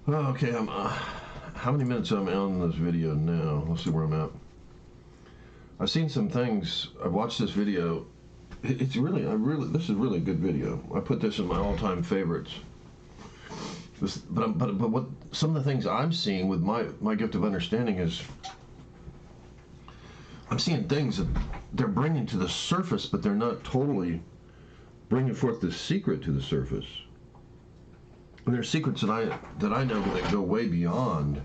Oh, okay, how many minutes am I on this video now? Let's see where I'm at. I've seen some things. I've watched this video. It's really, this is really a good video. I put this in my all-time favorites. But what some of the things I'm seeing with my gift of understanding is, I'm seeing things that they're bringing to the surface, but they're not totally bringing forth the secret to the surface. And there are secrets that I know that go way beyond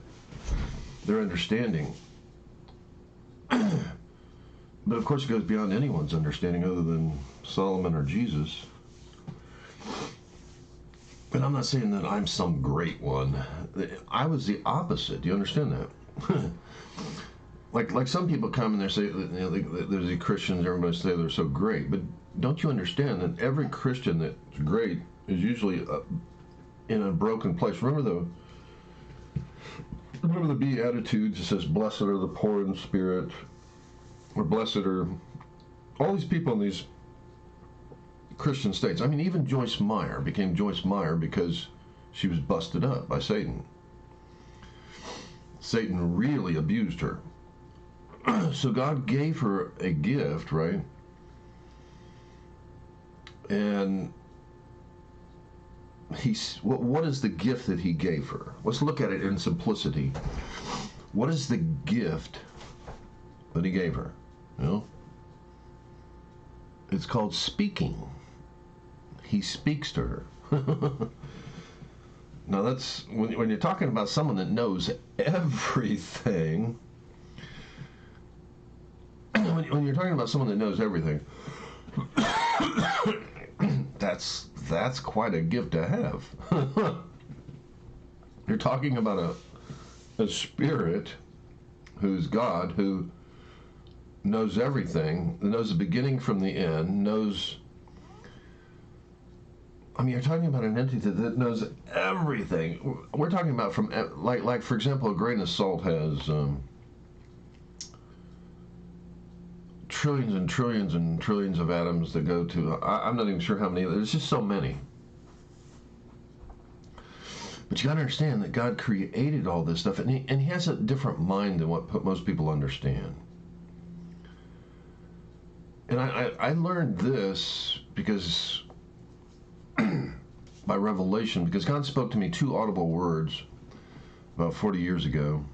their understanding. But of course it goes beyond anyone's understanding other than Solomon or Jesus. And I'm not saying that I'm some great one. I was the opposite. Do you understand that? like some people come and they say, there's these Christians, everybody say they're so great. But don't you understand that every Christian that's great is usually in a broken place? Remember the Beatitudes. It says, "Blessed are the poor in spirit," or "Blessed are," all these people in these Christian states. I mean, even Joyce Meyer became Joyce Meyer because she was busted up by Satan. Satan really abused her. So God gave her a gift, right? And what is the gift that he gave her? Let's look at it in simplicity. What is the gift that he gave her? You know? It's called speaking. He speaks to her. Now that's, when you're talking about someone that knows everything, when you're talking about someone that knows everything, that's quite a gift to have. You're talking about a spirit who's God, who knows everything, knows the beginning from the end, knows. I mean, you're talking about an entity that knows everything. We're talking about from, like for example, a grain of salt has trillions and trillions and trillions of atoms that go to, I'm not even sure how many, there's just so many. But you got to understand that God created all this stuff, and he has a different mind than what most people understand. And I learned this because, by revelation, because God spoke to me 2 audible words about 40 years ago.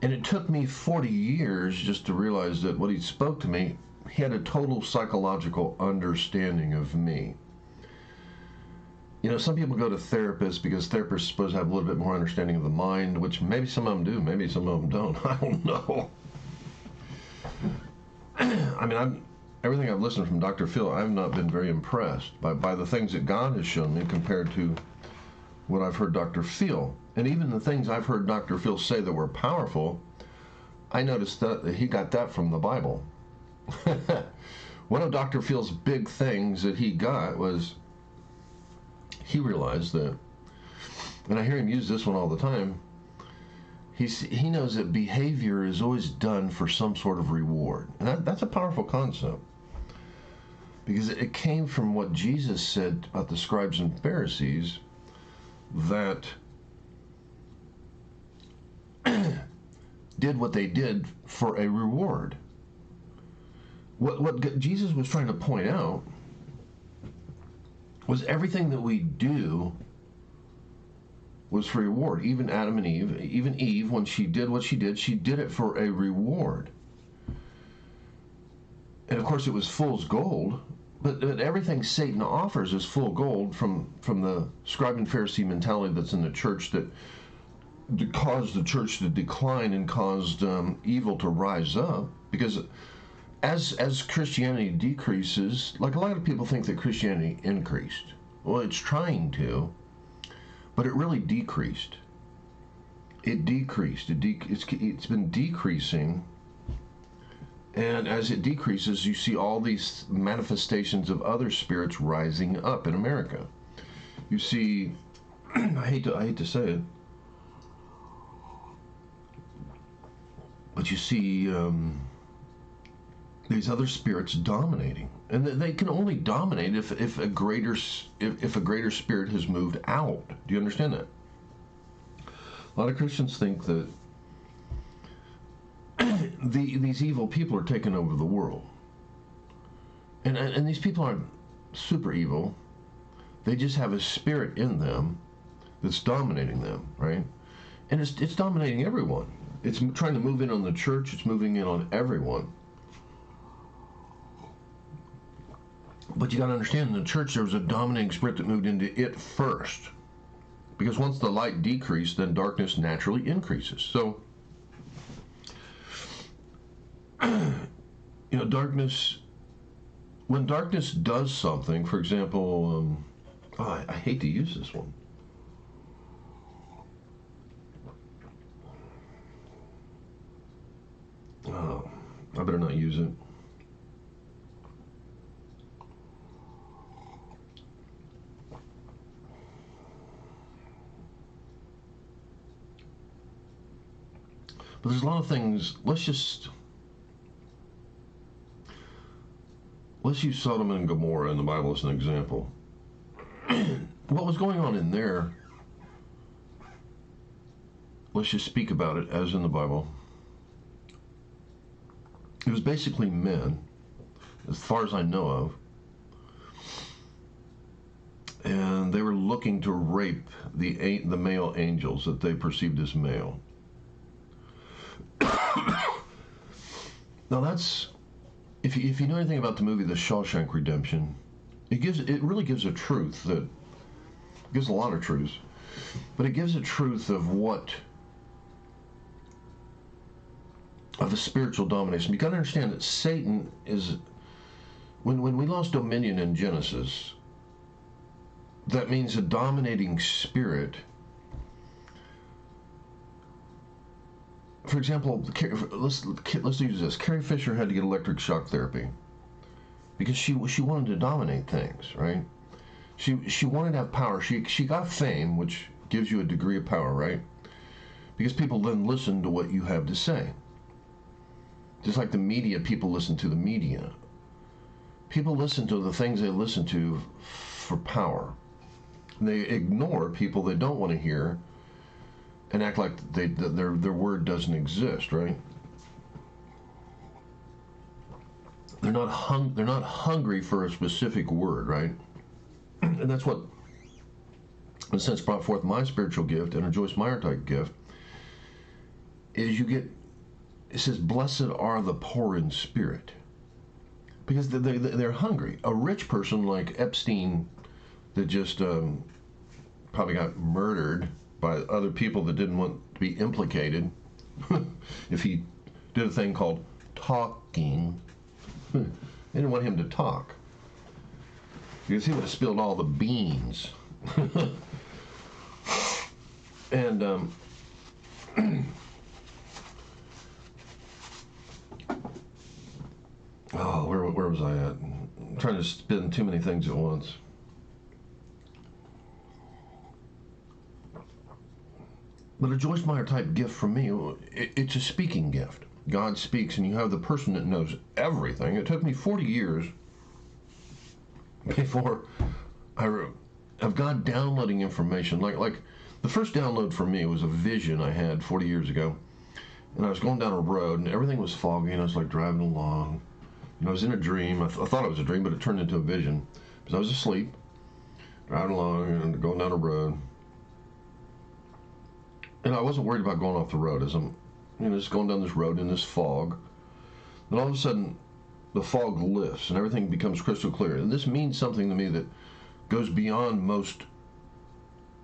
And it took me 40 years just to realize that what he spoke to me, he had a total psychological understanding of me. You know, some people go to therapists because therapists are supposed to have a little bit more understanding of the mind, which maybe some of them do, maybe some of them don't. I don't know. I mean, everything I've listened from Dr. Phil, I've not been very impressed by the things that God has shown me compared to what I've heard Dr. Phil. And even the things I've heard Dr. Phil say that were powerful, I noticed that he got that from the Bible. One of Dr. Phil's big things that he got was, he realized that, and I hear him use this one all the time, he knows that behavior is always done for some sort of reward. And that's a powerful concept, because it came from what Jesus said about the scribes and Pharisees, that did what they did for a reward. What Jesus was trying to point out was everything that we do was for reward. Even Adam and Eve, even Eve, when she did what she did it for a reward. And of course it was fool's gold, but everything Satan offers is full gold from the scribe and Pharisee mentality that's in the church, that caused the church to decline and caused evil to rise up. Because as Christianity decreases, like a lot of people think that Christianity increased. Well, it's trying to, but it really decreased. It decreased. It's been decreasing. And as it decreases, you see all these manifestations of other spirits rising up in America. You see, I hate to say it, but you see these other spirits dominating, and they can only dominate if a greater spirit has moved out. Do you understand that? A lot of Christians think that these evil people are taking over the world. And these people aren't super evil. They just have a spirit in them that's dominating them, right? And it's dominating everyone. It's trying to move in on the church. It's moving in on everyone. But you got to understand, in the church, there was a dominating spirit that moved into it first. Because once the light decreased, then darkness naturally increases. So, darkness, when darkness does something, for example, I hate to use this one. I better not use it. But there's a lot of things. Let's use Sodom and Gomorrah in the Bible as an example. What was going on in there? Let's just speak about it as in the Bible. It was basically men, as far as I know of, and they were looking to rape the male angels that they perceived as male. Now that's, if you know anything about the movie The Shawshank Redemption, it really gives a truth that gives a lot of truths, but it gives a truth of the spiritual domination. You got to understand that Satan is, when we lost dominion in Genesis, that means a dominating spirit. For example, let's use this. Carrie Fisher had to get electric shock therapy because she wanted to dominate things, right? She wanted to have power. She got fame, which gives you a degree of power, right? Because people then listen to what you have to say. Just like the media, people listen to the media. People listen to the things they listen to for power. They ignore people they don't want to hear and act like their word doesn't exist, right? They're not hungry for a specific word, right? And that's what, in a sense, brought forth my spiritual gift and a Joyce Meyer type gift. Is it says, "Blessed are the poor in spirit," because they're hungry. A rich person like Epstein, that just probably got murdered by other people that didn't want to be implicated, if he did a thing called talking, they didn't want him to talk because he would have spilled all the beans. And where was I at? I'm trying to spin too many things at once. But a Joyce Meyer type gift from me, it's a speaking gift. God speaks, and you have the person that knows everything. It took me 40 years before of God downloading information. Like the first download for me was a vision I had 40 years ago, and I was going down a road, and everything was foggy, and I was like driving along, and I was in a dream. I thought it was a dream, but it turned into a vision because I was asleep, driving along and going down a road. And I wasn't worried about going off the road as I'm, just going down this road in this fog. Then all of a sudden, the fog lifts and everything becomes crystal clear. And this means something to me that goes beyond most,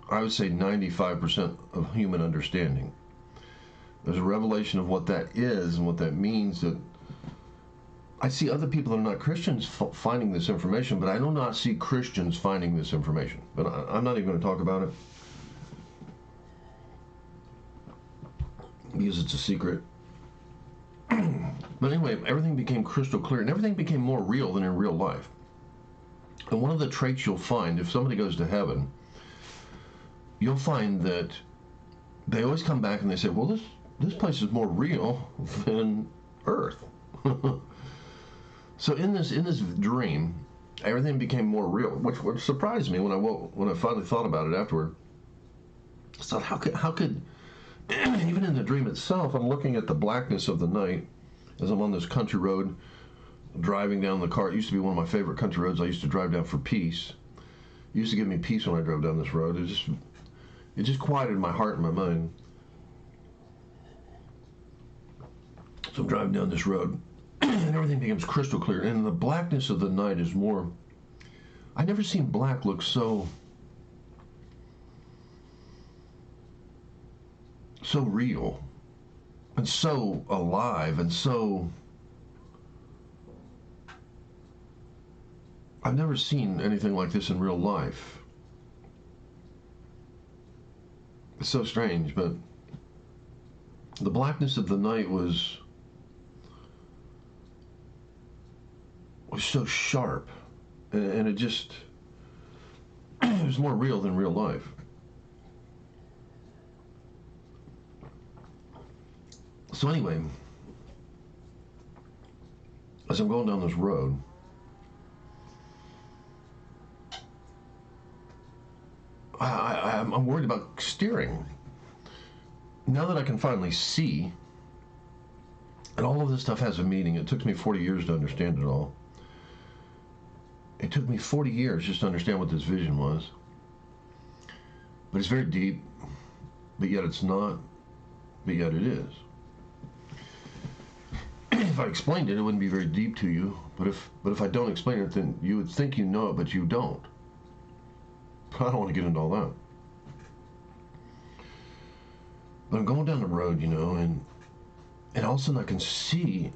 I would say 95% of human understanding. There's a revelation of what that is and what that means, that I see other people that are not Christians finding this information, but I do not see Christians finding this information. But I'm not even going to talk about it, because it's a secret. But anyway, everything became crystal clear, and everything became more real than in real life. And one of the traits you'll find, if somebody goes to heaven, you'll find that they always come back and they say, well, this place is more real than Earth. So in this dream, everything became more real, which surprised me when I finally thought about it afterward. I thought, how could even in the dream itself, I'm looking at the blackness of the night as I'm on this country road driving down the car. It used to be one of my favorite country roads I used to drive down for peace. It used to give me peace when I drove down this road. It just quieted my heart and my mind. So I'm driving down this road and everything becomes crystal clear. And the blackness of the night is more... I never seen black look so real and so alive and so... I've never seen anything like this in real life. It's so strange, but the blackness of the night was so sharp, and it just it was more real than real life. So anyway, as I'm going down this road, I'm worried about steering. Now that I can finally see, and all of this stuff has a meaning. It took me 40 years to understand it all. It took me 40 years just to understand what this vision was. But it's very deep, but yet it's not, but yet it is. If I explained it, it wouldn't be very deep to you. But if I don't explain it, then you would think you know it, but you don't. I don't want to get into all that. But I'm going down the road, and all of a sudden I can see.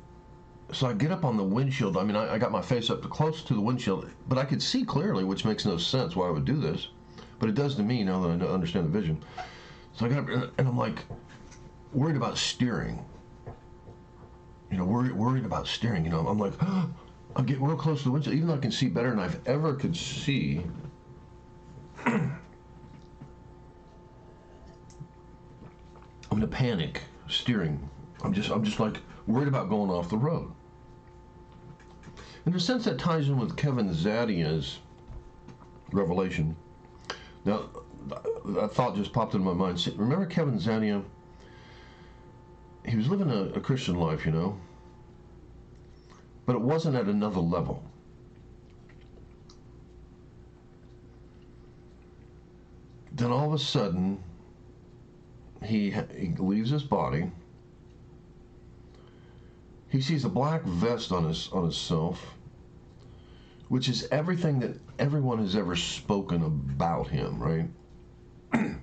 So I get up on the windshield. I mean, I got my face up close to the windshield, but I could see clearly, which makes no sense why I would do this. But it does to me now that I understand the vision. So I got up, and I'm like worried about steering. Worried about steering. I'm like, I'm getting real close to the windshield, even though I can see better than I've ever could see. I'm in a panic steering. I'm just like worried about going off the road. In a sense, that ties in with Kevin Zadia's revelation. Now, that thought just popped into my mind. Remember Kevin Zadia? He was living a Christian life, but it wasn't at another level. Then all of a sudden, he leaves his body. He sees a black vest on himself, which is everything that everyone has ever spoken about him, right? And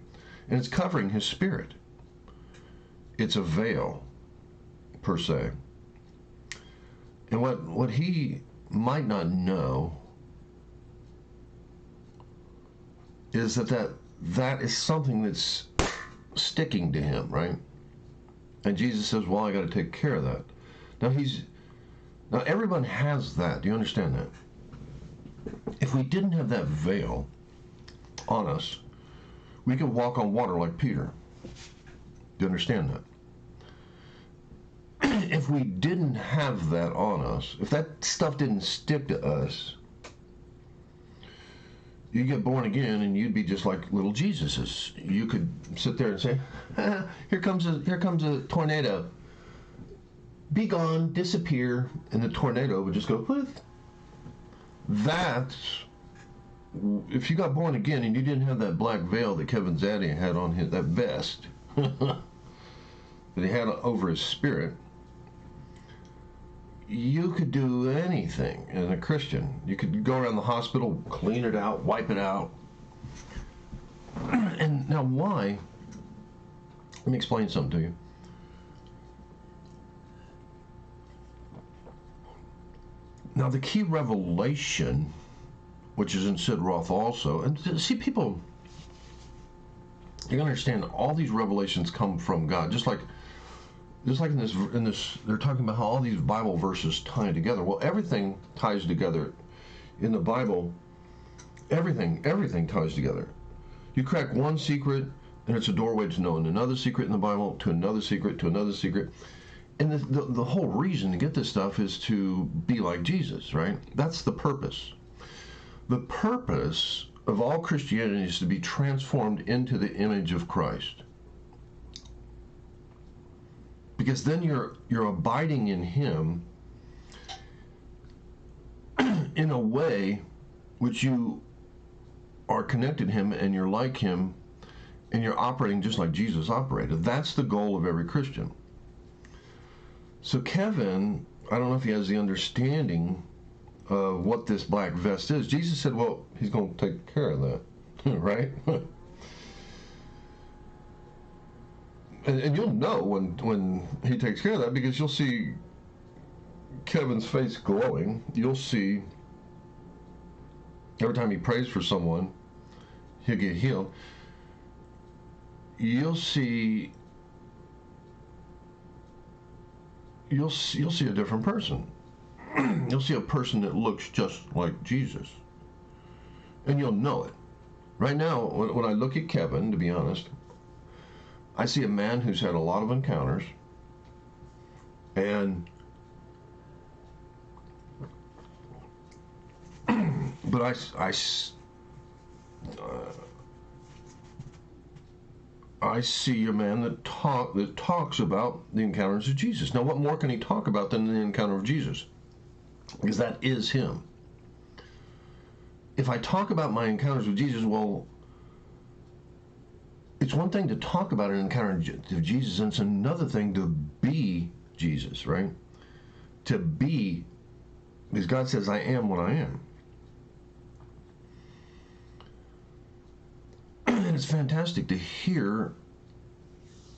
it's covering his spirit. It's a veil, per se. And what he might not know is that is something that's sticking to him, right? And Jesus says, well, I got to take care of that. Now everyone has that. Do you understand that? If we didn't have that veil on us, we could walk on water like Peter. Do you understand that? If we didn't have that on us, if that stuff didn't stick to us, you get born again and you'd be just like little Jesuses. You could sit there and say, here comes a tornado. Be gone, disappear, and the tornado would just go, what? That's, if you got born again and you didn't have that black veil that Kevin Zadia had on his, that vest, that he had over his spirit, you could do anything as a Christian. You could go around the hospital, clean it out, wipe it out. And now why? Let me explain something to you. Now the key revelation, which is in Sid Roth also, and see people, you understand all these revelations come from God, just like in this, they're talking about how all these Bible verses tie together. Well, everything ties together in the Bible. Everything ties together. You crack one secret, and it's a doorway to knowing another secret in the Bible, to another secret, to another secret. And the whole reason to get this stuff is to be like Jesus, right? That's the purpose. The purpose of all Christianity is to be transformed into the image of Christ. because then you're abiding in him in a way which you are connected to him, and you're like him, and you're operating just like Jesus operated. That's the goal of every Christian. So Kevin, I don't know if he has the understanding of what this black vest is. Jesus said, well, he's going to take care of that, right? And you'll know when he takes care of that, because you'll see Kevin's face glowing. You'll see every time he prays for someone, he'll get healed. You'll see a different person. You'll see a person that looks just like Jesus, and you'll know it. Right now, when I look at Kevin, to be honest, I see a man who's had a lot of encounters, and but I see a man that talks about the encounters of Jesus. Now, what more can he talk about than the encounter of Jesus? Because that is him. If I talk about my encounters with Jesus, well, it's one thing to talk about an encounter of Jesus, and it's another thing to be Jesus, right? To be, because God says, I am what I am. And it's fantastic to hear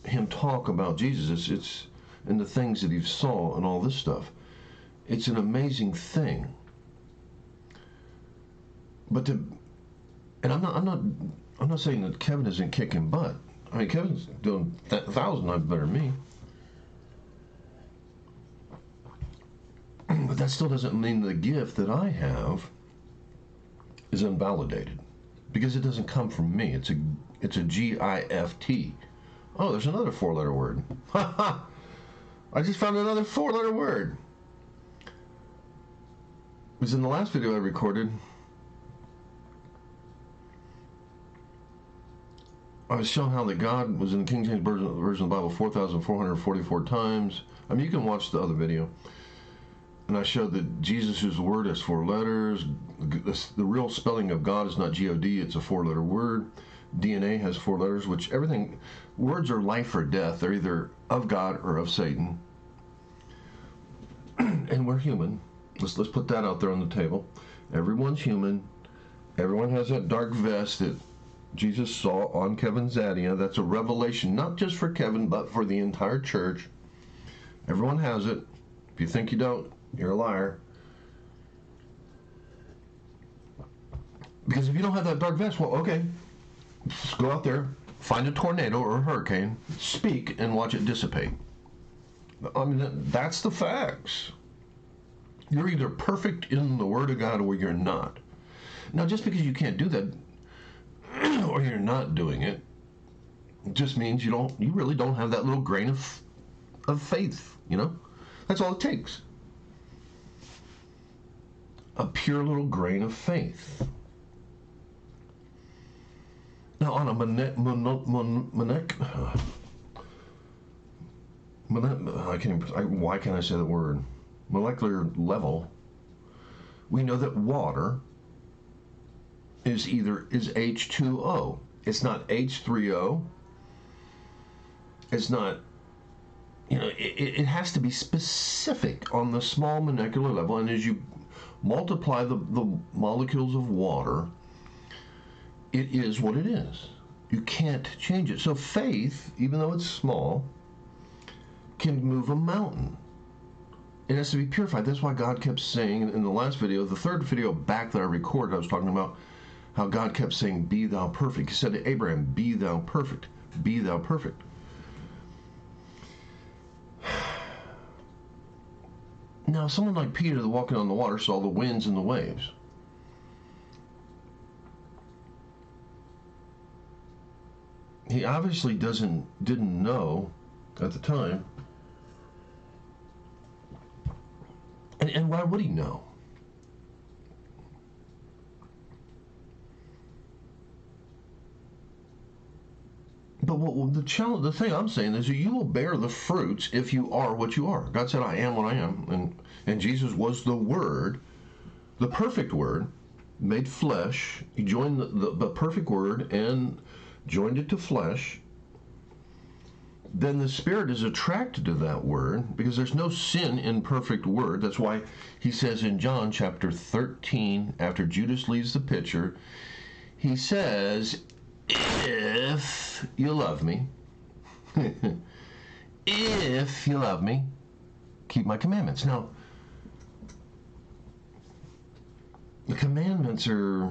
him talk about Jesus. It's and the things that he saw and all this stuff. It's an amazing thing. But I'm not saying that Kevin isn't kicking butt. I mean, Kevin's doing 1,000 times better than me. But that still doesn't mean the gift that I have is invalidated, because it doesn't come from me. It's a G-I-F-T. Oh, there's another 4-letter word. Ha ha! I just found another 4-letter word. It was in the last video I recorded. I was showing how that God was in the King James version of the Bible 4,444 times. I mean, you can watch the other video. And I showed that Jesus' word has 4 letters. The real spelling of God is not G-O-D, it's a 4-letter word. DNA has 4 letters, which words are life or death. They're either of God or of Satan. And we're human. Let's put that out there on the table. Everyone's human. Everyone has that dark vest that Jesus saw on Kevin Zaddia. That's a revelation, not just for Kevin, but for the entire church. Everyone has it. If you think you don't, you're a liar. Because if you don't have that dark vest, well, okay, just go out there, find a tornado or a hurricane, speak, and watch it dissipate. I mean, that's the facts. You're either perfect in the Word of God or you're not. Now, just because you can't do that, or you're not doing it, just means you really don't have that little grain of faith, you know? That's all it takes. A pure little grain of faith. Now, on a why can't I say the word? Molecular level, we know that water is H2O. It's not H3O. It's not, it has to be specific on the small molecular level. And as you multiply the molecules of water, it is what it is. You can't change it. So faith, even though it's small, can move a mountain. It has to be purified. That's why God kept saying in the last video, the third video back that I recorded, I was talking about how God kept saying, be thou perfect. He said to Abraham, be thou perfect. Be thou perfect. Now, someone like Peter, walking on the water, saw the winds and the waves. He obviously didn't know at the time. And why would he know? the thing I'm saying is that you will bear the fruits if you are what you are. God said, "I am what I am," and Jesus was the Word, the perfect Word, made flesh. He joined the perfect Word and joined it to flesh. Then the Spirit is attracted to that Word because there's no sin in perfect Word. That's why he says in John chapter 13, after Judas leaves the picture, he says, "If you love me, if you love me, keep my commandments." Now, the commandments are,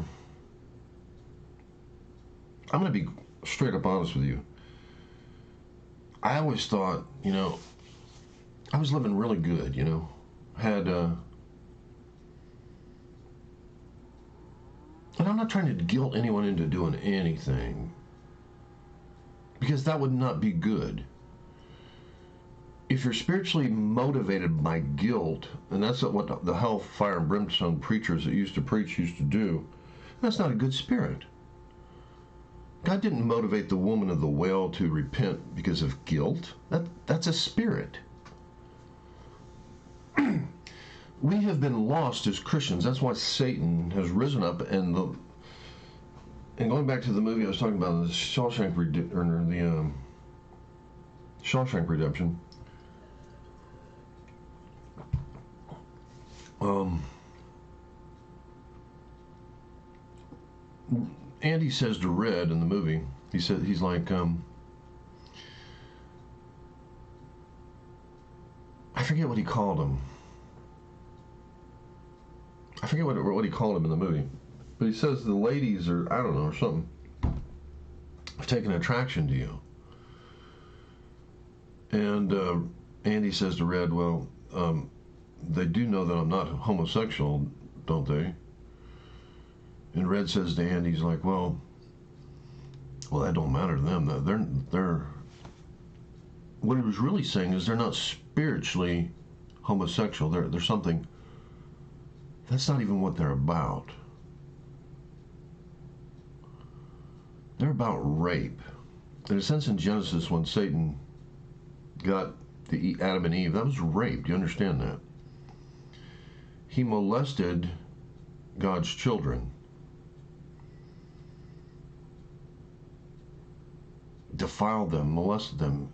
I'm going to be straight up honest with you. I always thought, I was living really good, had, and I'm not trying to guilt anyone into doing anything, because that would not be good. If you're spiritually motivated by guilt, and that's what the hell, fire, and brimstone preachers that used to preach used to do, that's not a good spirit. God didn't motivate the woman of the well to repent because of guilt. That's a spirit. We have been lost as Christians. That's why Satan has risen up, and going back to the movie I was talking about, the Shawshank Redemption. Andy says to Red in the movie, he's like, I forget what he called him. I forget what he called him in the movie, but he says the ladies are, I don't know, or something, have taken an attraction to you. And Andy says to Red, well, they do know that I'm not homosexual, don't they? And Red says to Andy, he's like, well, that don't matter to them. They're what he was really saying is they're not spiritually homosexual. They're something. That's not even what they're about. They're about rape. In a sense, in Genesis, when Satan got Adam and Eve, that was rape. Do you understand that? He molested God's children. Defiled them, molested them.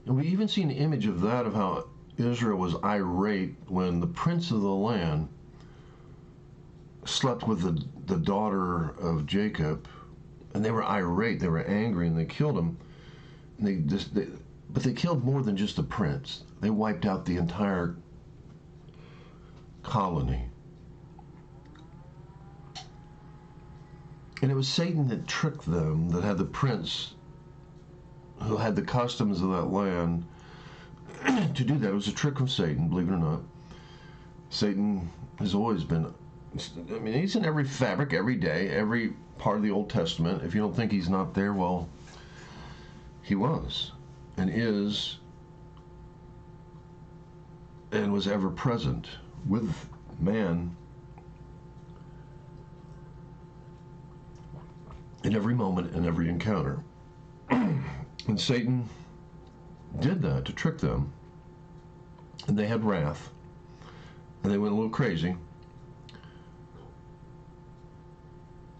And we even see an image of that, of how Israel was irate when the prince of the land slept with the daughter of Jacob, and they were irate, they were angry, and they killed him. And but they killed more than just the prince. They wiped out the entire colony. And it was Satan that tricked them, that had the prince who had the customs of that land to do that. It was a trick from Satan, believe it or not. Satan has always been, I mean, he's in every fabric, every day, every part of the Old Testament. If you don't think he's not there, well, he was and is and was ever present with man in every moment and every encounter. And Satan did that to trick them. And they had wrath. And they went a little crazy.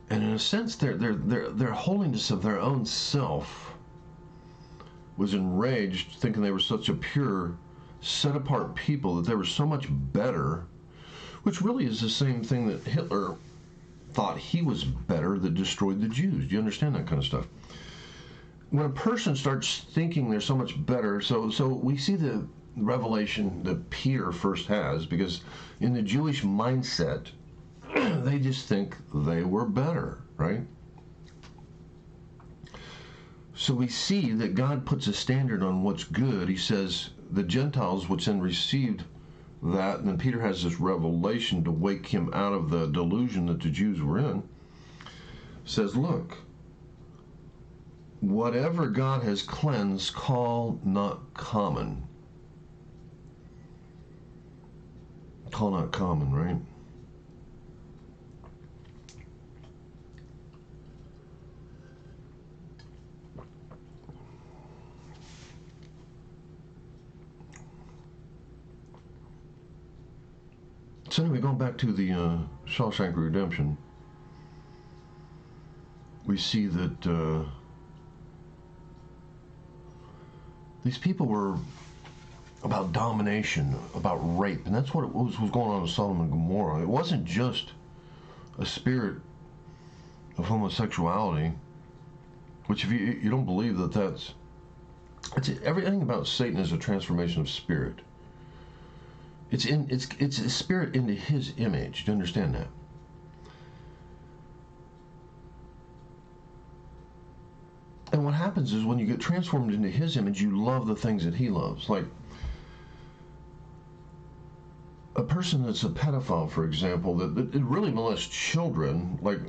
And in a sense, their holiness of their own self was enraged, thinking they were such a pure, set-apart people, that they were so much better, which really is the same thing that Hitler thought he was better, that destroyed the Jews. Do you understand that kind of stuff? When a person starts thinking they're so much better, so we see the revelation that Peter first has, because in the Jewish mindset, they just think they were better, right? So we see that God puts a standard on what's good. He says the Gentiles, which then received that, and then Peter has this revelation to wake him out of the delusion that the Jews were in, says, look, whatever God has cleansed, call not common. Call not common, right? So anyway, going back to the Shawshank Redemption, we see that these people were about domination, about rape, and that's what was going on in Sodom and Gomorrah. It wasn't just a spirit of homosexuality, which if you don't believe that's everything about Satan is a transformation of spirit. It's a spirit into his image. Do you understand that? And what happens is when you get transformed into his image, you love the things that he loves. Like a person that's a pedophile, for example, that really molests children, like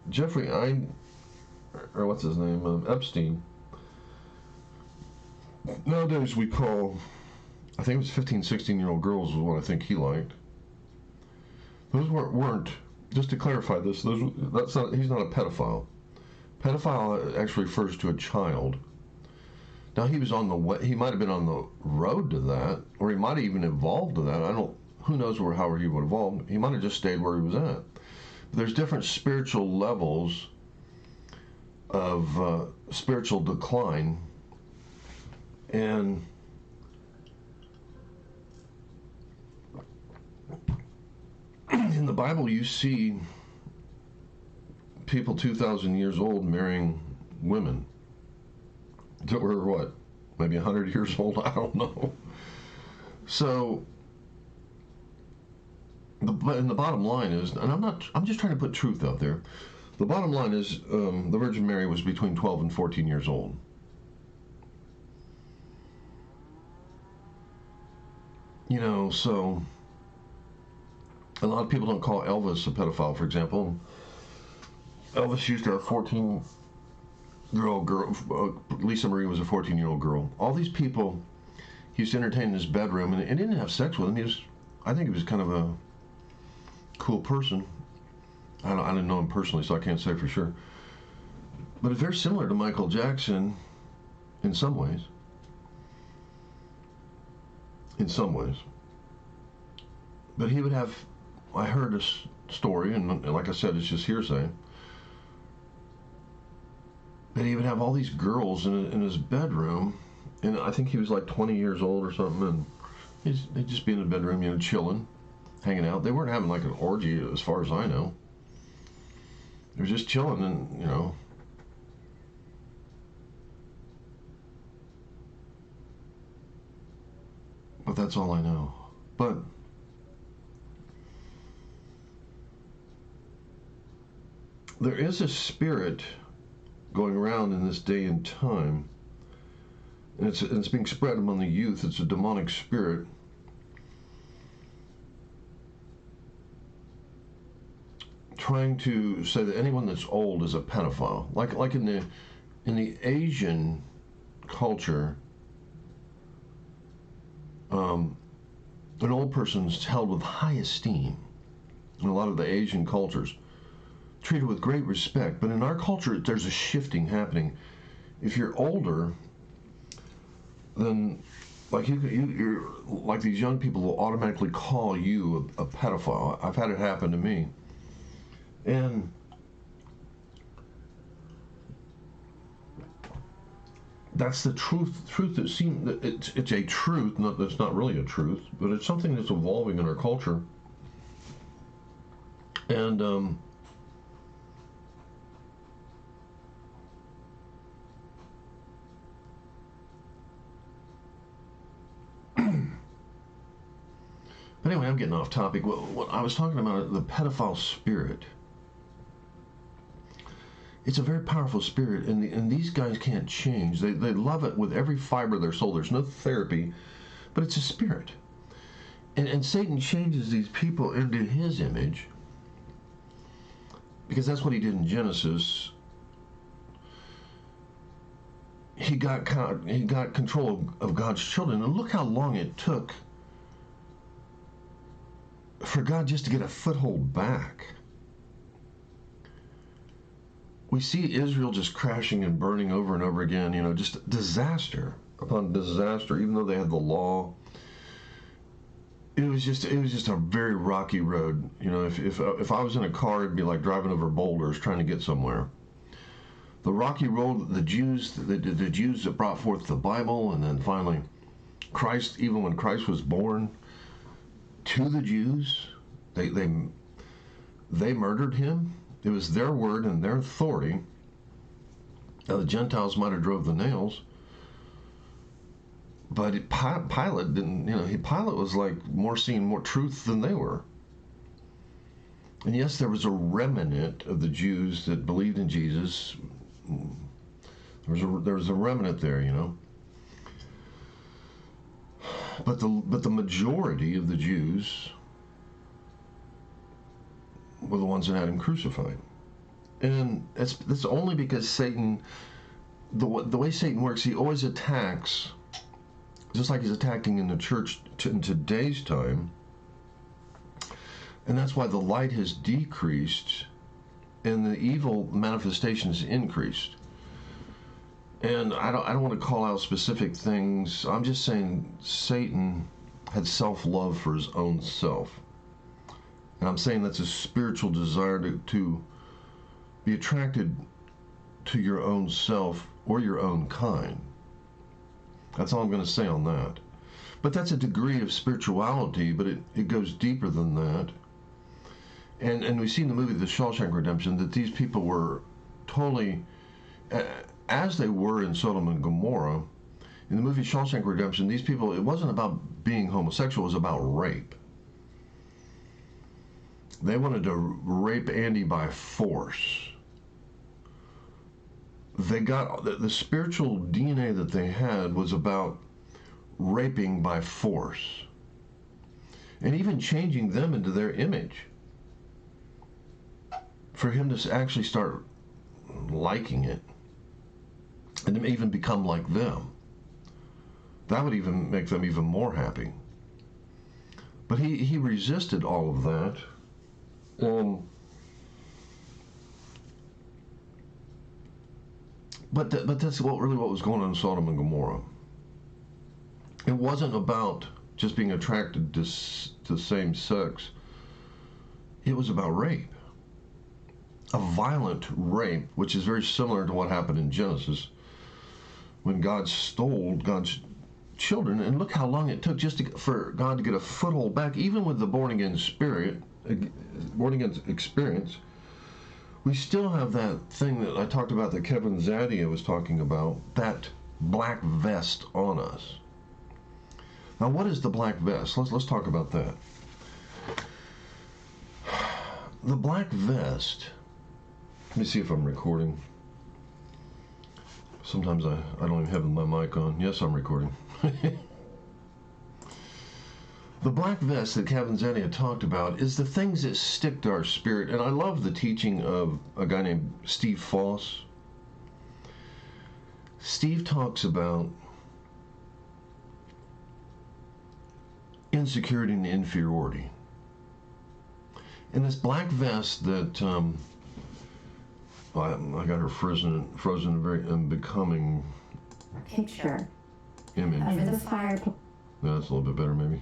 Jeffrey or what's his name, Epstein. Nowadays we call, I think it was 15, 16-year-old girls is what I think he liked. Those weren't, just to clarify this, he's not a pedophile. Pedophile actually refers to a child. Now he might have been on the road to that, or he might have even evolved to that. Who knows how he would evolve. He might have just stayed where he was at. But there's different spiritual levels of spiritual decline, and in the Bible you see people 2,000 years old marrying women that were what, maybe 100 years old. I don't know. So, and the bottom line is, and I'm just trying to put truth out there. The bottom line is, the Virgin Mary was between 12 and 14 years old. You know, so a lot of people don't call Elvis a pedophile, for example. Elvis used to have a 14-year-old girl. Lisa Marie was a 14-year-old girl. All these people he used to entertain in his bedroom, and didn't have sex with them. I think he was kind of a cool person. I didn't know him personally, so I can't say for sure. But it's very similar to Michael Jackson in some ways. But he would have, I heard a story, and like I said, it's just hearsay, that he would have all these girls in his bedroom, and I think he was like 20 years old or something, and they'd just be in the bedroom, you know, chilling, hanging out. They weren't having like an orgy, as far as I know. They were just chilling, and, you know. But that's all I know. But there is a spirit going around in this day and time, and it's being spread among the youth. It's a demonic spirit. Trying to say that anyone that's old is a pedophile. Like in the Asian culture, an old person's held with high esteem. In a lot of the Asian cultures, treated with great respect. But in our culture, there's a shifting happening. If you're older, then like you're like these young people will automatically call you a pedophile. I've had it happen to me, and that's the truth. Truth that seems that it's a truth. That's not really a truth, but it's something that's evolving in our culture. And but anyway, I'm getting off topic. What I was talking about, the pedophile spirit. It's a very powerful spirit, and these guys can't change. They love it with every fiber of their soul. There's no therapy, but it's a spirit. And Satan changes these people into his image, because that's what he did in Genesis. He got control of God's children, and look how long it took for God just to get a foothold back. We see Israel just crashing and burning over and over again, you know, just disaster upon disaster, even though they had the law. it was just a very rocky road. You know, if I was in a car, it'd be like driving over boulders trying to get somewhere. The rocky road, the Jews that brought forth the Bible, and then finally Christ. Even when Christ was born, to the Jews, they murdered him. It was their word and their authority. Now the Gentiles might have drove the nails, but Pilate didn't. You know, Pilate was like seeing more truth than they were. And yes, there was a remnant of the Jews that believed in Jesus. There was a remnant there, you know. But the majority of the Jews were the ones that had him crucified. And that's only because Satan, the way Satan works, he always attacks, just like he's attacking in the church in today's time. And that's why the light has decreased and the evil manifestations increased. And I don't want to call out specific things. I'm just saying Satan had self-love for his own self. And I'm saying that's a spiritual desire to be attracted to your own self or your own kind. That's all I'm going to say on that. But that's a degree of spirituality, but it goes deeper than that. And we see in the movie The Shawshank Redemption that these people were totally, as they were in Sodom and Gomorrah, in the movie Shawshank Redemption, these people, it wasn't about being homosexual, it was about rape. They wanted to rape Andy by force. They got, the spiritual DNA that they had was about raping by force. And even changing them into their image. For him to actually start liking it and to even become like them, that would even make them even more happy. But he resisted all of that. But that's what was going on in Sodom and Gomorrah. It wasn't about just being attracted to same sex. It was about rape. A violent rape, which is very similar to what happened in Genesis when God stole God's children. And look how long it took just for God to get a foothold back, even with the born-again experience. We still have that thing that I talked about that Kevin Zadie was talking about, that black vest on us. Now, what is the black vest? Let's talk about that. The black vest. Let me see if I'm recording. Sometimes I don't even have my mic on. Yes, I'm recording. The black vest that Kevin Zadie had talked about is the things that stick to our spirit. And I love the teaching of a guy named Steve Foss. Steve talks about insecurity and inferiority. And this black vest that I got her frozen very unbecoming picture image. Over the fireplace. Yeah, that's a little bit better, maybe.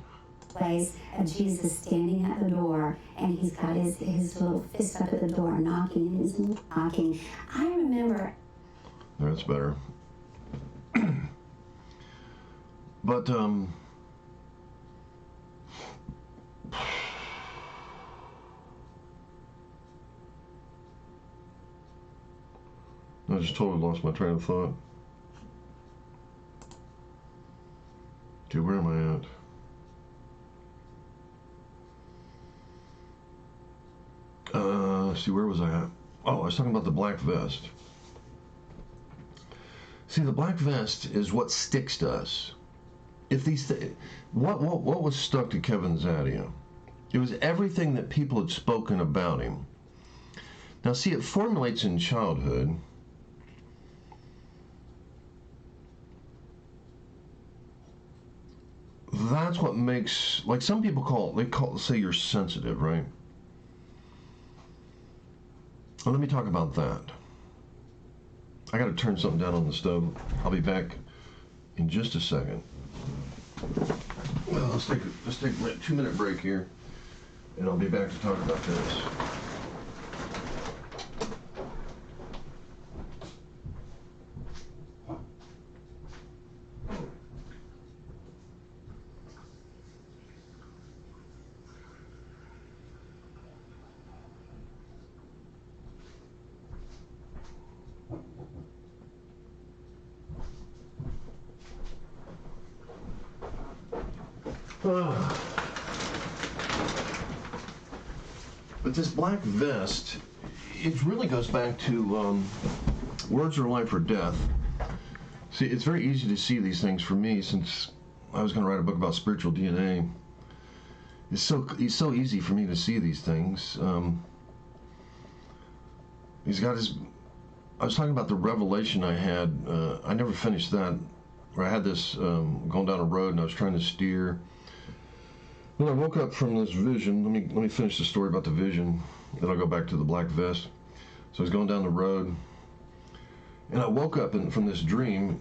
And Jesus standing at the door, and he's got his little fist up at the door, knocking, and he's knocking. I remember. That's better. But I just totally lost my train of thought. Okay, where am I at? See, where was I at? Oh, I was talking about the black vest. See, the black vest is what sticks to us. If these what was stuck to Kevin Zadie? It was everything that people had spoken about him. Now, see, it formulates in childhood. That's what makes, like some people say you're sensitive, right? Well, let me talk about that. I got to turn something down on the stove. I'll be back in just a second. Well, let's take a 2-minute break here, and I'll be back to talk about this. But this black vest, it really goes back to words are life or death. See, it's very easy to see these things for me, since I was going to write a book about spiritual DNA. It's so easy for me to see these things. He's got his. I was talking about the revelation I had. I never finished that. Where I had this going down a road, and I was trying to steer. When I woke up from this vision, let me finish the story about the vision, then I'll go back to the black vest. So I was going down the road, and I woke up from this dream,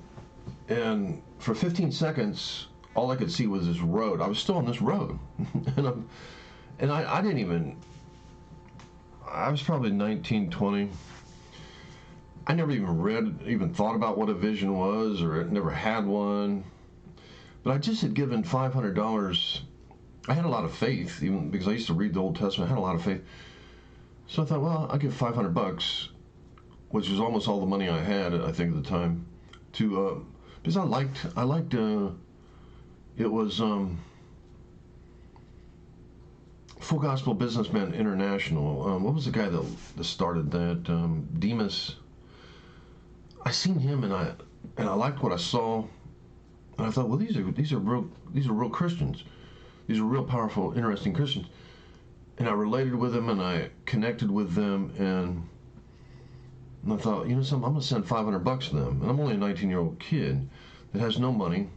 and for 15 seconds, all I could see was this road. I was still on this road, and I didn't even. I was probably 19, 20. I never even thought about what a vision was, or never had one. But I just had given $500. I had a lot of faith, even because I used to read the Old Testament. I had a lot of faith. So I thought, well, I'll give $500, which was almost all the money I had, I think, at the time, to because I liked it was Full Gospel Businessman International. What was the guy that started that? Demas. I seen him, and I liked what I saw, and I thought, well, these are real Christians. These are real powerful, interesting Christians. And I related with them, and I connected with them, and I thought, you know something, I'm going to send $500 to them. And I'm only a 19-year-old kid that has no money,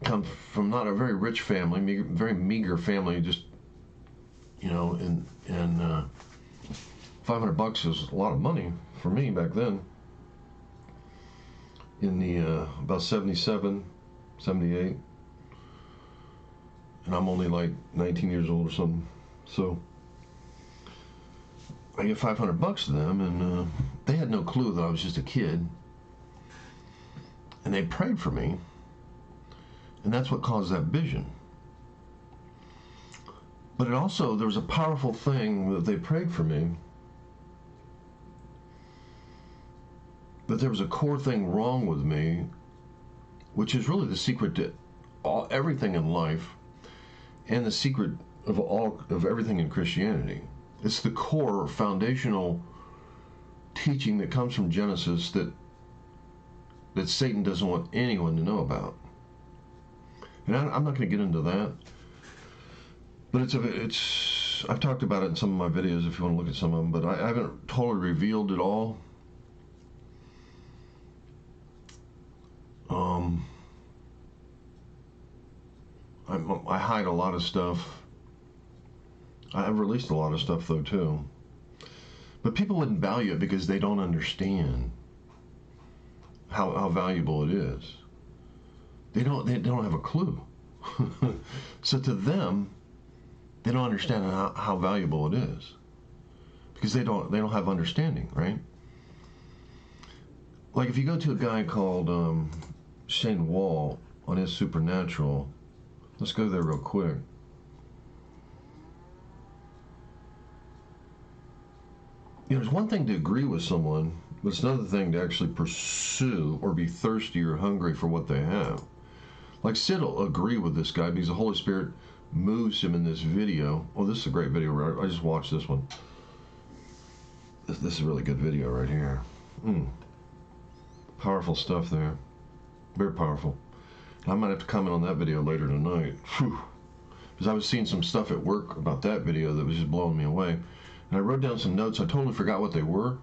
come from not a very rich family, very meager family, just, you know, and $500 was a lot of money for me back then. In the, about 77, 78. And I'm only like 19 years old or something. So I give $500 to them, and they had no clue that I was just a kid. And they prayed for me, and that's what caused that vision. But there was a powerful thing that they prayed for me, that there was a core thing wrong with me, which is really the secret to everything in life, and the secret of everything in Christianity. It's the core foundational teaching that comes from Genesis that Satan doesn't want anyone to know about. And I'm not going to get into that, but I've talked about it in some of my videos if you want to look at some of them, but I haven't totally revealed it all. I hide a lot of stuff. I've released a lot of stuff though too. But people wouldn't value it because they don't understand how valuable it is. They don't have a clue. So to them, they don't understand how valuable it is, because they don't have understanding, right? Like if you go to a guy called Shane Wall on his Supernatural. Let's go there real quick. You know, there's one thing to agree with someone, but it's another thing to actually pursue or be thirsty or hungry for what they have. Like Sid will agree with this guy because the Holy Spirit moves him in this video. Oh, this is a great video. I just watched this one. This is a really good video right here. Powerful stuff there. Very powerful. I might have to comment on that video later tonight. Because I was seeing some stuff at work about that video that was just blowing me away. And I wrote down some notes. I totally forgot what they were.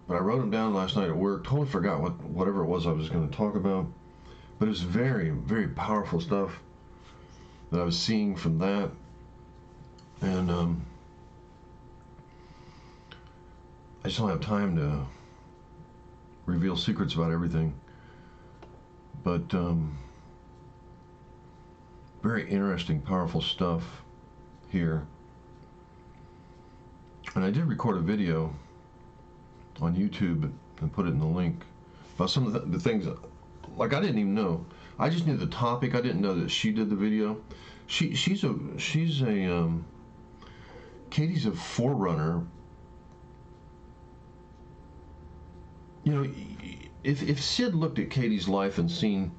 But I wrote them down last night at work. Totally forgot whatever it was I was going to talk about. But it was very, very powerful stuff that I was seeing from that. And I just don't have time to reveal secrets about everything. But Very interesting, powerful stuff here. And I did record a video on YouTube and put it in the link about some of the things, like I didn't even know. I just knew the topic. I didn't know that she did the video. She's a Katie's a forerunner. You know, if Sid looked at Katie's life and seen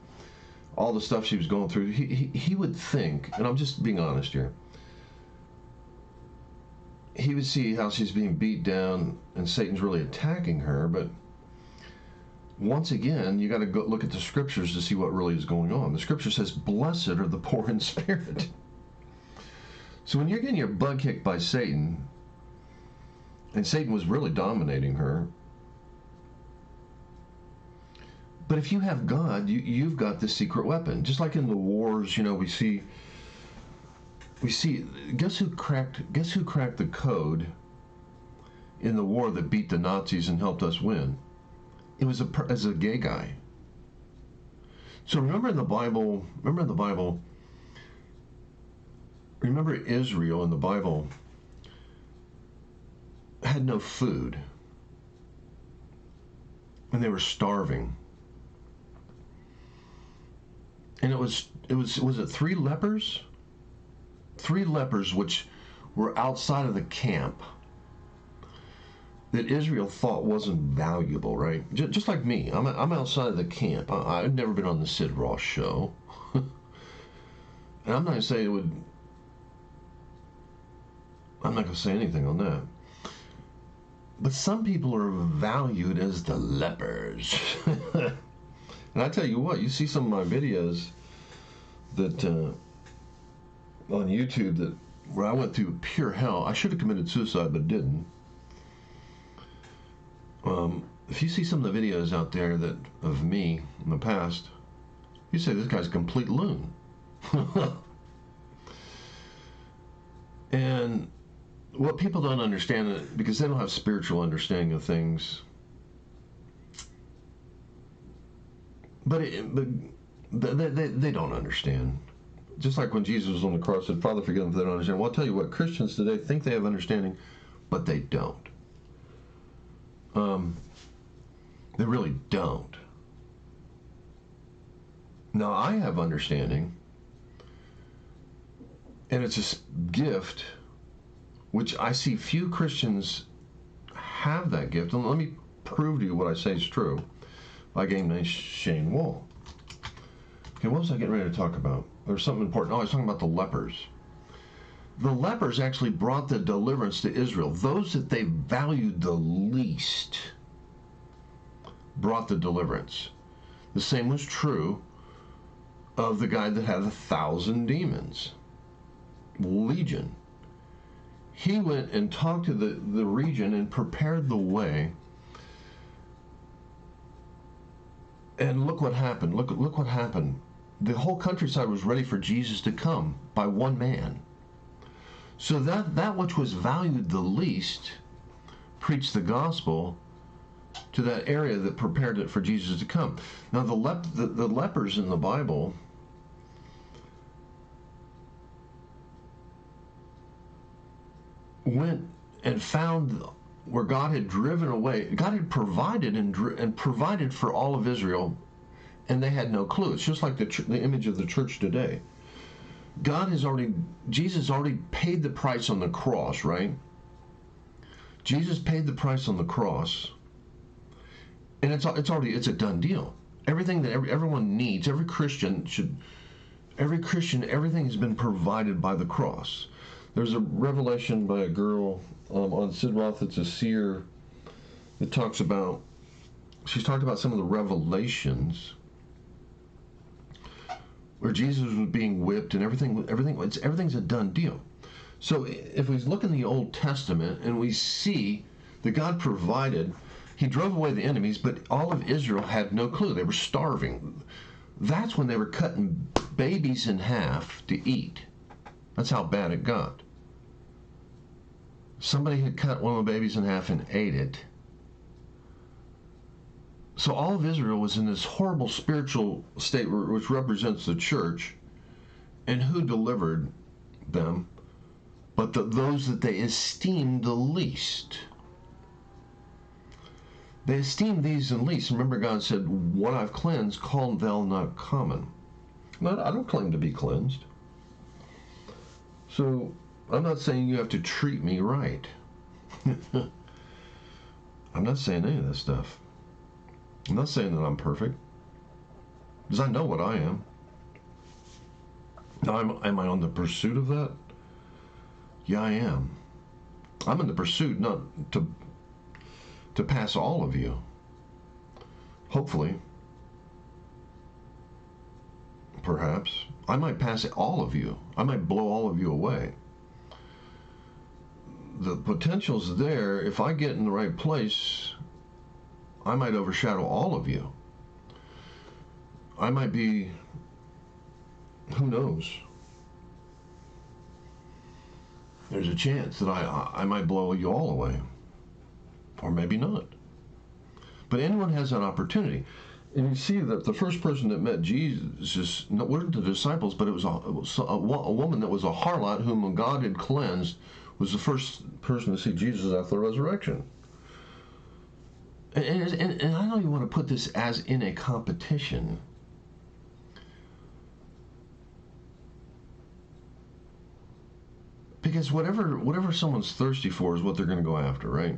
all the stuff she was going through, he would think, and I'm just being honest here, he would see how she's being beat down and Satan's really attacking her. But once again, you got to go look at the scriptures to see what really is going on. The scripture says, blessed are the poor in spirit. So when you're getting your butt kicked by Satan, and Satan was really dominating her, but if you have God, you've got the secret weapon. Just like in the wars, you know, we see. Guess who cracked the code in the war that beat the Nazis and helped us win? It was a gay guy. So remember Israel in the Bible had no food, and they were starving. And was it three lepers? Three lepers which were outside of the camp that Israel thought wasn't valuable, right? Just like me. I'm outside of the camp. I've never been on the Sid Ross show. And I'm not going to say it would... I'm not going to say anything on that. But some people are valued as the lepers. And I tell you what, you see some of my videos that... on YouTube that where I went through pure hell. I should have committed suicide, but didn't. If you see some of the videos out there that of me in the past, you say this guy's a complete loon. And what people don't understand, because they don't have spiritual understanding of things, but they don't understand. Just like when Jesus was on the cross, said, Father, forgive them if they don't understand. Well, I'll tell you what, Christians today think they have understanding, but they don't. They really don't. Now, I have understanding, and it's a gift, which I see few Christians have that gift. And let me prove to you what I say is true by getting named Shane Wall. Okay, what was I getting ready to talk about? There's something important. Oh, I was talking about the lepers. The lepers actually brought the deliverance to Israel. Those that they valued the least brought the deliverance. The same was true of the guy that had 1,000 demons, Legion. He went and talked to the region and prepared the way. And look what happened. Look what happened. The whole countryside was ready for Jesus to come by one man. So that which was valued the least preached the gospel to that area that prepared it for Jesus to come. Now the lepers in the Bible went and found where God had driven away. God had provided and provided for all of Israel, and they had no clue. It's just like the image of the church today. Jesus already paid the price on the cross, right? Jesus paid the price on the cross, and it's a done deal. Everything that everyone needs, every Christian, everything has been provided by the cross. There's a revelation by a girl on Sid Roth. It's a seer that she's talked about some of the revelations where Jesus was being whipped and everything's a done deal. So if we look in the Old Testament and we see that God provided, he drove away the enemies, but all of Israel had no clue. They were starving. That's when they were cutting babies in half to eat. That's how bad it got. Somebody had cut one of the babies in half and ate it. So all of Israel was in this horrible spiritual state which represents the church, And who delivered them? But those that they esteemed the least. They esteemed these the least. Remember, God said, what I've cleansed, call thou not common. Now, I don't claim to be cleansed. So, I'm not saying you have to treat me right. I'm not saying any of this stuff. I'm not saying that I'm perfect. Because I know what I am. Now, am I on the pursuit of that? Yeah, I am. I'm in the pursuit not to pass all of you. Hopefully. Perhaps. I might pass all of you. I might blow all of you away. The potential's there. If I get in the right place, I might overshadow all of you. I might be, who knows? There's a chance that I might blow you all away. Or maybe not. But anyone has that opportunity. And you see that the first person that met Jesus weren't the disciples, but it was a woman that was a harlot whom God had cleansed, was the first person to see Jesus after the resurrection. And I know you want to put this as in a competition. Because whatever someone's thirsty for is what they're going to go after, right?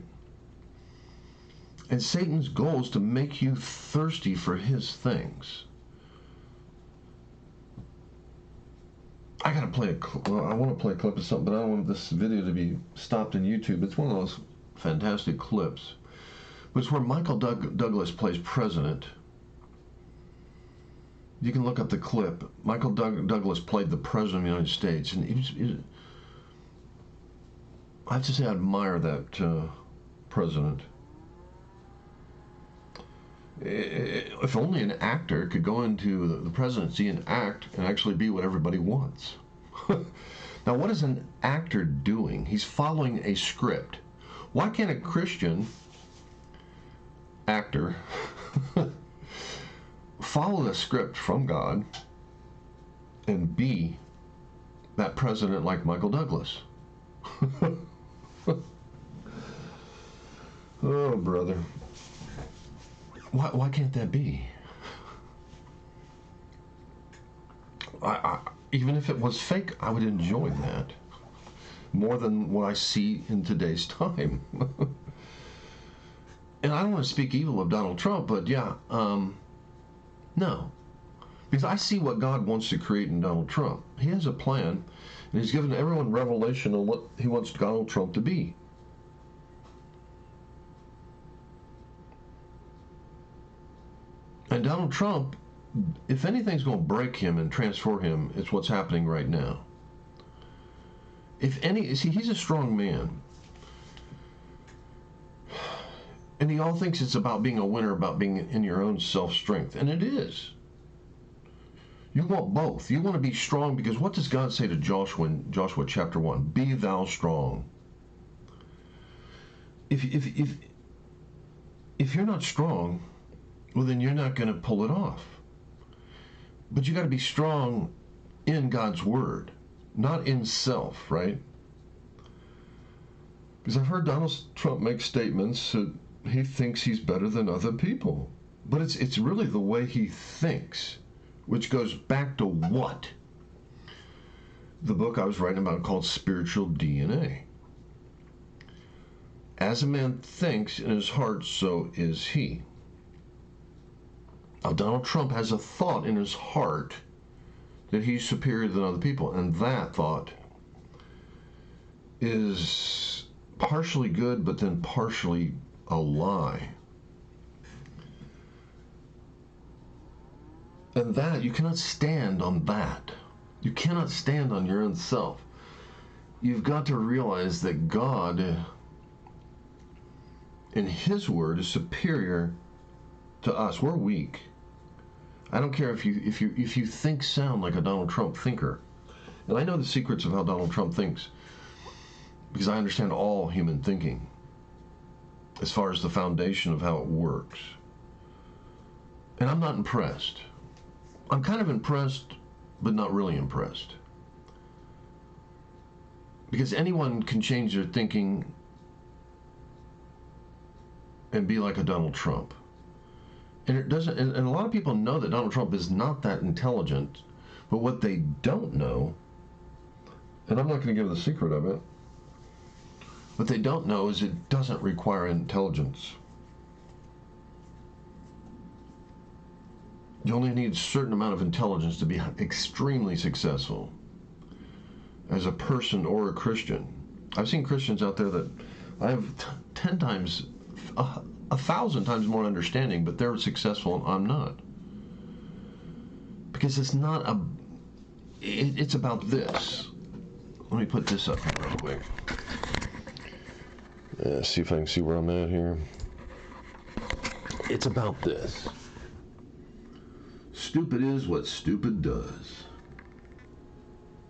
And Satan's goal is to make you thirsty for his things. I gotta play I want to play a clip of something, but I don't want this video to be stopped in YouTube. It's one of those fantastic clips. But it's where Michael Douglas plays president. You can look up the clip. Michael Douglas played the president of the United States, and I have to say I admire that president. If only an actor could go into the presidency and act and actually be what everybody wants. Now, what is an actor doing? He's following a script. Why can't a Christian actor follow the script from God and be that president like Michael Douglas? Oh, brother. Why can't that be? Even if it was fake, I would enjoy that more than what I see in today's time. And I don't want to speak evil of Donald Trump, but yeah, no. Because I see what God wants to create in Donald Trump. He has a plan, and he's given everyone revelation on what he wants Donald Trump to be. And Donald Trump, if anything's going to break him and transform him, it's what's happening right now. He's a strong man. And he all thinks it's about being a winner, about being in your own self-strength. And it is. You want both. You want to be strong because what does God say to Joshua in Joshua chapter 1? Be thou strong. If you're not strong, well, then you're not going to pull it off. But you got to be strong in God's word, not in self, right? Because I've heard Donald Trump make statements that he thinks he's better than other people. But it's really the way he thinks, which goes back to what? The book I was writing about called Spiritual DNA. As a man thinks in his heart, so is he. Now, Donald Trump has a thought in his heart that he's superior than other people, and that thought is partially good, but then partially a lie. And that, you cannot stand on that. You cannot stand on your own self. You've got to realize that God, in his word, is superior to us. We're weak. I don't care if you think sound like a Donald Trump thinker. And I know the secrets of how Donald Trump thinks because I understand all human thinking as far as the foundation of how it works. And I'm not impressed. I'm kind of impressed but not really impressed. Because anyone can change their thinking and be like a Donald Trump. And it doesn't, and a lot of people know that Donald Trump is not that intelligent, but what they don't know, and I'm not going to give the secret of it, what they don't know is it doesn't require intelligence. You only need a certain amount of intelligence to be extremely successful as a person or a Christian. I've seen Christians out there that I have 10 times, 1,000 times more understanding, but they're successful and I'm not. Because it's not it's about this. Let me put this up here real quick. See if I can see where I'm at here. It's about this. Stupid is what stupid does.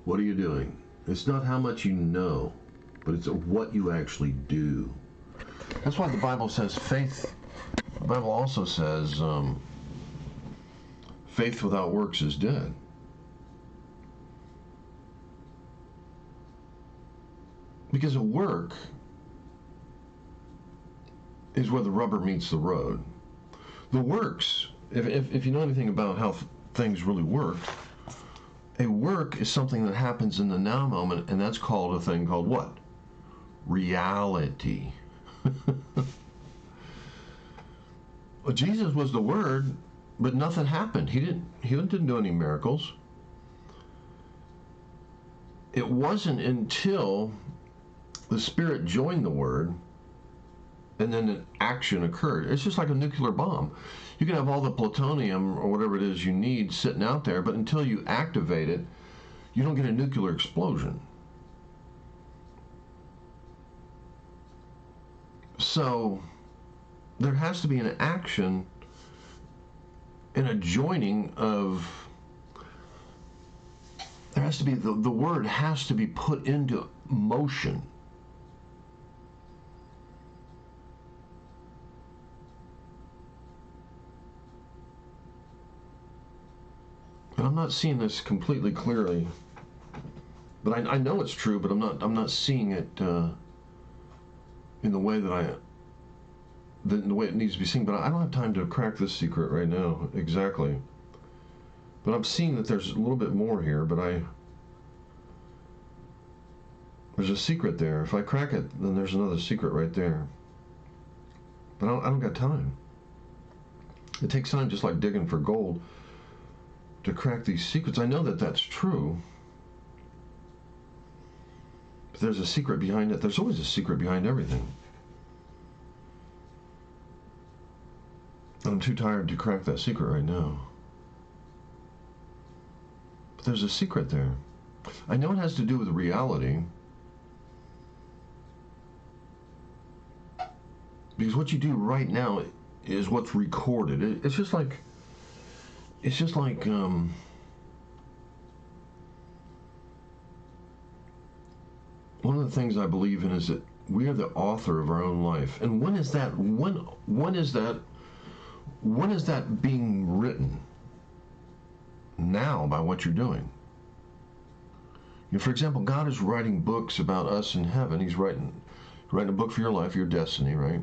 What are you doing? It's not how much you know, but it's what you actually do. That's why the Bible says faith. The Bible also says faith without works is dead. Because a work is where the rubber meets the road. The works, if you know anything about how things really work, a work is something that happens in the now moment, and that's called a thing called what? Reality. Well, Jesus was the Word, but nothing happened. He didn't do any miracles. It wasn't until the Spirit joined the Word and then an action occurred. It's just like a nuclear bomb. You can have all the plutonium or whatever it is you need sitting out there, but until you activate it, you don't get a nuclear explosion. So there has to be an action and a joining of, there has to be, the Word has to be put into motion. And I'm not seeing this completely clearly, but I know it's true, but I'm not seeing it in the way that the way it needs to be seen. But I don't have time to crack this secret right now exactly. But I'm seeing that there's a little bit more here, but there's a secret there. If I crack it, then there's another secret right there. But I don't got time. It takes time, just like digging for gold, to crack these secrets. I know that that's true, but there's a secret behind it. There's always a secret behind everything. And I'm too tired to crack that secret right now. But there's a secret there. I know it has to do with reality, because what you do right now is what's recorded. It's just like one of the things I believe in is that we are the author of our own life. And when is that being written? Now, by what you're doing. You know, for example, God is writing books about us in heaven. He's writing a book for your life, your destiny, right?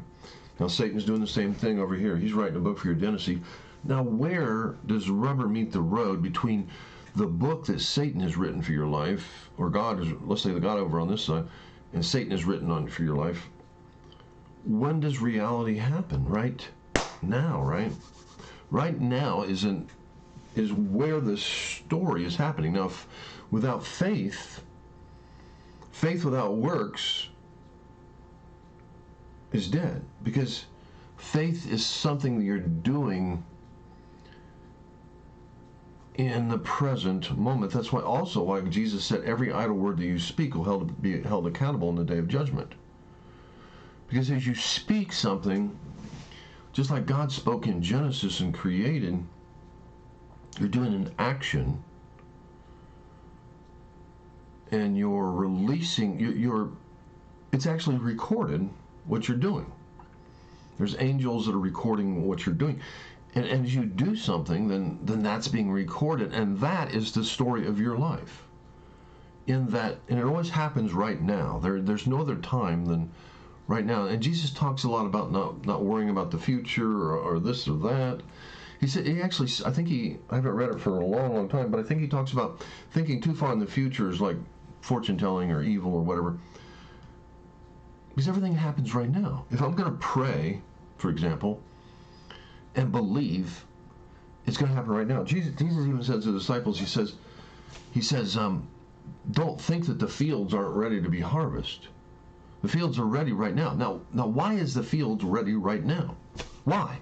Now Satan's doing the same thing over here. He's writing a book for your destiny. Now, where does rubber meet the road between the book that Satan has written for your life, or God is, let's say the God over on this side, and Satan has written on for your life? When does reality happen? Right now, right? Right now is where the story is happening. Now, without faith without works is dead, because faith is something that you're doing in the present moment. That's why Jesus said every idle word that you speak will be held accountable in the day of judgment. Because as you speak something, just like God spoke in Genesis and created, you're doing an action, and you're releasing, it's actually recorded what you're doing. There's angels that are recording what you're doing. And as you do something, then that's being recorded, and that is the story of your life. In that, and it always happens right now. There's no other time than right now. And Jesus talks a lot about not worrying about the future or this or that. He said, he actually, I haven't read it for a long, long time, but I think he talks about thinking too far in the future is like fortune telling or evil or whatever. Because everything happens right now. If I'm going to pray, for example, and believe, it's going to happen right now. Jesus even says to the disciples, he says, don't think that the fields aren't ready to be harvested. The fields are ready right now. Now, why is the fields ready right now? Why?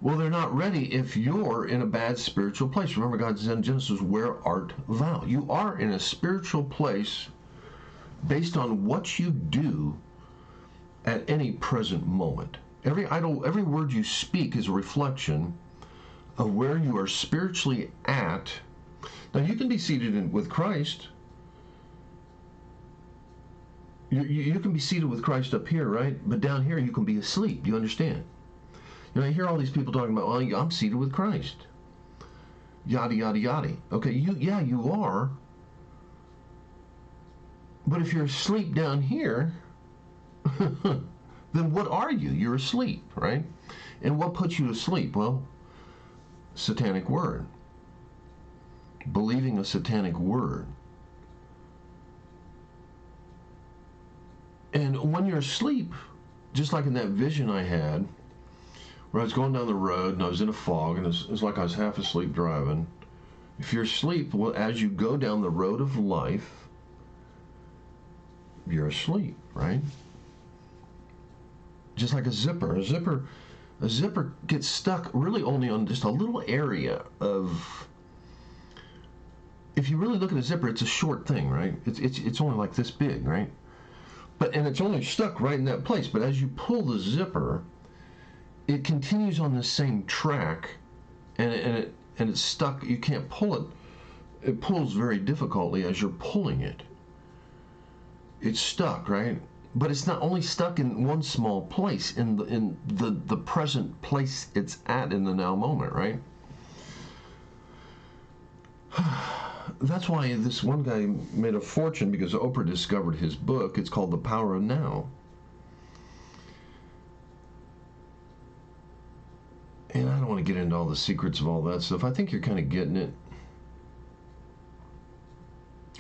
Well, they're not ready if you're in a bad spiritual place. Remember, God said in Genesis, where art thou? You are in a spiritual place based on what you do at any present moment. Every word you speak is a reflection of where you are spiritually at. Now, you can be seated with Christ. You can be seated with Christ up here, right? But down here, you can be asleep. Do you understand? You know, I hear all these people talking about, well, I'm seated with Christ. Yada, yada, yada. Okay, you are. But if you're asleep down here, then what are you? You're asleep, right? And what puts you to sleep? Well, satanic word. Believing a satanic word. And when you're asleep, just like in that vision I had, where I was going down the road and I was in a fog and it was like I was half asleep driving. If you're asleep, well, as you go down the road of life, you're asleep, right? Just like a zipper. A zipper gets stuck really only on just a little area of. If you really look at a zipper, it's a short thing, right? It's only like this big, right? And it's only stuck right in that place. But as you pull the zipper, it continues on the same track, and it's stuck. You can't pull it. It pulls very difficultly as you're pulling it. It's stuck, right? But it's not only stuck in one small place, in the present place it's at in the now moment, right? That's why this one guy made a fortune, because Oprah discovered his book. It's called The Power of Now. And I don't want to get into all the secrets of all that stuff. I think you're kind of getting it.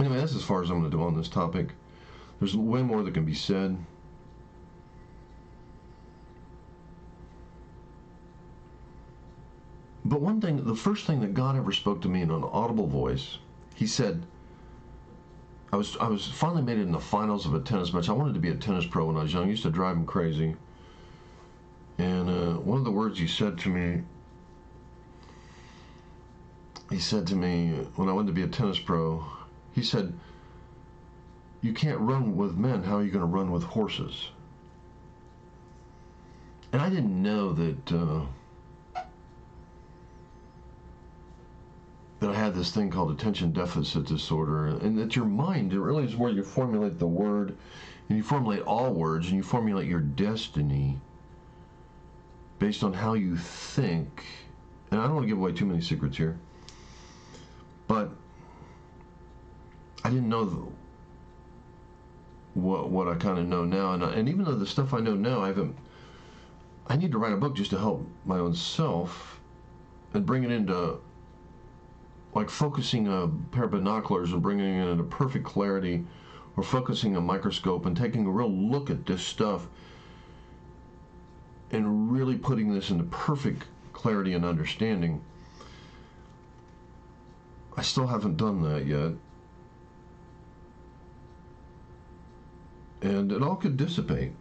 Anyway, that's as far as I'm going to do on this topic. There's way more that can be said. But one thing, the first thing that God ever spoke to me in an audible voice, he said, I was finally made it in the finals of a tennis match. I wanted to be a tennis pro when I was young. I used to drive him crazy. And one of the words he said to me when I wanted to be a tennis pro, he said, you can't run with men, how are you going to run with horses? And I didn't know that I had this thing called attention deficit disorder, and that your mind, it really is where you formulate the word, and you formulate all words, and you formulate your destiny based on how you think. And I don't want to give away too many secrets here, but I didn't know what I kind of know now, and even though the stuff I know now, I need to write a book just to help my own self and bring it into, like focusing a pair of binoculars and bringing it into perfect clarity, or focusing a microscope and taking a real look at this stuff and really putting this into perfect clarity and understanding. I still haven't done that yet. And it all could dissipate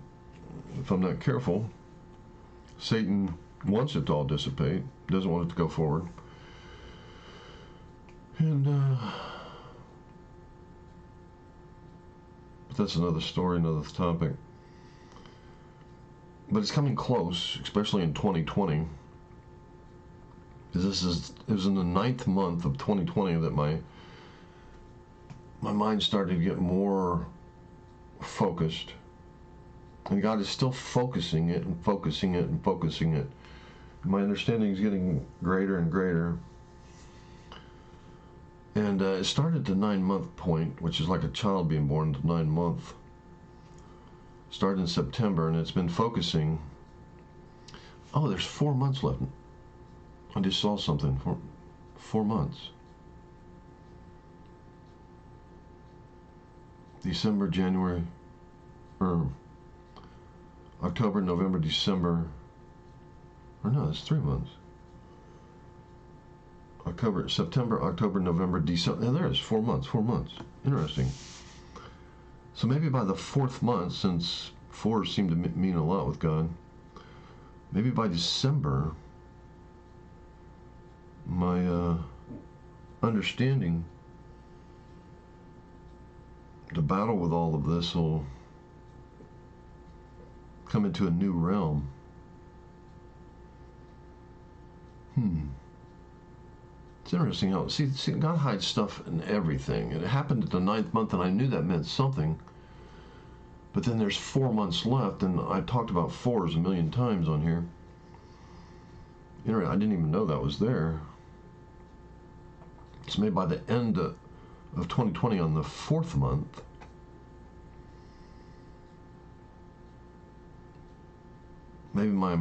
if I'm not careful. Satan wants it to all dissipate, doesn't want it to go forward. And but that's another story, another topic. But it's coming close, especially in 2020. Because it was in the 9th month of 2020 that my mind started to get more focused. And God is still focusing it and focusing it and focusing it. My understanding is getting greater and greater. And it started at the 9-month point, which is like a child being born at 9 month. Started in September, and it's been focusing. Oh, there's 4 months left. I just saw something. 4 months. December, January, or October, November, December. Or no, it's 3 months. October, September, October, November, December. And there's 4 months. 4 months. Interesting. So maybe by the 4th month, since 4 seem to mean a lot with God, maybe by December, my understanding, the battle with all of this will come into a new realm. It's interesting how, see, God hides stuff in everything. And it happened at the 9th month, and I knew that meant something. But then there's 4 months left, and I talked about 4s a million times on here. I didn't even know that was there. So maybe by the end of 2020, on the 4th month, maybe my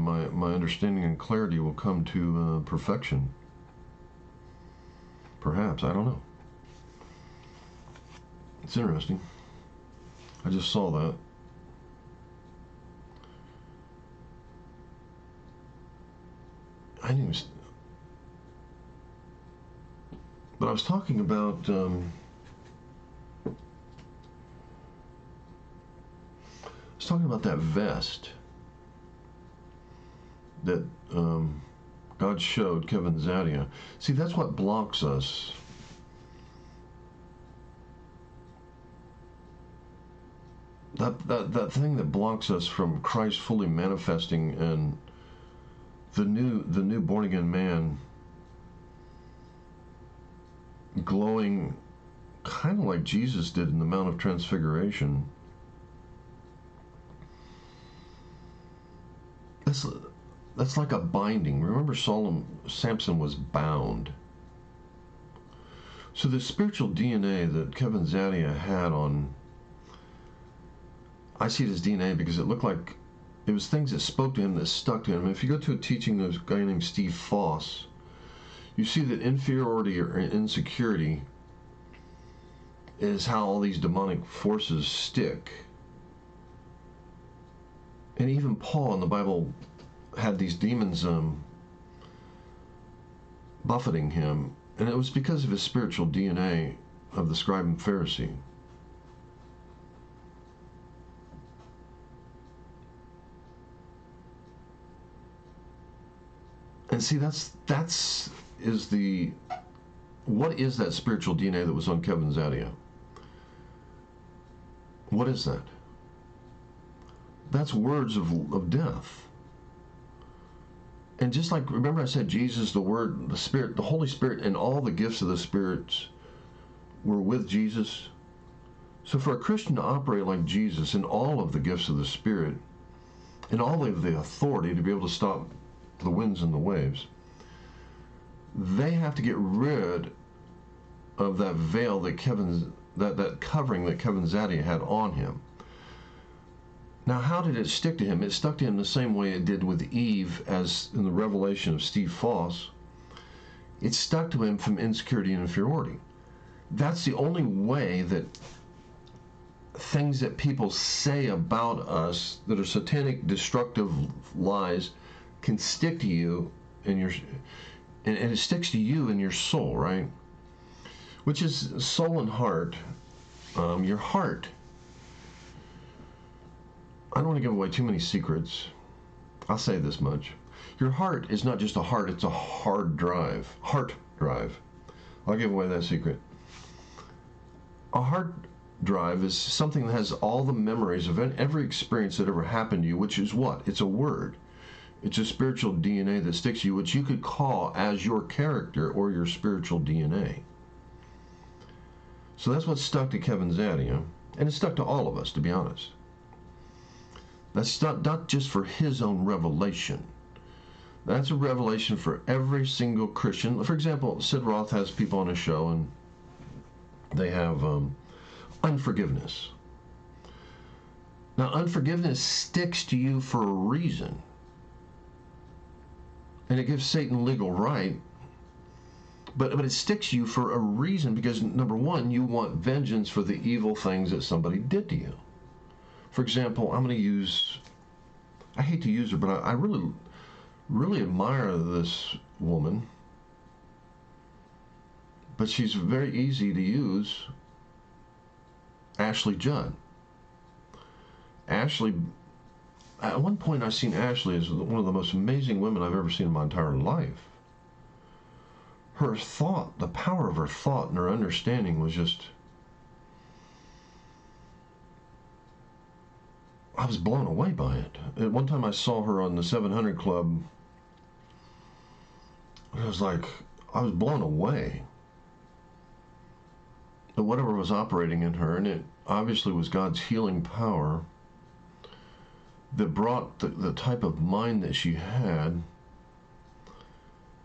understanding and clarity will come to perfection. Perhaps, I don't know. It's interesting. I just saw that. But I was talking about that vest that God showed Kevin Zadie. See, that's what blocks us. That thing that blocks us from Christ fully manifesting and the new born again man glowing kind of like Jesus did in the Mount of Transfiguration. That's like a binding. Remember, Samson was bound. So the spiritual DNA that Kevin Zadie had on, I see it as DNA because it looked like it was things that spoke to him, that stuck to him. If you go to a teaching of a guy named Steve Foss, you see that inferiority or insecurity is how all these demonic forces stick. And even Paul in the Bible had these demons buffeting him, and it was because of his spiritual DNA of the scribe and Pharisee. And see, what is that spiritual DNA that was on Kevin Zadie? What is that? That's words of death. And just like, remember I said Jesus, the Word, the Spirit, the Holy Spirit, and all the gifts of the Spirits were with Jesus. So for a Christian to operate like Jesus in all of the gifts of the Spirit, and all of the authority to be able to stop the winds and the waves, they have to get rid of that veil that that covering that Kevin Zadie had on him. Now, how did it stick to him? It stuck to him the same way it did with Eve, as in the revelation of Steve Foss. It stuck to him from insecurity and inferiority. That's the only way that things that people say about us that are satanic, destructive lies can stick to you and it sticks to you in your soul, right? Which is soul and heart. Your heart. I don't want to give away too many secrets. I'll say this much. Your heart is not just a heart, it's a hard drive. Heart drive. I'll give away that secret. A hard drive is something that has all the memories of every experience that ever happened to you, which is what? It's a word. It's a spiritual DNA that sticks to you, which you could call as your character or your spiritual DNA. So that's what stuck to Kevin Zadie, and it stuck to all of us, to be honest. That's not just for his own revelation. That's a revelation for every single Christian. For example, Sid Roth has people on his show, and they have unforgiveness. Now, unforgiveness sticks to you for a reason, and it gives Satan legal right, but it sticks to you for a reason because, number one, you want vengeance for the evil things that somebody did to you. For example, I'm going to use, I hate to use her, but I really admire this woman, but she's very easy to use. Ashley Judd. Ashley, at one point I seen Ashley as one of the most amazing women I've ever seen in my entire life. Her thought, the power of her thought and her understanding was just, I was blown away by it. At one time I saw her on the 700 Club. I was blown away at whatever was operating in her, and it obviously was God's healing power that brought the type of mind that she had.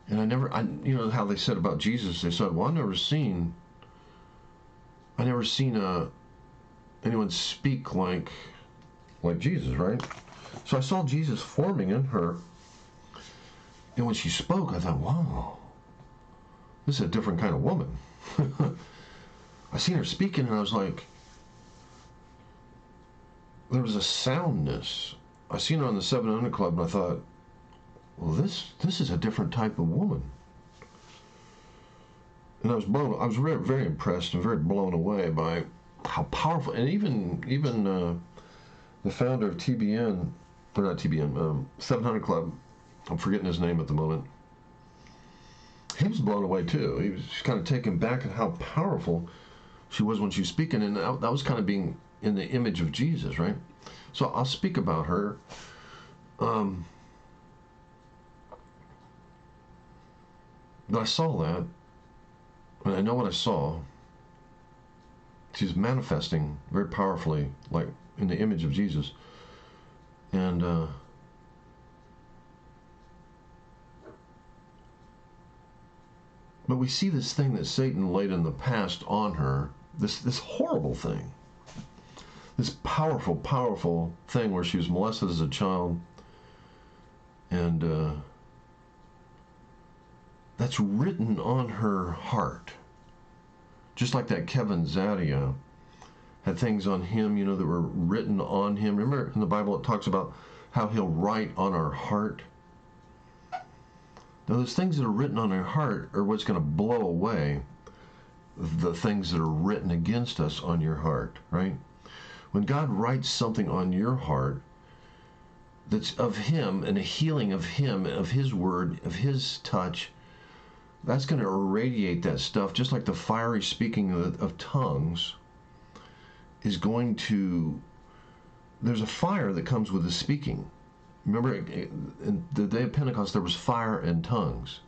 And you know how they said about Jesus, they said, well, I never seen anyone speak like Jesus, right? So I saw Jesus forming in her, and when she spoke, I thought, wow, this is a different kind of woman. I seen her speaking, and I was like, there was a soundness. I seen her on the 700 Club, and I thought, well, this is a different type of woman. And I was very, very impressed and very blown away by how powerful, and even the founder of TBN, or not TBN, 700 Club, I'm forgetting his name at the moment, he was blown away too. He was kind of taken back at how powerful she was when she was speaking, and that was kind of being in the image of Jesus, right? So I'll speak about her. But I saw that, and I know what I saw. She's manifesting very powerfully, like in the image of Jesus. And but we see this thing that Satan laid in the past on her, this horrible thing, this powerful, powerful thing where she was molested as a child, and that's written on her heart. Just like that Kevin Zaddia had things on him, you know, that were written on him. Remember in the Bible it talks about how he'll write on our heart. Now those things that are written on our heart are what's going to blow away the things that are written against us on your heart, right? When God writes something on your heart that's of him and a healing of him, of his word, of his touch, that's going to irradiate that stuff, just like the fiery speaking of tongues is going to, there's a fire that comes with the speaking. Remember, in the day of Pentecost, there was fire and tongues.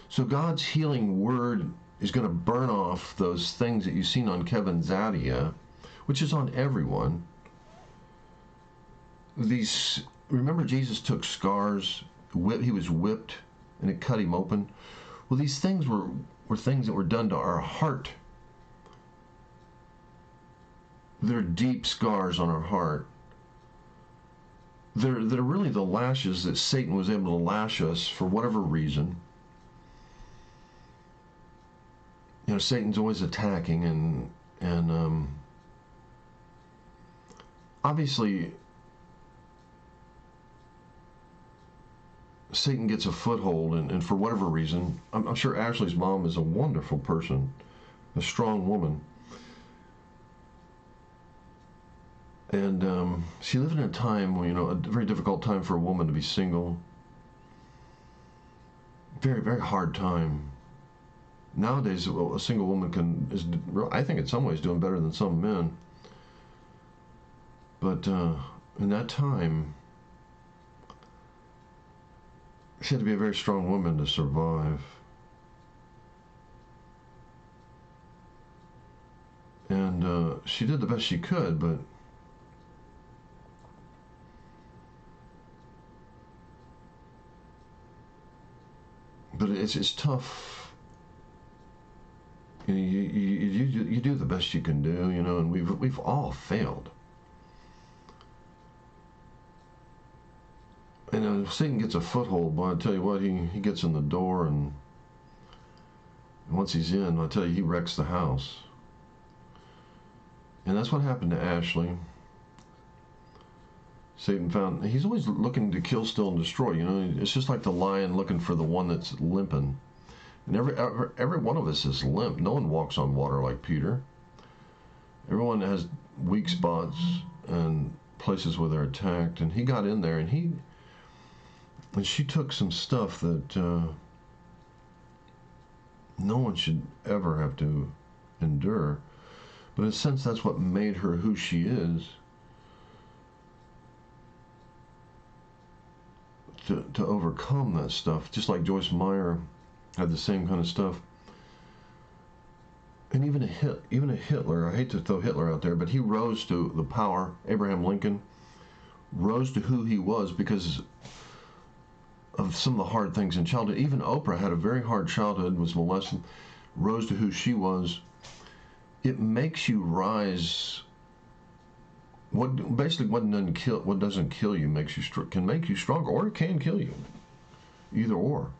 So God's healing word is going to burn off those things that you've seen on Kevin Zaddia, which is on everyone. Remember Jesus took scars, he was whipped, and it cut him open. Well, these things were things that were done to our heart. They're deep scars on our heart. They're really the lashes that Satan was able to lash us for whatever reason. You know, Satan's always attacking, and obviously Satan gets a foothold, and for whatever reason, I'm sure Ashley's mom is a wonderful person, a strong woman. And she lived in a time when, you know, a very difficult time for a woman to be single. Very, very hard time. Nowadays, a single woman is, I think in some ways, doing better than some men. But in that time, she had to be a very strong woman to survive. And she did the best she could, but it's tough. You do the best you can do, and we've all failed. And Satan gets a foothold, but I tell you what, he gets in the door, and once he's in, I tell you, he wrecks the house. And that's what happened to Ashley. Satan found, he's always looking to kill, steal, and destroy. It's just like the lion looking for the one that's limping. And every one of us is limp. No one walks on water like Peter. Everyone has weak spots and places where they're attacked. And he got in there, and she took some stuff that no one should ever have to endure. But in a sense, that's what made her who she is. To overcome that stuff, just like Joyce Meyer had the same kind of stuff. And even a Hitler, I hate to throw Hitler out there, but he rose to the power. Abraham Lincoln rose to who he was because of some of the hard things in childhood. Even Oprah had a very hard childhood, was molested, rose to who she was. It makes you rise. What doesn't kill you can make you stronger, or it can kill you. Either or.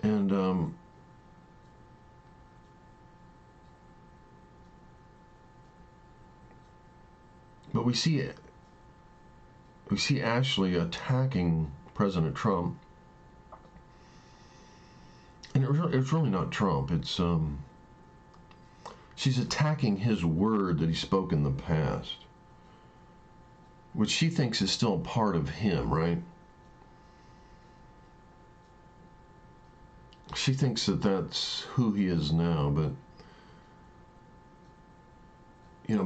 And but we see Ashley attacking President Trump, and it's really not Trump. It's she's attacking his word that he spoke in the past, which she thinks is still a part of him, right? She thinks that that's who he is now, but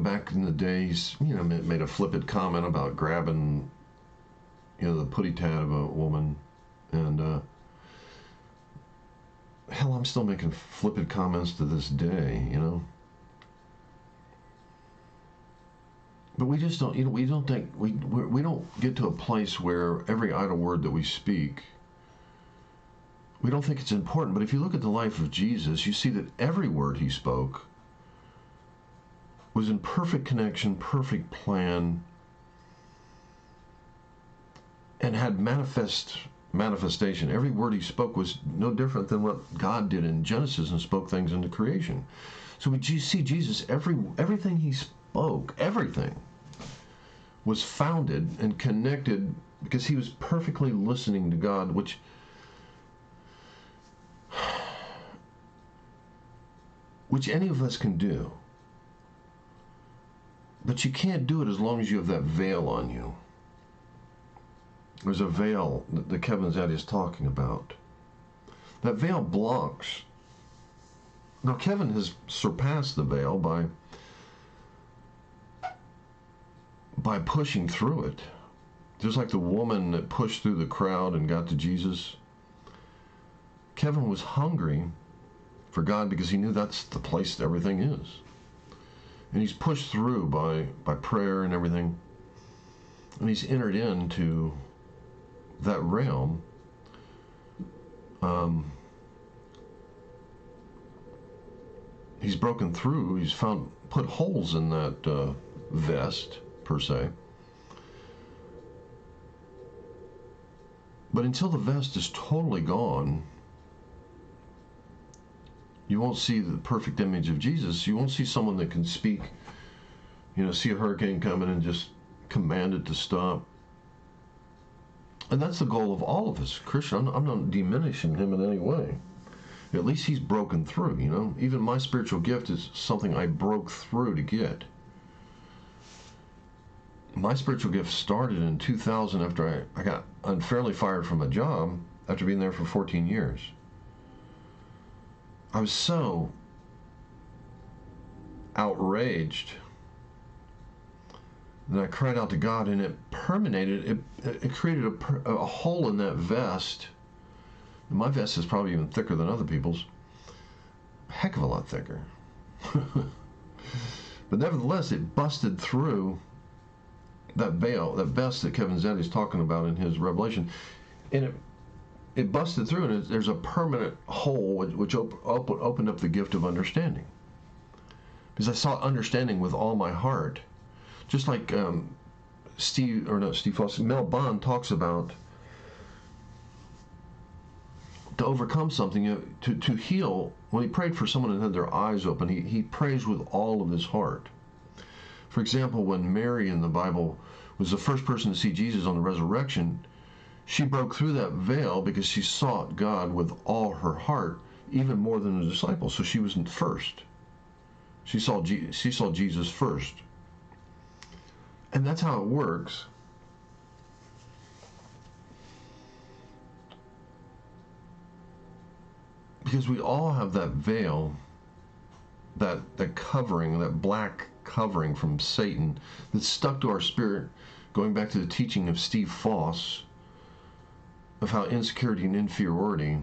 back in the days, made a flippant comment about grabbing, the putty tat of a woman, and hell, I'm still making flippant comments to this day, But we just don't, we don't think, we don't get to a place where every idle word that we speak, we don't think it's important. But if you look at the life of Jesus, you see that every word he spoke was in perfect connection, perfect plan, and had manifestation. Every word he spoke was no different than what God did in Genesis and spoke things into creation. So we see Jesus, everything he spoke, everything was founded and connected because he was perfectly listening to God, which any of us can do. But you can't do it as long as you have that veil on you. There's a veil that Kevin Zaddy is talking about. That veil blocks. Now, Kevin has surpassed the veil by pushing through it. Just like the woman that pushed through the crowd and got to Jesus. Kevin was hungry for God because he knew that's the place that everything is. And he's pushed through by prayer and everything. And he's entered into that realm. He's broken through. He's put holes in that vest, per se. But until the vest is totally gone, you won't see the perfect image of Jesus. You won't see someone that can speak, see a hurricane coming and just command it to stop. And that's the goal of all of us. Christian, I'm not diminishing him in any way. At least he's broken through, Even my spiritual gift is something I broke through to get. My spiritual gift started in 2000 after I got unfairly fired from a job after being there for 14 years. I was so outraged that I cried out to God, and it permeated. It created a hole in that vest. And my vest is probably even thicker than other people's. A heck of a lot thicker. But nevertheless, it busted through that veil, that vest that Kevin Zaddy is talking about in his Revelation, and it busted through, and there's a permanent hole which opened up the gift of understanding. Because I saw understanding with all my heart, just like Steve Foss, Mel Bond talks about. To overcome something, to heal, when he prayed for someone that had their eyes open, he prays with all of his heart. For example, when Mary in the Bible was the first person to see Jesus on the resurrection, she broke through that veil because she sought God with all her heart, even more than the disciples. So she wasn't first. She saw Jesus first. And that's how it works. Because we all have that veil, that covering, that black covering from Satan that's stuck to our spirit, going back to the teaching of Steve Foss, of how insecurity and inferiority.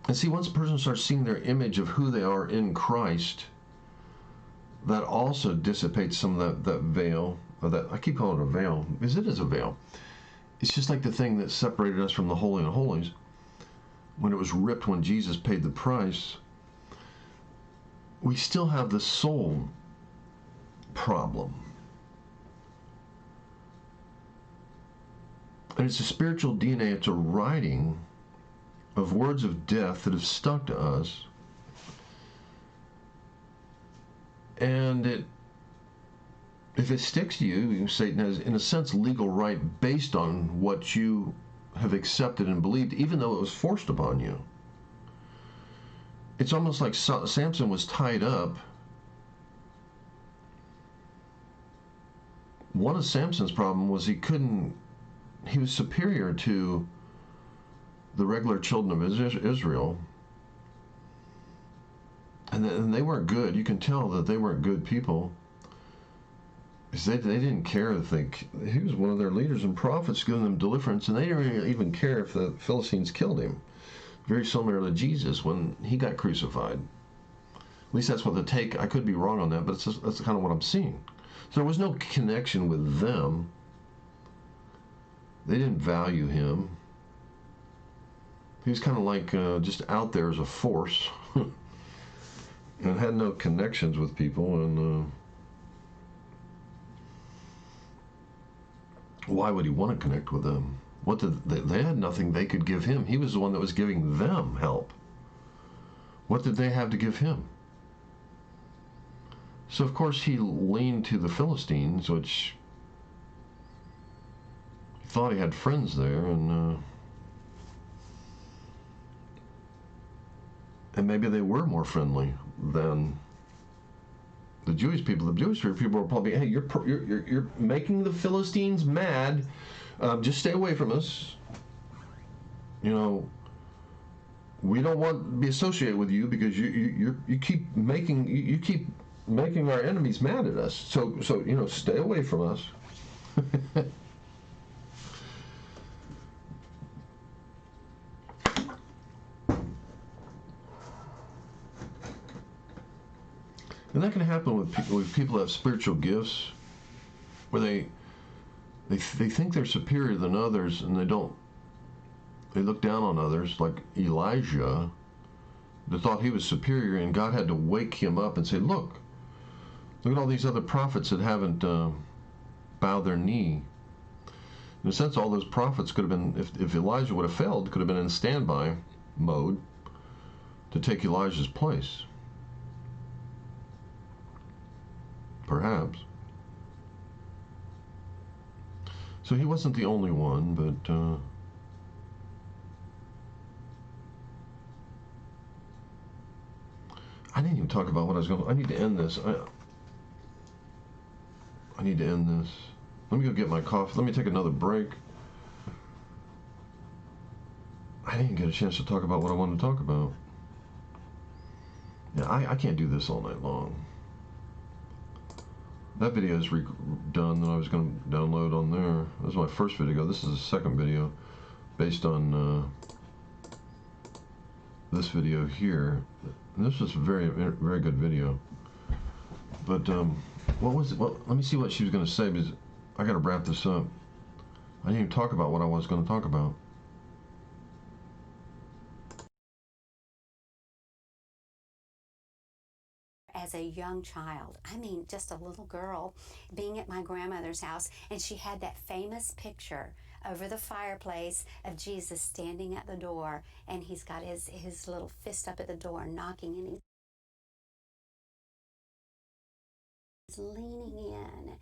And see, once a person starts seeing their image of who they are in Christ, that also dissipates some of that veil, or that, I keep calling it a veil, because it is a veil. It's just like the thing that separated us from the Holy of Holies, when it was ripped when Jesus paid the price. We still have the soul problem. And it's a spiritual DNA, it's a writing of words of death that have stuck to us. And if it sticks to you, Satan has, in a sense, legal right based on what you have accepted and believed, even though it was forced upon you. It's almost like Samson was tied up. One of Samson's problem was he was superior to the regular children of Israel. And they weren't good. You can tell that they weren't good people. They didn't care if he was one of their leaders and prophets giving them deliverance, and they didn't even care if the Philistines killed him. Very similar to Jesus when he got crucified. At least that's what the take. I could be wrong on that, but that's kind of what I'm seeing. So there was no connection with them. They didn't value him. He was kind of like just out there as a force, and had no connections with people, and why would he want to connect with them? They had nothing they could give him. He was the one that was giving them help. What did they have to give him? So of course he leaned to the Philistines, which he thought he had friends there, and maybe they were more friendly than the Jewish people. The Jewish people were probably, hey, you're making the Philistines mad. Just stay away from us. You know, we don't want to be associated with you because you keep making our enemies mad at us. So stay away from us. And that can happen with people who have spiritual gifts, where they think they're superior than others, and they look down on others, like Elijah, that thought he was superior, and God had to wake him up and say, look at all these other prophets that haven't bowed their knee. In a sense, all those prophets could have been, if Elijah would have failed, could have been in standby mode to take Elijah's place. Perhaps. So he wasn't the only one, but I didn't even talk about what I was going to. I need to end this. I need to end this. Let me go get my coffee. Let me take another break. I didn't get a chance to talk about what I wanted to talk about. Yeah, I can't do this all night long. That video is done that I was going to download on there. This is my first video. This is the second video based on this video here. And this was a very, very good video. But what was it? Well, let me see what she was going to say, because I got to wrap this up. I didn't even talk about what I was going to talk about. As a young child, I mean, just a little girl, being at my grandmother's house, and she had that famous picture over the fireplace of Jesus standing at the door, and he's got his little fist up at the door knocking, and he's leaning in.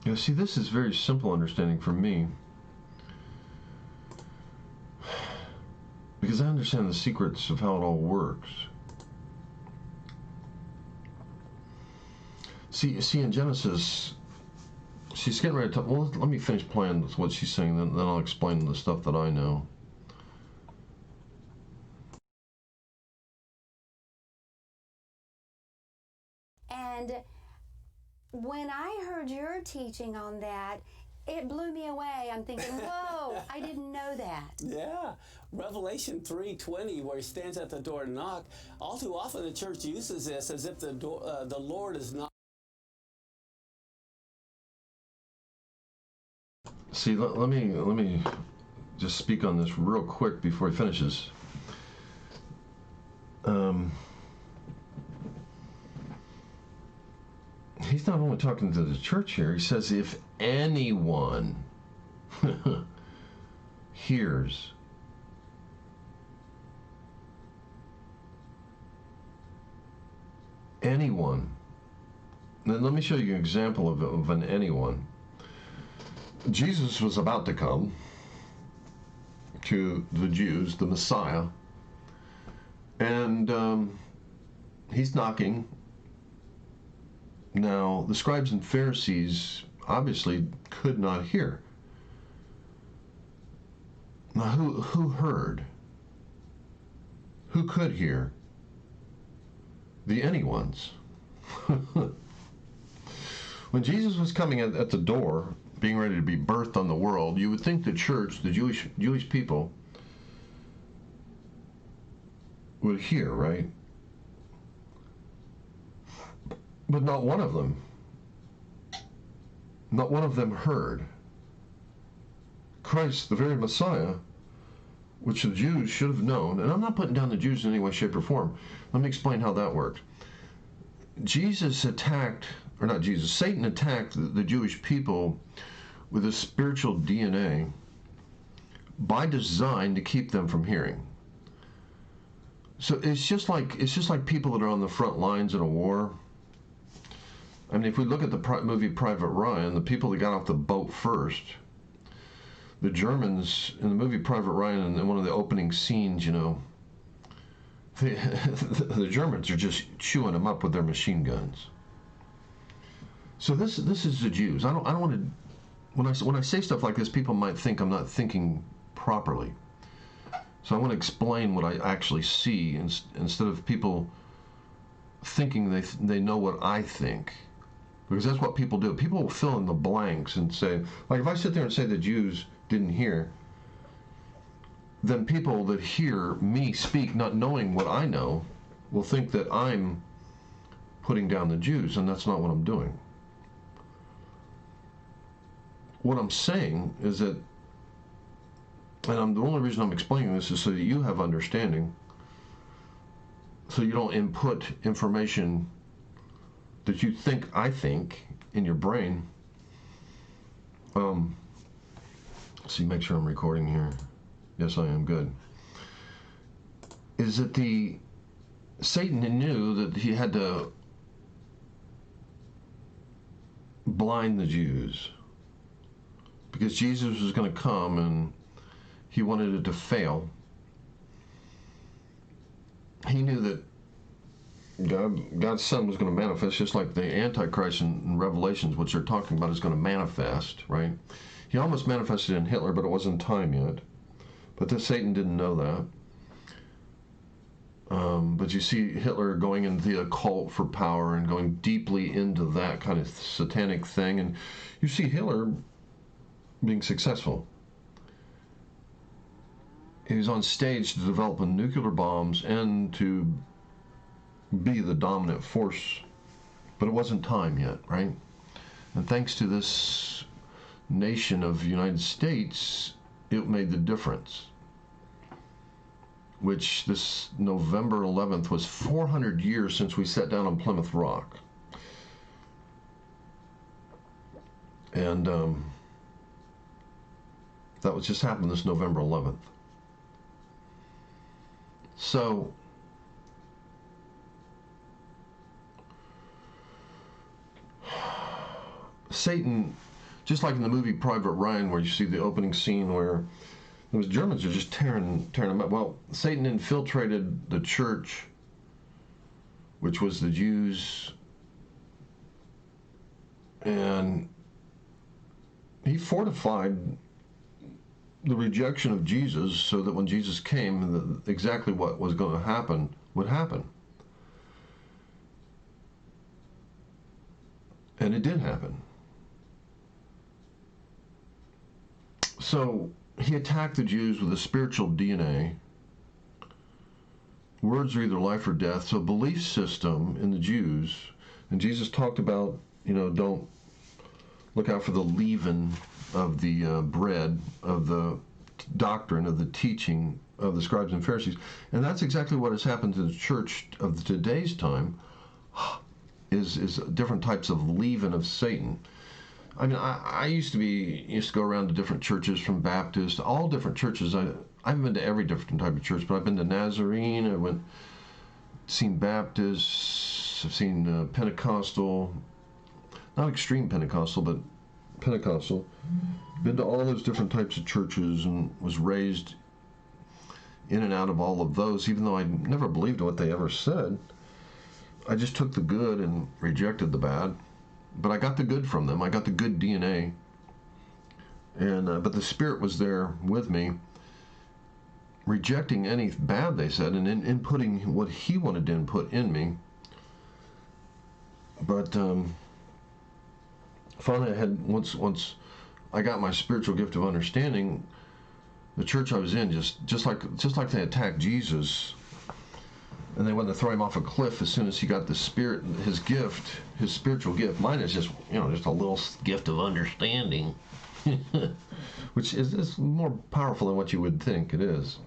You see, this is very simple understanding for me, because I understand the secrets of how it all works. See, in Genesis, she's getting ready to talk. Well, let me finish playing what she's saying, then I'll explain the stuff that I know. And when I heard your teaching on that, it blew me away. I'm thinking, whoa, I didn't know that. Yeah. Revelation 3:20, where he stands at the door and knock. All too often the church uses this as if the Lord is not. See, let me just speak on this real quick before he finishes. He's not only talking to the church here. He says, if anyone hears anyone. Then let me show you an example of an anyone. Jesus was about to come to the Jews, the Messiah, and he's knocking. Now, the scribes and Pharisees obviously could not hear. Now, who heard? Who could hear? The anyones. When Jesus was coming at the door, being ready to be birthed on the world, you would think the church, the Jewish people, would hear, right? But not one of them heard. Christ, the very Messiah, which the Jews should have known, and I'm not putting down the Jews in any way, shape, or form. Let me explain how that worked. Satan attacked the Jewish people with a spiritual DNA by design to keep them from hearing. So it's just like people that are on the front lines in a war. I mean, if we look at the movie Private Ryan, the people that got off the boat first, the Germans in the movie Private Ryan, in one of the opening scenes, you know, the Germans are just chewing them up with their machine guns. So this is the Jews. I don't want to. When I say stuff like this, people might think I'm not thinking properly. So I want to explain what I actually see instead of people thinking they know what I think. Because that's what people do. People will fill in the blanks and say, like if I sit there and say the Jews didn't hear, then people that hear me speak not knowing what I know will think that I'm putting down the Jews, and that's not what I'm doing. What I'm saying is that, and the only reason I'm explaining this is so that you have understanding, so you don't input information that you think I think in your brain. See, make sure I'm recording here. Yes, I am. Good. Is that Satan knew that he had to blind the Jews because Jesus was going to come and he wanted it to fail. He knew that God's Son was going to manifest, just like the Antichrist in Revelations, which they're talking about, is going to manifest, right? He almost manifested in Hitler, but it wasn't time yet. But Satan didn't know that. But you see Hitler going into the occult for power and going deeply into that kind of satanic thing. And you see Hitler being successful. He was on stage to develop nuclear bombs and to be the dominant force. But it wasn't time yet, right? And thanks to this nation of the United States, it made the difference. Which this November 11th was 400 years since we sat down on Plymouth Rock. And that was just happened this November 11th. So Satan, just like in the movie Private Ryan, where you see the opening scene where those Germans are just tearing them up. Well, Satan infiltrated the church, which was the Jews, and he fortified the rejection of Jesus so that when Jesus came, exactly what was going to happen would happen. And it did happen. So he attacked the Jews with a spiritual DNA. Words are either life or death. So belief system in the Jews, and Jesus talked about, don't look out for the leaven of the bread, of the doctrine, of the teaching of the scribes and Pharisees. And that's exactly what has happened to the church of today's time, is different types of leaven of Satan. I mean, I used to go around to different churches, from Baptist, all different churches. I haven't been to every different type of church, but I've been to Nazarene, seen Baptist, I've seen Pentecostal, not extreme Pentecostal, but Pentecostal. Been to all those different types of churches and was raised in and out of all of those, even though I never believed what they ever said. I just took the good and rejected the bad. But I got the good from them. I got the good DNA. And but the Spirit was there with me, rejecting any bad they said and inputting what He wanted to input in me. But finally, I had once I got my spiritual gift of understanding, the church I was in just like they attacked Jesus, and they wanted to throw him off a cliff as soon as he got the Spirit, his gift, his spiritual gift. Mine is just a little gift of understanding, which is more powerful than what you would think it is.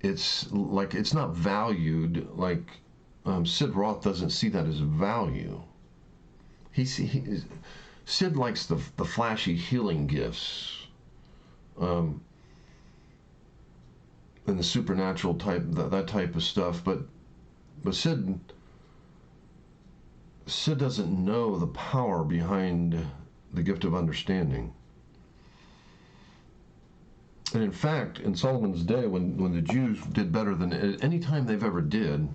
It's not valued like Sid Roth doesn't see that as value. Sid likes the flashy healing gifts, and the supernatural type, that type of stuff. But Sid doesn't know the power behind the gift of understanding. And in fact, in Solomon's day, when the Jews did better than any time they've ever done,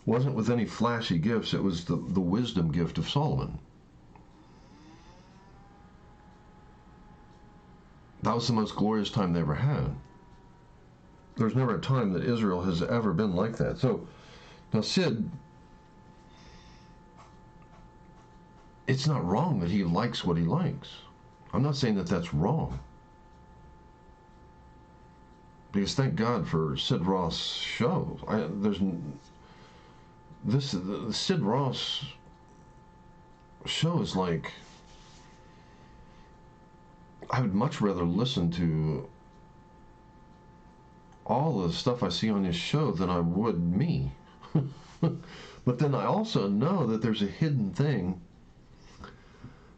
wasn't with any flashy gifts. It was the wisdom gift of Solomon. That was the most glorious time they ever had. There's never a time that Israel has ever been like that. So now Sid, it's not wrong that he likes what he likes. I'm not saying that that's wrong. Because thank God for Sid Roth's show. The Sid Roth show is like, I would much rather listen to all the stuff I see on his show than I would me. But then I also know that there's a hidden thing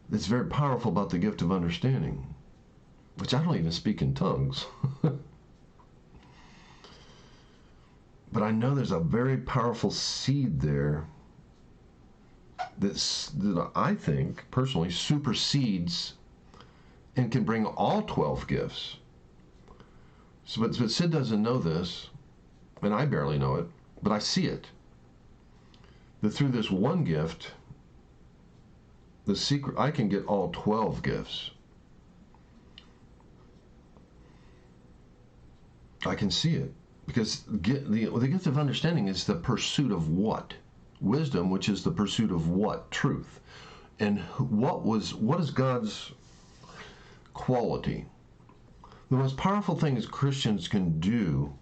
that's very powerful about the gift of understanding, which I don't even speak in tongues. But I know there's a very powerful seed there that I think, personally, supersedes and can bring all 12 gifts. So, but Sid doesn't know this, and I barely know it, but I see it. That through this one gift, the secret, I can get all 12 gifts. I can see it. Because the gift of understanding is the pursuit of what? Wisdom, which is the pursuit of what? Truth. And what is God's quality? The most powerful things Christians can do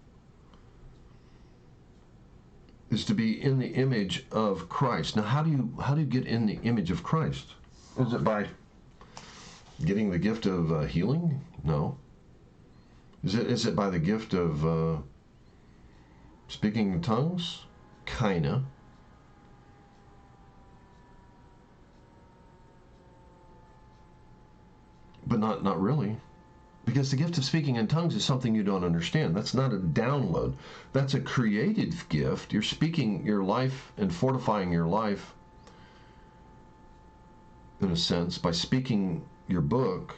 is to be in the image of Christ. Now, how do you get in the image of Christ? Is it by getting the gift of healing? No. Is it by the gift of speaking in tongues? Kinda. But not really. Because the gift of speaking in tongues is something you don't understand. That's not a download. That's a creative gift. You're speaking your life and fortifying your life, in a sense, by speaking your book.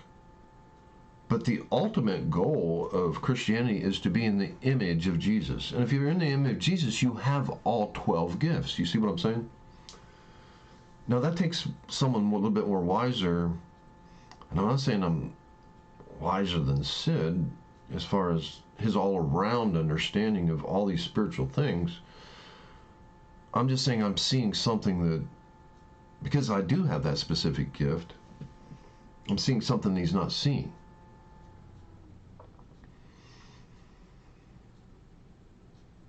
But the ultimate goal of Christianity is to be in the image of Jesus. And if you're in the image of Jesus, you have all 12 gifts. You see what I'm saying? Now, that takes someone a little bit more wiser. And I'm not saying I'm wiser than Sid as far as his all-around understanding of all these spiritual things. I'm just saying I'm seeing something that, because I do have that specific gift, I'm seeing something he's not seeing.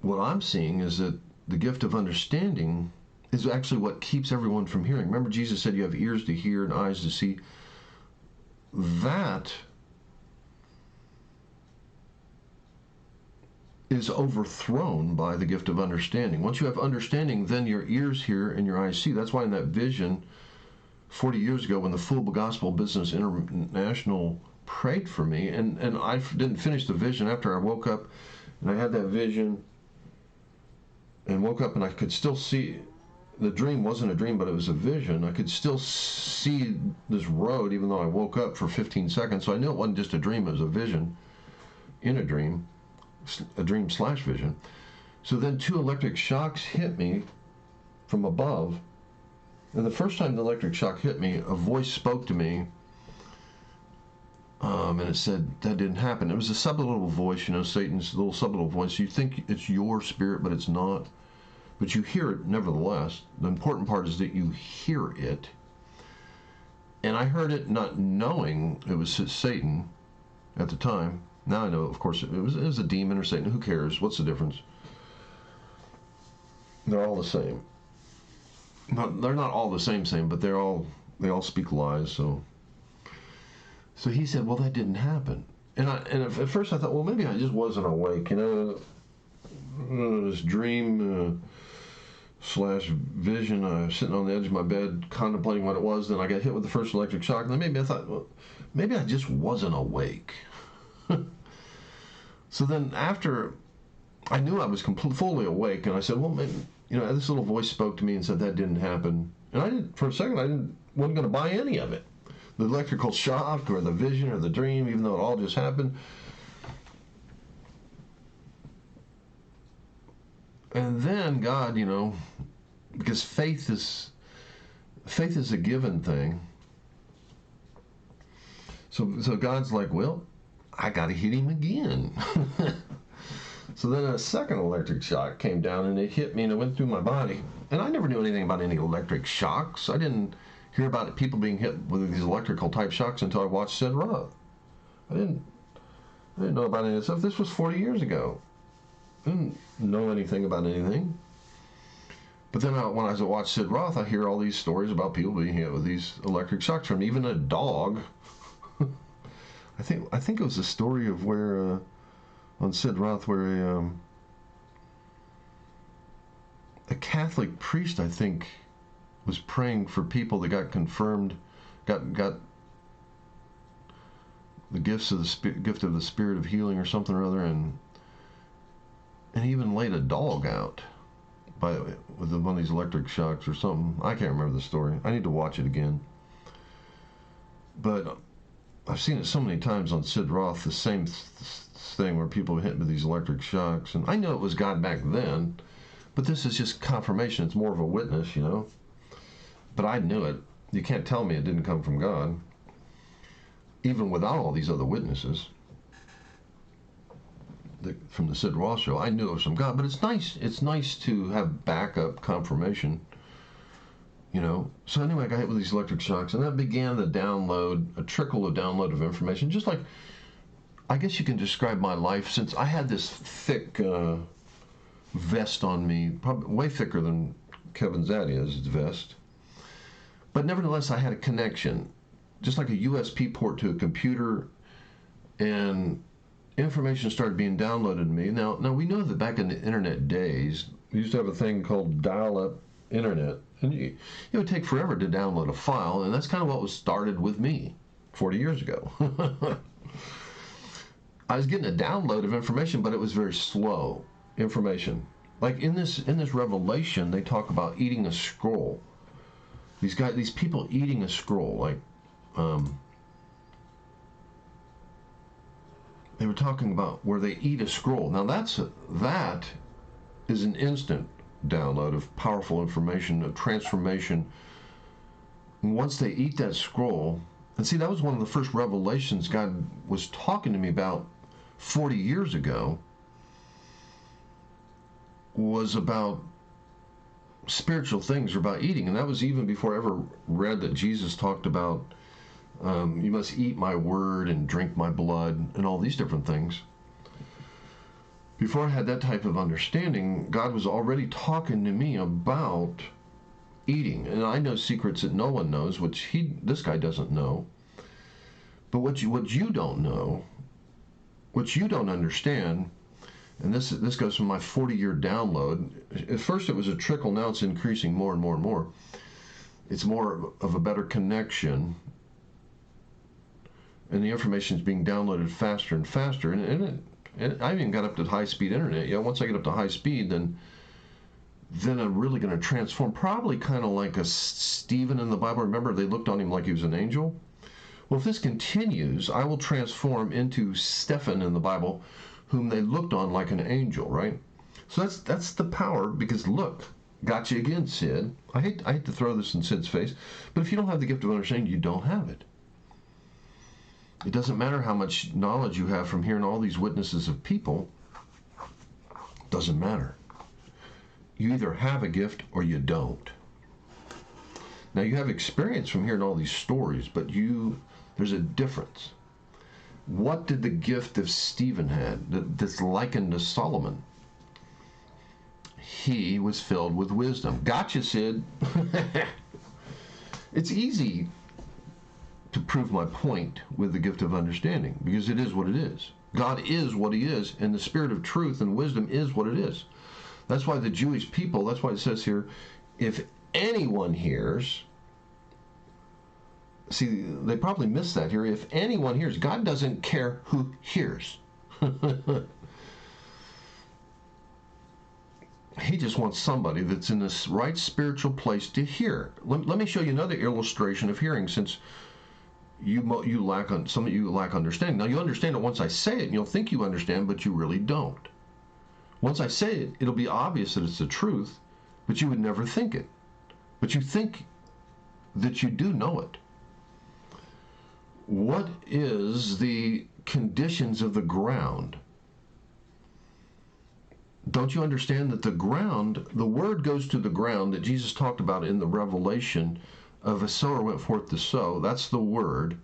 What I'm seeing is that the gift of understanding is actually what keeps everyone from hearing. Remember, Jesus said you have ears to hear and eyes to see. That is overthrown by the gift of understanding. Once you have understanding, then your ears hear and your eyes see. That's why in that vision 40 years ago when the Full Gospel Business International prayed for me, and I didn't finish the vision after I woke up, and I had that vision and woke up and I could still see. The dream wasn't a dream, but it was a vision. I could still see this road even though I woke up for 15 seconds. So I knew it wasn't just a dream, it was a vision in a dream slash vision. So then 2 electric shocks hit me from above. And the first time the electric shock hit me, a voice spoke to me, and it said, that didn't happen. It was a subliminal voice, Satan's little subliminal voice. You think it's your spirit, but it's not. But you hear it nevertheless. The important part is that you hear it. And I heard it not knowing it was Satan at the time. Now I know, of course, it was a demon or Satan. Who cares? What's the difference? They're all the same. They're not all the same, but they all speak lies. So he said, well, that didn't happen. And at first I thought, well, maybe I just wasn't awake. This dream slash vision. I was sitting on the edge of my bed contemplating what it was. Then I got hit with the first electric shock. And then maybe I thought, well, maybe I just wasn't awake. So then after I knew I was fully awake, and I said, well, maybe, this little voice spoke to me and said that didn't happen. And for a second, wasn't going to buy any of it. The electrical shock or the vision or the dream, even though it all just happened. And then God, because faith is a given thing. So God's like, well, I got to hit him again. So then a second electric shock came down and it hit me and it went through my body. And I never knew anything about any electric shocks. I didn't hear about people being hit with these electrical type shocks until I watched Sid Roth. I didn't know about any of this stuff. This was 40 years ago. I didn't know anything about anything. But then when I watched Sid Roth, I hear all these stories about people being hit with these electric shocks from even a dog. I think it was a story of where on Sid Roth where a Catholic priest, I think, was praying for people that got confirmed, got the gift of the spirit of healing or something or other, and he even laid a dog out with one of these electric shocks or something. I can't remember the story. I need to watch it again. But I've seen it so many times on Sid Roth, the same thing where people are hit with these electric shocks. And I know it was God back then, but this is just confirmation. It's more of a witness, But I knew it. You can't tell me it didn't come from God, even without all these other witnesses. From the Sid Roth show, I knew it was from God. But it's nice to have backup confirmation. So anyway, I got hit with these electric shocks, and that began a trickle of download of information. Just like, I guess you can describe my life, since I had this thick vest on me, probably way thicker than Kevin Zadia's vest. But nevertheless, I had a connection, just like a USB port to a computer, and information started being downloaded to me. Now we know that back in the internet days, we used to have a thing called dial-up internet, and it would take forever to download a file, and that's kind of what was started with me 40 years ago. I was getting a download of information, but it was very slow information. Like in this revelation, they talk about eating a scroll. These people eating a scroll, like they were talking about where they eat a scroll. Now that is an instant download of powerful information, of transformation. And once they eat that scroll, and see, that was one of the first revelations God was talking to me about 40 years ago, was about spiritual things, or about eating. And that was even before I ever read that Jesus talked about you must eat my word and drink my blood and all these different things. Before I had that type of understanding, God was already talking to me about eating. And I know secrets that no one knows, which this guy doesn't know. But what you don't know, what you don't understand, and this goes from my 40-year download. At first it was a trickle, now it's increasing more and more and more. It's more of a better connection, and the information is being downloaded faster and faster. And I even got up to high-speed internet. Yeah, once I get up to high speed, then I'm really going to transform. Probably kind of like a Stephen in the Bible. Remember, they looked on him like he was an angel? Well, if this continues, I will transform into Stephen in the Bible, whom they looked on like an angel, right? So that's the power, because look, got you again, Sid. I hate to throw this in Sid's face, but if you don't have the gift of understanding, you don't have it. It doesn't matter how much knowledge you have from hearing all these witnesses of people. It doesn't matter. You either have a gift or you don't. Now, you have experience from hearing all these stories, but there's a difference. What did the gift of Stephen had that's likened to Solomon? He was filled with wisdom. Gotcha, Sid. It's easy to prove my point with the gift of understanding, because it is what it is. God is what he is, and the spirit of truth and wisdom is what it is. That's why the Jewish people, that's why it says here, if anyone hears, see, they probably missed that here. If anyone hears, God doesn't care who hears. He just wants somebody that's in this right spiritual place to hear. Let me show you another illustration of hearing, since some of you lack understanding. Now, you understand it once I say it, and you'll think you understand, but you really don't. Once I say it, it'll be obvious that it's the truth, but you would never think it. But you think that you do know it. What is the conditions of the ground? Don't you understand that the ground, the word goes to the ground that Jesus talked about in the revelation of a sower went forth to sow? That's the word.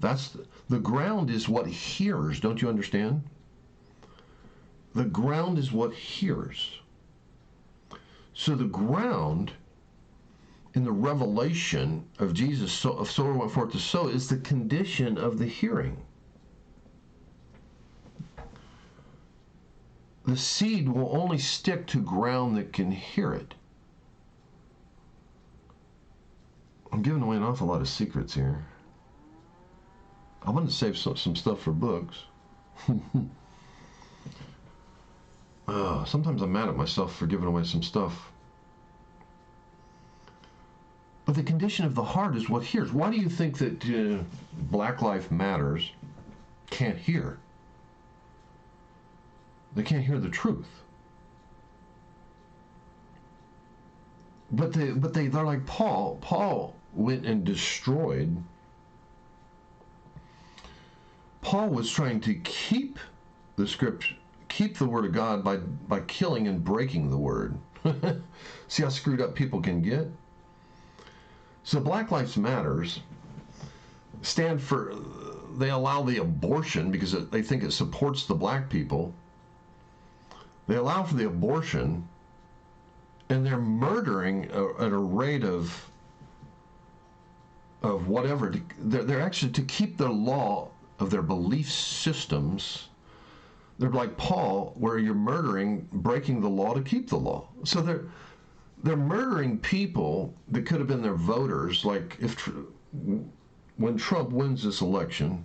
The ground is what hears. Don't you understand? The ground is what hears. So the ground in the revelation of Jesus, of sower went forth to sow, is the condition of the hearing. The seed will only stick to ground that can hear it. I'm giving away an awful lot of secrets here. I wanted to save some stuff for books. Sometimes I'm mad at myself for giving away some stuff. But the condition of the heart is what hears. Why do you think that Black Lives Matters can't hear? They can't hear the truth. But they're like Paul. Paul went and destroyed. Paul was trying to keep the scripture, keep the word of God by killing and breaking the word. See how screwed up people can get? So Black Lives Matters stand for, they allow the abortion because they think it supports the black people. They allow for the abortion, and they're murdering at a rate of whatever. They're actually, to keep the law of their belief systems, they're like Paul, where you're murdering, breaking the law to keep the law. So they're murdering people that could have been their voters. Like when Trump wins this election,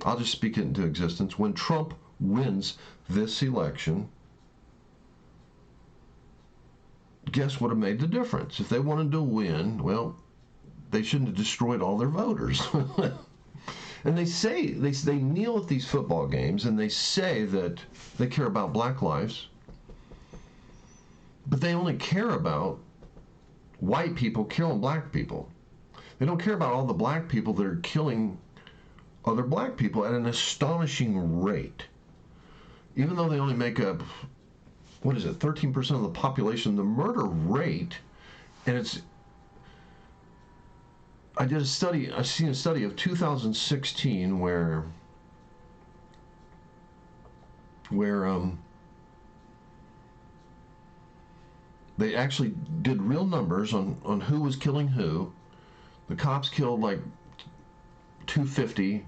I'll just speak it into existence. When Trump wins this election, guess what have made the difference? If they wanted to win, well, they shouldn't have destroyed all their voters. And they say, they kneel at these football games and they say that they care about black lives, but they only care about white people killing black people. They don't care about all the black people that are killing other black people at an astonishing rate. Even though they only make up, 13% of the population, the murder rate, and I've seen a study of 2016 where they actually did real numbers on who was killing who. The cops killed like 250,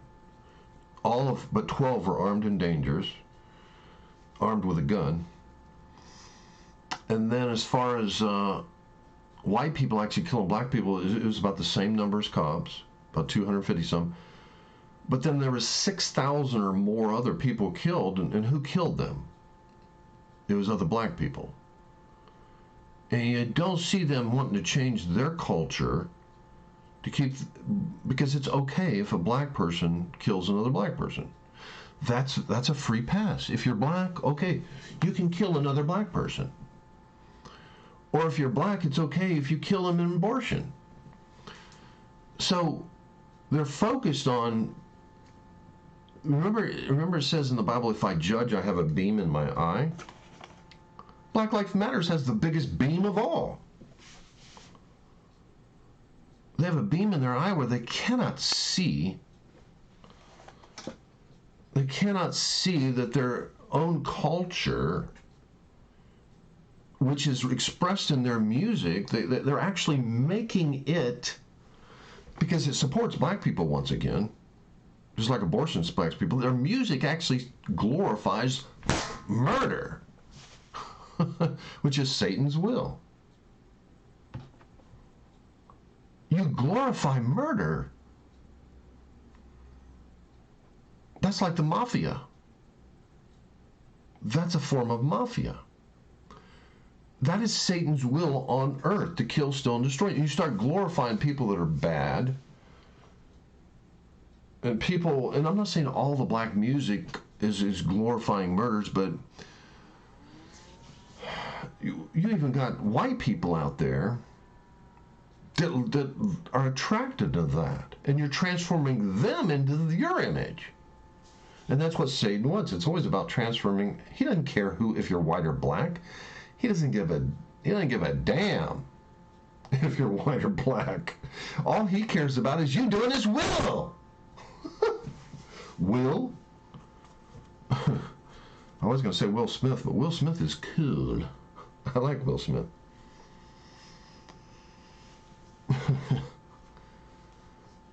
but 12 were armed and dangerous, armed with a gun. And then as far as white people actually killing black people, it was about the same number as cops, about 250 some. But then there was 6,000 or more other people killed, and who killed them? It was other black people. And you don't see them wanting to change their culture to keep, because it's okay if a black person kills another black person. That's a free pass. If you're black, okay, you can kill another black person. Or if you're black, it's okay if you kill them in abortion. So they're focused on, remember it says in the Bible, if I judge, I have a beam in my eye. Black Lives Matters has the biggest beam of all. They have a beam in their eye where they cannot see that their own culture, which is expressed in their music, they're actually making it, because it supports black people once again, just like abortion supports people, their music actually glorifies murder, which is Satan's will. You glorify murder. That's like the mafia. That's a form of mafia. That is Satan's will on earth, to kill, steal, and destroy. You start glorifying people that are bad. And I'm not saying all the black music is glorifying murders, but you even got white people out there that are attracted to that. And you're transforming them into your image. And that's what Satan wants. It's always about transforming. He doesn't care if you're white or black. He doesn't give a damn if you're white or black. All he cares about is you doing his will. Will? I was going to say Will Smith, but Will Smith is cool. I like Will Smith.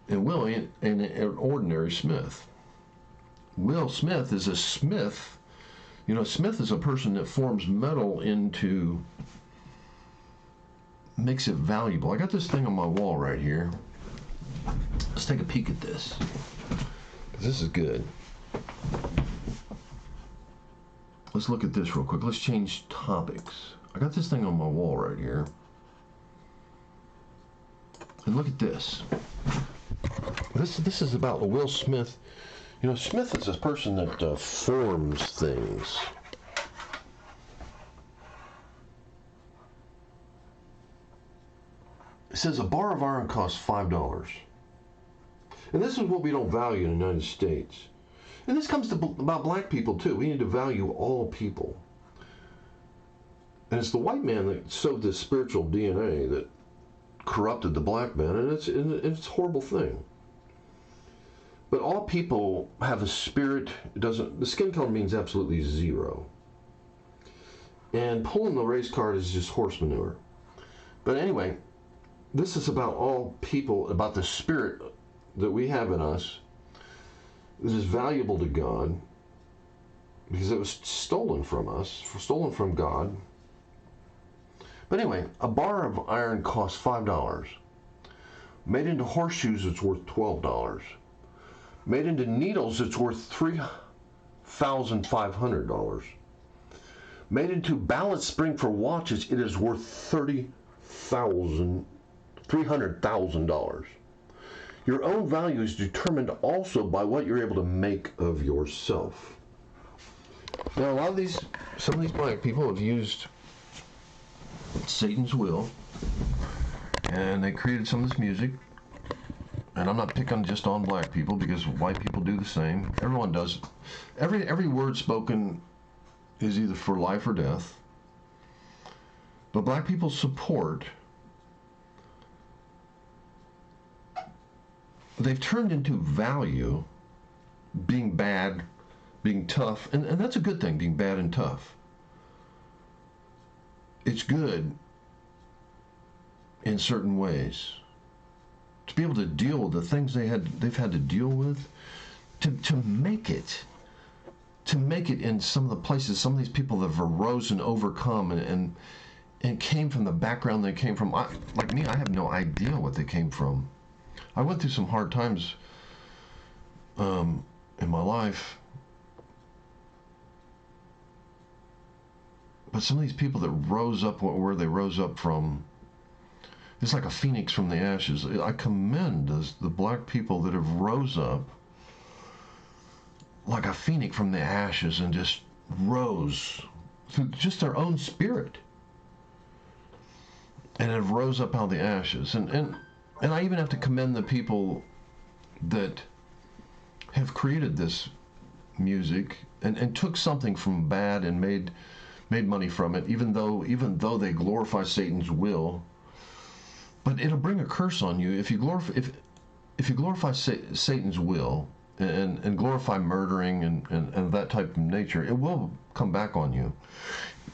And Will ain't an ordinary Smith. Will Smith is a smith. You know, Smith is a person that forms metal makes it valuable. I got this thing on my wall right here. Let's take a peek at this. This is good. Let's look at this real quick. Let's change topics. I got this thing on my wall right here. And look at this. This is about Will Smith. You know, Smith is a person that forms things. It says a bar of iron costs $5. And this is what we don't value in the United States. And this comes about black people too. We need to value all people. And it's the white man that sowed this spiritual DNA that corrupted the black man, and it's a horrible thing. But all people have a spirit. The skin color means absolutely zero. And pulling the race card is just horse manure. But anyway, this is about all people, about the spirit that we have in us. This is valuable to God because it was stolen from us, stolen from God. But anyway, a bar of iron costs $5. Made into horseshoes, it's worth $12. Made into needles, it's worth $3,500. Made into balance spring for watches, it is worth $300,000. Your own value is determined also by what you're able to make of yourself. Now, some of these black people have used Satan's will, and they created some of this music. And I'm not picking just on black people because white people do the same. Everyone does. Every word spoken is either for life or death. But black people support. They've turned into value being bad, being tough, and that's a good thing, being bad and tough. It's good in certain ways to be able to deal with the things they've had to deal with, to make it in some of the places, some of these people that have arose and overcome and came from the background they came from. Like me, I have no idea what they came from. I went through some hard times in my life. But some of these people that rose up where they rose up from, it's like a phoenix from the ashes. I commend the black people that have rose up like a phoenix from the ashes and just rose through just their own spirit and have rose up out of the ashes. And I even have to commend the people that have created this music and took something from bad and made money from it, even though they glorify Satan's will. But it'll bring a curse on you if you glorify Satan's will and glorify murdering and that type of nature. It will come back on you.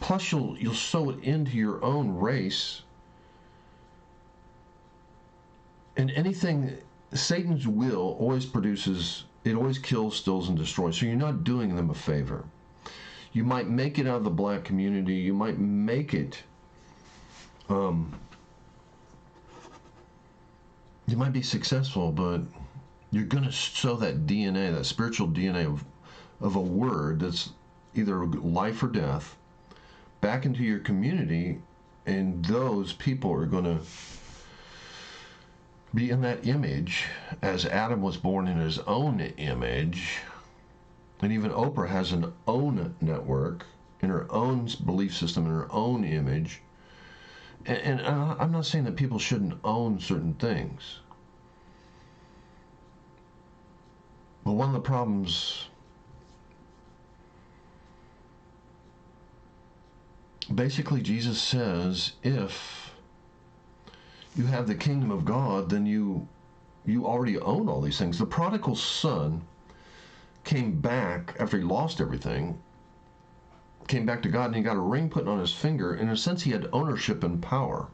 Plus, you'll sow it into your own race. And anything, Satan's will always produces. It always kills, steals, and destroys. So you're not doing them a favor. You might make it out of the black community. You might make it. You might be successful, but you're going to sow that DNA, that spiritual DNA of a word that's either life or death, back into your community, and those people are going to be in that image, as Adam was born in his own image. And even Oprah has an own network in her own belief system, in her own image. And I'm not saying that people shouldn't own certain things. But one of the problems, basically Jesus says, if you have the kingdom of God, then you already own all these things. The prodigal son came back after he lost everything, came back to God, and he got a ring put on his finger. In a sense, he had ownership and power.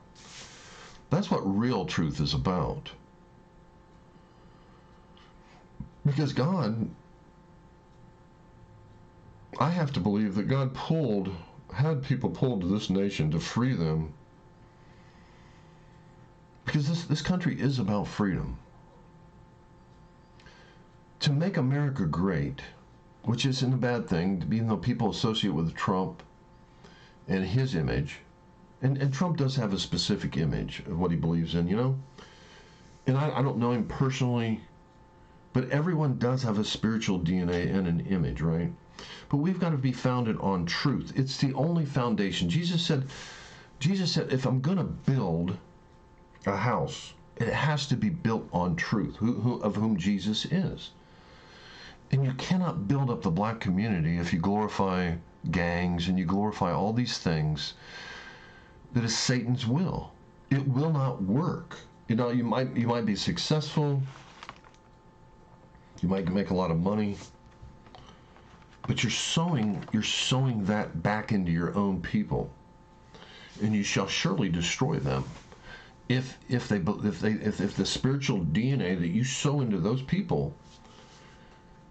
That's what real truth is about. Because God, I have to believe that God had people pulled to this nation to free them. Because this country is about freedom. To make America great, which isn't a bad thing, even though people associate with Trump and his image, and Trump does have a specific image of what he believes in, and I don't know him personally, but everyone does have a spiritual DNA and an image, right? But we've got to be founded on truth. It's the only foundation. Jesus said, if I'm going to build a house, it has to be built on truth, of whom Jesus is. And you cannot build up the black community if you glorify gangs and you glorify all these things that is Satan's will. It will not work. You might be successful. You might make a lot of money. But you're sowing that back into your own people, and you shall surely destroy them. If the spiritual DNA that you sow into those people,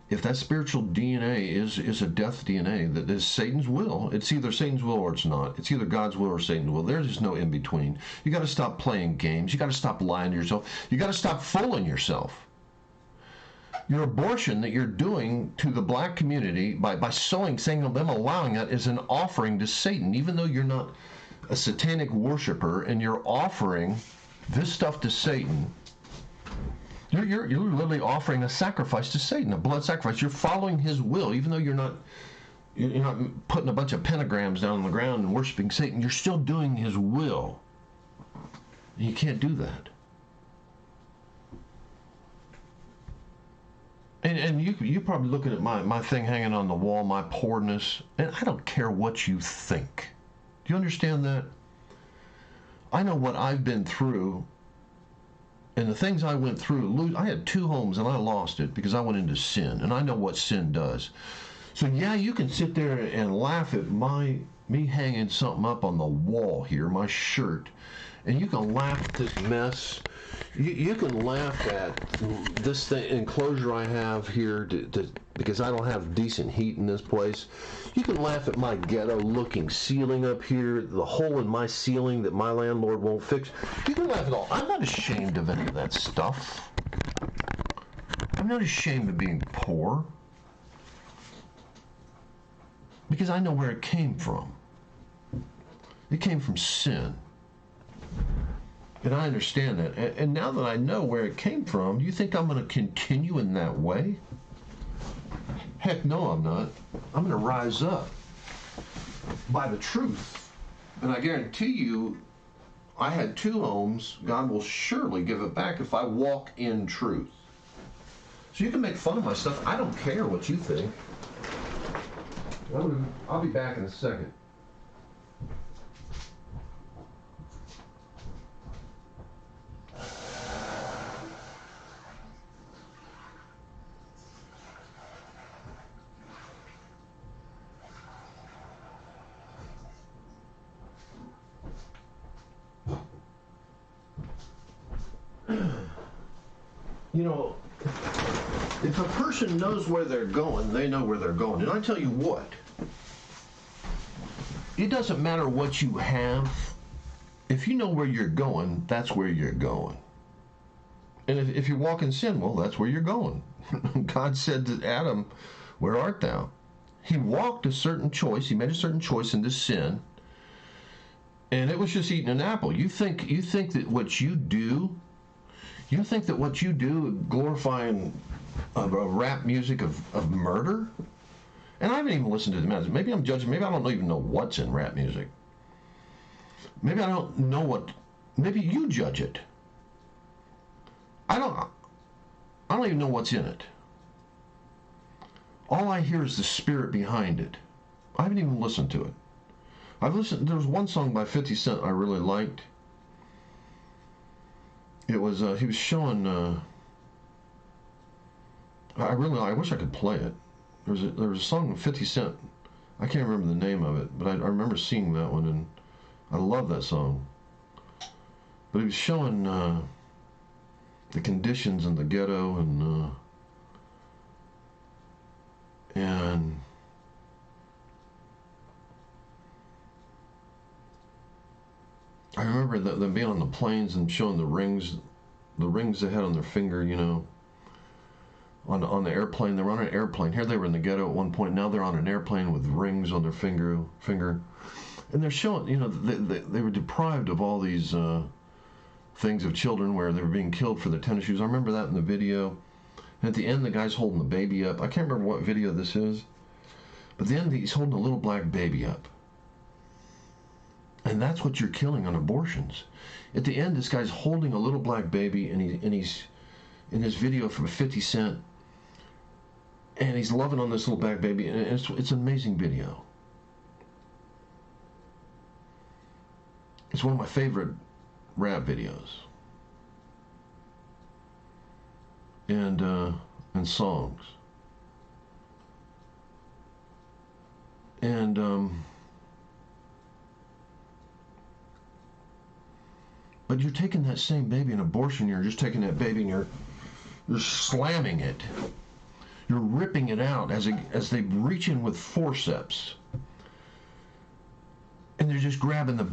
if that spiritual DNA is a death DNA that is Satan's will, it's either Satan's will or it's not. It's either God's will or Satan's will. There's just no in between. You got to stop playing games. You got to stop lying to yourself. You got to stop fooling yourself. Your abortion that you're doing to the black community by saying them allowing that is an offering to Satan, even though you're not a satanic worshiper and you're offering this stuff to Satan. You're literally offering a sacrifice to Satan, a blood sacrifice. You're following his will, even though you're not putting a bunch of pentagrams down on the ground and worshiping Satan. You're still doing his will. And you can't do that. And you're probably looking at my thing hanging on the wall, my poorness, and I don't care what you think. Do you understand that? I know what I've been through, and the things I went through. I had 2 homes, and I lost it because I went into sin, and I know what sin does. So yeah, you can sit there and laugh at me hanging something up on the wall here, my shirt, and you can laugh at this mess. You can laugh at this enclosure I have here because I don't have decent heat in this place. You can laugh at my ghetto-looking ceiling up here, the hole in my ceiling that my landlord won't fix. You can laugh at all. I'm not ashamed of any of that stuff. I'm not ashamed of being poor because I know where it came from. It came from sin. And I understand that. And now that I know where it came from, do you think I'm going to continue in that way? Heck no, I'm not. I'm going to rise up by the truth. And I guarantee you, I had 2 homes. God will surely give it back if I walk in truth. So you can make fun of my stuff. I don't care what you think. I'll be back in a second. You know, if a person knows where they're going, they know where they're going. And I tell you what, it doesn't matter what you have. If you know where you're going, that's where you're going. And if you walk in sin, well, that's where you're going. God said to Adam, where art thou? He walked a certain choice. He made a certain choice into sin. And it was just eating an apple. You think that what you do glorifying a rap music of murder? And I haven't even listened to the message. Maybe I'm judging. Maybe I don't even know what's in rap music. Maybe I don't know what. Maybe you judge it. I don't even know what's in it. All I hear is the spirit behind it. I haven't even listened to it. There was one song by 50 Cent I really liked. It was, he was showing, I wish I could play it. There was a song of 50 Cent. I can't remember the name of it, but I remember seeing that one, and I love that song. But he was showing the conditions in the ghetto, and I remember them being on the planes and showing the rings they had on their finger, you know, on the airplane. They were on an airplane. Here they were in the ghetto at one point. Now they're on an airplane with rings on their finger. And they're showing, you know, they were deprived of all these things of children where they were being killed for their tennis shoes. I remember that in the video. And at the end, the guy's holding the baby up. I can't remember what video this is. But at the end, he's holding a little black baby up. And that's what you're killing on abortions. At the end, this guy's holding a little black baby, and he's in this video from 50 Cent, and he's loving on this little black baby, and it's an amazing video. It's one of my favorite rap videos and songs. And but you're taking that same baby in abortion. You're just taking that baby and you're slamming it. You're ripping it out as they reach in with forceps. And they're just grabbing a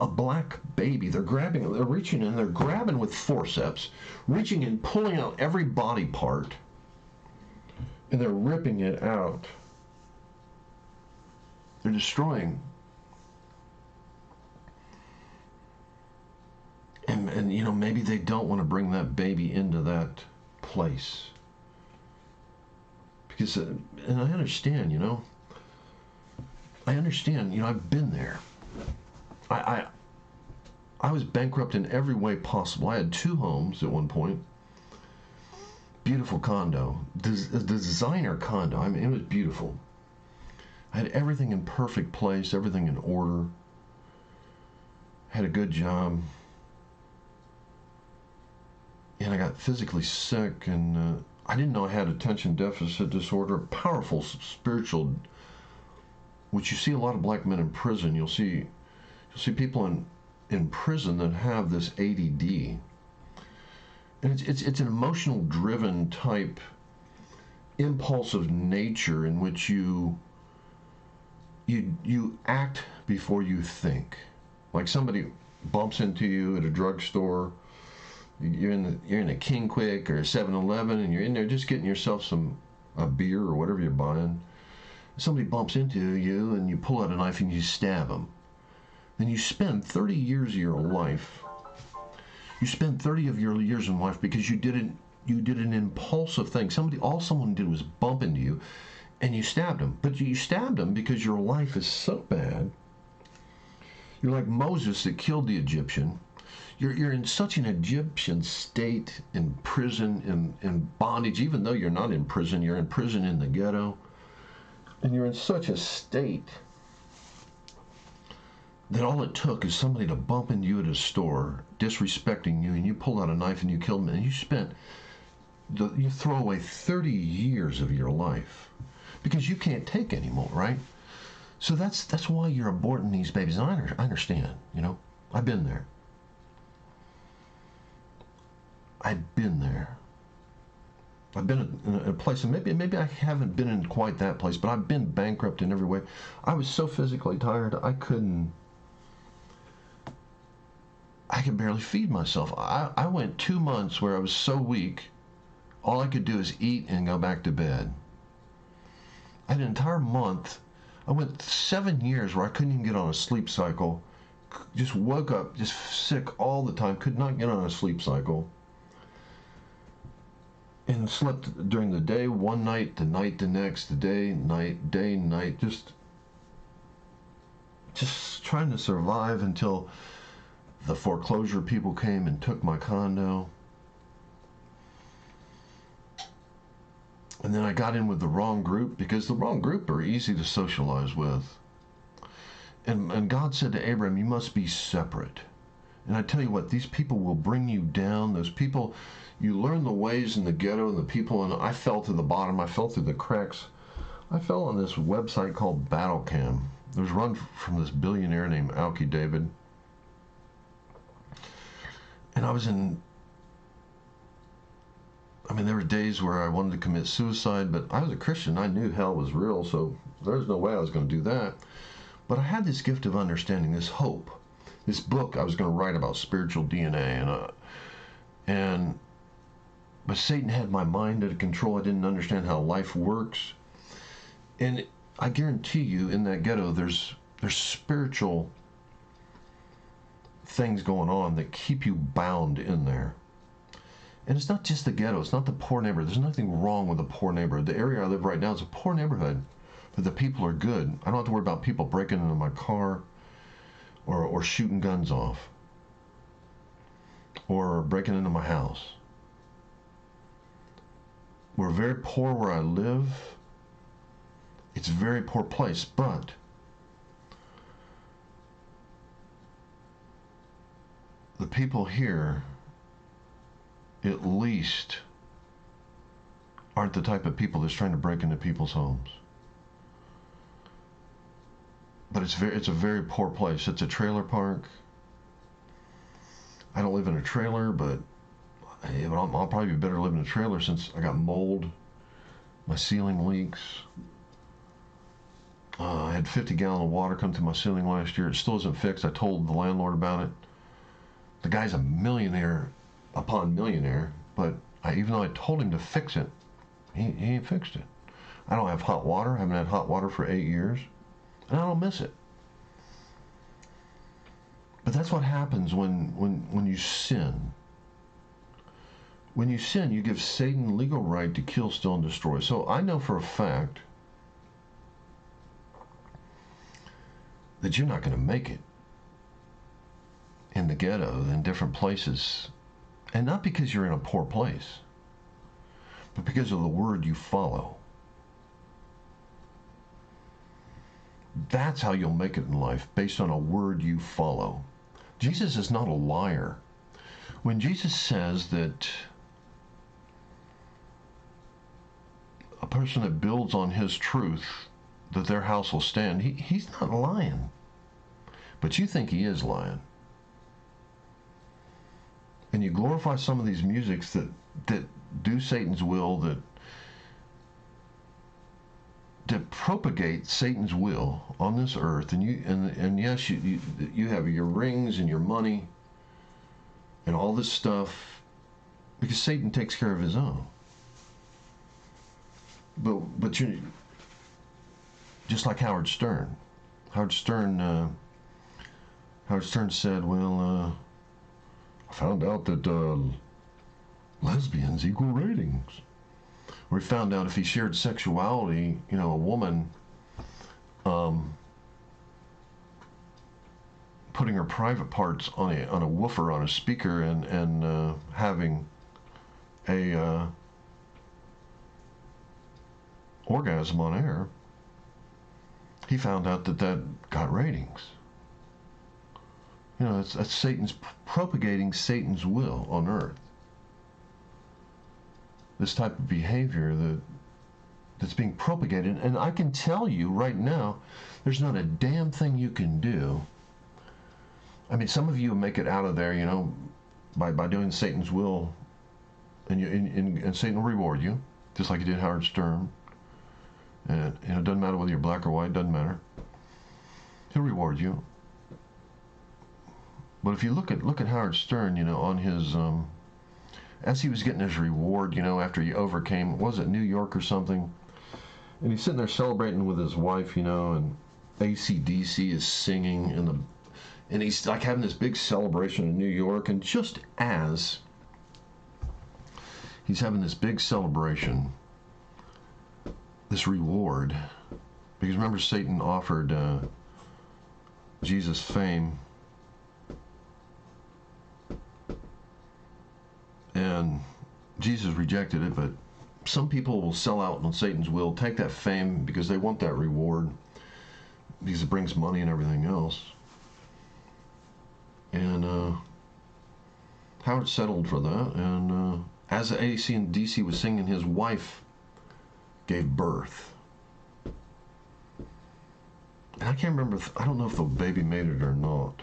black baby. They're reaching in, they're grabbing with forceps, reaching in, pulling out every body part, and they're ripping it out. They're destroying. And you know, maybe they don't want to bring that baby into that place. Because, and I understand, you know. I understand, you know, I've been there. I was bankrupt in every way possible. I had 2 homes at one point. Beautiful condo. A designer condo. I mean, it was beautiful. I had everything in perfect place, everything in order. Had a good job. And I got physically sick, and I didn't know I had attention deficit disorder, powerful spiritual, which you see a lot of black men in prison. You'll see people in prison that have this ADD, and it's an emotional driven type impulsive nature in which you act before you think. Like somebody bumps into you at a drugstore, you're in a King Quick or a 7-Eleven, and you're in there just getting yourself a beer or whatever you're buying. Somebody bumps into you and you pull out a knife and you stab them. Then you spend 30 years of your life. You spend 30 of your years in life because you did an impulsive thing. All someone did was bump into you, and you stabbed them. But you stabbed them because your life is so bad. You're like Moses that killed the Egyptian. You're in such an Egyptian state, in prison, in bondage. Even though you're not in prison, you're in prison in the ghetto. And you're in such a state that all it took is somebody to bump into you at a store, disrespecting you, and you pull out a knife and you kill them, and you throw away 30 years of your life because you can't take anymore, right? So that's why you're aborting these babies. And I understand, you know. I've been there. I've been there. I've been in a place, and maybe I haven't been in quite that place, but I've been bankrupt in every way. I was so physically tired, I could barely feed myself. I went 2 months where I was so weak, all I could do is eat and go back to bed. I had an entire month. I went 7 years where I couldn't even get on a sleep cycle. Just woke up just sick all the time, could not get on a sleep cycle. And slept during the day, one night, the night the next, the day, night, just trying to survive until the foreclosure people came and took my condo. And then I got in with the wrong group, because the wrong group are easy to socialize with. And God said to Abraham, you must be separate. And I tell you what, these people will bring you down. Those people, you learn the ways in the ghetto and the people, and I fell to the bottom. I fell through the cracks. I fell on this website called BattleCam. It was run from this billionaire named Alki David. And there were days where I wanted to commit suicide, but I was a Christian. I knew hell was real, so there's no way I was going to do that. But I had this gift of understanding, this hope. This book I was going to write about spiritual DNA, but Satan had my mind under control. I didn't understand how life works, and I guarantee you, in that ghetto, there's spiritual things going on that keep you bound in there. And it's not just the ghetto. It's not the poor neighborhood. There's nothing wrong with the poor neighborhood. The area I live right now is a poor neighborhood, but the people are good. I don't have to worry about people breaking into my car or shooting guns off or breaking into my house. We're very poor where I live. It's a very poor place, but the people here at least aren't the type of people that's trying to break into people's homes. but it's a very poor place. It's a trailer park. I don't live in a trailer, but I'll probably be better living in a trailer since I got mold. My ceiling leaks. I had 50 gallons of water come through my ceiling last year. It still isn't fixed. I told the landlord about it. The guy's a millionaire upon millionaire, but even though I told him to fix it, he ain't fixed it. I don't have hot water. I haven't had hot water for 8 years, and I don't miss it. But that's what happens when you sin. When you sin, you give Satan legal right to kill, steal, and destroy. So I know for a fact that you're not going to make it in the ghetto, in different places. And not because you're in a poor place, but because of the word you follow. That's how you'll make it in life, based on a word you follow. Jesus is not a liar. When Jesus says that a person that builds on his truth, that their house will stand, he's not lying. But you think he is lying. And you glorify some of these musics that do Satan's will, that propagate Satan's will on this earth. And yes, you have your rings and your money and all this stuff because Satan takes care of his own. But you, just like Howard Stern. Howard Stern said, well, I found out that lesbians equal ratings. Or he found out if he shared sexuality, a woman putting her private parts on a woofer, on a speaker, and having a orgasm on air, he found out that got ratings. That's Satan's propagating Satan's will on earth. This type of behavior that's being propagated. And I can tell you right now, there's not a damn thing you can do. I mean, some of you make it out of there, by doing Satan's will, and Satan will reward you, just like he did Howard Stern. And it doesn't matter whether you're black or white, doesn't matter. He'll reward you. But if you look at Howard Stern, on his as he was getting his reward, after he overcame, was it New York or something? And he's sitting there celebrating with his wife, and AC/DC is singing, and he's like having this big celebration in New York. And just as he's having this big celebration, this reward, because remember Satan offered Jesus fame, and Jesus rejected it. But some people will sell out on Satan's will, take that fame because they want that reward, because it brings money and everything else. And Howard settled for that, and as the AC and DC was singing, his wife gave birth. And I can't remember, I don't know if the baby made it or not.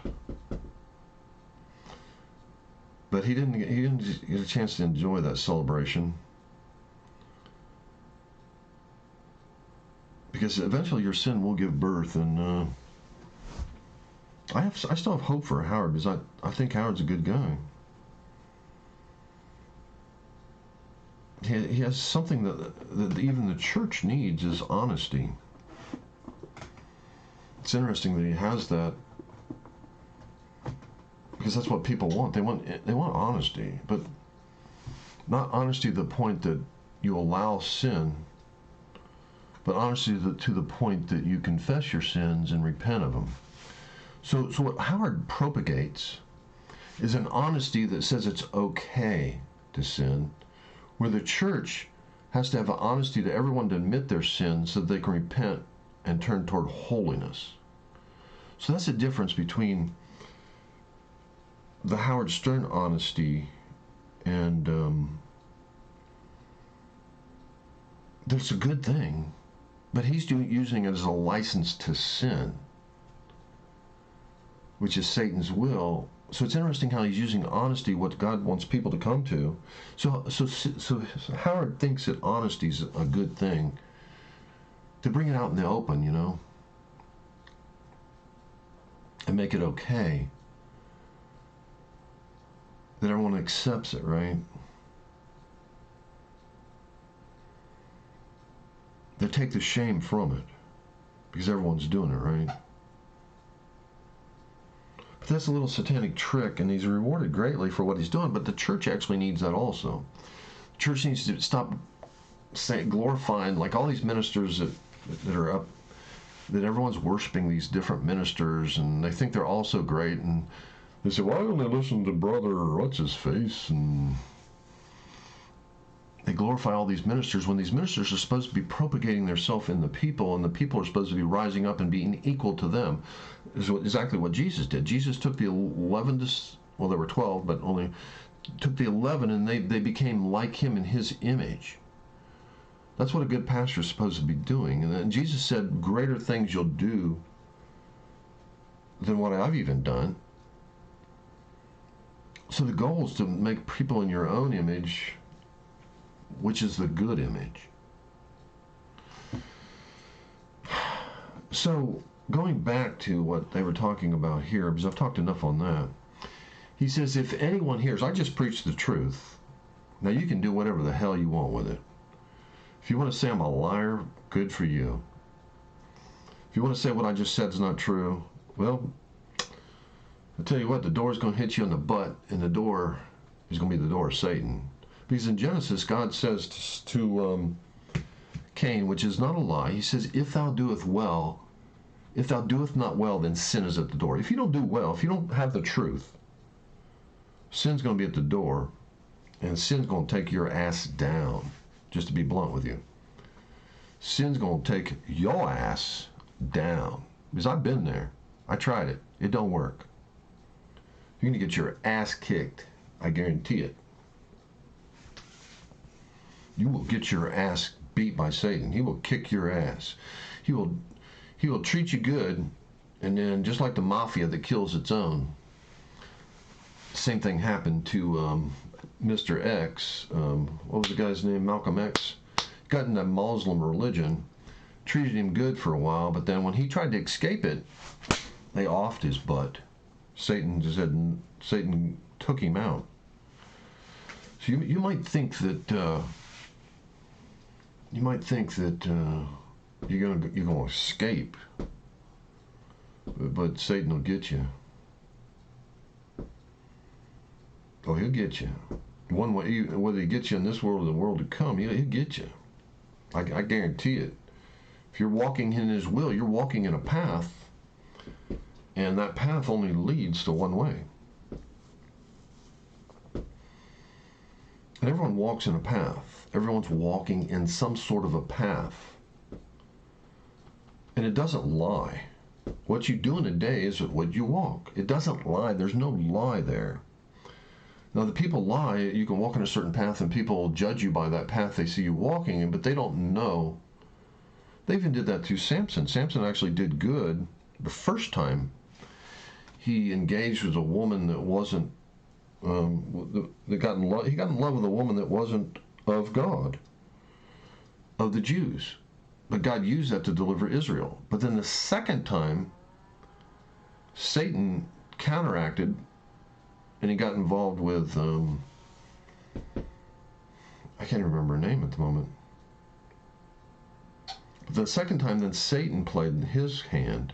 But he didn't get a chance to enjoy that celebration, because eventually your sin will give birth. And I still have hope for Howard, because I think Howard's a good guy. He has something that even the church needs, is honesty. It's interesting that he has that, because that's what people want. They want honesty, but not honesty to the point that you allow sin, but honesty to the point that you confess your sins and repent of them. So what Howard propagates is an honesty that says it's okay to sin, where the church has to have an honesty to everyone to admit their sins so that they can repent and turn toward holiness. So that's the difference between the Howard Stern honesty and that's a good thing, but he's using it as a license to sin. which is Satan's will. So it's interesting how he's using honesty, what God wants people to come to. So Howard thinks that honesty is a good thing, to bring it out in the open, and make it okay, that everyone accepts it, right? They take the shame from it, because everyone's doing it, right? But that's a little satanic trick, and he's rewarded greatly for what he's doing, but the church actually needs that also. The church needs to stop glorifying, like all these ministers that are up, that everyone's worshiping these different ministers, and they think they're all so great, and they say, well, I only listen to brother what's-his-face, and they glorify all these ministers when these ministers are supposed to be propagating themselves in the people, and the people are supposed to be rising up and being equal to them. Is exactly what Jesus did. Jesus took the 11, well, there were 12, but only took the 11, and they became like him in his image. That's what a good pastor is supposed to be doing. And then Jesus said, greater things you'll do than what I've even done. So the goal is to make people in your own image, which is the good image. So going back to what they were talking about here, because I've talked enough on that, he says, if anyone hears, I just preach the truth. Now you can do whatever the hell you want with it. If you want to say I'm a liar, good for you. If you want to say what I just said is not true, well, I'll tell you what, the door's going to hit you in the butt, and the door is going to be the door of Satan. Because in Genesis, God says to Cain, which is not a lie, he says, if thou doest not well, then sin is at the door. If you don't do well, if you don't have the truth, sin's going to be at the door, and sin's going to take your ass down, just to be blunt with you. Sin's going to take your ass down. Because I've been there. I tried it. It don't work. You're going to get your ass kicked. I guarantee it. You will get your ass beat by Satan. He will kick your ass. He will treat you good, and then just like the mafia that kills its own, same thing happened to Mr. X. What was the guy's name? Malcolm X. Got in the Muslim religion, treated him good for a while, but then when he tried to escape it, they offed his butt. Satan took him out. So you might think that you're gonna escape, but Satan will get you. Oh, he'll get you. One way, whether he gets you in this world or the world to come, he'll get you. I guarantee it. If you're walking in his will, you're walking in a path, and that path only leads to one way. And everyone walks in a path. Everyone's walking in some sort of a path. And it doesn't lie. What you do in a day is what you walk. It doesn't lie. There's no lie there. Now, the people lie. You can walk in a certain path, and people will judge you by that path they see you walking in, but they don't know. They even did that to Samson. Samson actually did good the first time he engaged with a woman that wasn't, he got in love with a woman that wasn't of God, of the Jews. But God used that to deliver Israel. But then the second time, Satan counteracted, and he got involved with, I can't remember her name at the moment. But the second time, then Satan played his hand.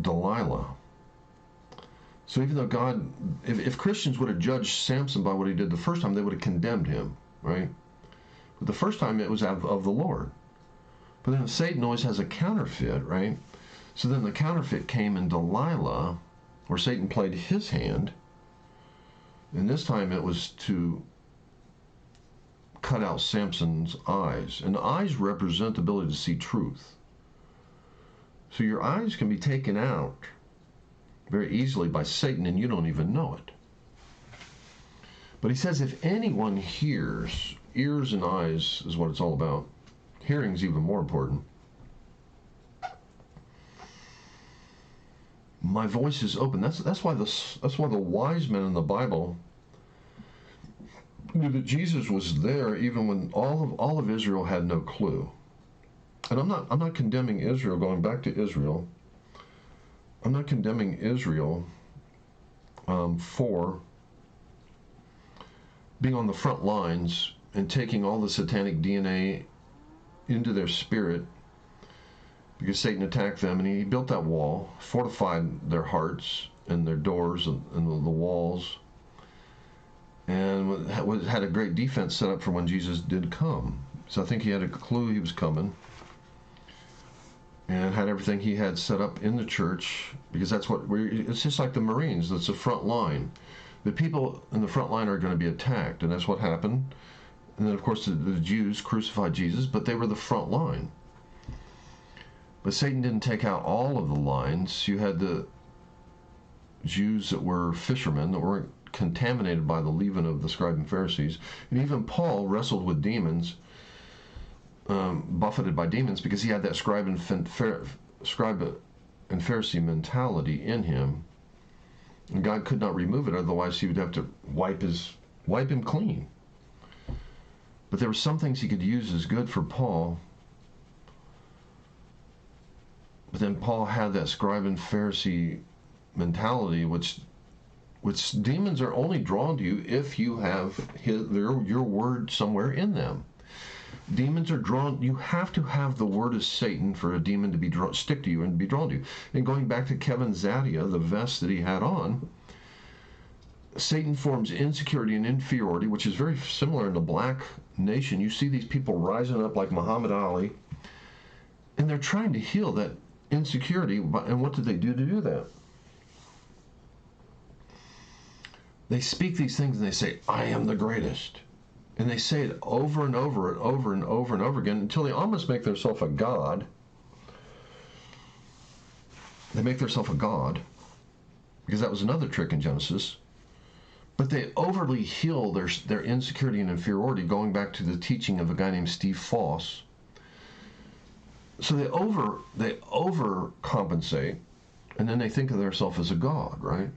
Delilah. So even though God, if Christians would have judged Samson by what he did the first time, they would have condemned him, right? But the first time it was of the Lord. But then Satan always has a counterfeit, right? So then the counterfeit came in Delilah, where Satan played his hand, and this time it was to cut out Samson's eyes. And the eyes represent the ability to see truth. So your eyes can be taken out very easily by Satan, and you don't even know it. But he says if anyone hears, ears and eyes is what it's all about. Hearing is even more important. My voice is open. That's why the wise men in the Bible knew that Jesus was there even when all of Israel had no clue. And I'm not condemning Israel. Going back to Israel, I'm not condemning Israel for being on the front lines and taking all the satanic DNA into their spirit, because Satan attacked them and he built that wall, fortified their hearts and their doors and the walls, and had a great defense set up for when Jesus did come. So I think he had a clue he was coming, and had everything he had set up in the church, because it's just like the Marines. That's the front line. The people in the front line are going to be attacked, and that's what happened. And then, of course, the Jews crucified Jesus, but they were the front line. But Satan didn't take out all of the lines. You had the Jews that were fishermen, that weren't contaminated by the leaven of the scribes and Pharisees. And even Paul wrestled with demons, buffeted by demons, because he had that scribe and Pharisee mentality in him. And God could not remove it, otherwise he would have to wipe him clean. But there were some things he could use as good for Paul. But then Paul had that scribe and Pharisee mentality, which demons are only drawn to you if you have your word somewhere in them. Demons are drawn. You have to have the word of Satan for a demon to stick to you and be drawn to you. And going back to Kevin Zadie, the vest that he had on, Satan forms insecurity and inferiority, which is very similar in the black nation. You see these people rising up like Muhammad Ali, and they're trying to heal that insecurity. And what did they do to do that? They speak these things and they say, I am the greatest. And they say it over and over and over and over and over again until they almost make themselves a god. They make themselves a god, because that was another trick in Genesis. But they overly heal their insecurity and inferiority, going back to the teaching of a guy named Steve Foss. So they overcompensate, and then they think of themselves as a god, right?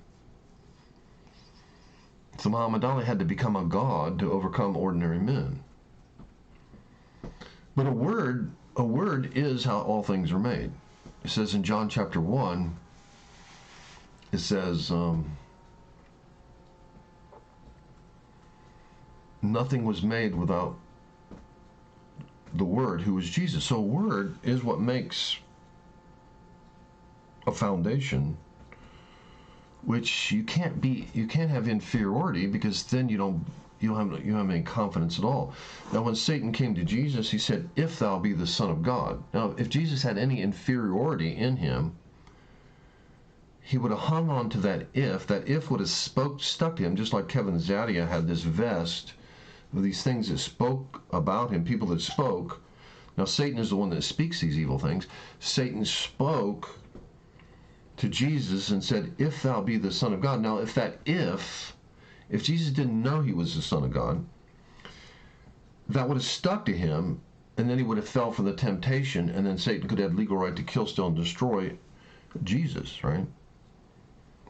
So Muhammad Ali had to become a god to overcome ordinary men. But a word is how all things are made. It says in John chapter 1, it says, nothing was made without the Word, who is Jesus. So Word is what makes a foundation, which you can't have inferiority, because then you don't have any confidence at all. Now, when Satan came to Jesus, he said, if thou be the Son of God. Now, if Jesus had any inferiority in him, he would have hung on to that if would have stuck to him, just like Kevin Zadie had this vest with these things that spoke about him, people that spoke. Now, Satan is the one that speaks these evil things. Satan spoke to Jesus and said, if thou be the Son of God. Now, if Jesus didn't know he was the Son of God, that would have stuck to him, and then he would have fell for the temptation, and then Satan could have legal right to kill, steal, and destroy Jesus, right?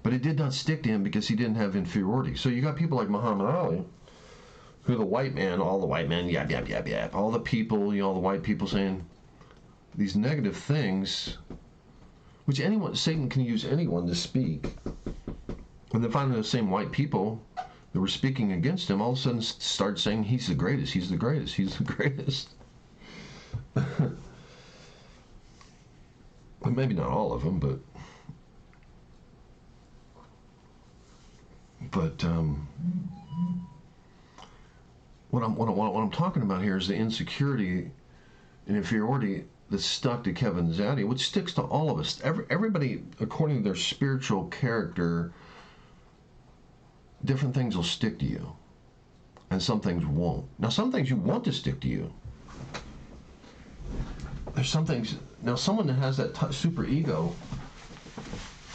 But it did not stick to him because he didn't have inferiority. So you got people like Muhammad Ali, who all the white men, yap, yap, yap, yap, all the people, all the white people saying these negative things, which Satan can use anyone to speak. And then finally the same white people that were speaking against him all of a sudden start saying he's the greatest, he's the greatest, he's the greatest. Well, maybe not all of them, but what I'm talking about here is the insecurity and inferiority that's stuck to Kevin Zadie, which sticks to all of us. Everybody, according to their spiritual character, different things will stick to you, and some things won't. Now, some things you want to stick to you. There's some things. Now, someone that has that super ego,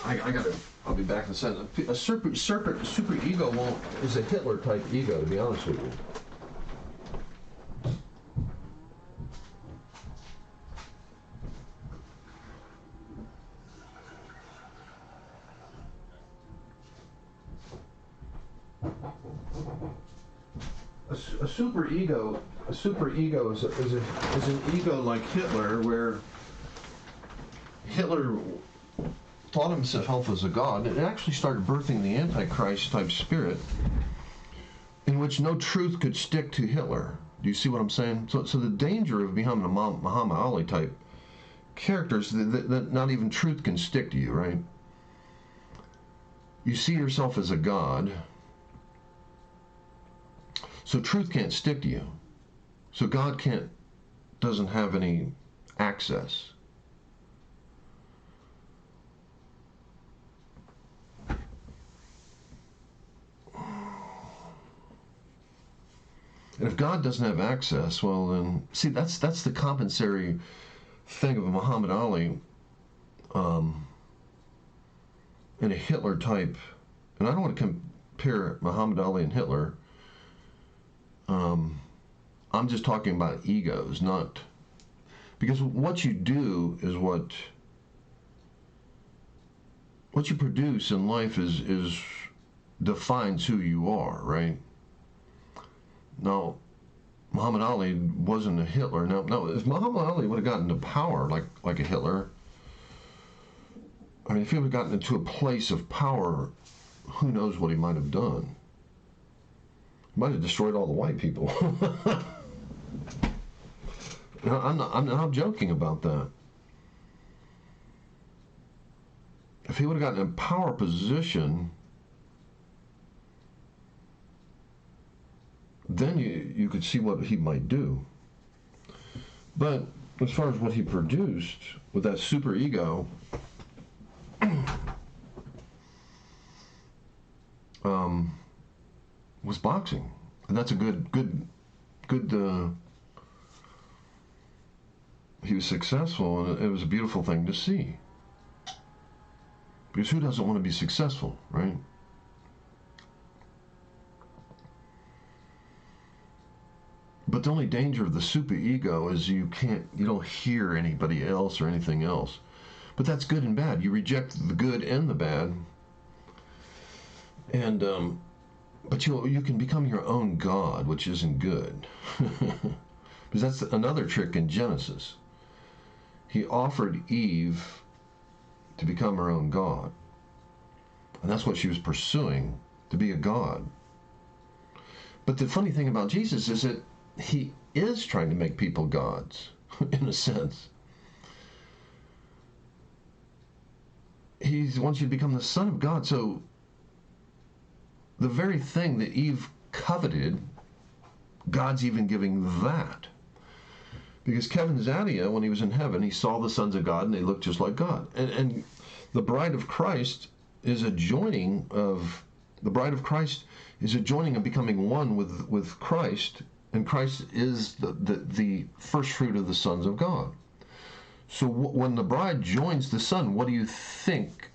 I'll be back in a second. A super ego is a Hitler type ego, to be honest with you. superego is an ego like Hitler, where Hitler thought himself as a god. It actually started birthing the Antichrist type spirit, in which no truth could stick to Hitler. Do you see what I'm saying? So the danger of becoming a Muhammad Ali type character is that not even truth can stick to you, right? You see yourself as a god, so truth can't stick to you. So God doesn't have any access. And if God doesn't have access, well then, see, that's the compensatory thing of Muhammad Ali, and a Hitler type. And I don't want to compare Muhammad Ali and Hitler. I'm just talking about egos, not, because what you do is what you produce in life is defines who you are, right? Now, Muhammad Ali wasn't a Hitler. Now, if Muhammad Ali would have gotten to power like a Hitler, I mean, if he would have gotten into a place of power, who knows what he might have done? He might have destroyed all the white people. I'm not joking about that. If he would have gotten in a power position, then you could see what he might do. But as far as what he produced with that super ego, was boxing, and that's a good. He was successful, and it was a beautiful thing to see. Because who doesn't want to be successful, right? But the only danger of the superego is you don't hear anybody else or anything else. But that's good and bad. You reject the good and the bad. And but you can become your own God, which isn't good. Because that's another trick in Genesis. He offered Eve to become her own God. And that's what she was pursuing, to be a God. But the funny thing about Jesus is that he is trying to make people gods, in a sense. He wants you to become the Son of God. So the very thing that Eve coveted, God's even giving that. Because Kevin Zadia, when he was in heaven, he saw the sons of God and they looked just like God. And the bride of Christ is a joining of, and becoming one with Christ, and Christ is the first fruit of the sons of God. So when the bride joins the Son, what do you think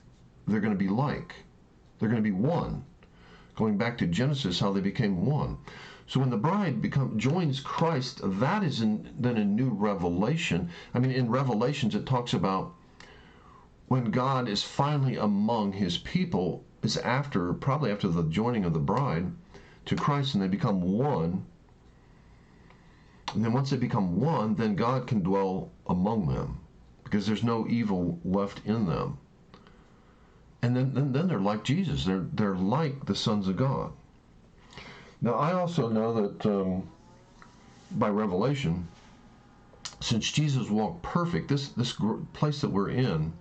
they're going to be like? They're going to be one. Going back to Genesis, how they became one. So when the bride joins Christ, that is then a new revelation. I mean, in Revelations, it talks about when God is finally among his people, it's probably after the joining of the bride to Christ, and they become one. And then once they become one, then God can dwell among them, because there's no evil left in them. And then they're like Jesus. They're like the sons of God. Now, I also know that by revelation, since Jesus walked perfect, this place that we're in,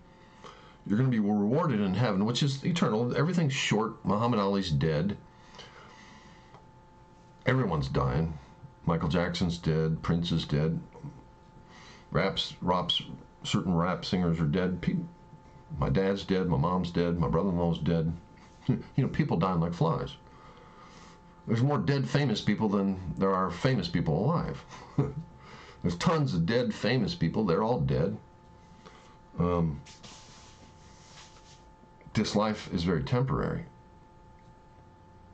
you're going to be rewarded in heaven, which is eternal. Everything's short. Muhammad Ali's dead. Everyone's dying. Michael Jackson's dead. Prince is dead. Certain rap singers are dead. My dad's dead. My mom's dead. My brother-in-law's dead. People dying like flies. There's more dead famous people than there are famous people alive. There's tons of dead famous people. They're all dead. This life is very temporary.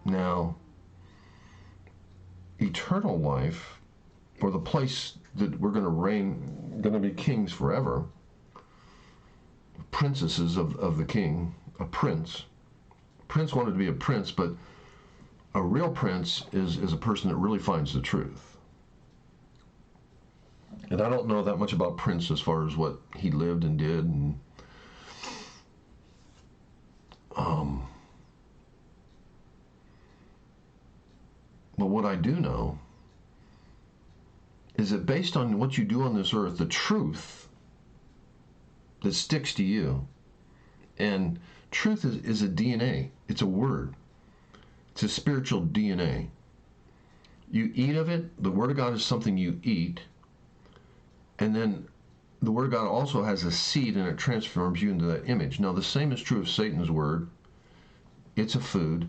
Now, eternal life, or the place that we're going to reign, going to be kings forever, princesses of the king, a prince. Prince wanted to be a prince, but A real prince is a person that really finds the truth. And I don't know that much about Prince as far as what he lived and did. And, but what I do know is that based on what you do on this earth, the truth that sticks to you, and truth is a DNA. It's a word. It's a spiritual DNA. You eat of it. The Word of God is something you eat. And then the Word of God also has a seed, and it transforms you into that image. Now, the same is true of Satan's Word. It's a food,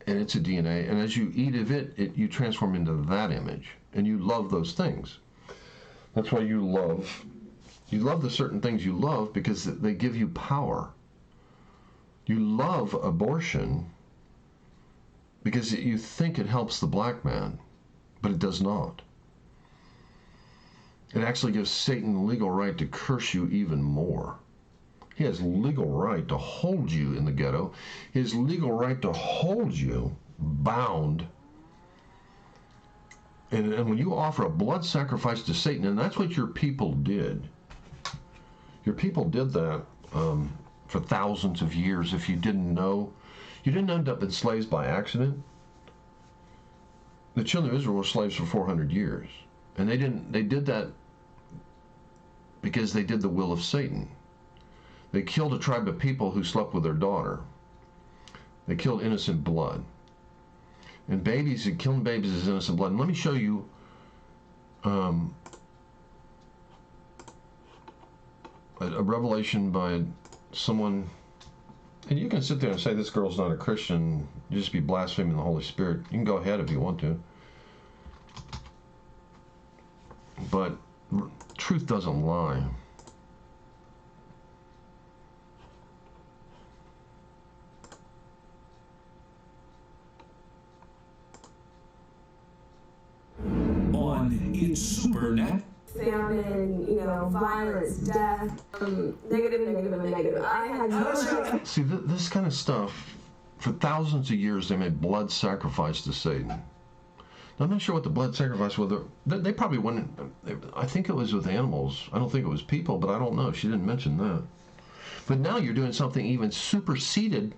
and it's a DNA. And as you eat of it, you transform into that image. And you love those things. That's why you love the certain things you love, because they give you power. You love abortion because you think it helps the black man, but it does not. It actually gives Satan the legal right to curse you even more. He has legal right to hold you in the ghetto. He has legal right to hold you bound. And when you offer a blood sacrifice to Satan, and that's what your people did. Your people did that for thousands of years. If you didn't know, you didn't end up enslaved by accident. The children of Israel were slaves for 400 years. And they did that because they did the will of Satan. They killed a tribe of people who slept with their daughter. They killed innocent blood. And killing babies is innocent blood. And let me show you a revelation by someone. And you can sit there and say this girl's not a Christian, you just be blaspheming the Holy Spirit. You can go ahead if you want to. But truth doesn't lie. On It's Supernet. Famine, violence, death, negative. I had no. See, this kind of stuff, for thousands of years, they made blood sacrifice to Satan. Now, I'm not sure what the blood sacrifice was. They probably went, I think it was with animals. I don't think it was people, but I don't know. She didn't mention that. But now you're doing something even superseded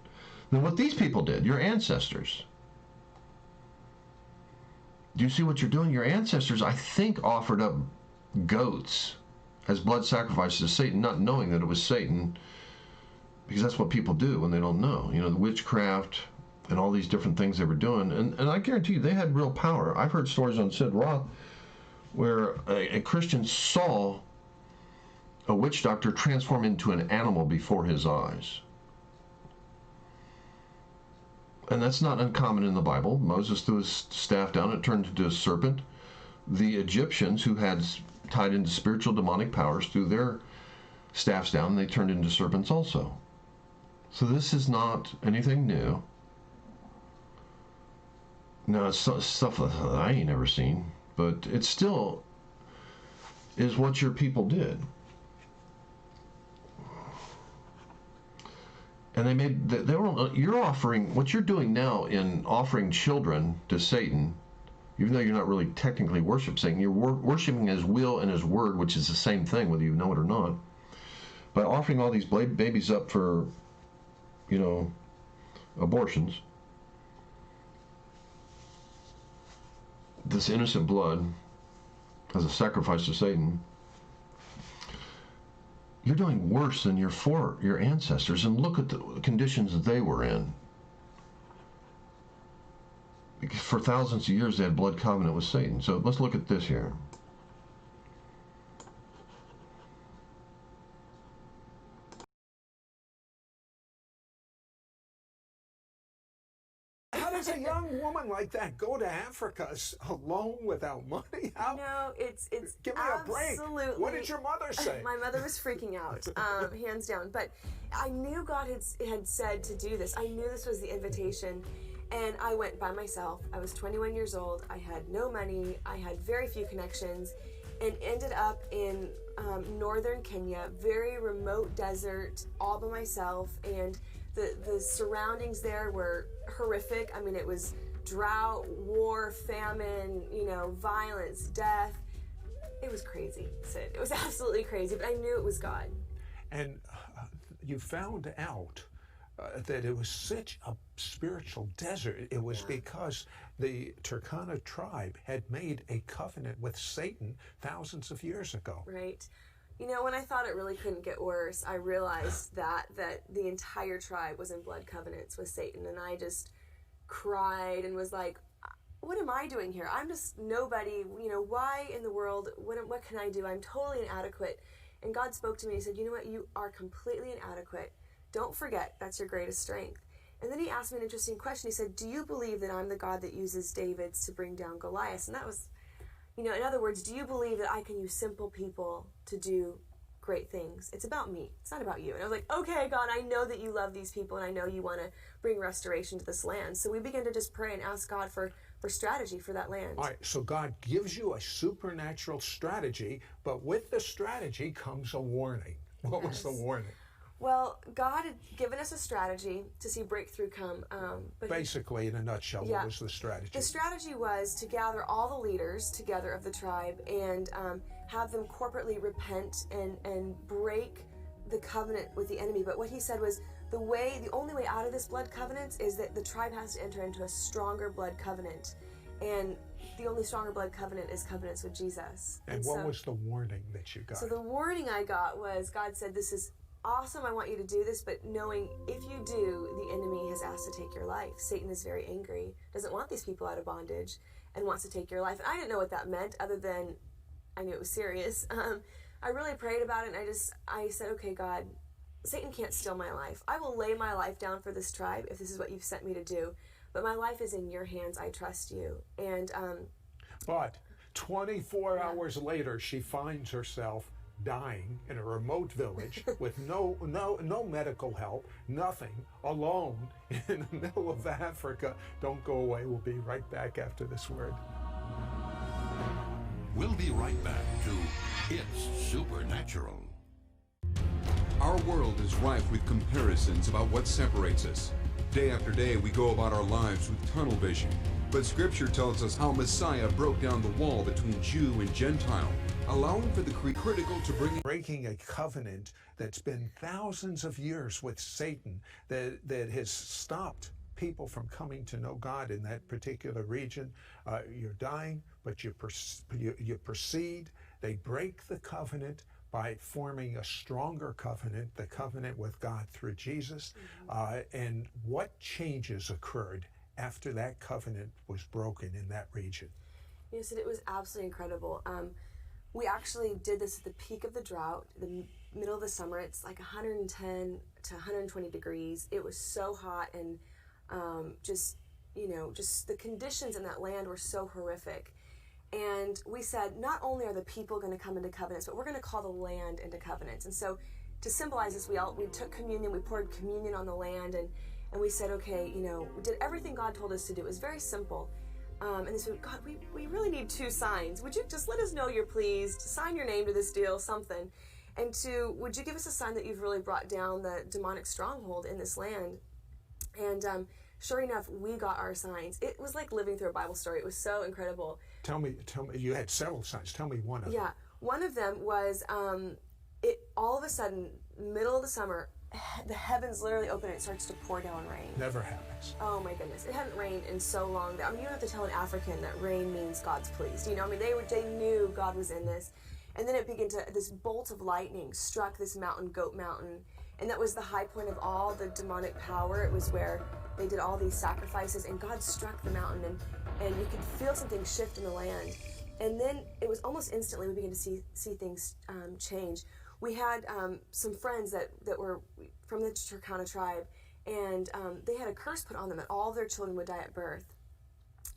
than what these people did, your ancestors. Do you see what you're doing? Your ancestors, I think, offered up goats as blood sacrifices to Satan, not knowing that it was Satan, because that's what people do when they don't know. The witchcraft and all these different things they were doing. And I guarantee you, they had real power. I've heard stories on Sid Roth where a Christian saw a witch doctor transform into an animal before his eyes. And that's not uncommon in the Bible. Moses threw his staff down, it turned into a serpent. The Egyptians, who had tied into spiritual demonic powers, threw their staffs down, and they turned into serpents also. So this is not anything new. Now, it's stuff that I ain't never seen, but it still is what your people did. And you're offering, what you're doing now in offering children to Satan, even though you're not really technically worshiping Satan, you're worshiping his will and his word, which is the same thing, whether you know it or not. By offering all these babies up for, abortions, this innocent blood as a sacrifice to Satan, you're doing worse than your ancestors. And look at the conditions that they were in. Because for thousands of years they had blood covenant with Satan. So let's look at this here. How does a young woman like that go to Africa alone without money? How? No, it's Give me a break. Absolutely. What did your mother say? My mother was freaking out, hands down. But I knew God had said to do this. I knew this was the invitation. And I went by myself. I was 21 years old. I had no money. I had very few connections, and ended up in northern Kenya, very remote desert, all by myself. And The surroundings there were horrific. I mean, it was drought, war, famine, violence, death. It was crazy, Sid. It was absolutely crazy, but I knew it was God. And you found out that it was such a spiritual desert. It was because the Turkana tribe had made a covenant with Satan thousands of years ago. Right. When I thought it really couldn't get worse, I realized that the entire tribe was in blood covenants with Satan, and I just cried and was like, what am I doing here? I'm just nobody. Why in the world, what can I do? I'm totally inadequate. And God spoke to me and said, you know what? You are completely inadequate. Don't forget, that's your greatest strength. And then he asked me an interesting question. He said, do you believe that I'm the God that uses David to bring down Goliath? And that was, in other words, do you believe that I can use simple people to do great things? It's about me. It's not about you. And I was like, okay, God, I know that you love these people, and I know you want to bring restoration to this land. So we began to just pray and ask God for strategy for that land. All right, so God gives you a supernatural strategy, but with the strategy comes a warning. What was the warning? Well, God had given us a strategy to see breakthrough come. But basically, in a nutshell, what was the strategy? The strategy was to gather all the leaders together of the tribe and have them corporately repent and break the covenant with the enemy. But what he said was the only way out of this blood covenant is that the tribe has to enter into a stronger blood covenant. And the only stronger blood covenant is covenants with Jesus. And what was the warning that you got? So the warning I got was God said, this is awesome, I want you to do this, but knowing if you do, the enemy has asked to take your life. Satan is very angry, doesn't want these people out of bondage, and wants to take your life. And I didn't know what that meant, other than I knew it was serious. I really prayed about it, and I said, okay, God, Satan can't steal my life. I will lay my life down for this tribe if this is what you've sent me to do. But my life is in your hands. I trust you. And but 24 hours later, she finds herself dying in a remote village with no medical help, nothing, alone in the middle of Africa. Don't go away. We'll be right back after this word. We'll be right back to It's Supernatural. Our world is rife with comparisons about what separates us. Day after day, we go about our lives with tunnel vision. But Scripture tells us how Messiah broke down the wall between Jew and Gentile, allowing for the critical to breaking a covenant that's been thousands of years with Satan that has stopped people from coming to know God in that particular region. You're dying, but you proceed. They break the covenant by forming a stronger covenant, the covenant with God through Jesus. And what changes occurred after that covenant was broken in that region? Yes, it was absolutely incredible. We actually did this at the peak of the drought, the middle of the summer. It's like 110 to 120 degrees. It was so hot, and just the conditions in that land were so horrific. And we said, not only are the people going to come into covenants, but we're going to call the land into covenants. And so to symbolize this, we took communion, we poured communion on the land, and we said, okay, we did everything God told us to do. It was very simple. And they said, God, we really need 2 signs. Would you just let us know you're pleased, sign your name to this deal, something. And 2, would you give us a sign that you've really brought down the demonic stronghold in this land? And sure enough, we got our signs. It was like living through a Bible story. It was so incredible. Tell me, you had several signs. Tell me one of them. Yeah, one of them was all of a sudden, middle of the summer, the heavens literally open and it starts to pour down rain. Never happens. Oh my goodness, it hadn't rained in so long. You don't have to tell an African that rain means God's pleased. They knew God was in this. And then it began this bolt of lightning struck this mountain, Goat Mountain, and that was the high point of all the demonic power. It was where they did all these sacrifices, and God struck the mountain, and you could feel something shift in the land. And then it was almost instantly we began to see things change. We had some friends that were from the Turkana tribe, and they had a curse put on them that all their children would die at birth.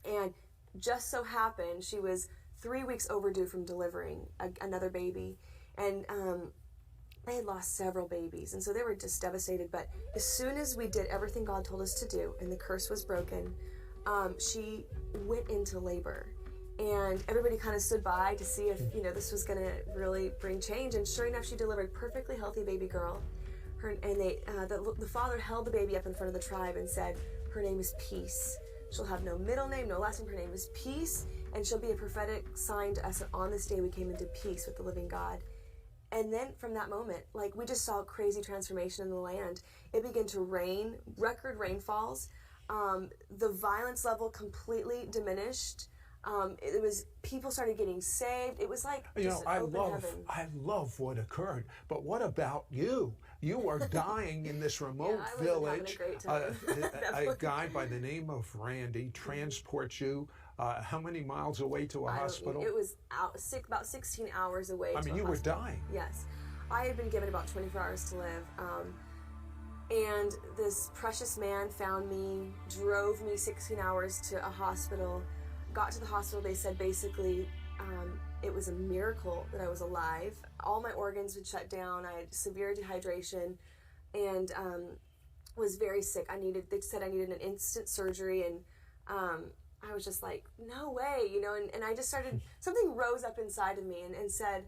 And just so happened, she was 3 weeks overdue from delivering another baby, and they had lost several babies, and so they were just devastated. But as soon as we did everything God told us to do, and the curse was broken, she went into labor. And everybody kind of stood by to see if, this was going to really bring change. And sure enough, she delivered a perfectly healthy baby girl. and the father held the baby up in front of the tribe and said, her name is Peace. She'll have no middle name, no last name. Her name is Peace, and she'll be a prophetic sign to us that on this day we came into peace with the living God. And then from that moment, like, we just saw crazy transformation in the land. It began to rain, record rainfalls. The violence level completely diminished. It was, people started getting saved. It was like, I love what occurred. But what about you? You were dying in this remote village. A guy by the name of Randy transports you how many miles away to a hospital? It was about 16 hours away. I mean, you were dying. Yes. I had been given about 24 hours to live. And this precious man found me, drove me 16 hours to a hospital. Got to the hospital, they said basically it was a miracle that I was alive. All my organs had shut down. I had severe dehydration and was very sick. They said I needed an instant surgery, and I was just like, no way, and I just started, something rose up inside of me and said,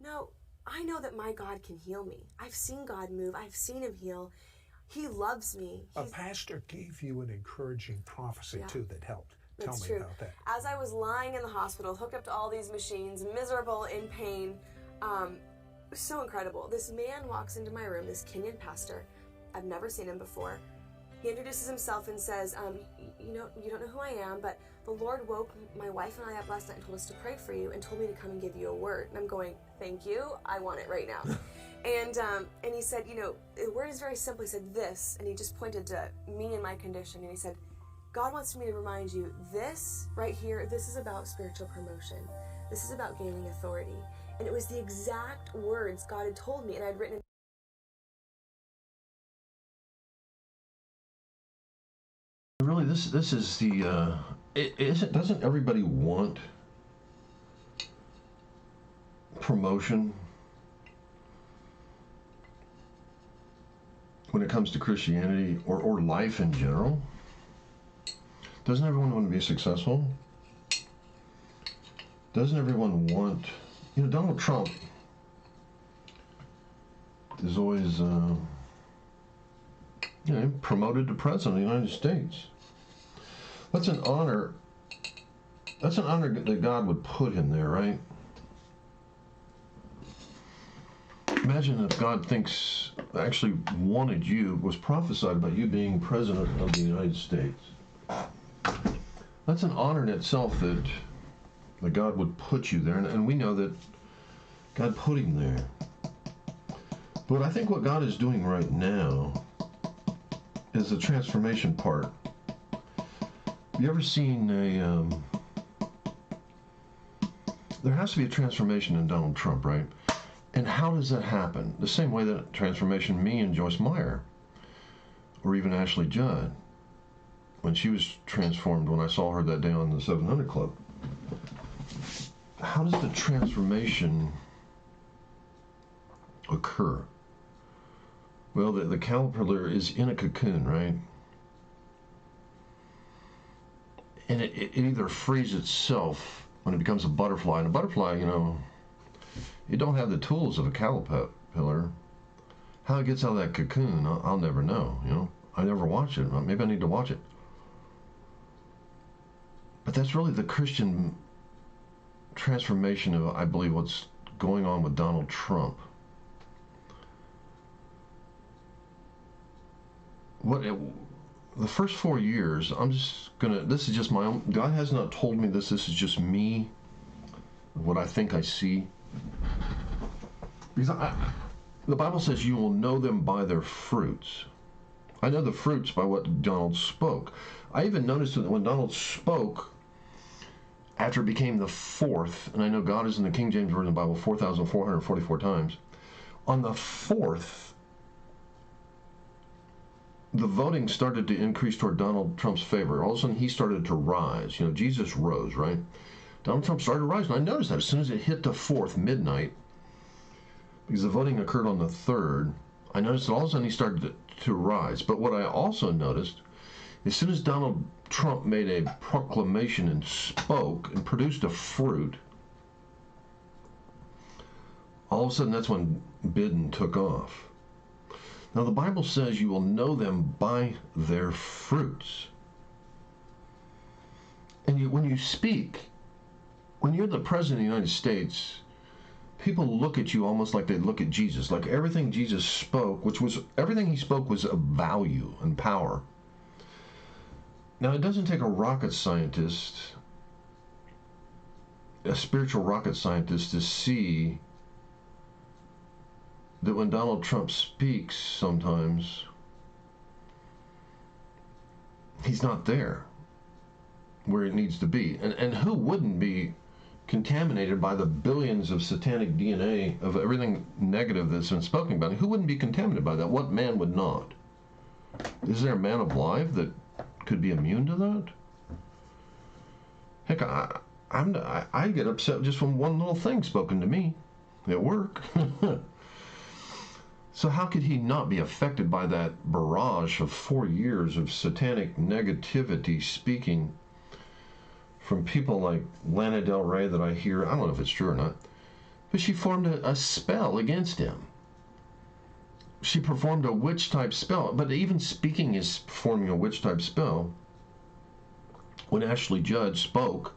no, I know that my God can heal me. I've seen God move. I've seen him heal. He loves me. A pastor gave you an encouraging prophecy too that helped. Tell me about that. As I was lying in the hospital, hooked up to all these machines, miserable, in pain, so incredible. This man walks into my room, this Kenyan pastor. I've never seen him before. He introduces himself and says, you don't know who I am, but the Lord woke my wife and I up last night and told us to pray for you and told me to come and give you a word. And I'm going, thank you, I want it right now. And he said, the word is very simple. He said this, and he just pointed to me and my condition, and he said, God wants me to remind you, this right here, this is about spiritual promotion. This is about gaining authority. And it was the exact words God had told me, and I'd written. Really, this is the, doesn't everybody want promotion when it comes to Christianity or life in general? Doesn't everyone want to be successful? Doesn't everyone want, Donald Trump is always, promoted to president of the United States. That's an honor. That's an honor that God would put him there, right? Imagine if God actually wanted you, was prophesied about you being president of the United States. That's an honor in itself that God would put you there, and we know that God put him there. But I think what God is doing right now is the transformation part. Have you ever seen there has to be a transformation in Donald Trump, right? And how does that happen? The same way that transformation, me and Joyce Meyer, or even Ashley Judd, when she was transformed, when I saw her that day on the 700 Club. How does the transformation occur? Well, the caterpillar is in a cocoon, right? And it either frees itself when it becomes a butterfly. And a butterfly, you don't have the tools of a caterpillar. How it gets out of that cocoon, I'll never know, I never watched it. Maybe I need to watch it. But that's really the Christian transformation of, I believe, what's going on with Donald Trump. The first 4 years, this is just my own, God has not told me this is just me, what I think I see. Because the Bible says you will know them by their fruits. I know the fruits by what Donald spoke. I even noticed that when Donald spoke, after it became the fourth, and I know God is in the King James Version of the Bible 4,444 times, on the fourth, the voting started to increase toward Donald Trump's favor. All of a sudden, he started to rise. Jesus rose, right? Donald Trump started to rise, and I noticed that as soon as it hit the fourth, midnight, because the voting occurred on the third, I noticed that all of a sudden he started to rise. But what I also noticed, as soon as Donald Trump made a proclamation and spoke and produced a fruit, all of a sudden that's when Biden took off. Now the Bible says you will know them by their fruits. And when you speak, when you're the President of the United States, people look at you almost like they look at Jesus. Like everything Jesus spoke, everything he spoke was of value and power. Now it doesn't take a rocket scientist, a spiritual rocket scientist, to see that when Donald Trump speaks sometimes, he's not there where it needs to be. And who wouldn't be contaminated by the billions of satanic DNA of everything negative that's been spoken about? Who wouldn't be contaminated by that? What man would not? Is there a man alive that could be immune to that? Heck, I get upset just from one little thing spoken to me at work. So how could he not be affected by that barrage of 4 years of satanic negativity speaking from people like Lana Del Rey that I hear? I don't know if it's true or not, but she formed a spell against him. She performed a witch-type spell, but even speaking is performing a witch-type spell. When Ashley Judd spoke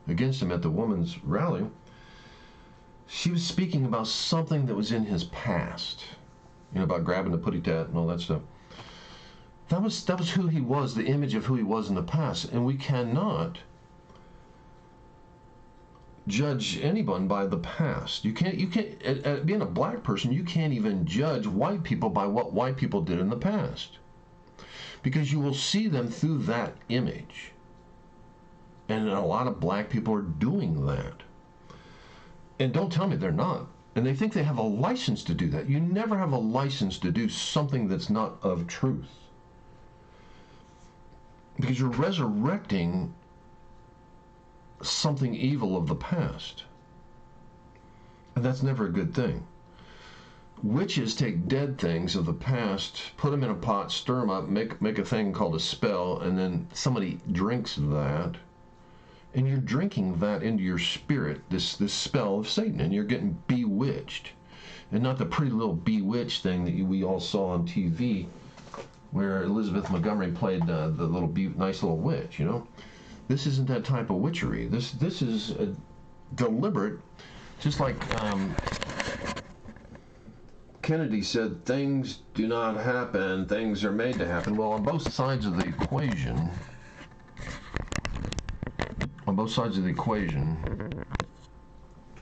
against him at the women's rally, she was speaking about something that was in his past. You know, about grabbing the putty tat and all that stuff. That was who he was, the image of who he was in the past. And we cannot judge anyone by the past. You can't, being a black person, you can't even judge white people by what white people did in the past. Because you will see them through that image. And a lot of black people are doing that. And don't tell me they're not. And they think they have a license to do that. You never have a license to do something that's not of truth. Because you're resurrecting something evil of the past. And that's never a good thing. Witches take dead things of the past, put them in a pot, stir them up, make a thing called a spell, and then somebody drinks that. And you're drinking that into your spirit, this spell of Satan, and you're getting bewitched. And not the pretty little bewitched thing that we all saw on TV, where Elizabeth Montgomery played the little nice little witch, you know? This isn't that type of witchery. This is a deliberate, just like Kennedy said, things do not happen, things are made to happen. Well, on both sides of the equation,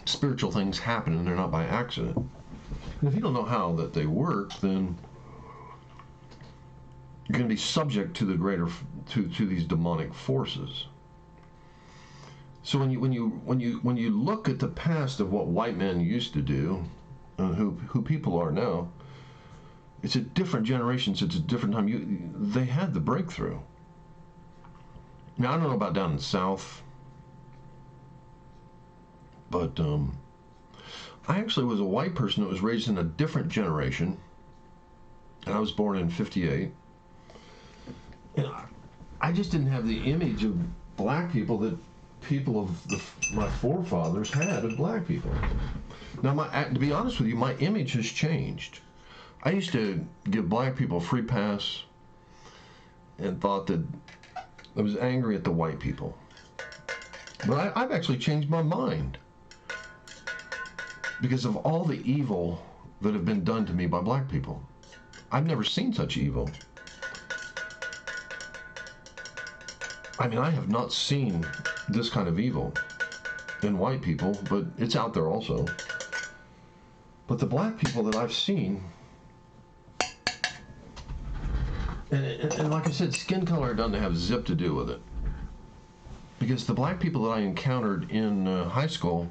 spiritual things happen, and they're not by accident. And if you don't know how that they work, then you're going to be subject to the greater to these demonic forces. So when you look at the past of what white men used to do, and who people are now, it's a different generation. It's a different time. They had the breakthrough. Now I don't know about down in the South. But I actually was a white person that was raised in a different generation. And I was born in 58. And I just didn't have the image of black people that people of my forefathers had of black people. Now, to be honest with you, my image has changed. I used to give black people a free pass and thought that I was angry at the white people. But I've actually changed my mind. Because of all the evil that have been done to me by black people. I've never seen such evil. I mean, I have not seen this kind of evil in white people, but it's out there also. But the black people that I've seen, and like I said, skin color doesn't have zip to do with it. Because the black people that I encountered in high school,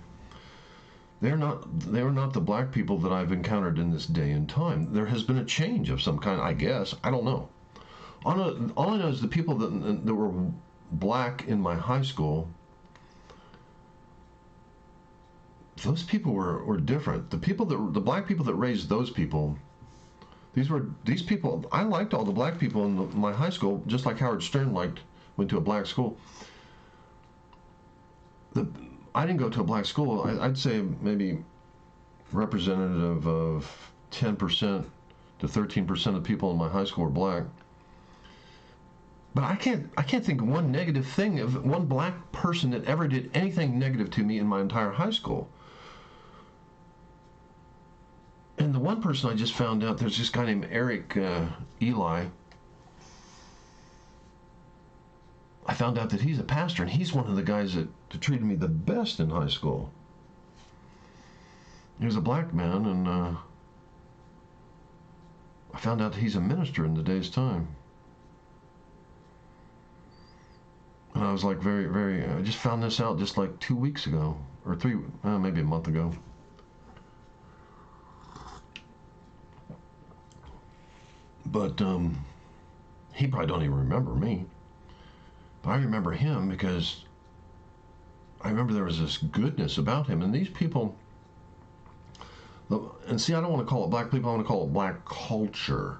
they were not the black people that I've encountered in this day and time. There has been a change of some kind, I guess. I don't know. All I know is the people that were black in my high school, those people were different. The black people that raised those people, these people. I liked all the black people in my high school, just like Howard Stern went to a black school. I didn't go to a black school. I'd say maybe representative of 10% The 13% of people in my high school were black. But I can't think of one negative thing of one black person that ever did anything negative to me in my entire high school. And the one person I just found out, there's this guy named Eric Eli. I found out that he's a pastor, and he's one of the guys that treated me the best in high school. He was a black man, and I found out that he's a minister in today's time. And I was like I just found this out just like 2 weeks ago, or maybe a month ago. But he probably don't even remember me. But I remember him because I remember there was this goodness about him. And these people, and see, I don't want to call it black people, I want to call it black culture.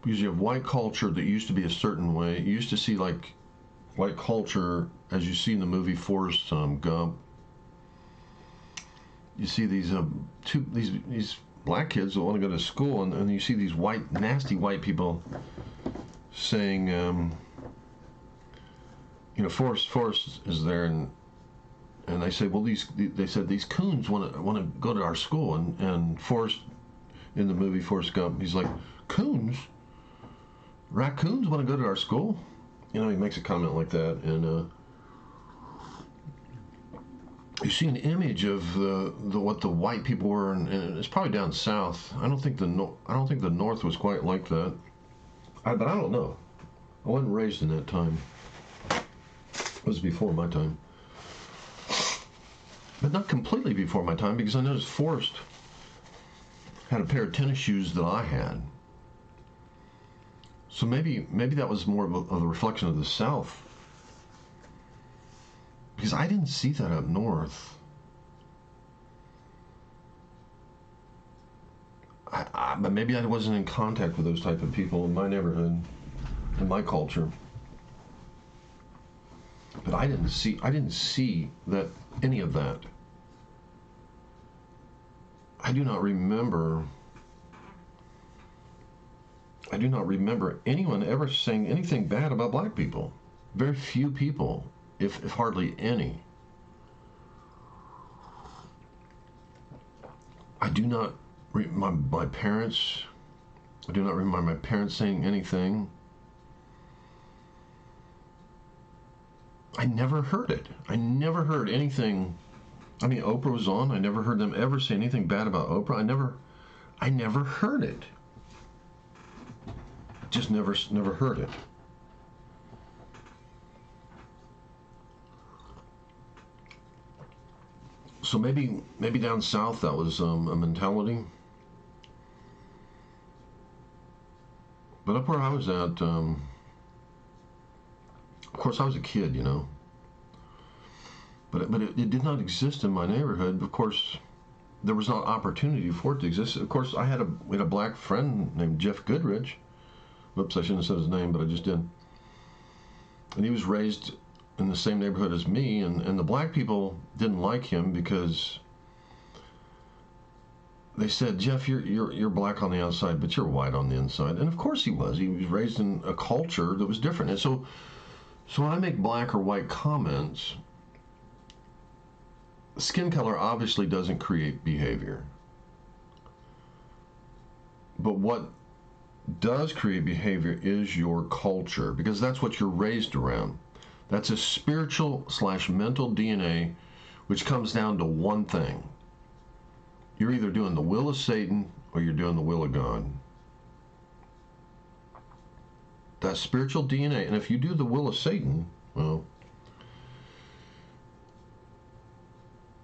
Because you have white culture that used to be a certain way. You used to see like white culture, as you see in the movie Forrest Gump. You see these these black kids that want to go to school, and you see these nasty white people saying, Forrest is there, and they say, well, they said these coons want to go to our school, and Forrest, in the movie Forrest Gump, he's like, coons? Raccoons want to go to our school? He makes a comment like that, and you see an image of what the white people were, and it's probably down south. I don't think the North was quite like that. But I don't know. I wasn't raised in that time. It was before my time, but not completely before my time, because I noticed Forrest had a pair of tennis shoes that I had. So maybe that was more of a reflection of the South. Because I didn't see that up north. But maybe I wasn't in contact with those type of people in my neighborhood, in my culture. But I didn't see that, any of that. I do not remember anyone ever saying anything bad about black people. Very few people, if hardly any. I do not my parents. I do not remember my parents saying anything. I never heard it. I never heard anything. I mean, Oprah was on. I never heard them ever say anything bad about Oprah. I never heard it. Just never heard it. So maybe down south that was a mentality. But up where I was at, of course I was a kid, But it did not exist in my neighborhood. Of course, there was not opportunity for it to exist. Of course, we had a black friend named Jeff Goodrich. Whoops, I shouldn't have said his name, but I just did. And he was raised in the same neighborhood as me, and the black people didn't like him because they said, Jeff, you're black on the outside, but you're white on the inside. And of course he was. He was raised in a culture that was different. And so when I make black or white comments, skin color obviously doesn't create behavior. But what does create behavior is your culture, because that's what you're raised around. That's a spiritual/mental DNA, which comes down to one thing. You're either doing the will of Satan or you're doing the will of God. That's spiritual DNA. And if you do the will of Satan, well,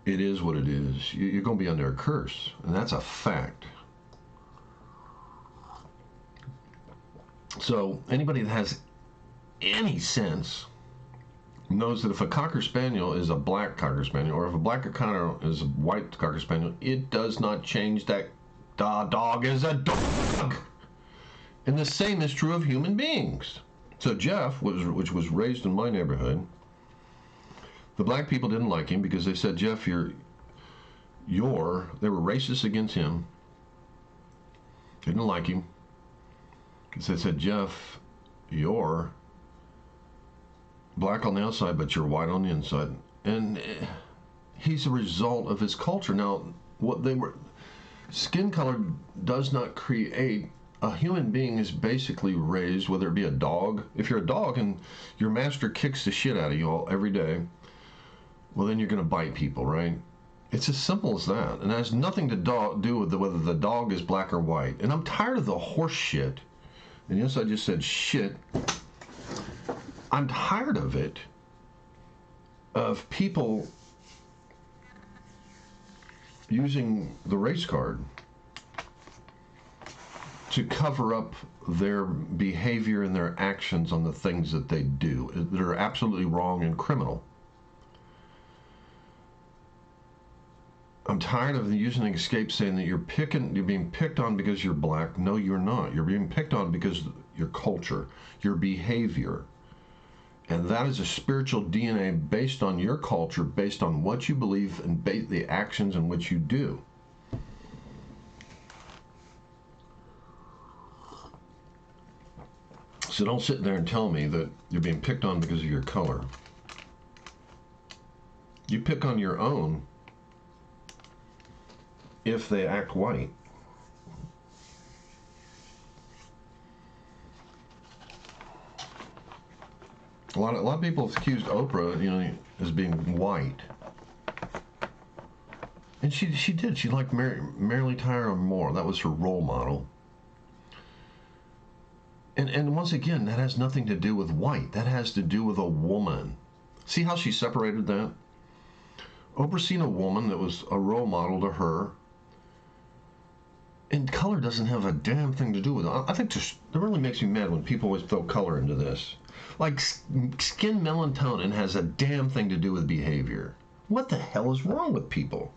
it is what it is. You're going to be under a curse. And that's a fact. So anybody that has any sense knows that if a Cocker Spaniel is a black Cocker Spaniel, or if a black Cocker is a white Cocker Spaniel, it does not change that dog is a dog. And the same is true of human beings. So Jeff, which was raised in my neighborhood, the black people didn't like him because they said, Jeff, they were racist against him. Didn't like him. Because they said, Jeff, you're black on the outside, but you're white on the inside. And he's a result of his culture. Now, skin color does not create. A human being is basically raised, whether it be a dog. If you're a dog and your master kicks the shit out of you all every day, well, then you're going to bite people, right? It's as simple as that. And it has nothing to do with whether the dog is black or white. And I'm tired of the horse shit. And yes, I just said shit. I'm tired of it, of people using the race card to cover up their behavior and their actions on the things that they do that are absolutely wrong and criminal. I'm tired of using an escape saying that you're being picked on because you're black. No, you're not. You're being picked on because of your culture, your behavior. And that is a spiritual DNA based on your culture, based on what you believe, and the actions in which you do. So don't sit there and tell me that you're being picked on because of your color. You pick on your own if they act white. A lot of people have accused Oprah, as being white. And she did. She liked Mary Tyler Moore. That was her role model. And once again, that has nothing to do with white. That has to do with a woman. See how she separated that? Oprah seen a woman that was a role model to her. And color doesn't have a damn thing to do with it. I think it really makes me mad when people always throw color into this. Like skin melatonin has a damn thing to do with behavior. What the hell is wrong with people?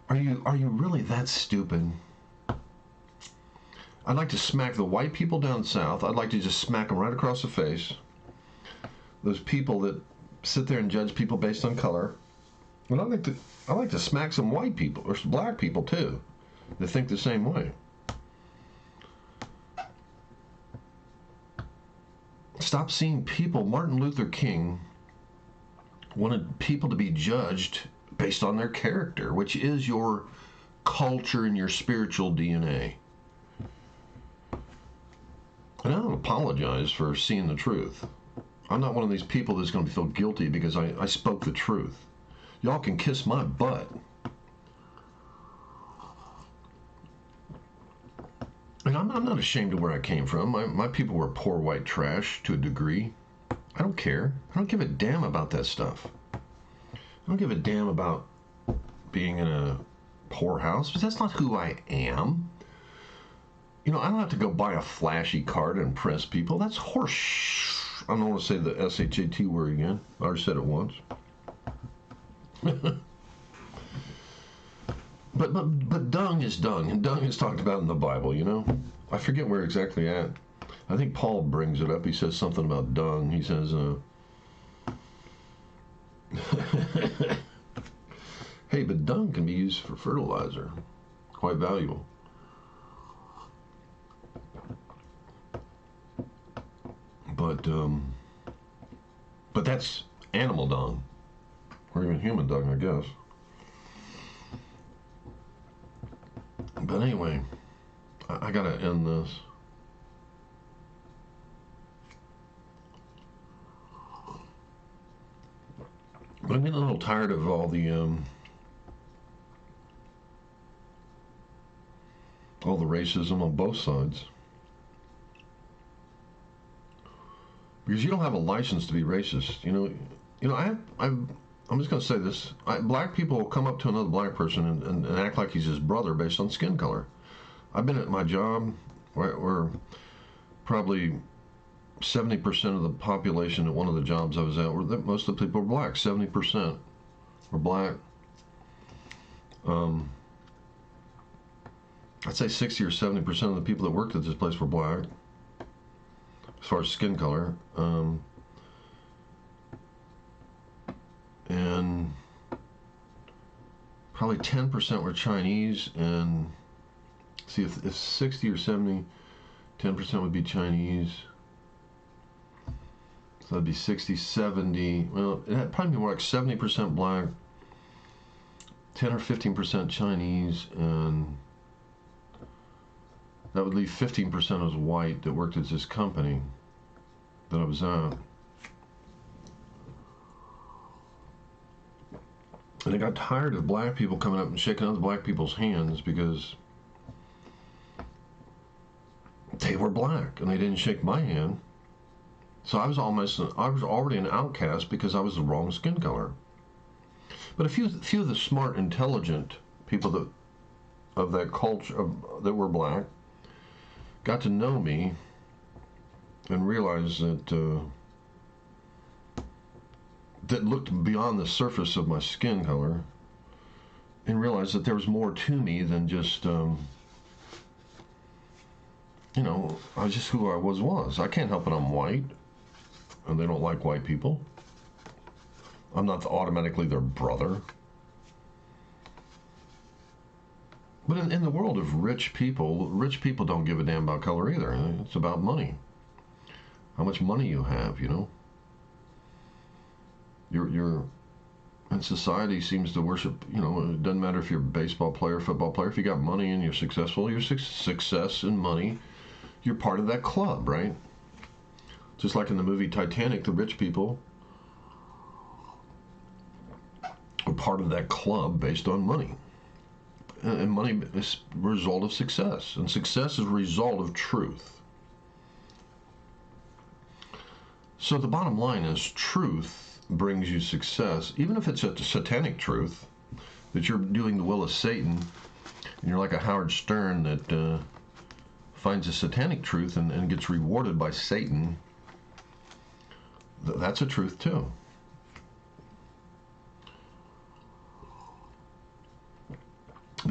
Are you really that stupid? I'd like to smack the white people down south. I'd like to just smack them right across the face. Those people that sit there and judge people based on color. And I like to smack some white people or some black people too that think the same way. Stop seeing people. Martin Luther King wanted people to be judged based on their character, which is your culture and your spiritual DNA. And I don't apologize for seeing the truth. I'm not one of these people that's going to feel guilty because I spoke the truth. Y'all can kiss my butt. And I'm not ashamed of where I came from. My people were poor white trash to a degree. I don't care. I don't give a damn about that stuff. I don't give a damn about being in a poor house, but that's not who I am. I don't have to go buy a flashy car to impress people. That's horse. I don't want to say the S-H-A-T word again. I already said it once. But dung is dung, and dung is talked about in the Bible, I forget where exactly at. I think Paul brings it up. He says something about dung. He says, hey, but dung can be used for fertilizer. Quite valuable. But that's animal dung, or even human dung, I guess. But anyway, I gotta end this. But I'm getting a little tired of all the racism on both sides. Because you don't have a license to be racist. I'm just going to say this. Black people will come up to another black person and act like he's his brother based on skin color. I've been at my job where probably 70% of the population at one of the jobs I was at, most of the people were black. 70% were black. I'd say 60 or 70% of the people that worked at this place were black, as far as skin color. And probably 10% were Chinese and see if 60 or 70, 10% would be Chinese. So that'd be 60, 70. Well, it'd probably be more like 70% black, 10 or 15% Chinese, and that would leave 15% as white that worked at this company that I was at. And I got tired of black people coming up and shaking other black people's hands because they were black and they didn't shake my hand. So I was already an outcast because I was the wrong skin color. But a few of the smart, intelligent people of that culture that were black got to know me and realized that looked beyond the surface of my skin color and realized that there was more to me than just I was just who I was. I can't help it I'm white, and they don't like white people. I'm not automatically their brother. But in the world of rich people don't give a damn about color either. It's about money. How much money you have, And society seems to worship, it doesn't matter if you're a baseball player, football player. If you got money and you're successful, your success and money, you're part of that club, right? Just like in the movie Titanic, the rich people are part of that club based on money. And money is a result of success. And success is a result of truth. So the bottom line is truth brings you success, even if it's a satanic truth, that you're doing the will of Satan, and you're like a Howard Stern that finds a satanic truth and gets rewarded by Satan. That's a truth too.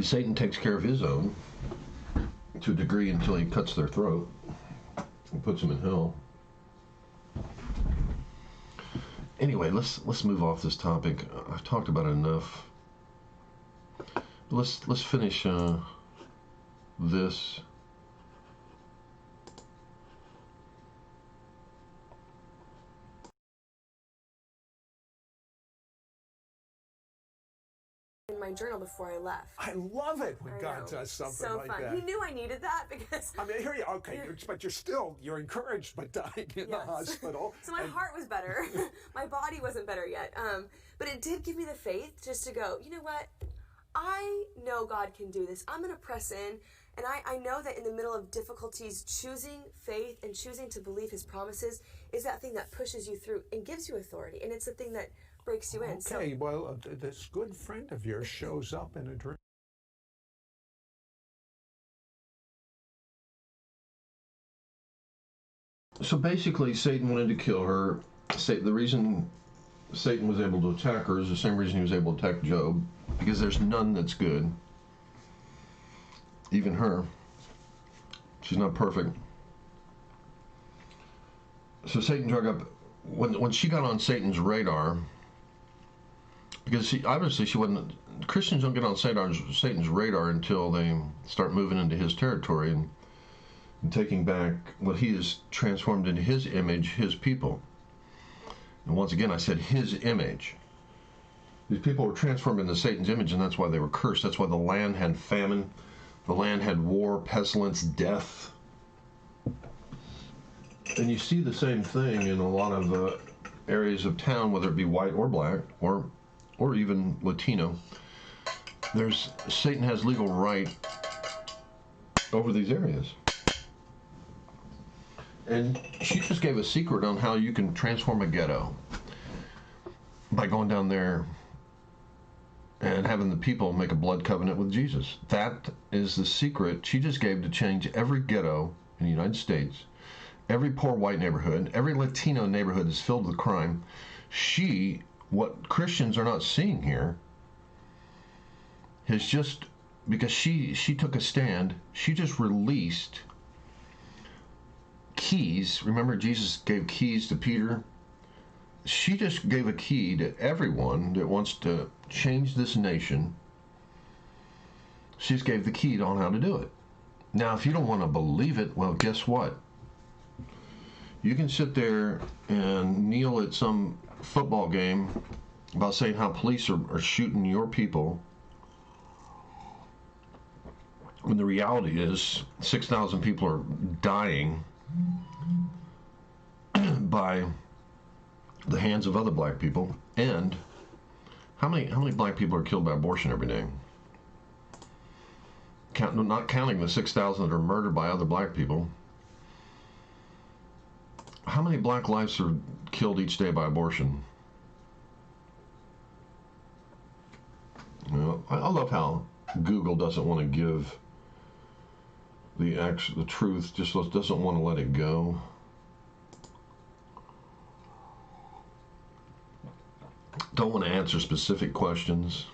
Satan takes care of his own to a degree until he cuts their throat and puts them in hell. Anyway, let's move off this topic. I've talked about it enough. Let's finish this. In my journal before I left. I love it when God does something so like fun. that. He knew I needed that because I mean, here you okay, but you're encouraged by dying in the hospital. So my heart was better. My body wasn't better yet. But it did give me the faith just to go, you know what? I know God can do this. I'm going to press in. And I know that in the middle of difficulties, choosing faith and choosing to believe his promises is that thing that pushes you through and gives you authority. And it's the thing that breaks you in. Okay, well, this good friend of yours shows up in a dream. So basically, Satan wanted to kill her. The reason Satan was able to attack her is the same reason he was able to attack Job, because there's none that's good. Even her. She's not perfect. So Satan drug up, when she got on Satan's radar, because obviously she wasn't, Christians don't get on Satan's radar until they start moving into his territory and taking back what he has transformed into his image, his people. And once again, I said his image. These people were transformed into Satan's image, and that's why they were cursed. That's why the land had famine. The land had war, pestilence, death. And you see the same thing in a lot of areas of town, whether it be white or black, or even Latino. Satan has legal right over these areas. And she just gave a secret on how you can transform a ghetto by going down there and having the people make a blood covenant with Jesus. That is the secret she just gave to change every ghetto in the United States, every poor white neighborhood, every Latino neighborhood is filled with crime. What Christians are not seeing here is just because she took a stand, she just released keys. Remember, Jesus gave keys to Peter? She just gave a key to everyone that wants to change this nation. She just gave the key on how to do it. Now, if you don't want to believe it, well, guess what? You can sit there and kneel at some football game about saying how police are shooting your people, when the reality is 6,000 people are dying by the hands of other black people. And how many black people are killed by abortion every day? Not counting the 6,000 that are murdered by other black people. How many black lives are killed each day by abortion? You know, I love how Google doesn't want to give the truth, just doesn't want to let it go. Don't want to answer specific questions.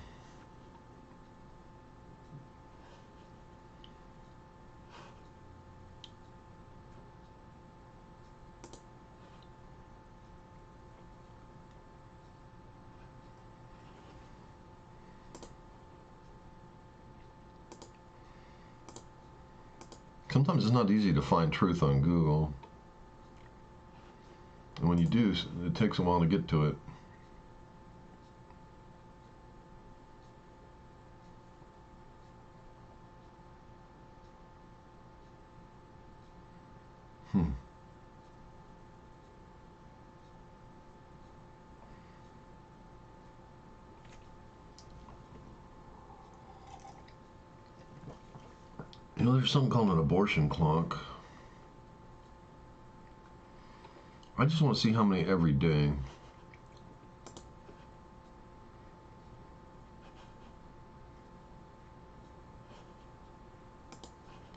Sometimes it's not easy to find truth on Google. And when you do, it takes a while to get to it. You know, there's something called an abortion clock. I just want to see how many every day.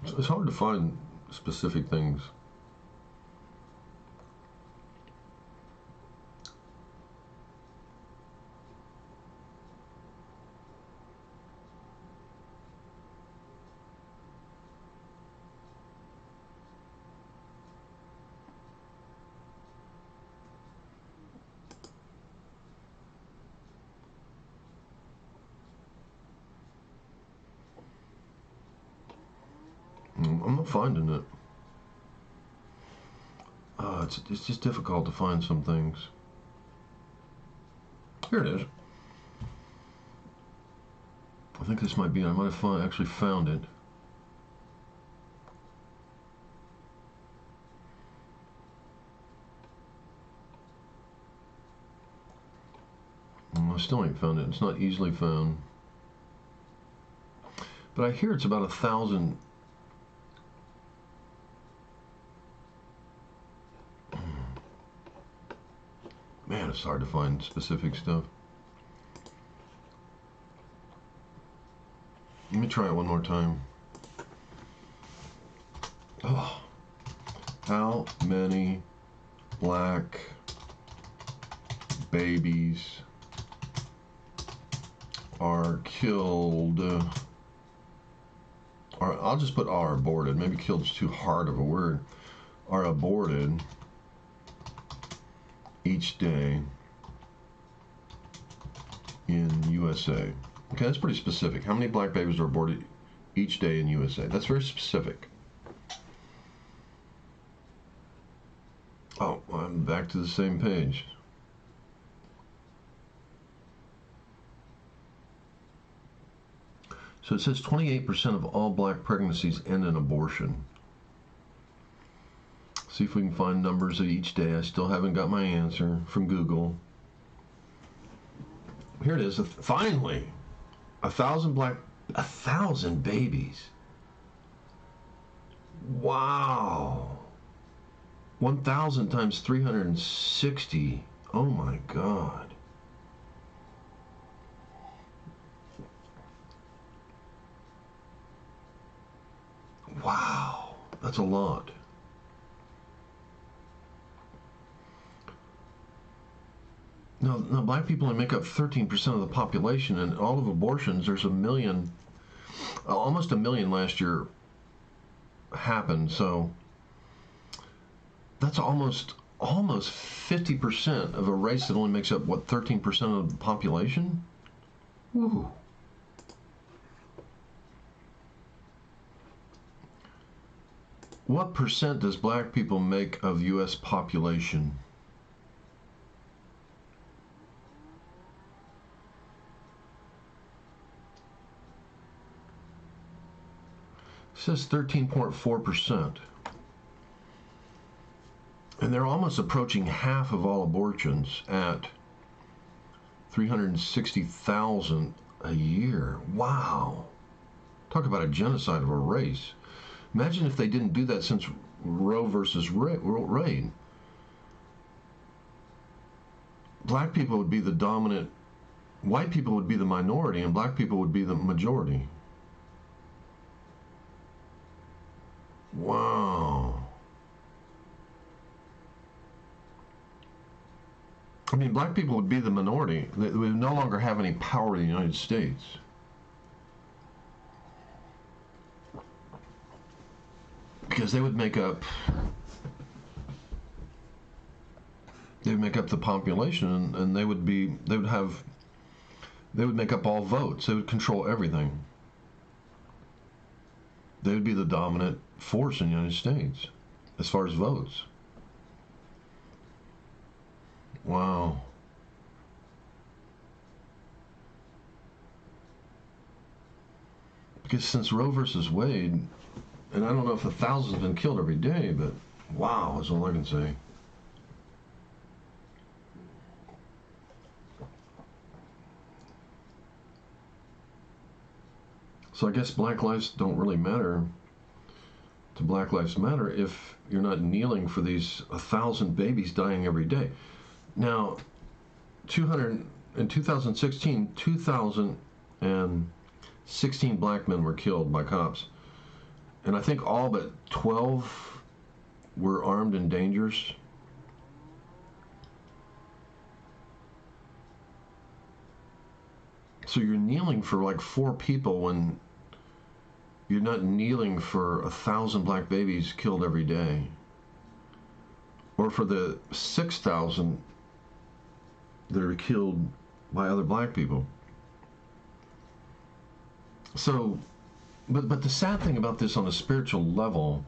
It's hard to find specific things. I'm not finding it. It's just difficult to find some things. Here it is. I think this might be. I might have actually found it. I still ain't found it. It's not easily found. But I hear it's about 1,000. Man, it's hard to find specific stuff. Let me try it one more time. Oh, how many black babies are killed, or I'll just put are aborted, maybe killed is too hard of a word, are aborted each day in USA. Okay, that's pretty specific. How many black babies are aborted each day in USA? That's very specific. Oh, I'm back to the same page. So it says 28% of all black pregnancies end in abortion. See if we can find numbers of each day. I still haven't got my answer from Google. Here it is. Finally, 1,000 babies. Wow. 1,000 times 360. Oh my God. Wow. That's a lot. No, black people only make up 13% of the population, and all of abortions, there's 1 million, almost 1 million last year happened, so that's almost 50% of a race that only makes up, what, 13% of the population? Woo. What percent does black people make of U.S. population? It says 13.4%. And they're almost approaching half of all abortions at 360,000 a year. Wow. Talk about a genocide of a race. Imagine if they didn't do that since Roe versus Wade. Black people would be the dominant, white people would be the minority, and black people would be the majority. Wow. I mean, black people would be the minority. They would no longer have any power in the United States. Because they would make up the population, and they would make up all votes. They would control everything. They would be the dominant force in the United States as far as votes. Wow. Because since Roe versus Wade, and I don't know if 1,000 have been killed every day, but wow is all I can say. So I guess black lives don't really matter to Black Lives Matter if you're not kneeling for these 1,000 babies dying every day. Now, in 2016, 2,016 black men were killed by cops. And I think all but 12 were armed and dangerous. So you're kneeling for like 4 people when you're not kneeling for 1,000 black babies killed every day. Or for the 6,000 that are killed by other black people. So, but the sad thing about this on a spiritual level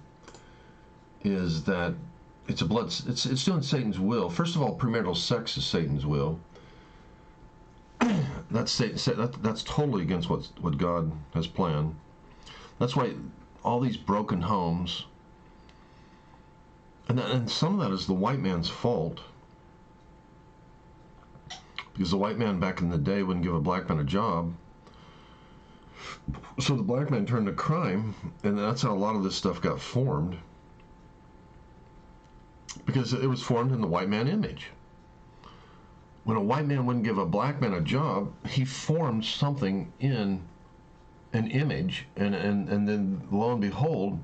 is that it's doing Satan's will. First of all, premarital sex is Satan's will. That's totally against what God has planned. That's why all these broken homes, and some of that is the white man's fault. Because the white man back in the day wouldn't give a black man a job. So the black man turned to crime, and that's how a lot of this stuff got formed. Because it was formed in the white man image. When a white man wouldn't give a black man a job, he formed something in an image, and then lo and behold,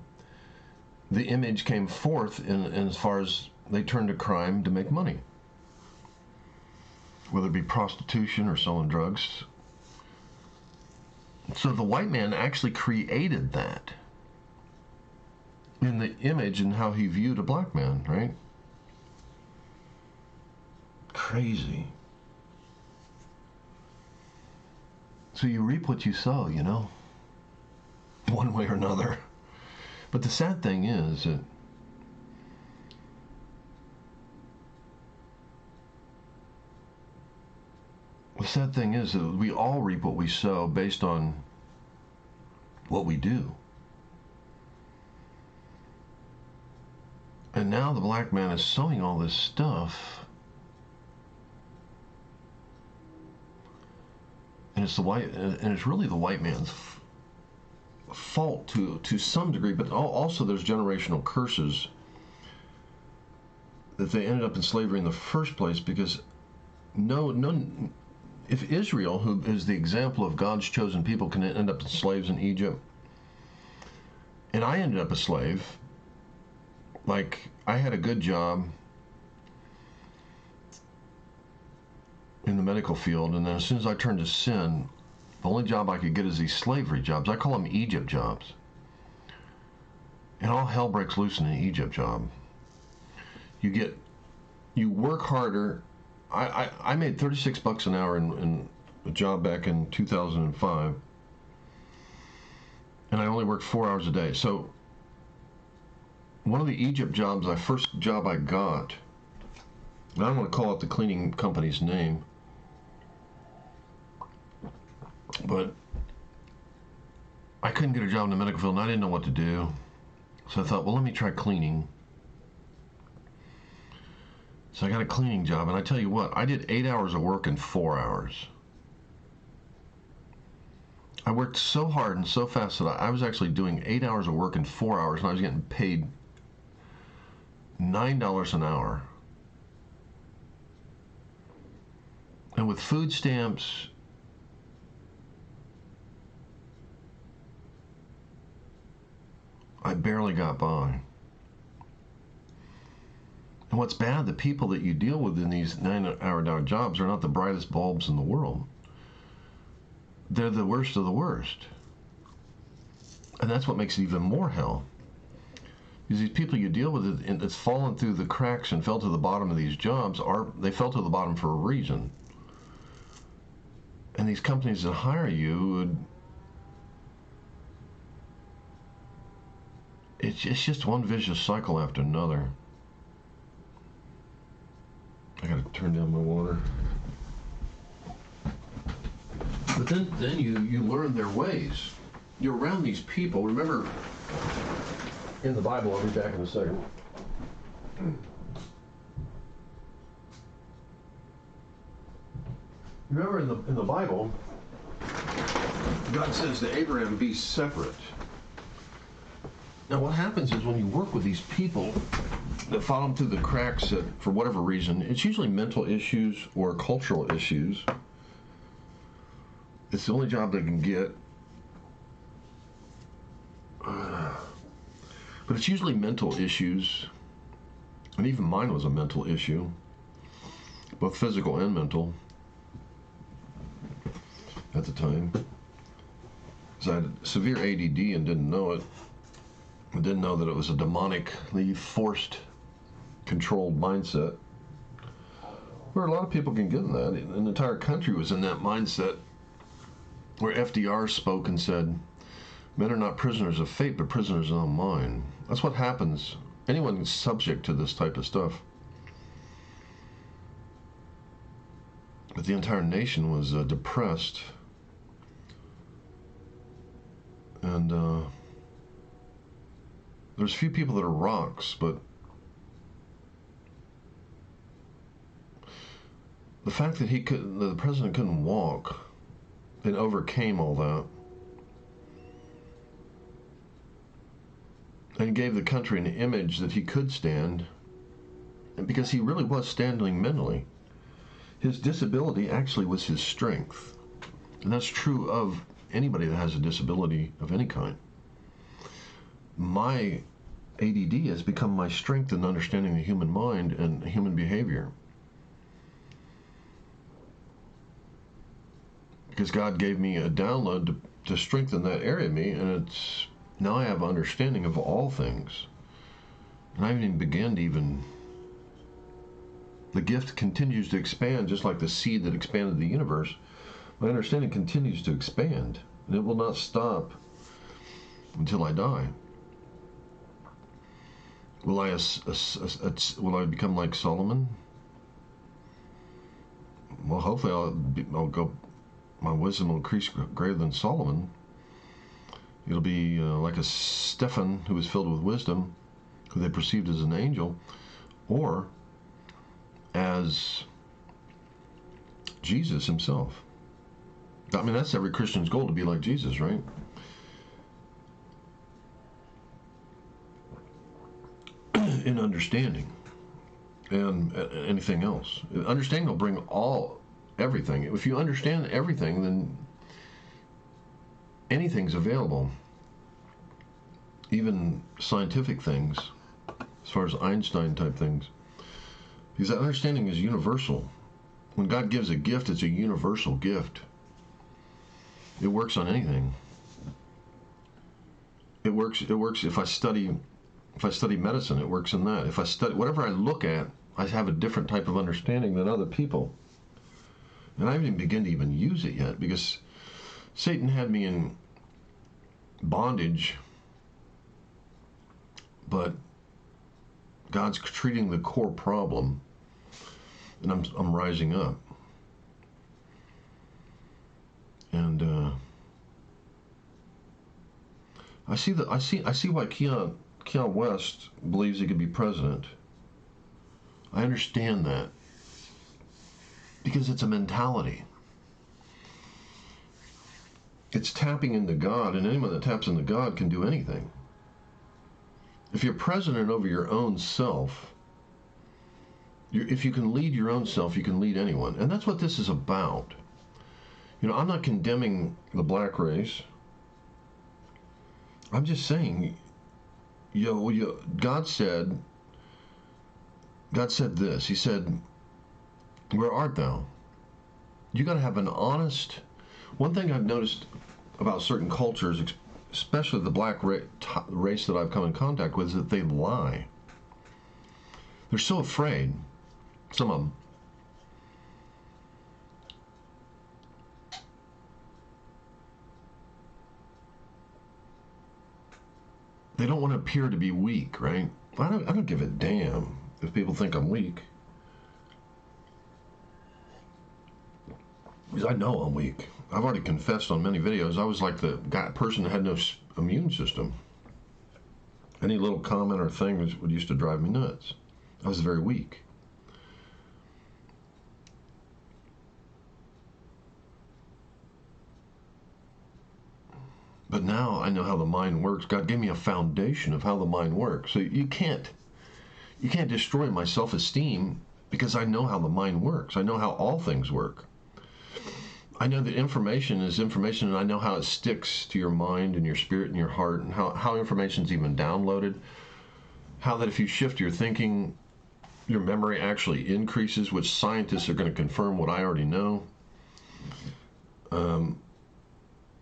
the image came forth in as far as they turned to crime to make money. Whether it be prostitution or selling drugs. So the white man actually created that in the image and how he viewed a black man, right? Crazy. So you reap what you sow, you know, one way or another. But the sad thing is that we all reap what we sow based on what we do. And now the black man is sowing all this stuff, and it's really the white man's fault to some degree. But also there's generational curses that they ended up in slavery in the first place, because if Israel, who is the example of God's chosen people, can end up as slaves in Egypt, and I ended up a slave, like I had a good job in the medical field, and then as soon as I turned to sin, the only job I could get is these slavery jobs. I call them Egypt jobs. And all hell breaks loose in an Egypt job. You work harder. I made $36 an hour in a job back in 2005, and I only worked 4 hours a day. So one of the Egypt jobs, first job I got, I don't want to call out the cleaning company's name, but I couldn't get a job in the medical field and I didn't know what to do. So I thought, well, let me try cleaning. So I got a cleaning job, and I tell you what, I did 8 hours of work in 4 hours. I worked so hard and so fast that I was actually doing 8 hours of work in 4 hours, and I was getting paid $9 an hour. And with food stamps, I barely got by. And what's bad, the people that you deal with in these 9-hour jobs are not the brightest bulbs in the world. They're the worst of the worst. And that's what makes it even more hell. Because these people you deal with that's fallen through the cracks and fell to the bottom of these jobs, they fell to the bottom for a reason. And these companies that hire you, it's just one vicious cycle after another. I gotta turn down my water. But then you learn their ways. You're around these people. Remember, in the Bible, I'll be back in a second. Remember in the Bible, God says to Abraham, be separate. Now what happens is when you work with these people that fall them through the cracks that, for whatever reason, it's usually mental issues or cultural issues. It's the only job they can get. But it's usually mental issues. And even mine was a mental issue. Both physical and mental. At the time. Because I had severe ADD and didn't know it. I didn't know that it was a demonically forced, controlled mindset. Where a lot of people can get in that. An entire country was in that mindset. Where FDR spoke and said, men are not prisoners of fate, but prisoners of mind. That's what happens. Anyone is subject to this type of stuff. But the entire nation was depressed. And there's few people that are rocks, but the fact that the president couldn't walk and overcame all that and gave the country an image that he could stand, and because he really was standing mentally. His disability actually was his strength, and that's true of anybody that has a disability of any kind. My ADD has become my strength in understanding the human mind and human behavior. Because God gave me a download to strengthen that area of me, and now I have understanding of all things. And I haven't even begun to the gift continues to expand, just like the seed that expanded the universe. My understanding continues to expand, and it will not stop until I die. Will I become like Solomon? Well, hopefully I'll go. My wisdom will increase greater than Solomon. It'll be like a Stephen who was filled with wisdom, who they perceived as an angel, or as Jesus himself. I mean, that's every Christian's goal, to be like Jesus, right? In understanding and anything else. Understanding will bring everything. If you understand everything, then anything's available. Even scientific things, as far as Einstein type things. Because that understanding is universal. When God gives a gift, it's a universal gift. It works on anything. It works if I study medicine, it works in that. If I study whatever I look at, I have a different type of understanding than other people. And I haven't even begun to even use it yet, because Satan had me in bondage, but God's treating the core problem, and I'm rising up. And I see why Keon West believes he could be president. I understand that, because it's a mentality. It's tapping into God, and anyone that taps into God can do anything. If you're president over your own self, if you can lead your own self, you can lead anyone. And that's what this is about. You know, I'm not condemning the black race. I'm just saying, God said this. He said, where art thou? You got to have an honest... One thing I've noticed about certain cultures, especially the black race that I've come in contact with, is that they lie. They're so afraid, some of them. They don't want to appear to be weak, right? I don't give a damn if people think I'm weak. Because I know I'm weak. I've already confessed on many videos. I was like the person that had no immune system. Any little comment or thing would used to drive me nuts. I was very weak. But now I know how the mind works. God gave me a foundation of how the mind works. So you can't destroy my self-esteem, because I know how the mind works. I know how all things work. I know that information is information, and I know how it sticks to your mind and your spirit and your heart, and how information is even downloaded. How that if you shift your thinking, your memory actually increases, which scientists are going to confirm what I already know.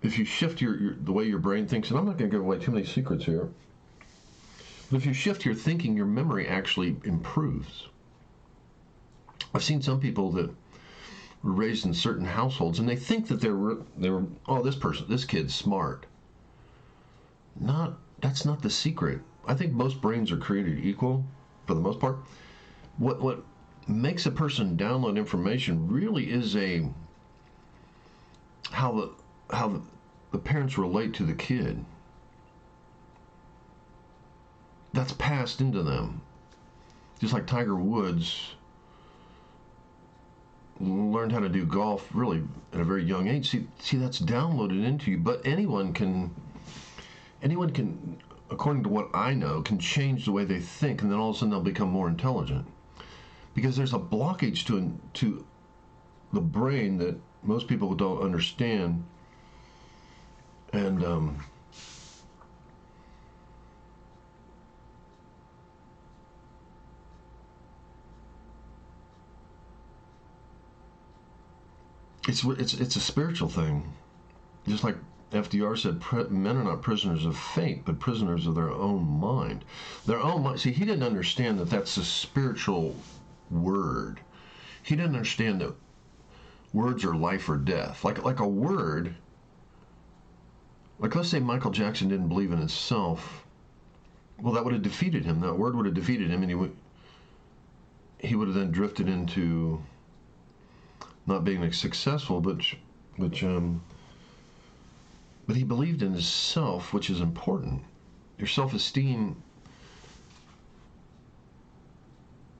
If you shift the way your brain thinks, and I'm not going to give away too many secrets here, but if you shift your thinking, your memory actually improves. I've seen some people that were raised in certain households, and they think that they were this kid's smart. That's not the secret. I think most brains are created equal for the most part. What makes a person download information really is how the parents relate to the kid. That's passed into them. Just like Tiger Woods learned how to do golf really at a very young age. See, that's downloaded into you. But anyone can, according to what I know, can change the way they think, and then all of a sudden they'll become more intelligent. Because there's a blockage to the brain that most people don't understand. And it's a spiritual thing. Just like FDR said, men are not prisoners of fate, but prisoners of their own mind. Their own mind. See, he didn't understand that that's a spiritual word. He didn't understand that words are life or death. Like a word. Like, let's say Michael Jackson didn't believe in himself. Well, that would have defeated him. That word would have defeated him, and he would have then drifted into not being successful, but he believed in himself, which is important. Your self-esteem,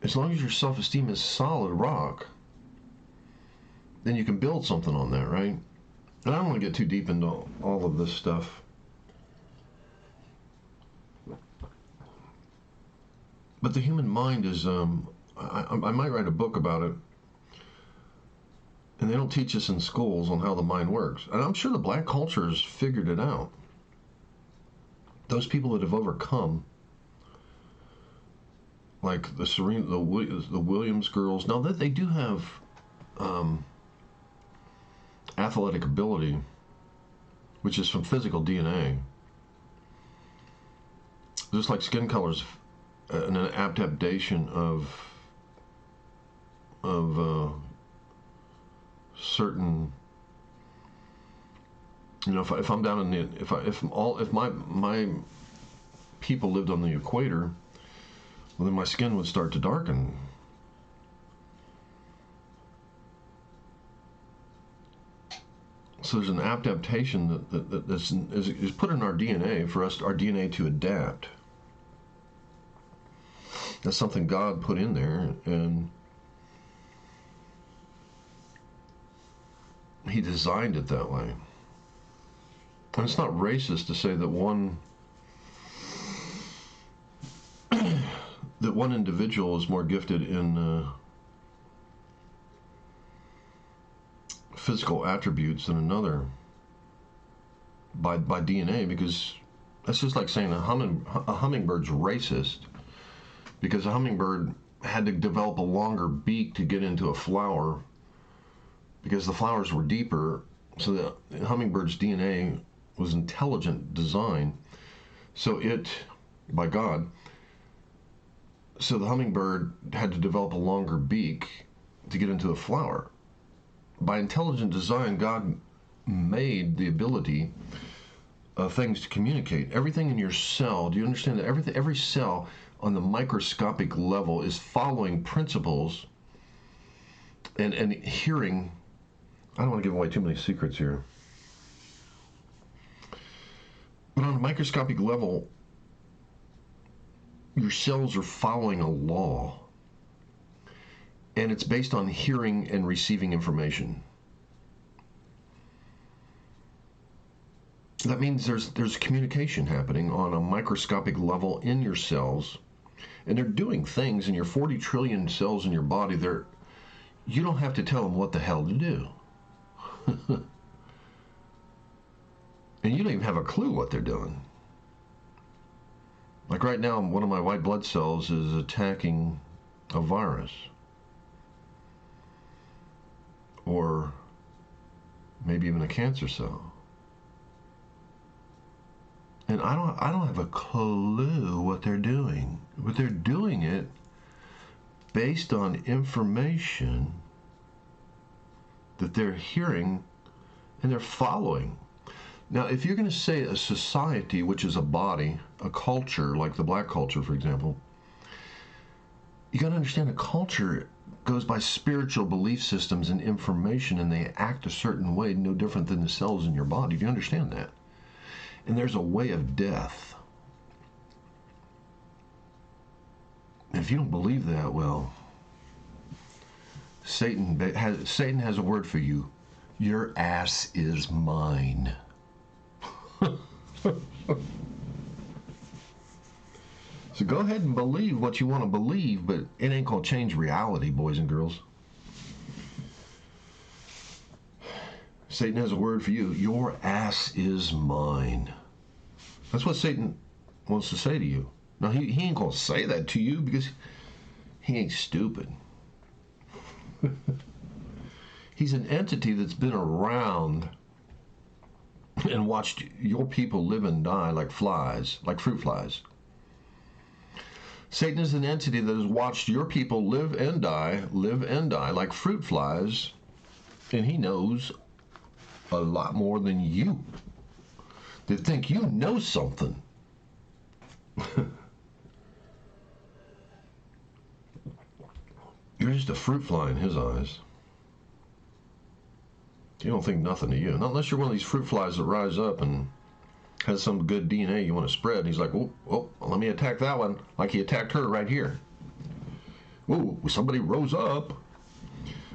as long as your self-esteem is solid rock, then you can build something on that, right? And I don't want to get too deep into all of this stuff. But the human mind is, I might write a book about it. And they don't teach us in schools on how the mind works. And I'm sure the black culture has figured it out. Those people that have overcome, like the Williams girls, now that they do have athletic ability, which is from physical DNA. Just like skin colors, an adaptation of certain, if I'm down in the, if my people lived on the equator, well, then my skin would start to darken. So there's an adaptation is put in our DNA for us, our DNA to adapt. That's something God put in there, and He designed it that way. And it's not racist to say that one individual is more gifted in physical attributes than another by DNA, because that's just like saying a hummingbird's racist because a hummingbird had to develop a longer beak to get into a flower because the flowers were deeper. So the hummingbird's DNA was intelligent design. So by God, so the hummingbird had to develop a longer beak to get into a flower. By intelligent design, God made the ability of things to communicate. Everything in your cell, do you understand that every cell on the microscopic level is following principles and hearing. I don't want to give away too many secrets here. But on a microscopic level, your cells are following a law. And it's based on hearing and receiving information. That means there's communication happening on a microscopic level in your cells. And they're doing things in your 40 trillion cells in your body. You don't have to tell them what the hell to do. And you don't even have a clue what they're doing. Like right now, one of my white blood cells is attacking a virus. Or maybe even a cancer cell. And I don't have a clue what they're doing. But they're doing it based on information that they're hearing and they're following. Now, if you're going to say a society, which is a body, a culture, like the black culture, for example, you got to understand a culture goes by spiritual belief systems and information, and they act a certain way, no different than the cells in your body. Do you understand that? And there's a way of death. And if you don't believe that, well, Satan has a word for you. Your ass is mine. So go ahead and believe what you want to believe, but it ain't going to change reality, boys and girls. Satan has a word for you. Your ass is mine. That's what Satan wants to say to you. Now, he ain't going to say that to you because he ain't stupid. He's an entity that's been around and watched your people live and die like flies, like fruit flies. Satan is an entity that has watched your people live and die like fruit flies, and he knows a lot more than you. They think you know something. You're just a fruit fly in his eyes. You don't think nothing of you. Not unless you're one of these fruit flies that rise up and has some good DNA you want to spread. And he's like, oh, let me attack that one, like he attacked her right here. Ooh, somebody rose up.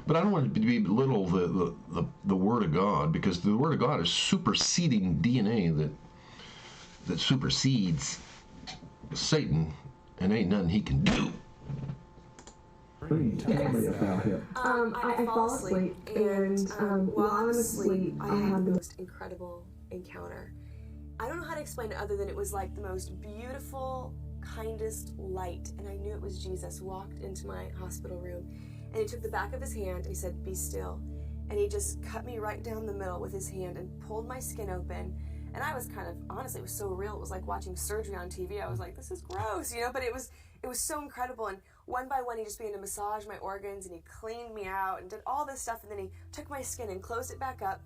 But I don't want to belittle the Word of God, because the Word of God is superseding DNA that supersedes Satan, and ain't nothing he can do. Tell me about him. I fall asleep, and while I'm asleep, I have the most incredible encounter. I don't know how to explain it other than it was like the most beautiful, kindest light, and I knew it was Jesus walked into my hospital room, and he took the back of his hand and he said, "Be still," and he just cut me right down the middle with his hand and pulled my skin open. And I was kind of, honestly, it was so real. It was like watching surgery on TV. I was like, this is gross, but it was so incredible. And one by one, he just began to massage my organs, and he cleaned me out and did all this stuff. And then he took my skin and closed it back up.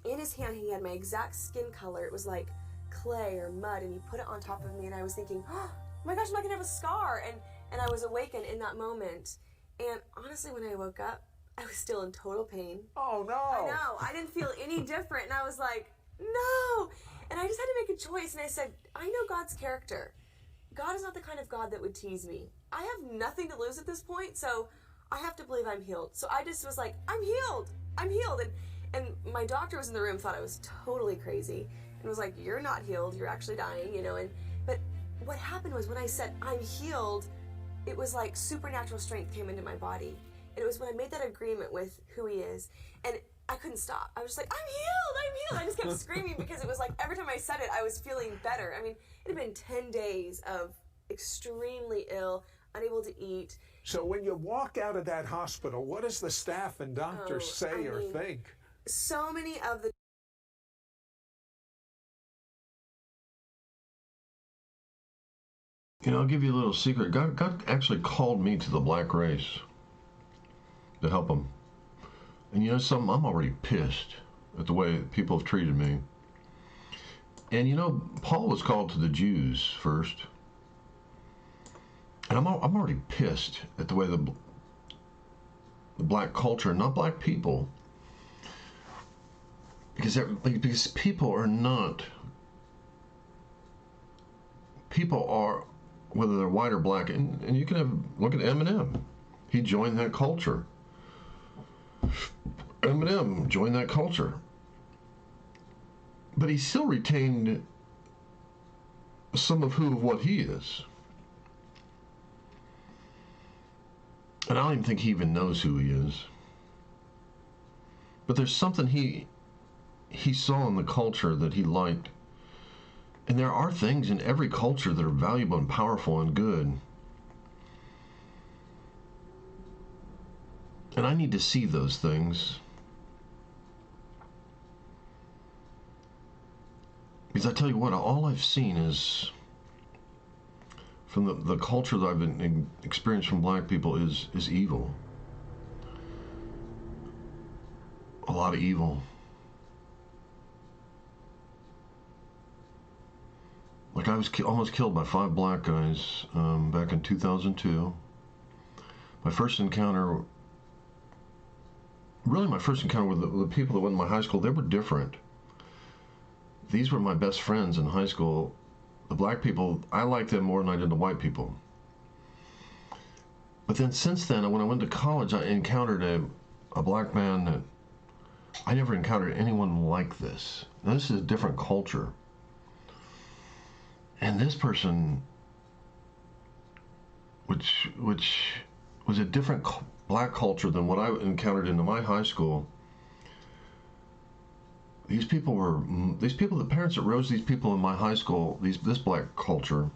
In his hand, he had my exact skin color. It was like clay or mud, and he put it on top of me. And I was thinking, oh my gosh, I'm not gonna have a scar. And And I was awakened in that moment. And honestly, when I woke up, I was still in total pain. Oh, no. I know. I didn't feel any different. And I was like, no. And I just had to make a choice. And I said, I know God's character. God is not the kind of God that would tease me. I have nothing to lose at this point, so I have to believe I'm healed. So I just was like, I'm healed. I'm healed. And my doctor was in the room, thought I was totally crazy, and was like, you're not healed. You're actually dying, you know. But what happened was when I said, I'm healed, it was like supernatural strength came into my body. And it was when I made that agreement with who he is. And I couldn't stop. I was just like, I'm healed, I'm healed. I just kept screaming because it was like every time I said it, I was feeling better. I mean, it had been 10 days of extremely ill, unable to eat. So when you walk out of that hospital, what does the staff and doctors say or think? So many of the You know, I'll give you a little secret. God actually called me to the black race to help him. And you know something? I'm already pissed at the way people have treated me. And you know, Paul was called to the Jews first. And I'm already pissed at the way the black culture, not black people, because people are not, people are, whether they're white or black, and you can look at Eminem. He joined that culture. Eminem joined that culture. But he still retained some of what he is. And I don't even think he even knows who he is. But there's something he saw in the culture that he liked. And there are things in every culture that are valuable and powerful and good. And I need to see those things. Because I tell you what, all I've seen is, from the culture that I've been experienced from black people, is evil. A lot of evil. Like, I was almost killed by 5 black guys back in 2002. My first encounter with the people that went in my high school, they were different. These were my best friends in high school. The black people, I liked them more than I did the white people. But then since then, when I went to college, I encountered a black man that I never encountered anyone like this. Now, this is a different culture. And this person, which was a different black culture than what I encountered in my high school. The parents that raised these people in my high school, this black culture,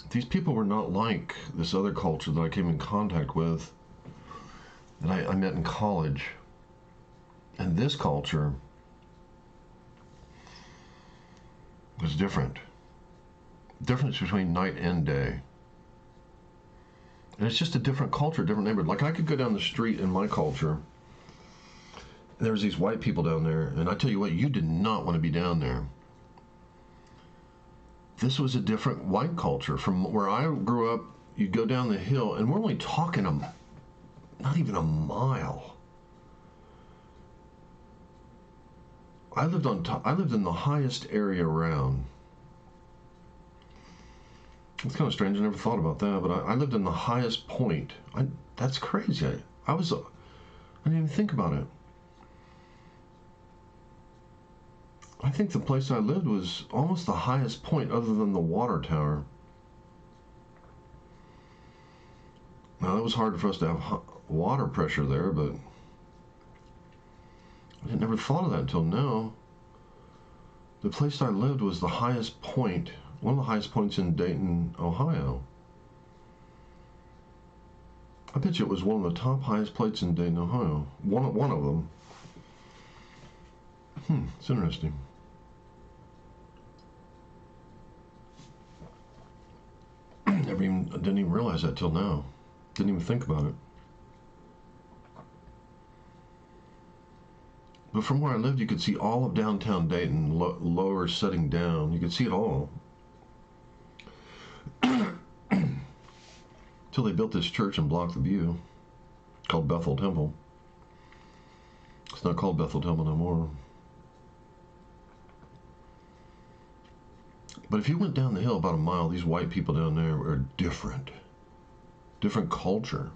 these people were not like this other culture that I came in contact with, that I met in college. And this culture was different. Difference between night and day. And it's just a different culture, different neighborhood. Like, I could go down the street in my culture, and there was these white people down there, and I tell you what, you did not want to be down there. This was a different white culture. From where I grew up, you'd go down the hill, and we're only talking not even a mile. I lived in the highest area around. It's kind of strange. I never thought about that, but I lived in the highest point. That's crazy. I didn't even think about it. I think the place I lived was almost the highest point other than the water tower. Now, it was hard for us to have water pressure there, but I never thought of that until now. The place I lived was the highest point, one of the highest points in Dayton, Ohio. I bet you it was one of the top highest places in Dayton, Ohio. One of them. It's interesting. I didn't even realize that till now. Didn't even think about it. But from where I lived, you could see all of downtown Dayton, lower setting down. You could see it all. Till they built this church and blocked the view, called Bethel Temple. It's not called Bethel Temple no more. But if you went down the hill about a mile, these white people down there were different culture.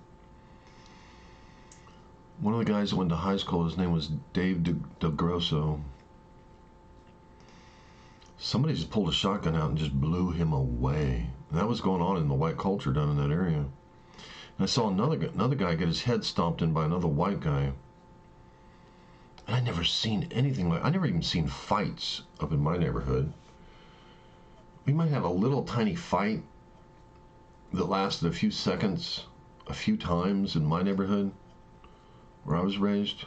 One of the guys that went to high school, his name was Dave DeGrosso. Somebody just pulled a shotgun out and just blew him away. And that was going on in the white culture down in that area. And I saw another guy get his head stomped in by another white guy. And I never seen anything like. I never even seen fights up in my neighborhood. We might have a little tiny fight that lasted a few seconds, a few times in my neighborhood where I was raised.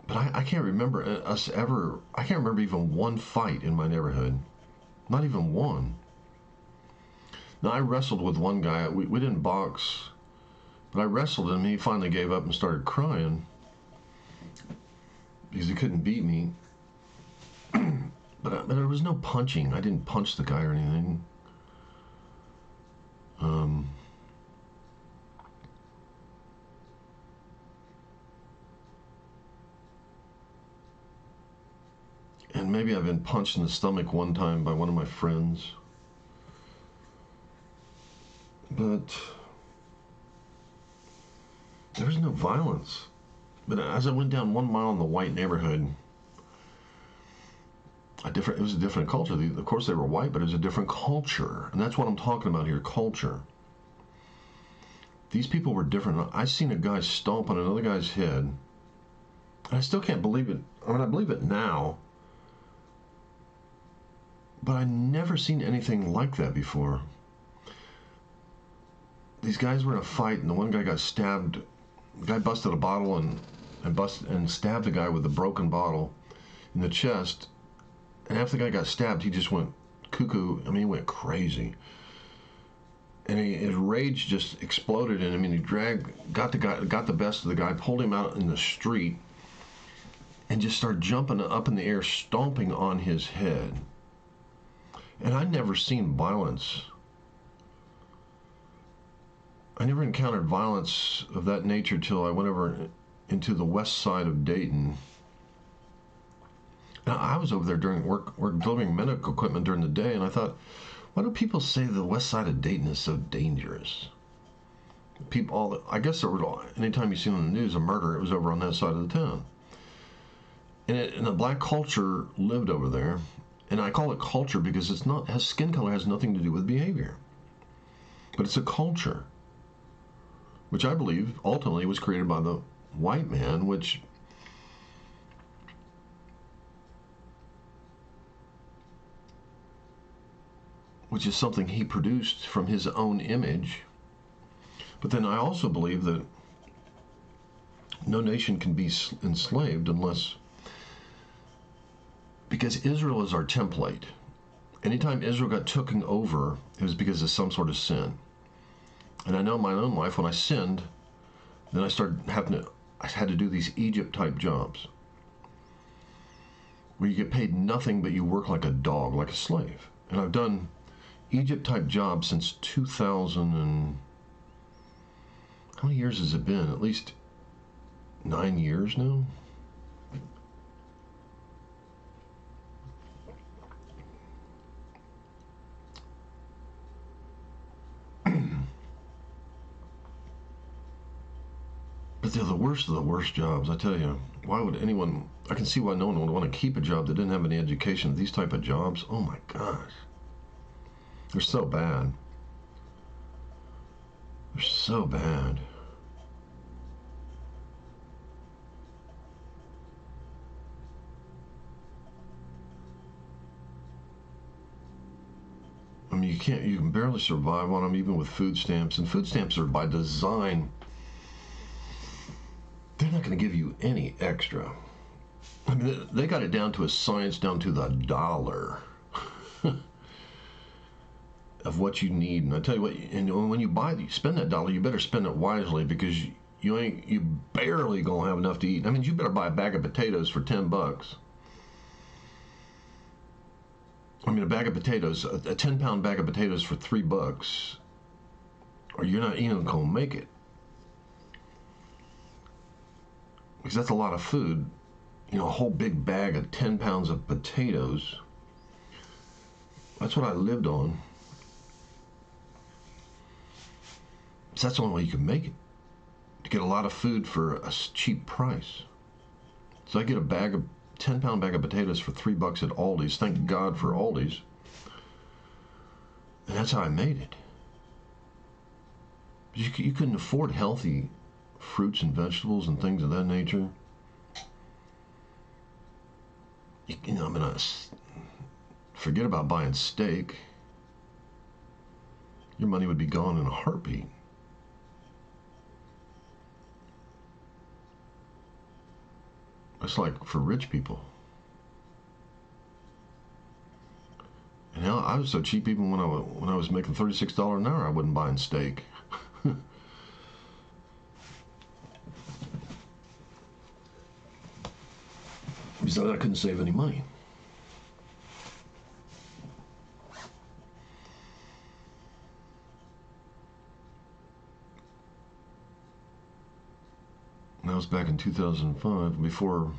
But I can't remember I can't remember even one fight in my neighborhood. Not even one. Now, I wrestled with one guy. We didn't box, but I wrestled him. He finally gave up and started crying because he couldn't beat me. But there was no punching. I didn't punch the guy or anything. And maybe I've been punched in the stomach one time by one of my friends. But there was no violence. But as I went down 1 mile in the white neighborhood, it was a different culture. Of course, they were white, but it was a different culture. And that's what I'm talking about here, culture. These people were different. I seen a guy stomp on another guy's head. And I still can't believe it. I mean, I believe it now. But I never seen anything like that before. These guys were in a fight, and the one guy got stabbed. The guy busted a bottle and stabbed the guy with a broken bottle in the chest. And after the guy got stabbed, he just went cuckoo. I mean, he went crazy. And his rage just exploded in him, and he got the best of the guy, pulled him out in the street, and just started jumping up in the air, stomping on his head. And I'd never seen violence. I never encountered violence of that nature till I went over into the west side of Dayton. Now, I was over there during work delivering medical equipment during the day, and I thought, why do people say the west side of Dayton is so dangerous? I guess there was, anytime you see on the news a murder, it was over on that side of the town. And the black culture lived over there. And I call it culture because skin color has nothing to do with behavior. But it's a culture, which I believe ultimately was created by the white man, which is something he produced from his own image. But then I also believe that no nation can be enslaved because Israel is our template. Anytime Israel got taken over, it was because of some sort of sin. And I know in my own life, when I sinned, then I had to do these Egypt-type jobs, where you get paid nothing, but you work like a dog, like a slave. And I've done Egypt-type jobs since 2000 and... How many years has it been? At least 9 years now? But they're the worst of the worst jobs, I tell you. Why would anyone... I can see why no one would want to keep a job that didn't have any education. These type of jobs, oh my gosh. They're so bad. They're so bad. I mean, you can barely survive on them, even with food stamps. And food stamps are by design. They're not going to give you any extra. I mean, they got it down to a science, down to the dollar of what you need. And I tell you what, and when you spend that dollar, you better spend it wisely, because you barely gonna have enough to eat. I mean, you better buy a bag of potatoes for $10. I mean, a bag of potatoes, a 10-pound bag of potatoes for $3, or you're not even going to make it. Because that's a lot of food. You know, a whole big bag of 10 pounds of potatoes. That's what I lived on. So that's the only way you can make it. To get a lot of food for a cheap price. So I get a 10-pound bag of potatoes for $3 at Aldi's. Thank God for Aldi's. And that's how I made it. You couldn't afford healthy fruits and vegetables and things of that nature. You know, I mean, forget about buying steak. Your money would be gone in a heartbeat. That's like for rich people. And hell, I was so cheap even when I was making $36 an hour, I wasn't buying steak. Besides, I couldn't save any money. And that was back in 2005, before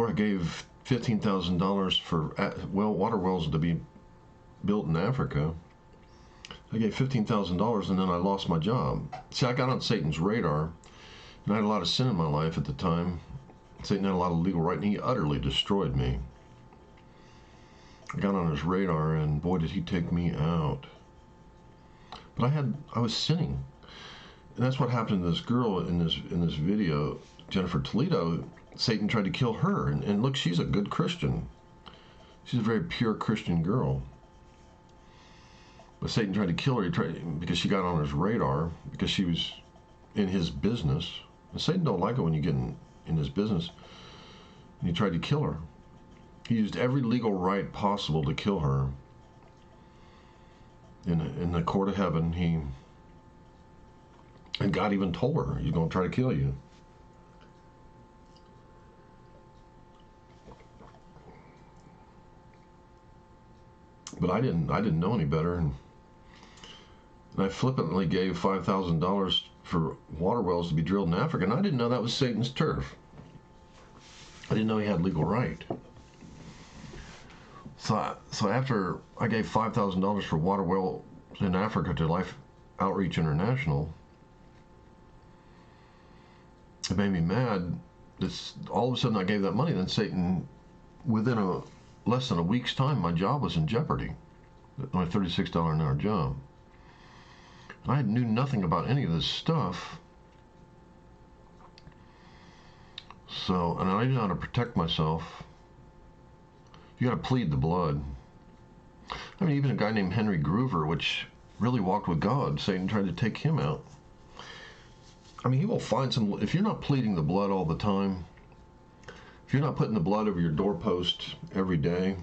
I gave $15,000 for water wells to be built in Africa. I gave $15,000 and then I lost my job. See, I got on Satan's radar, and I had a lot of sin in my life at the time. Satan had a lot of legal right, and he utterly destroyed me. I got on his radar, and boy, did he take me out. But I was sinning. And that's what happened to this girl in this video, Jennifer Toledo. Satan tried to kill her, and look, she's a good Christian. She's a very pure Christian girl. But Satan tried to kill her because she got on his radar, because she was in his business. And Satan don't like it when you get in his business. And he tried to kill her. He used every legal right possible to kill her. In the court of heaven, and God even told her, he's going to try to kill you. But I didn't know any better, and I flippantly gave $5,000 for water wells to be drilled in Africa, and I didn't know that was Satan's turf. I didn't know he had legal right. So after I gave $5,000 for water wells in Africa to Life Outreach International, it made me mad. All of a sudden I gave that money, then Satan, within less than a week's time, my job was in jeopardy. My $36 an hour job. I knew nothing about any of this stuff. So, and I didn't know how to protect myself. You got to plead the blood. I mean, even a guy named Henry Groover, which really walked with God, Satan tried to take him out. I mean, he will find if you're not pleading the blood all the time, if you're not putting the blood over your doorpost every day,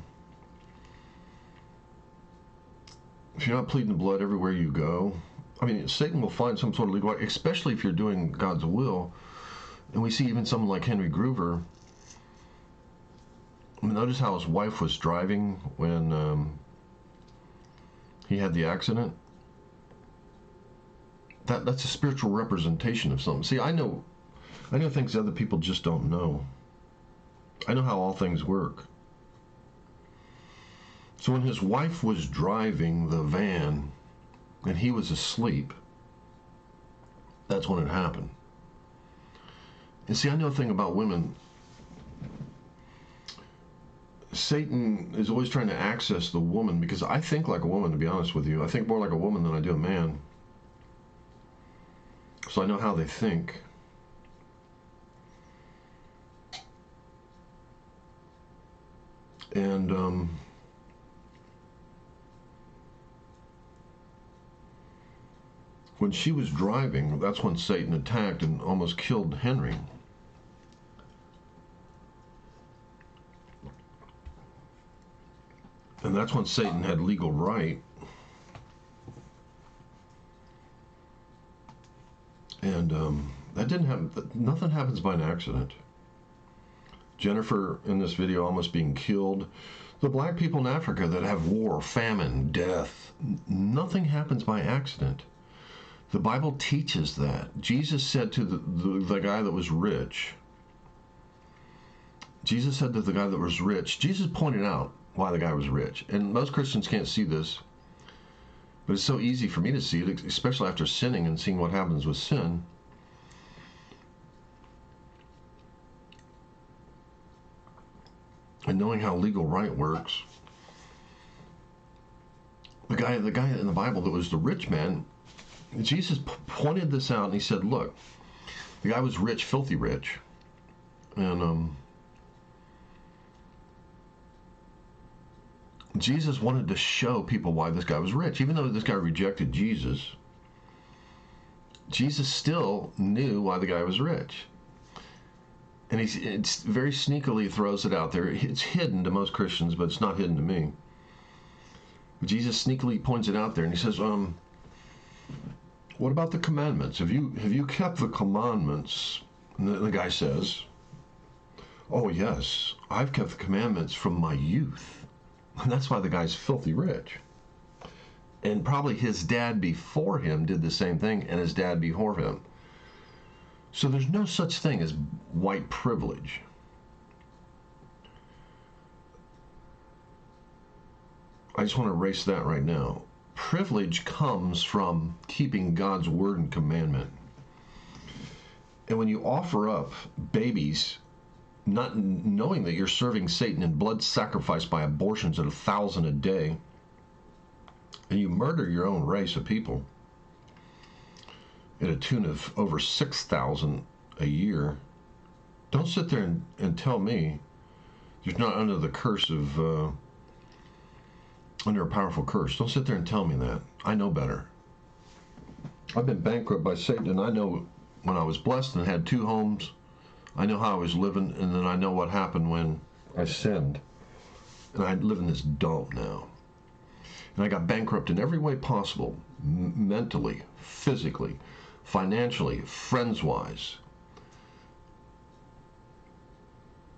if you're not pleading the blood everywhere you go, I mean, Satan will find some sort of legal, especially if you're doing God's will. And we see even someone like Henry Groover. I mean, notice how his wife was driving when he had the accident. That's a spiritual representation of something. See, I know things other people just don't know. I know how all things work. So when his wife was driving the van and he was asleep, that's when it happened. And see, I know a thing about women. Satan is always trying to access the woman, because I think like a woman, to be honest with you. I think more like a woman than I do a man. So I know how they think. And when she was driving, that's when Satan attacked and almost killed Henry. And that's when Satan had legal right. And that didn't happen. Nothing happens by an accident. Jennifer in this video almost being killed. The black people in Africa that have war, famine, death. Nothing happens by accident. The Bible teaches that. Jesus said to the guy that was rich, Jesus pointed out why the guy was rich. And most Christians can't see this, but it's so easy for me to see it, especially after sinning and seeing what happens with sin. And knowing how legal right works. The guy in the Bible that was the rich man, Jesus pointed this out and he said, look, the guy was rich, filthy rich. And Jesus wanted to show people why this guy was rich. Even though this guy rejected Jesus, Jesus still knew why the guy was rich. And it's very sneakily throws it out there. It's hidden to most Christians, but it's not hidden to me. Jesus sneakily points it out there, and he says, what about the commandments? Have you kept the commandments? And the guy says, oh yes, I've kept the commandments from my youth. And that's why the guy's filthy rich. And probably his dad before him did the same thing, and his dad before him. So there's no such thing as white privilege. I just want to erase that right now. Privilege comes from keeping God's word and commandment. And when you offer up babies, not knowing that you're serving Satan in blood sacrifice by abortions at 1,000 a day, and you murder your own race of people at a tune of over 6,000 a year, don't sit there and tell me you're not under the curse of, under a powerful curse. Don't sit there and tell me that. I know better. I've been bankrupt by Satan, and I know when I was blessed and had 2 homes, I know how I was living, and then I know what happened when I sinned. And I live in this dump now. And I got bankrupt in every way possible, mentally, physically, financially, friends-wise.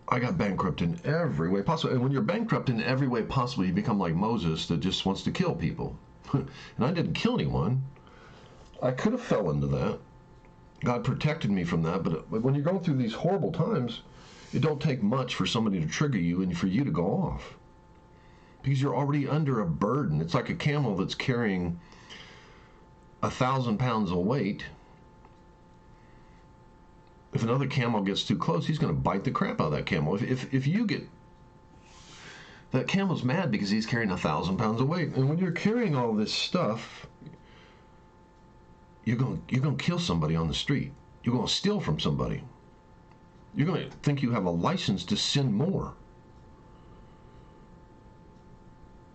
I got bankrupt in every way possible. And when you're bankrupt in every way possible, you become like Moses that just wants to kill people. And I didn't kill anyone. I could have fell into that. God protected me from that. But when you're going through these horrible times, it don't take much for somebody to trigger you and for you to go off. Because you're already under a burden. It's like a camel that's carrying 1,000 pounds of weight. If another camel gets too close, he's going to bite the crap out of that camel. If you get... That camel's mad because he's carrying 1,000 pounds of weight. And when you're carrying all this stuff, you're going to kill somebody on the street. You're going to steal from somebody. You're going to think you have a license to sin more.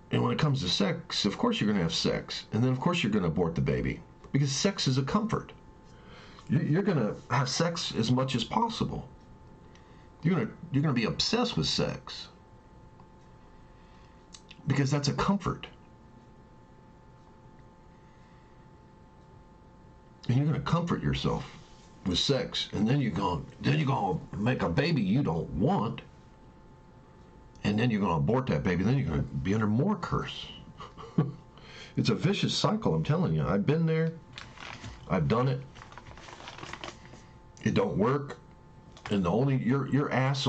And when it comes to sex, of course you're going to have sex. And then of course you're going to abort the baby. Because sex is a comfort. You're going to have sex as much as possible. You're going to be obsessed with sex. Because that's a comfort. And you're going to comfort yourself with sex. And then you're going to make a baby you don't want. And then you're going to abort that baby. Then you're going to be under more curse. It's a vicious cycle, I'm telling you. I've been there. I've done it. It don't work. And the only way your ass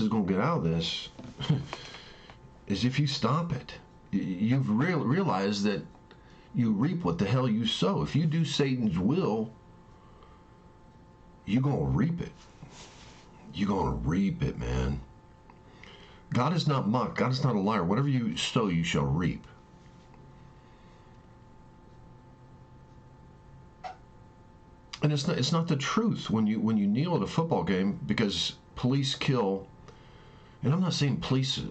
is going to get out of this is if you stop it. You've realized that you reap what the hell you sow. If you do Satan's will, you're going to reap it. You're going to reap it, man. God is not mocked. God is not a liar. Whatever you sow, you shall reap. And it's not the truth when you kneel at a football game because police kill. And I'm not saying police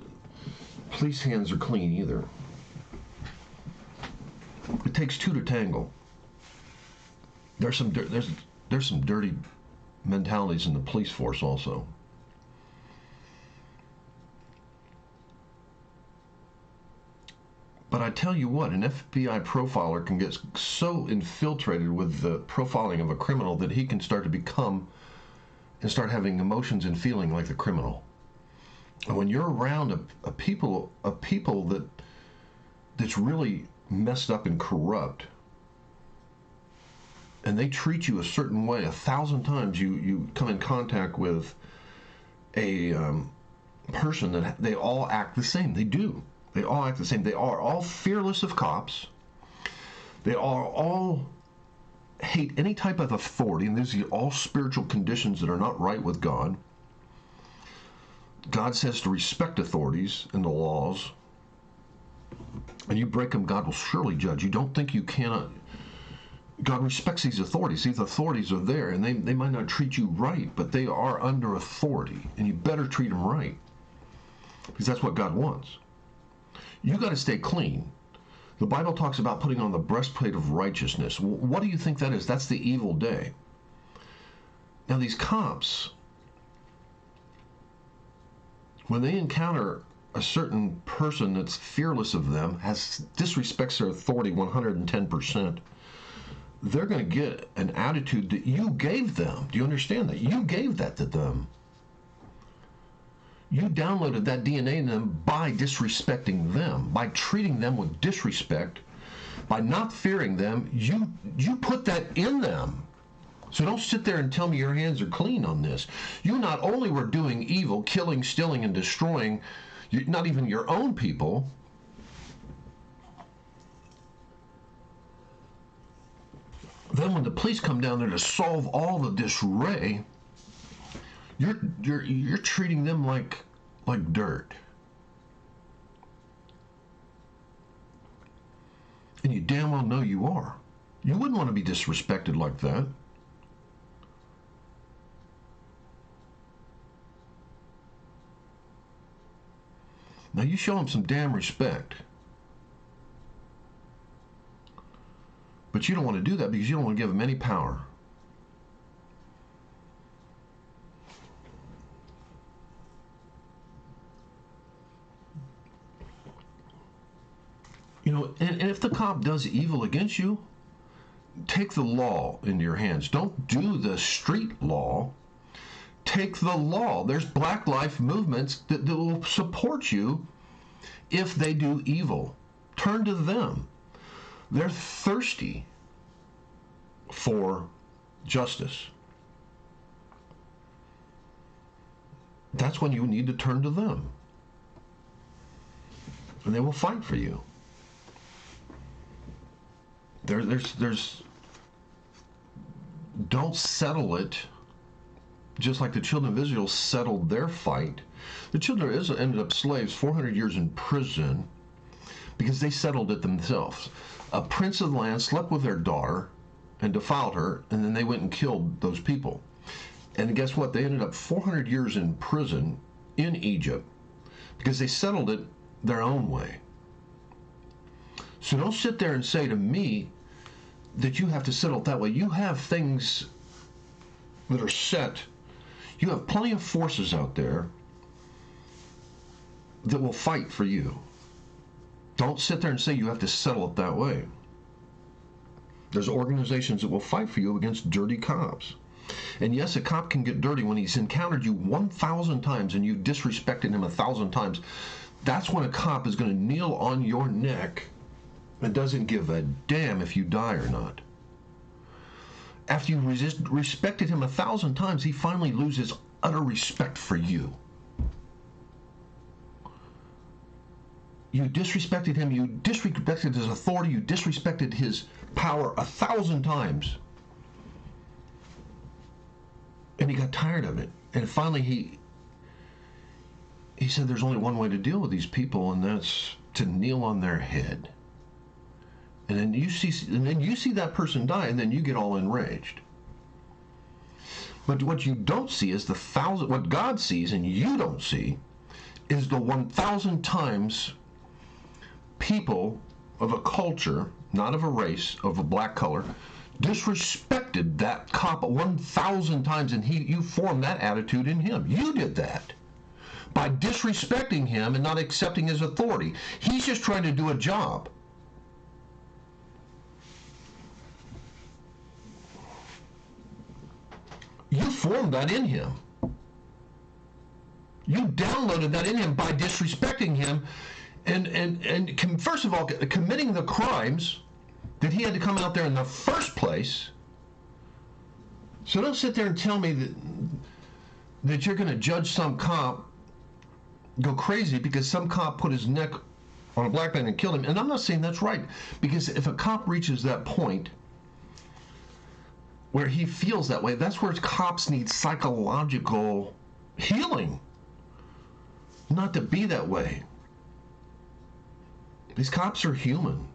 hands are clean either. It takes 2 to tangle. There's some dirty mentalities in the police force also. But I tell you what, an FBI profiler can get so infiltrated with the profiling of a criminal that he can start to become and start having emotions and feeling like the criminal. And when you're around a people that's really messed up and corrupt, and they treat you a certain way 1,000 times, you come in contact with a person that they all act the same. They do. They all act the same. They are all fearless of cops. They are all hate any type of authority, and these are all spiritual conditions that are not right with God. God says to respect authorities and the laws, and you break them, God will surely judge. You don't think you cannot. God respects these authorities. These authorities are there, and they might not treat you right, but they are under authority, and you better treat them right, because that's what God wants. You got to stay clean. The Bible talks about putting on the breastplate of righteousness. What do you think that is? That's the evil day. Now, these cops, when they encounter a certain person that's fearless of them, disrespects their authority 110%, they're going to get an attitude that you gave them. Do you understand that? You gave that to them. You downloaded that DNA in them by disrespecting them, by treating them with disrespect, by not fearing them. You put that in them. So don't sit there and tell me your hands are clean on this. You not only were doing evil, killing, stealing, and destroying not even your own people, then when the police come down there to solve all of this disarray, you're treating them like dirt. And you damn well know you are. You wouldn't want to be disrespected like that. Now you show them some damn respect. But you don't want to do that because you don't want to give them any power. You know, and if the cop does evil against you, take the law into your hands. Don't do the street law. Take the law. There's Black Life movements that will support you if they do evil. Turn to them. They're thirsty for justice. That's when you need to turn to them. And they will fight for you. There's don't settle it just like the children of Israel settled their fight. The children of Israel ended up slaves 400 years in prison because they settled it themselves. A prince of the land slept with their daughter and defiled her, and then they went and killed those people. And guess what? They ended up 400 years in prison in Egypt because they settled it their own way. So don't sit there and say to me that you have to settle it that way. You have things that are set. You have plenty of forces out there that will fight for you. Don't sit there and say you have to settle it that way. There's organizations that will fight for you against dirty cops. And yes, a cop can get dirty when he's encountered you 1,000 times and you disrespected him 1,000 times. That's when a cop is going to kneel on your neck and doesn't give a damn if you die or not. After you respected him 1,000 times, he finally loses utter respect for you. You disrespected him, you disrespected his authority, you disrespected his power 1,000 times. And he got tired of it. And finally he said there's only one way to deal with these people, and that's to kneel on their head. And then you see that person die, and then you get all enraged. But what you don't see is what God sees and you don't see is the 1,000 times people of a culture, not of a race, of a black color, disrespected that cop 1,000 times, and you formed that attitude in him. You did that by disrespecting him and not accepting his authority. He's just trying to do a job. You formed that in him. You downloaded that in him by disrespecting him and first of all, committing the crimes that he had to come out there in the first place. So don't sit there and tell me that you're going to judge some cop go crazy because some cop put his neck on a black man and killed him. And I'm not saying that's right, because if a cop reaches that point where he feels that way, that's where cops need psychological healing. Not to be that way. These cops are human.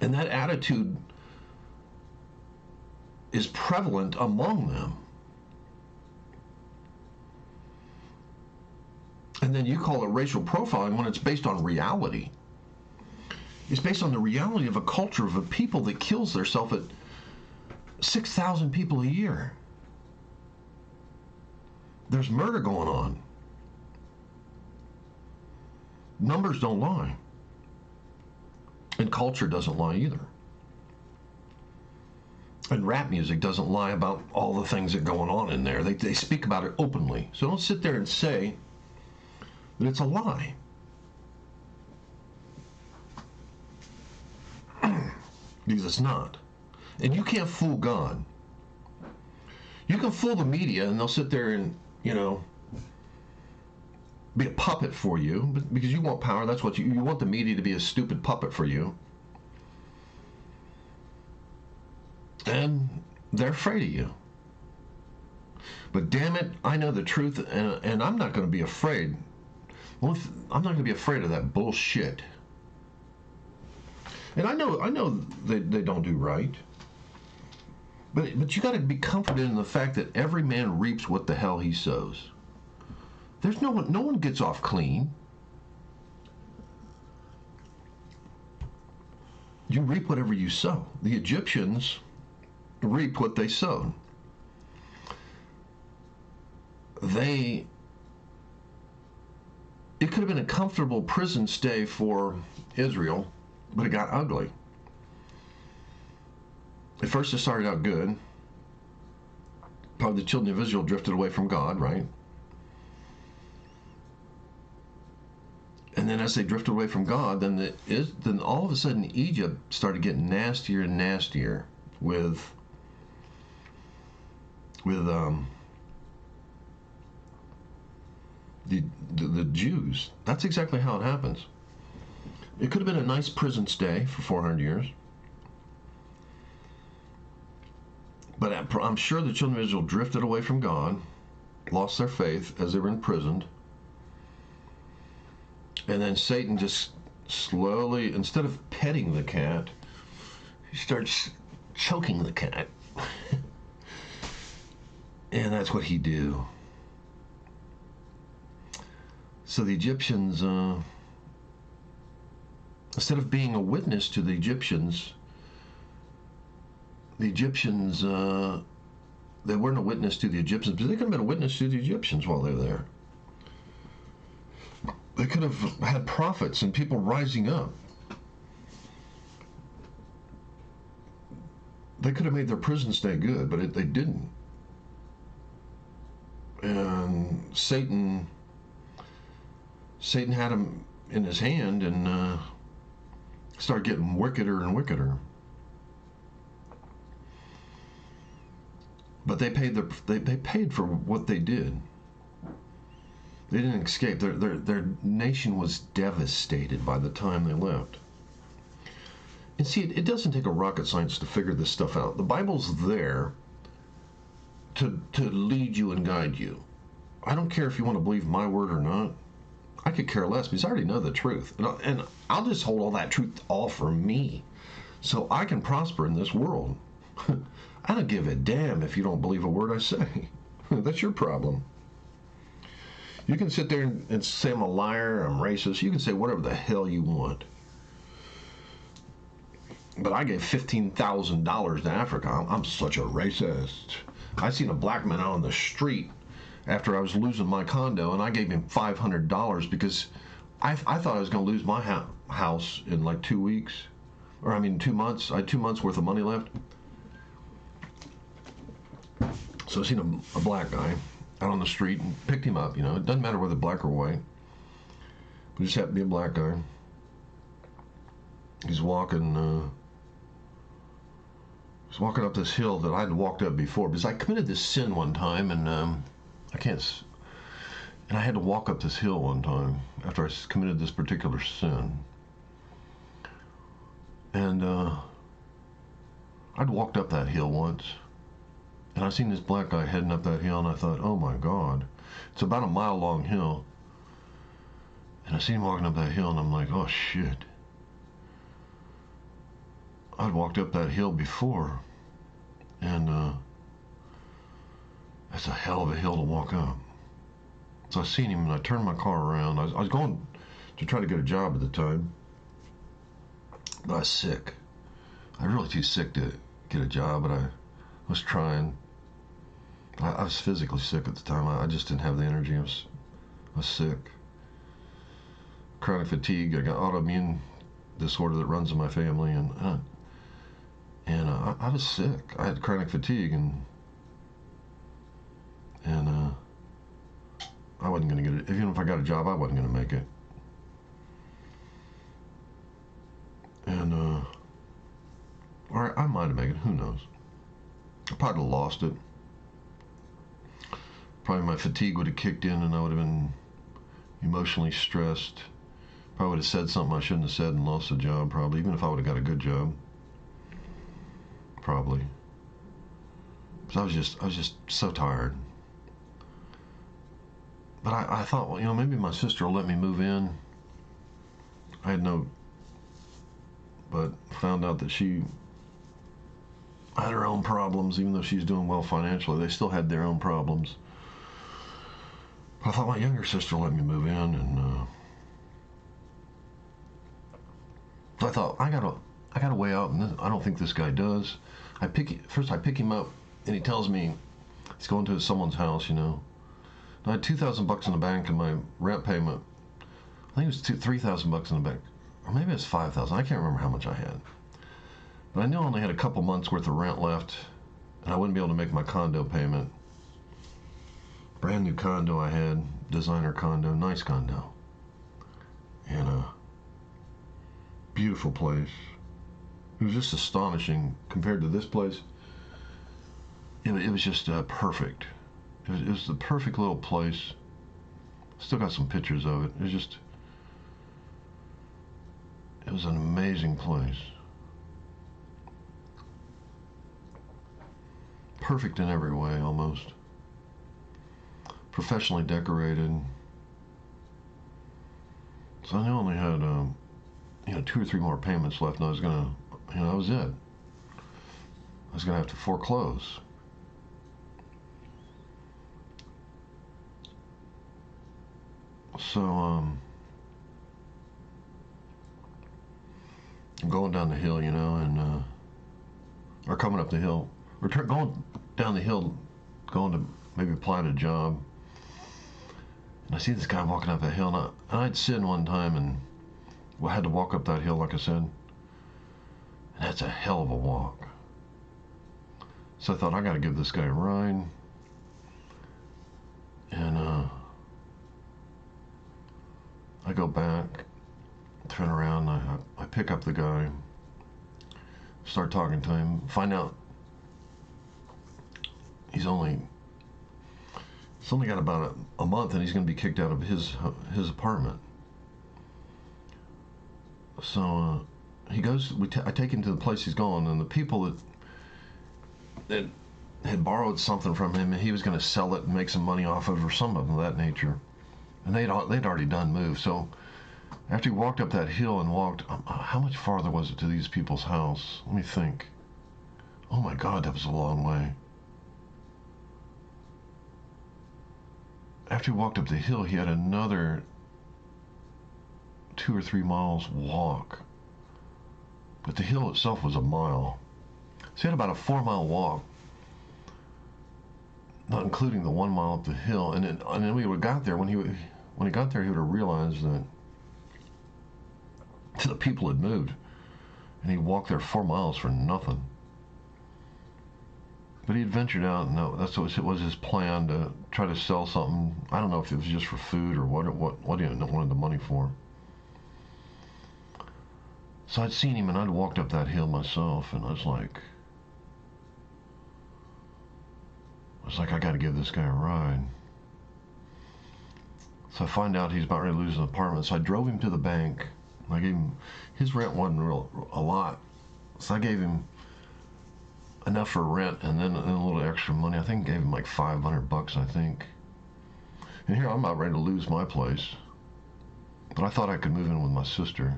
And that attitude is prevalent among them. And then you call it racial profiling when it's based on reality. It's based on the reality of a culture of a people that kills themselves at 6,000 people a year. There's murder going on. Numbers don't lie. And culture doesn't lie either. And rap music doesn't lie about all the things that are going on in there. They speak about it openly. So don't sit there and say that it's a lie. Because it's not. And you can't fool God. You can fool the media and they'll sit there and, be a puppet for you, because you want power. That's what you want, the media to be a stupid puppet for you. And they're afraid of you. But damn it, I know the truth, and I'm not going to be afraid. Well, I'm not going to be afraid of that bullshit. And I know they don't do right. But you got to be comforted in the fact that every man reaps what the hell he sows. There's no one gets off clean. You reap whatever you sow. The Egyptians reap what they sowed. It could have been a comfortable prison stay for Israel, but it got ugly. At first it started out good. Probably the children of Israel drifted away from God, right? And then as they drifted away from God, then all of a sudden Egypt started getting nastier and nastier with the Jews. That's exactly how it happens. It could have been a nice prison stay for 400 years. But I'm sure the children of Israel drifted away from God, lost their faith as they were imprisoned. And then Satan just slowly, instead of petting the cat, he starts choking the cat. And that's what he do. So the Egyptians, instead of being a witness to the Egyptians, they weren't a witness to the Egyptians, but they could have been a witness to the Egyptians while they were there. They could have had prophets and people rising up. They could have made their prison stay good, but they didn't. And Satan had him in his hand and started getting wickeder and wickeder. But they paid for what they did. They didn't escape. Their nation was devastated by the time they left. And see, it doesn't take a rocket science to figure this stuff out. The Bible's there to lead you and guide you. I don't care if you want to believe my word or not. I could care less because I already know the truth. And I'll just hold all that truth all for me so I can prosper in this world. I don't give a damn if you don't believe a word I say. That's your problem. You can sit there and say I'm a liar, I'm racist. You can say whatever the hell you want. But I gave $15,000 to Africa. I'm such a racist. I seen a black man out on the street after I was losing my condo, and I gave him $500 because I thought I was going to lose my house in like 2 weeks. 2 months. I had 2 months worth of money left. So I seen a black guy out on the street and picked him up. It doesn't matter whether black or white. He just happened to be a black guy. He's walking up this hill that I'd walked up before because I committed this sin one time, and I had to walk up this hill one time after I committed this particular sin. And I'd walked up that hill once, and I seen this black guy heading up that hill, and I thought, oh my God, it's about a mile-long hill. And I seen him walking up that hill, and I'm like, oh shit. I'd walked up that hill before, and that's a hell of a hill to walk up. So I seen him, and I turned my car around. I was going to try to get a job at the time, but I was sick. I was really too sick to get a job, but I was trying. I was physically sick at the time. I just didn't have the energy. I was sick. Chronic fatigue. I got autoimmune disorder that runs in my family, and I was sick. I had chronic fatigue, and I wasn't going to get it. Even if I got a job, I wasn't going to make it. And or I might have made it. Who knows? I probably lost it. Probably my fatigue would have kicked in, and I would have been emotionally stressed. Probably would have said something I shouldn't have said and lost the job, probably, even if I would have got a good job. Probably. Because I was just so tired. But I thought, well, maybe my sister will let me move in. I had but found out that she had her own problems, even though she's doing well financially. They still had their own problems. But I thought my younger sister will let me move in, and so I thought, I gotta weigh out, and I don't think this guy does. First I pick him up, and he tells me he's going to someone's house, I had $2,000 in the bank, and my rent payment, I think it was $3,000 in the bank, or maybe it was $5,000. I can't remember how much I had. But I knew I only had a couple months worth of rent left, and I wouldn't be able to make my condo payment. Brand new condo I had, designer condo, nice condo, and a beautiful place. It was just astonishing compared to this place. It was just perfect. It was the perfect little place. Still got some pictures of it. It was an amazing place. Perfect in every way, almost. Professionally decorated. So I only had, 2 or 3 more payments left, and I was gonna, that was it. I was gonna have to foreclose. So, I'm going down the hill, and, or coming up the hill, or going down the hill, going to maybe apply to a job. And I see this guy walking up that hill, and I'd sinned one time, and I had to walk up that hill, like I said. And that's a hell of a walk. So I thought, I gotta give this guy a ride. And, I go back, turn around, I pick up the guy, start talking to him, find out he's only got about a month, and he's going to be kicked out of his apartment. So he goes. I take him to the place he's going, and the people that had borrowed something from him, and he was going to sell it and make some money off of, or something of that nature. And they'd already done moved. So after he walked up that hill and walked, how much farther was it to these people's house? Let me think. Oh my God, that was a long way. After he walked up the hill, he had another 2 or 3 miles walk. But the hill itself was a mile. So he had about a 4-mile walk, not including the 1 mile up the hill. And then we would have got there. When he got there, he would have realized that the people had moved, and he walked there 4 miles for nothing. But he had ventured out, and that's what it was his plan to try to sell something. I don't know if it was just for food or what he wanted the money for. So I'd seen him, and I'd walked up that hill myself, and I was like, I got to give this guy a ride. So I find out he's about ready to lose an apartment. So I drove him to the bank. I gave him, his rent wasn't a lot. So I gave him enough for rent and then a little extra money. I think I gave him like $500, I think. And here I'm about ready to lose my place. But I thought I could move in with my sister.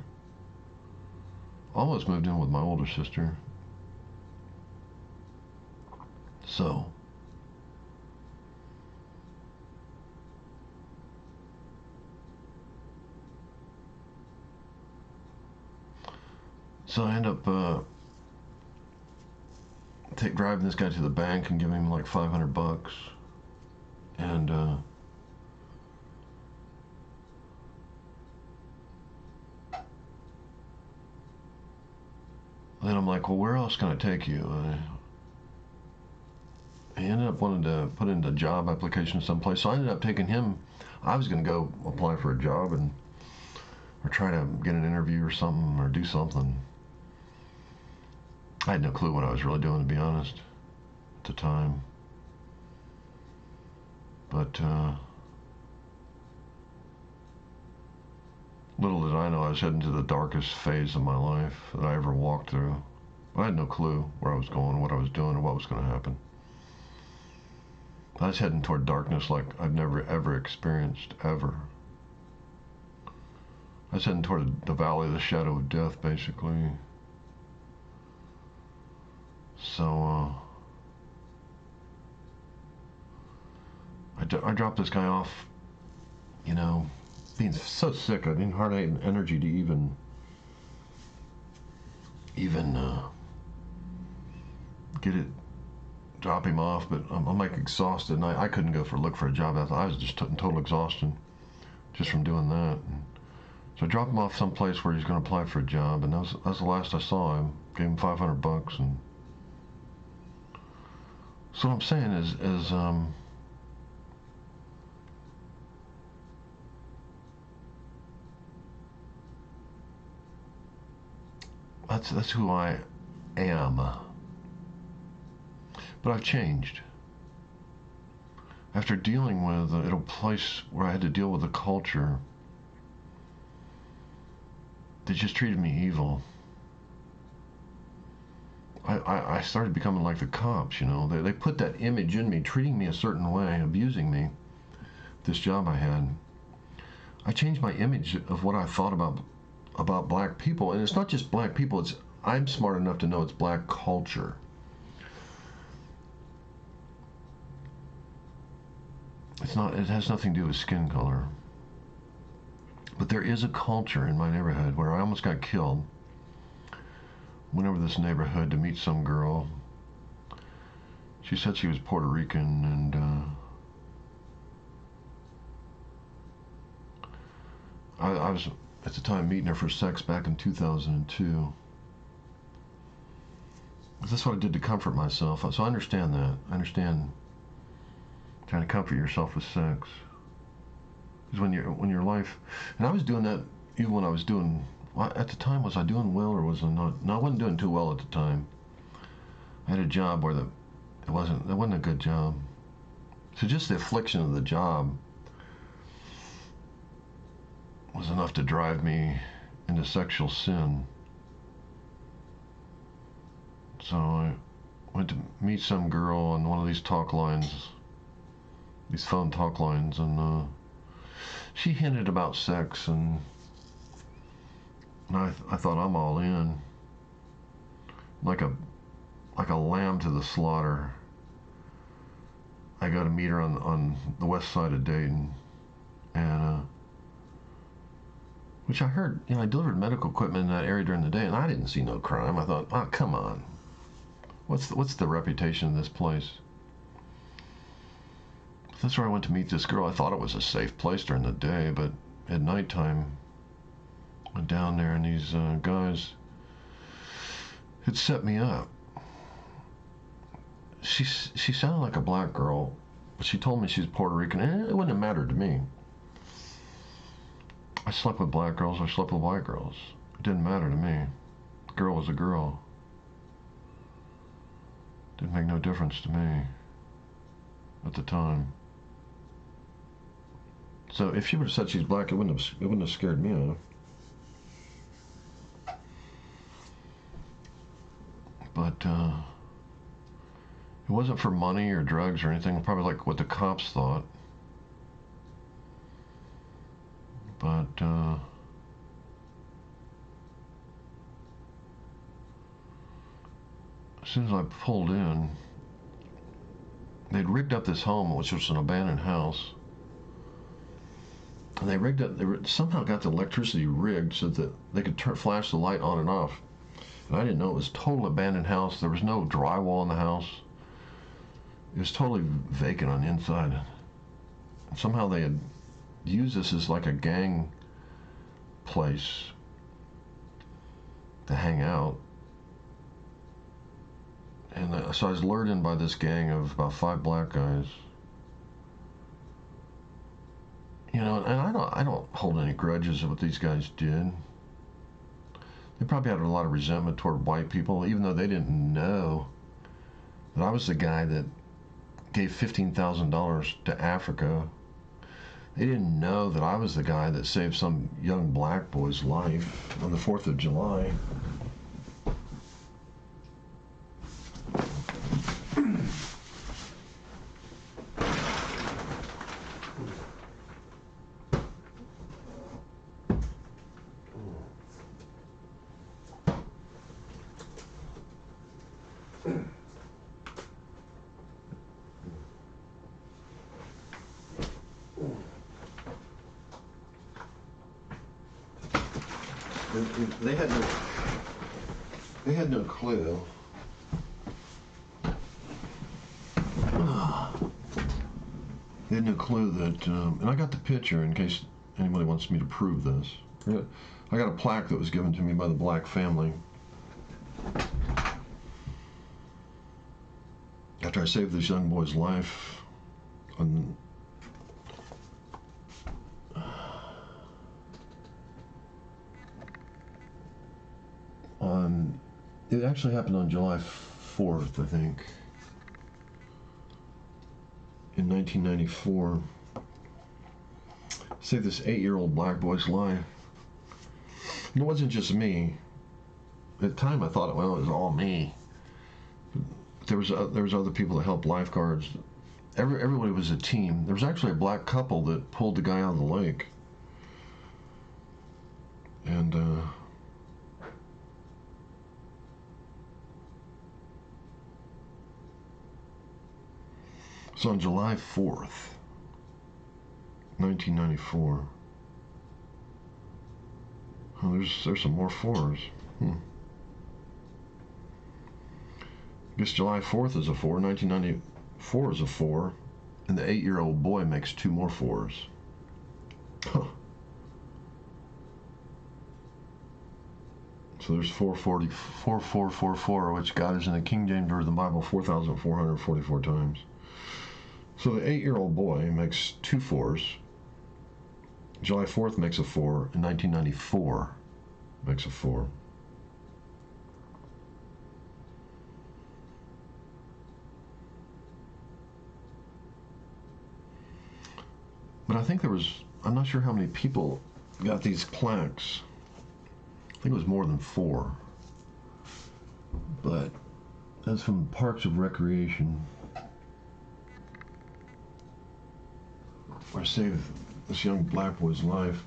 Almost moved in with my older sister. So I end up driving this guy to the bank and giving him like $500, and then I'm like, well, where else can I take you? I ended up wanting to put in a job application someplace, so I ended up taking him. I was going to go apply for a job or try to get an interview or something or do something. I had no clue what I was really doing, to be honest, at the time. But little did I know I was heading to the darkest phase of my life that I ever walked through. I had no clue where I was going, what I was doing, or what was going to happen. I was heading toward darkness like I've never, ever experienced, ever. I was heading toward the valley of the shadow of death, basically. So, I dropped this guy off, you know, being so sick. I didn't hardly have energy to even drop him off. But I'm like exhausted, and I couldn't look for a job. I was just in total exhaustion just from doing that. And so I dropped him off someplace where he's going to apply for a job, and that was the last I saw him. Gave him $500, and so what I'm saying is that's who I am. But I've changed. After dealing with a place where I had to deal with a culture that just treated me evil, I started becoming like the cops, you know. They put that image in me, treating me a certain way, abusing me. This job I had, I changed my image of what I thought about black people. And it's not just black people, I'm smart enough to know it's black culture. It has nothing to do with skin color. But there is a culture in my neighborhood where I almost got killed. Went over to this neighborhood to meet some girl. She said she was Puerto Rican, and I was at the time meeting her for sex back in 2002. That's what I did to comfort myself. So I understand that. I understand trying to comfort yourself with sex. Because when your life, and I was doing that even when I was doing. At the time, was I doing well or was I not? No, I wasn't doing too well at the time. I had a job where it wasn't a good job. So just the affliction of the job was enough to drive me into sexual sin. So I went to meet some girl on one of these talk lines, these phone talk lines, and she hinted about sex, and I thought, I'm all in, like a lamb to the slaughter. I got to meet her on the west side of Dayton, and which I heard, you know, I delivered medical equipment in that area during the day, and I didn't see no crime. I thought, oh, come on, what's the reputation of this place? That's where I went to meet this girl. I thought it was a safe place during the day, but at nighttime, went down there, and these guys had set me up. she sounded like a black girl, but she told me she's Puerto Rican, and it wouldn't have mattered to me. I slept with black girls, I slept with white girls. It didn't matter to me. A girl was a girl. Didn't make no difference to me at the time. So if she would have said she's black, it wouldn't have scared me off. But it wasn't for money or drugs or anything, probably like what the cops thought. But as soon as I pulled in, they'd rigged up this home, which was an abandoned house. And they somehow got the electricity rigged so that they could flash the light on and off. And I didn't know it was a total abandoned house. There was no drywall in the house. It was totally vacant on the inside. And somehow they had used this as like a gang place to hang out. And so I was lured in by this gang of about 5 black guys. You know, and I don't hold any grudges of what these guys did. They probably had a lot of resentment toward white people, even though they didn't know that I was the guy that gave $15,000 to Africa. They didn't know that I was the guy that saved some young black boy's life on the 4th of July. They had no clue. They had no clue that, and I got the picture in case anybody wants me to prove this. I got a plaque that was given to me by the black family after I saved this young boy's life it actually happened on July 4th, I think, in 1994. Saved this 8-year-old black boy's life. And it wasn't just me. At the time I thought, well, it was all me. There was other people that helped, lifeguards. Everybody was a team. There was actually a black couple that pulled the guy out of the lake. And so on July 4th, 1994. Oh, there's some more 4s. I guess July 4th is a 4, 1994 is a 4, and the 8-year-old boy makes 2 more 4s. Huh. So there's 44444, which God is in the King James Version of the Bible 4,444 times. So the 8-year-old boy makes 2 4s. July 4th makes a 4, and 1994 makes a 4. But I think I'm not sure how many people got these plaques. I think it was more than 4. But that's from Parks of Recreation, where I saved this young black boy's life.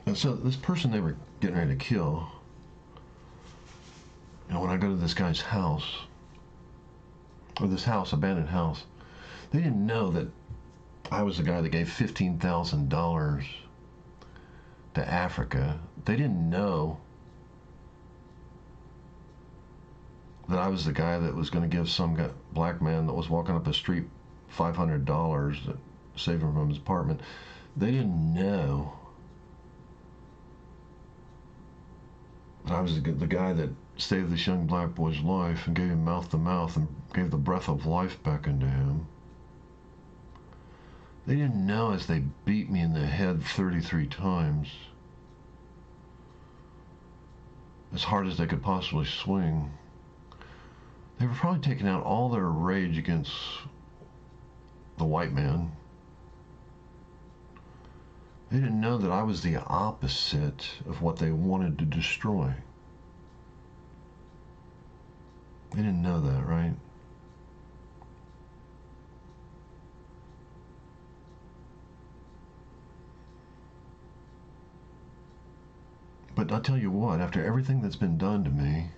And so this person they were getting ready to kill, you know, when I go to this guy's house, or this house, abandoned house, they didn't know that I was the guy that gave $15,000 to Africa. They didn't know that I was the guy that was going to give some black man that was walking up the street $500 to save him from his apartment. They didn't know I was the guy that saved this young black boy's life and gave him mouth to mouth and gave the breath of life back into him. They didn't know as they beat me in the head 33 times, as hard as they could possibly swing. They were probably taking out all their rage against the white man. They didn't know that I was the opposite of what they wanted to destroy. They didn't know that, right? But I'll tell you what, after everything that's been done to me,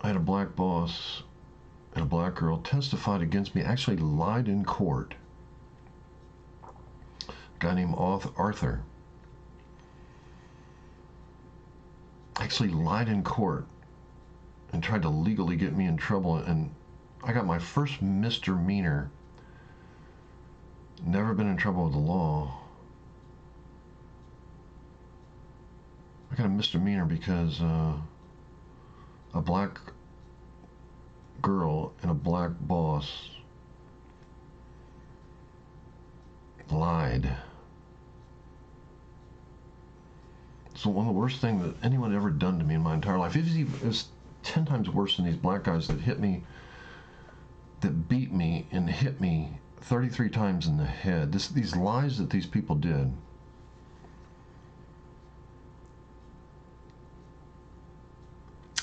I had a black boss and a black girl testified against me, actually lied in court. A guy named Arthur actually lied in court and tried to legally get me in trouble, and I got my first misdemeanor. Never been in trouble with the law. I got a misdemeanor because a black girl and a black boss lied. So one of the worst things that anyone ever done to me in my entire life. It was 10 times worse than these black guys that hit me, that beat me and hit me 33 times in the head. These lies that these people did.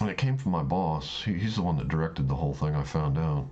And it came from my boss. He's the one that directed the whole thing, I found out.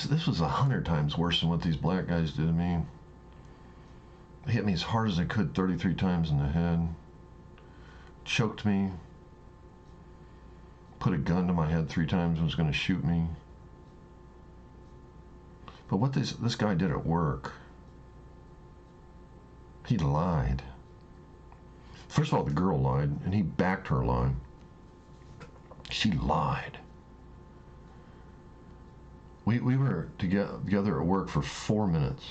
This was 100 times worse than what these black guys did to me. They hit me as hard as they could 33 times in the head. Choked me. Put a gun to my head 3 times and was going to shoot me. But what this guy did at work, he lied. First of all, the girl lied, and he backed her lie. She lied. We were together at work for 4 minutes,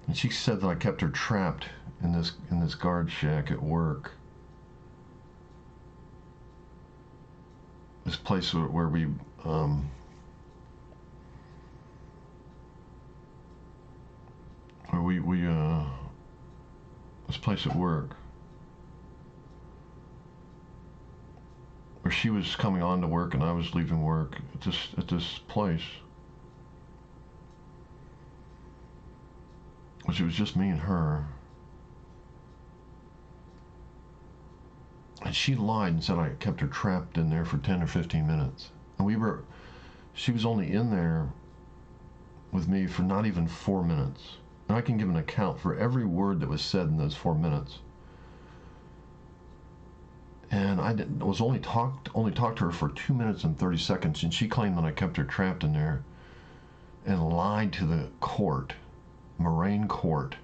and she said that I kept her trapped in this guard shack at work. This place where we this place at work where she was coming on to work and I was leaving work at this place, which it was just me and her. And she lied and said I kept her trapped in there for 10 or 15 minutes. And she was only in there with me for not even 4 minutes. And I can give an account for every word that was said in those 4 minutes. And I was only talked to her for 2 minutes and 30 seconds, and she claimed that I kept her trapped in there and lied to the court, Moraine Court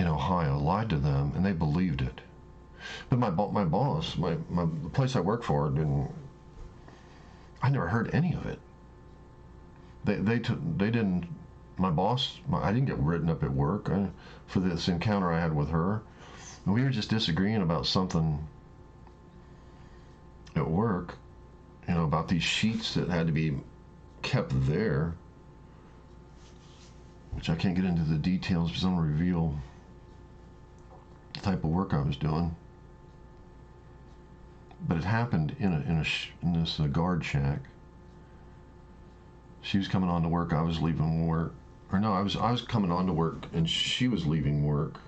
in Ohio, lied to them, and they believed it. But my boss, the place I work for, I never heard any of it. They didn't. My boss, I didn't get written up at work for this encounter I had with her. We were just disagreeing about something at work, about these sheets that had to be kept there, which I can't get into the details because I'm going to reveal the type of work I was doing. But it happened in this guard shack. She was coming on to work, I was leaving work. Or no, I was coming on to work and she was leaving work.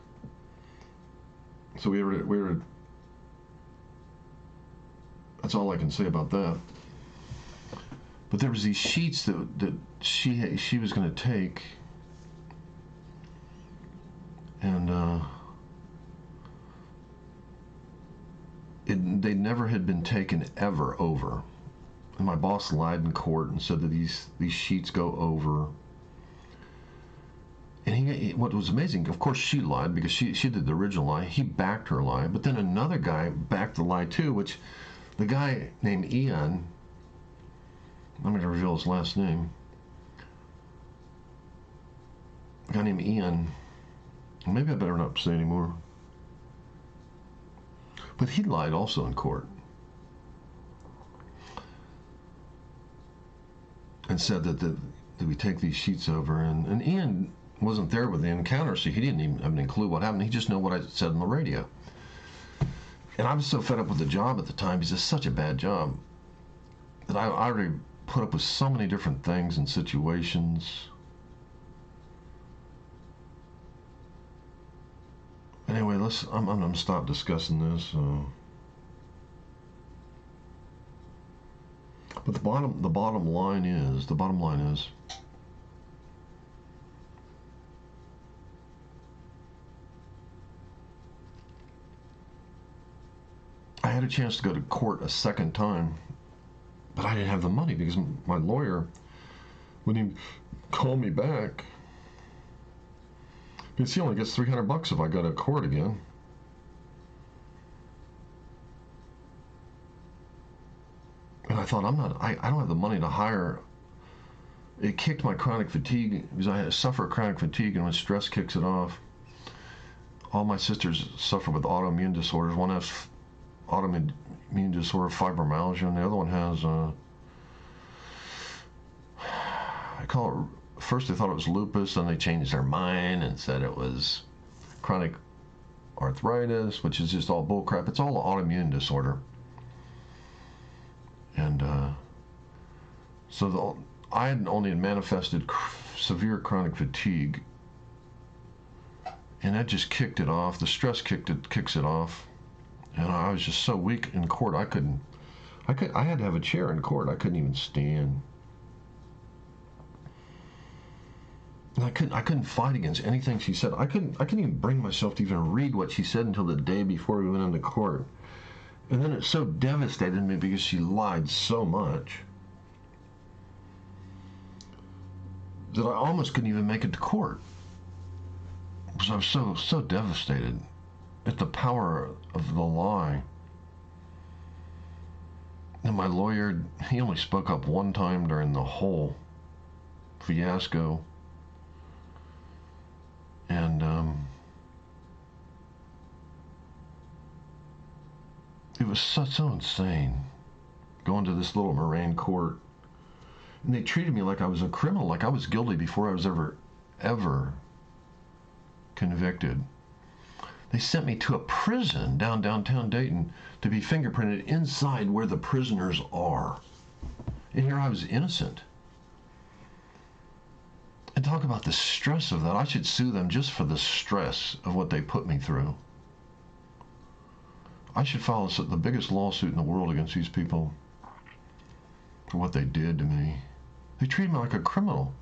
So we were. That's all I can say about that. But there was these sheets that she was going to take, and they never had been taken ever over. And my boss lied in court and said that these sheets go over. And what was amazing, of course, she lied because she did the original lie. He backed her lie, but then another guy backed the lie too, which the guy named Ian. I'm going to reveal his last name. A guy named Ian. Maybe I better not say anymore. But he lied also in court. And said that we take these sheets over. And Ian wasn't there with the encounter, so he didn't even have any clue what happened. He just knew what I said on the radio. And I was so fed up with the job at the time, because it's such a bad job, that I already put up with so many different things and situations. Anyway, I'm going to stop discussing this. But the bottom line is, I had a chance to go to court a second time, but I didn't have the money because my lawyer, when he called me back, because he only gets $300 if I go to court again. And I thought, I don't have the money to hire. It kicked my chronic fatigue, because I suffer chronic fatigue, and when stress kicks it off, all my sisters suffer with autoimmune disorders. One has autoimmune disorder, fibromyalgia, and the other one has, first they thought it was lupus, then they changed their mind and said it was chronic arthritis, which is just all bullcrap. It's all autoimmune disorder. And so I had only manifested severe chronic fatigue, and that just kicked it off. The stress kicks it off, and I was just so weak in court. I had to have a chair in court. I couldn't even stand. And I couldn't fight against anything she said. I couldn't even bring myself to even read what she said until the day before we went into court. And then it so devastated me because she lied so much that I almost couldn't even make it to court, because I was so devastated at the power of the lie. And my lawyer, he only spoke up one time during the whole fiasco. And it was so insane going to this little Moraine court. And they treated me like I was a criminal, like I was guilty before I was ever convicted. They sent me to a prison downtown Dayton to be fingerprinted inside where the prisoners are. And here I was innocent. And talk about the stress of that. I should sue them just for the stress of what they put me through. I should file the biggest lawsuit in the world against these people for what they did to me. They treated me like a criminal.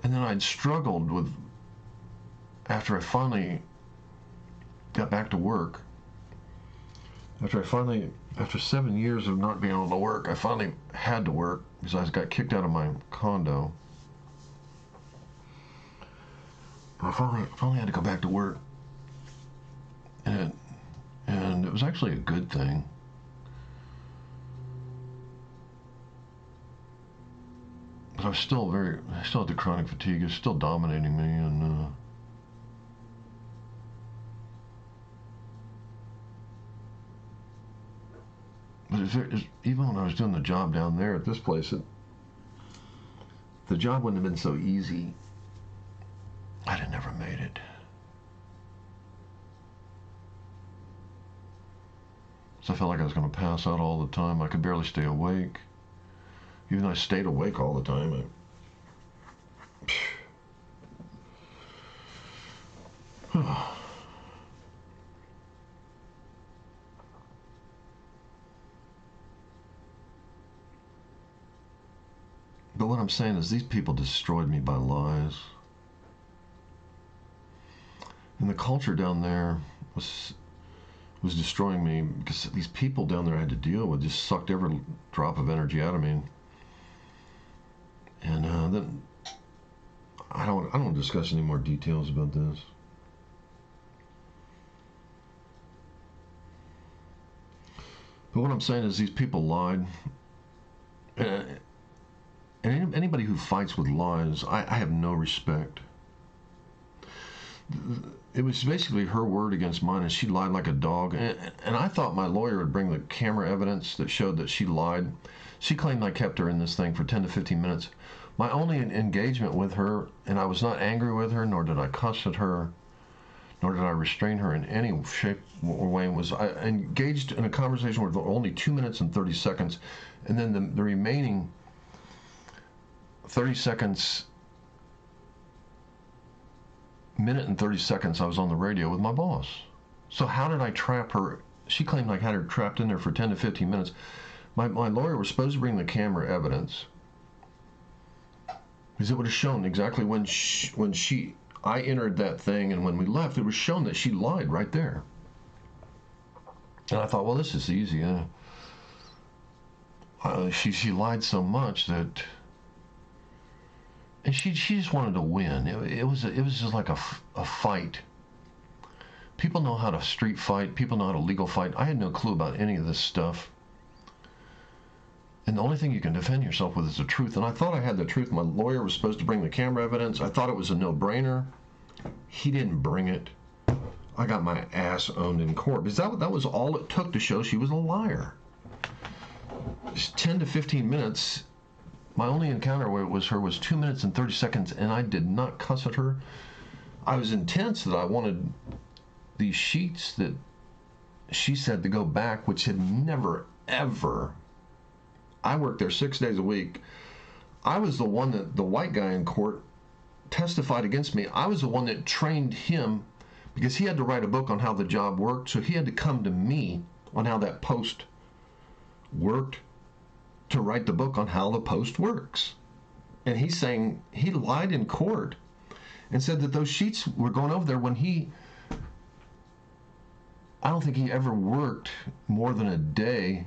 And then I'd struggled with, after I finally got back to work, after 7 years of not being able to work, I finally had to work because I got kicked out of my condo. I finally had to go back to work. And it was actually a good thing. But I still had the chronic fatigue. It was still dominating me, and but even when I was doing the job down there at this place, the job wouldn't have been so easy. I'd have never made it. So I felt like I was going to pass out all the time. I could barely stay awake. Even though I stayed awake all the time. what I'm saying is these people destroyed me by lies. And the culture down there was destroying me because these people down there I had to deal with just sucked every drop of energy out of me. And then I don't want to discuss any more details about this. But what I'm saying is these people lied. And anybody who fights with lies, I have no respect. It was basically her word against mine, and she lied like a dog. And I thought my lawyer would bring the camera evidence that showed that she lied. She claimed I kept her in this thing for 10 to 15 minutes. My only engagement with her, and I was not angry with her, nor did I cuss at her, nor did I restrain her in any shape or way, was I engaged in a conversation for only 2 minutes and 30 seconds. And then the remaining 30 seconds, minute and 30 seconds, I was on the radio with my boss. So how did I trap her? She claimed I had her trapped in there for 10 to 15 minutes. My lawyer was supposed to bring the camera evidence, because it would have shown exactly when I entered that thing and when we left, it was shown that she lied right there. And I thought, well, this is easy. She lied so much that, and she just wanted to win. It was just like a fight. People know how to street fight. People know how to legal fight. I had no clue about any of this stuff. And the only thing you can defend yourself with is the truth. And I thought I had the truth. My lawyer was supposed to bring the camera evidence. I thought it was a no-brainer. He didn't bring it. I got my ass owned in court, because that was all it took to show she was a liar. Just 10 to 15 minutes. My only encounter with her was 2 minutes and 30 seconds, and I did not cuss at her. I was intense that I wanted these sheets that she said to go back, which had never, ever. I worked there 6 days a week. I was the one that the white guy in court testified against me. I was the one that trained him, because he had to write a book on how the job worked, so he had to come to me on how that post worked to write the book on how the post works. And he's saying he lied in court and said that those sheets were going over there when I don't think he ever worked more than a day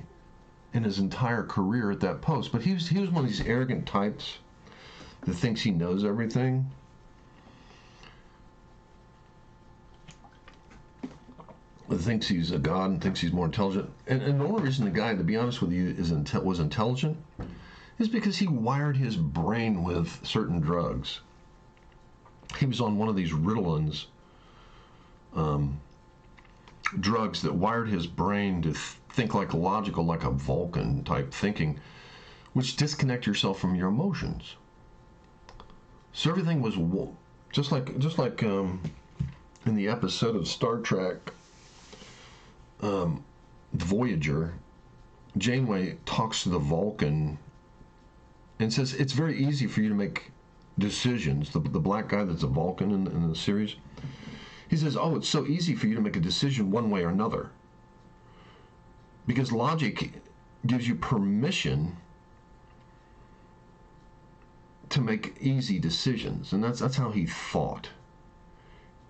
in his entire career at that post. But he was one of these arrogant types that thinks he knows everything. That thinks he's a god and thinks he's more intelligent. And the only reason the guy, to be honest with you, was intelligent is because he wired his brain with certain drugs. He was on one of these Ritalins drugs that wired his brain to think like a Vulcan type thinking, which disconnect yourself from your emotions. So everything was just like in the episode of Star Trek, Voyager. Janeway talks to the Vulcan and says it's very easy for you to make decisions. The black guy that's a Vulcan in the series, he says, oh, it's so easy for you to make a decision one way or another, because logic gives you permission to make easy decisions. And that's how he thought.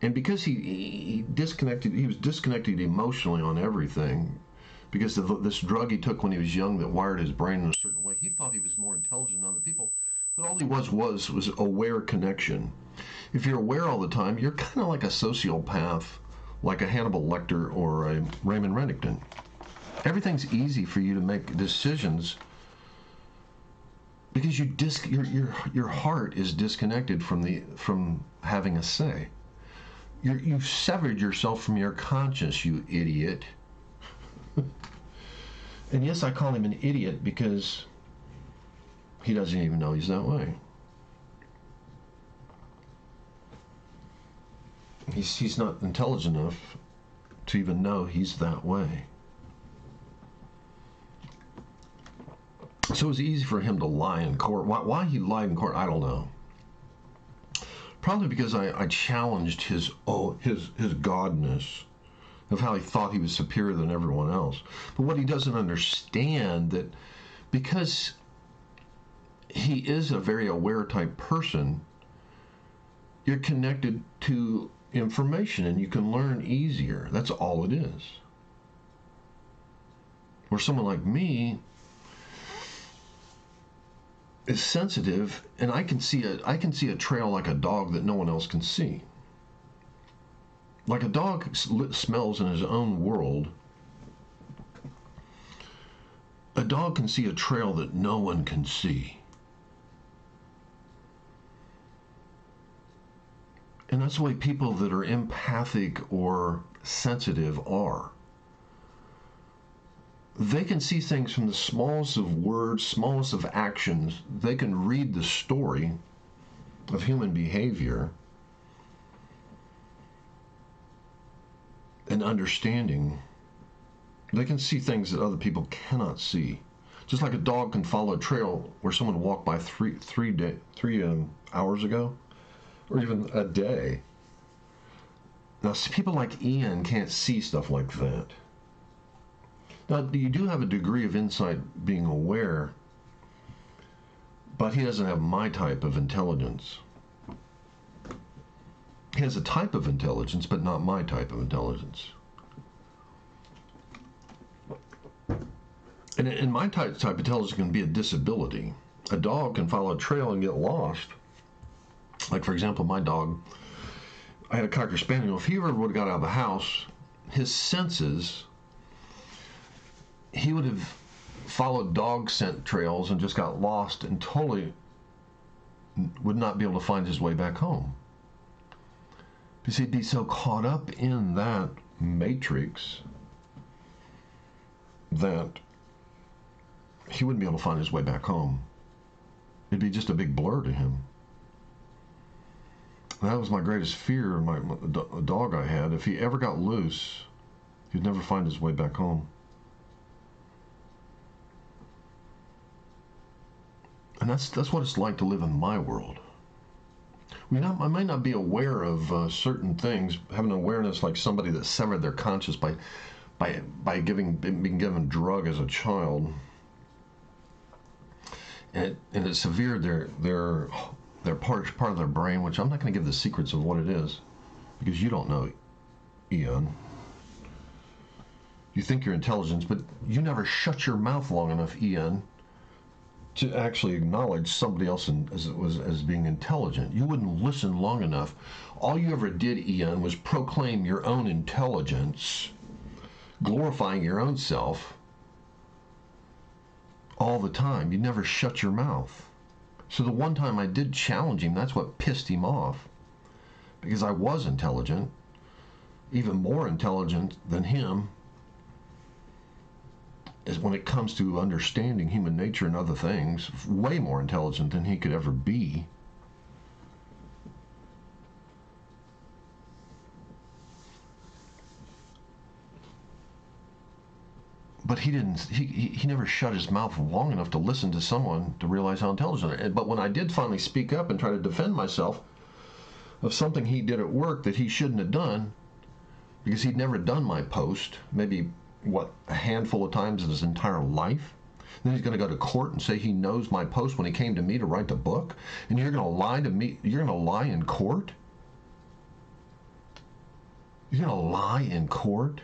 And because he was disconnected emotionally on everything, because of this drug he took when he was young that wired his brain in a certain way, he thought he was more intelligent than other people. But all he was aware connection. If you're aware all the time, you're kind of like a sociopath, like a Hannibal Lecter or a Raymond Reddington. Everything's easy for you to make decisions because your heart is disconnected from having a say. You've severed yourself from your conscience, you idiot. And yes, I call him an idiot because he doesn't even know he's that way. He's not intelligent enough to even know he's that way. So it was easy for him to lie in court. Why he lied in court, I don't know. Probably because I challenged his godness of how he thought he was superior than everyone else. But what he doesn't understand, that because he is a very aware type person, you're connected to information and you can learn easier. That's all it is. Where someone like me is sensitive, and I can see a trail like a dog that no one else can see. Like a dog smells in his own world. A dog can see a trail that no one can see. And that's the way people that are empathic or sensitive are. They can see things from the smallest of words, smallest of actions. They can read the story of human behavior and understanding. They can see things that other people cannot see. Just like a dog can follow a trail where someone walked by three hours ago, or even a day. Now, people like Ian can't see stuff like that. Now, you do have a degree of insight being aware, but he doesn't have my type of intelligence. He has a type of intelligence, but not my type of intelligence. And my type of intelligence can be a disability. A dog can follow a trail and get lost. Like, for example, my dog, I had a Cocker Spaniel. If he ever would have got out of the house, his senses, he would have followed dog scent trails and just got lost and totally would not be able to find his way back home. Because he'd be so caught up in that matrix that he wouldn't be able to find his way back home. It'd be just a big blur to him. That was my greatest fear, a dog I had. If he ever got loose, he'd never find his way back home. And that's what it's like to live in my world. I might not be aware of certain things, having awareness like somebody that severed their conscience by being given drug as a child, and it severed their part of their brain, which I'm not going to give the secrets of what it is, because you don't know, Ian. You think you're intelligent, but you never shut your mouth long enough, Ian, to actually acknowledge somebody else as being intelligent. You wouldn't listen long enough. All you ever did, Ian, was proclaim your own intelligence, glorifying your own self all the time. You never shut your mouth. So the one time I did challenge him, that's what pissed him off, because I was intelligent, even more intelligent than him, is when it comes to understanding human nature and other things, way more intelligent than he could ever be. But he never shut his mouth long enough to listen to someone to realize how intelligent. But when I did finally speak up and try to defend myself of something he did at work that he shouldn't have done, because he'd never done my post, maybe a handful of times in his entire life. Then he's going to go to court and say he knows my post when he came to me to write the book. And you're going to lie to me? You're going to lie in court? You're going to lie in court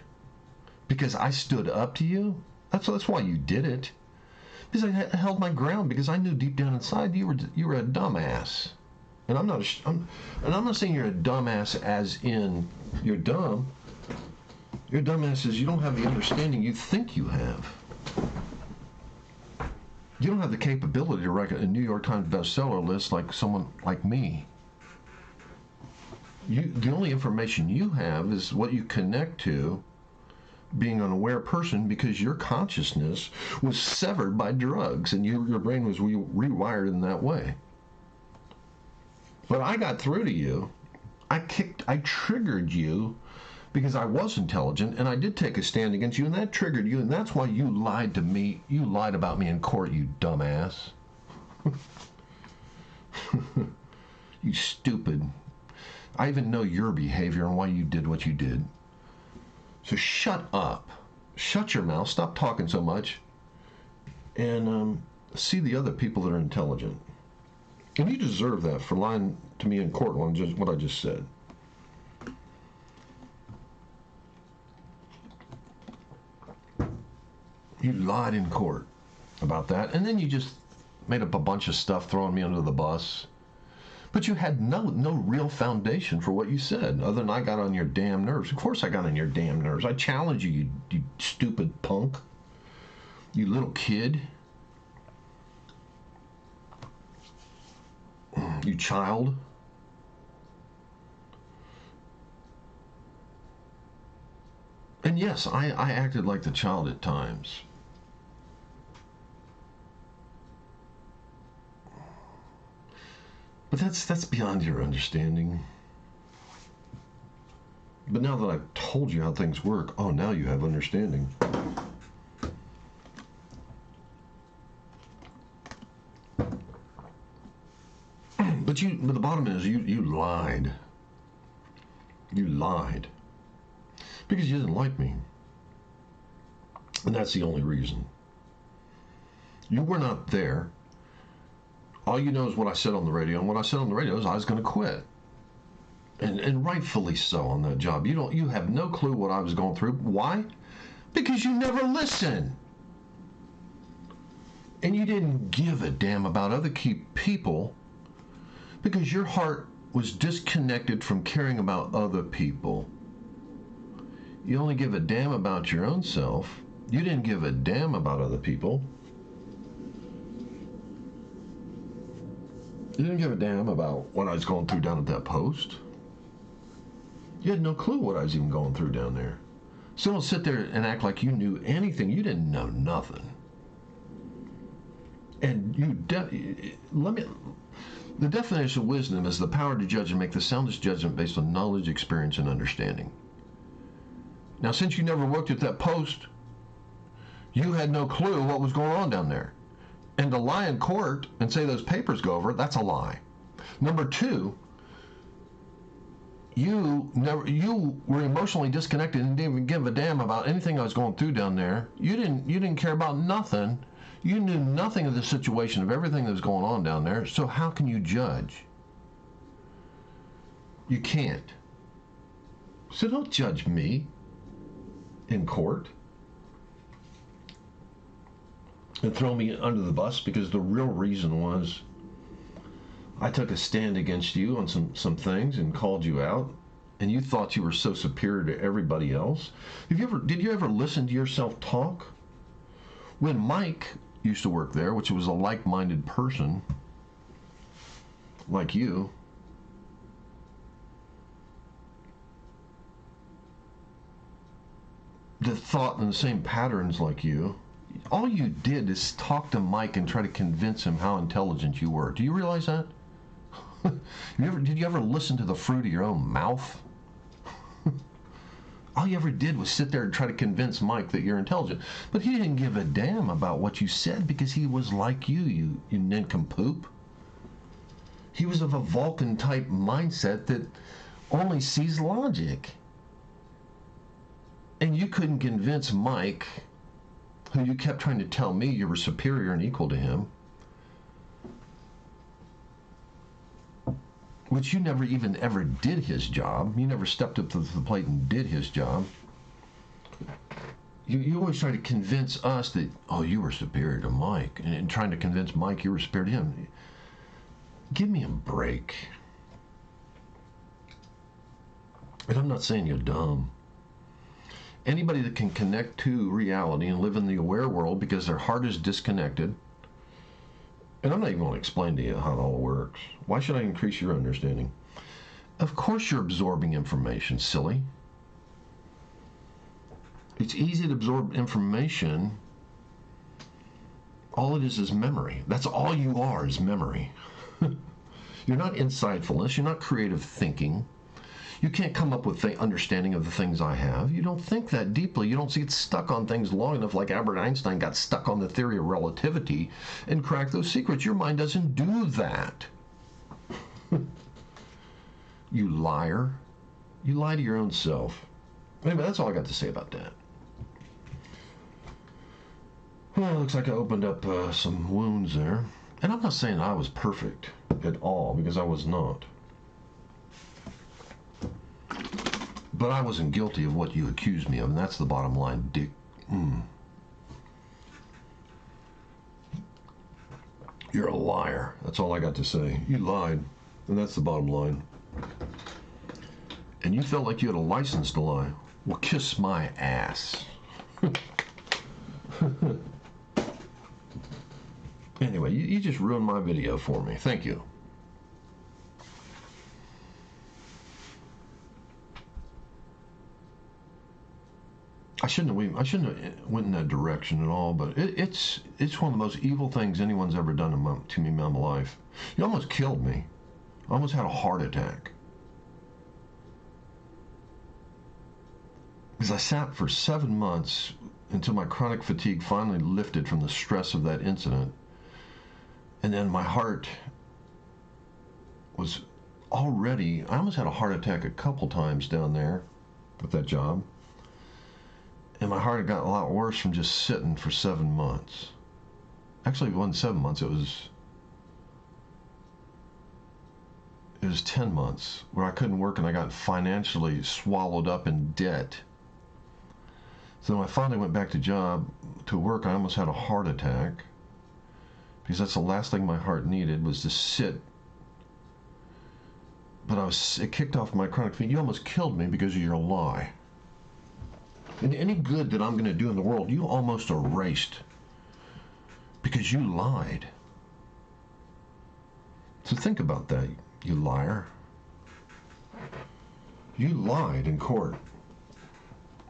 because I stood up to you? That's why you did it. Because I held my ground, because I knew deep down inside you were a dumbass. And I'm not saying you're a dumbass as in you're dumb. Your dumbass is you don't have the understanding you think you have. You don't have the capability to write a New York Times bestseller list like someone like me. The only information you have is what you connect to being an aware person, because your consciousness was severed by drugs and your brain was rewired in that way. But I got through to you. I triggered you because I was intelligent, and I did take a stand against you, and that triggered you, and that's why you lied to me. You lied about me in court, you dumbass. You stupid. I even know your behavior and why you did what you did. So shut up. Shut your mouth. Stop talking so much. And see the other people that are intelligent. And you deserve that for lying to me in court on just what I just said. You lied in court about that, and then you just made up a bunch of stuff throwing me under the bus. But you had no real foundation for what you said, other than I got on your damn nerves. Of course I got on your damn nerves. I challenge you, you stupid punk. You little kid. You child. And yes, I acted like the child at times. But that's beyond your understanding. But now that I've told you how things work, oh, now you have understanding. But the bottom is you lied. You lied. Because you didn't like me. And that's the only reason. You were not there. All you know is what I said on the radio, and what I said on the radio is I was going to quit. And rightfully so on that job. You have no clue what I was going through. Why? Because you never listen. And you didn't give a damn about other key people because your heart was disconnected from caring about other people. You only give a damn about your own self. You didn't give a damn about other people. You didn't give a damn about what I was going through down at that post. You had no clue what I was even going through down there. So don't sit there and act like you knew anything. You didn't know nothing. And the definition of wisdom is the power to judge and make the soundest judgment based on knowledge, experience, and understanding. Now, since you never worked at that post, you had no clue what was going on down there. And to lie in court and say those papers go over, that's a lie. Number two, you were emotionally disconnected and didn't even give a damn about anything I was going through down there. You didn't care about nothing. You knew nothing of the situation, of everything that was going on down there. So how can you judge? You can't. So don't judge me in court and throw me under the bus, because the real reason was I took a stand against you on some things and called you out, and you thought you were so superior to everybody else. Did you ever listen to yourself talk? When Mike used to work there, which was a like-minded person like you, that thought in the same patterns like you, all you did is talk to Mike and try to convince him how intelligent you were. Do you realize that? Did you ever listen to the fruit of your own mouth? All you ever did was sit there and try to convince Mike that you're intelligent. But he didn't give a damn about what you said because he was like you nincompoop. He was of a Vulcan-type mindset that only sees logic. And you couldn't convince Mike, who you kept trying to tell me you were superior and equal to him, which you never even ever did his job. You never stepped up to the plate and did his job. You always try to convince us that, oh, you were superior to Mike, and trying to convince Mike you were superior to him. Give me a break. And I'm not saying you're dumb. Anybody that can connect to reality and live in the aware world because their heart is disconnected, and I'm not even going to explain to you how it all works. Why should I increase your understanding? Of course you're absorbing information, silly. It's easy to absorb information. All it is memory. That's all you are, is memory. You're not insightfulness. You're not creative thinking. You can't come up with the understanding of the things I have. You don't think that deeply. You don't get stuck on things long enough like Albert Einstein got stuck on the theory of relativity and cracked those secrets. Your mind doesn't do that. You liar. You lie to your own self. Anyway, that's all I got to say about that. Well, it looks like I opened up some wounds there. And I'm not saying I was perfect at all, because I was not. But I wasn't guilty of what you accused me of, and that's the bottom line, Dick. You're a liar. That's all I got to say. You lied, and that's the bottom line. And you felt like you had a license to lie. Well, kiss my ass. Anyway, you just ruined my video for me. Thank you. I shouldn't have went in that direction at all, but it's one of the most evil things anyone's ever done to me in my life. You almost killed me. I almost had a heart attack. Because I sat for 7 months until my chronic fatigue finally lifted from the stress of that incident. And then my heart was already, I almost had a heart attack a couple times down there with that job. And my heart had gotten a lot worse from just sitting for 7 months. Actually, it wasn't 7 months, it was 10 months where I couldn't work and I got financially swallowed up in debt. So when I finally went back to work, I almost had a heart attack. Because that's the last thing my heart needed, was to sit. But it kicked off my chronic fatigue. You almost killed me because of your lie. And any good that I'm going to do in the world, you almost erased. Because you lied. So think about that, you liar. You lied in court.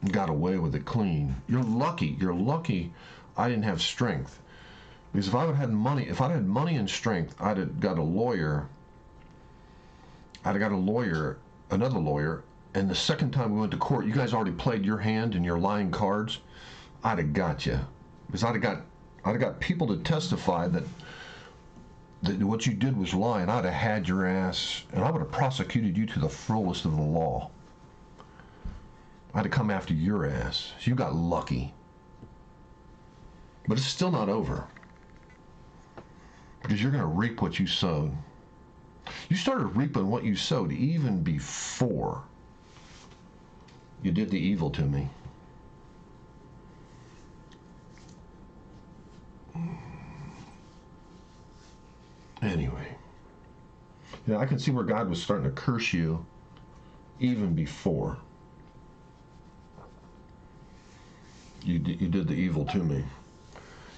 And got away with it clean. You're lucky I didn't have strength. Because if I'd had money and strength, I'd have got a lawyer. Another lawyer, and the second time we went to court, you guys already played your hand and your lying cards. I'd have got you, because I'd have got people to testify that what you did was lie, and I'd have had your ass, and I would have prosecuted you to the fullest of the law. I'd have come after your ass. So you got lucky, but it's still not over. Because you're going to reap what you sowed. You started reaping what you sowed even before you did the evil to me. Anyway. Yeah, I can see where God was starting to curse you even before you did the evil to me.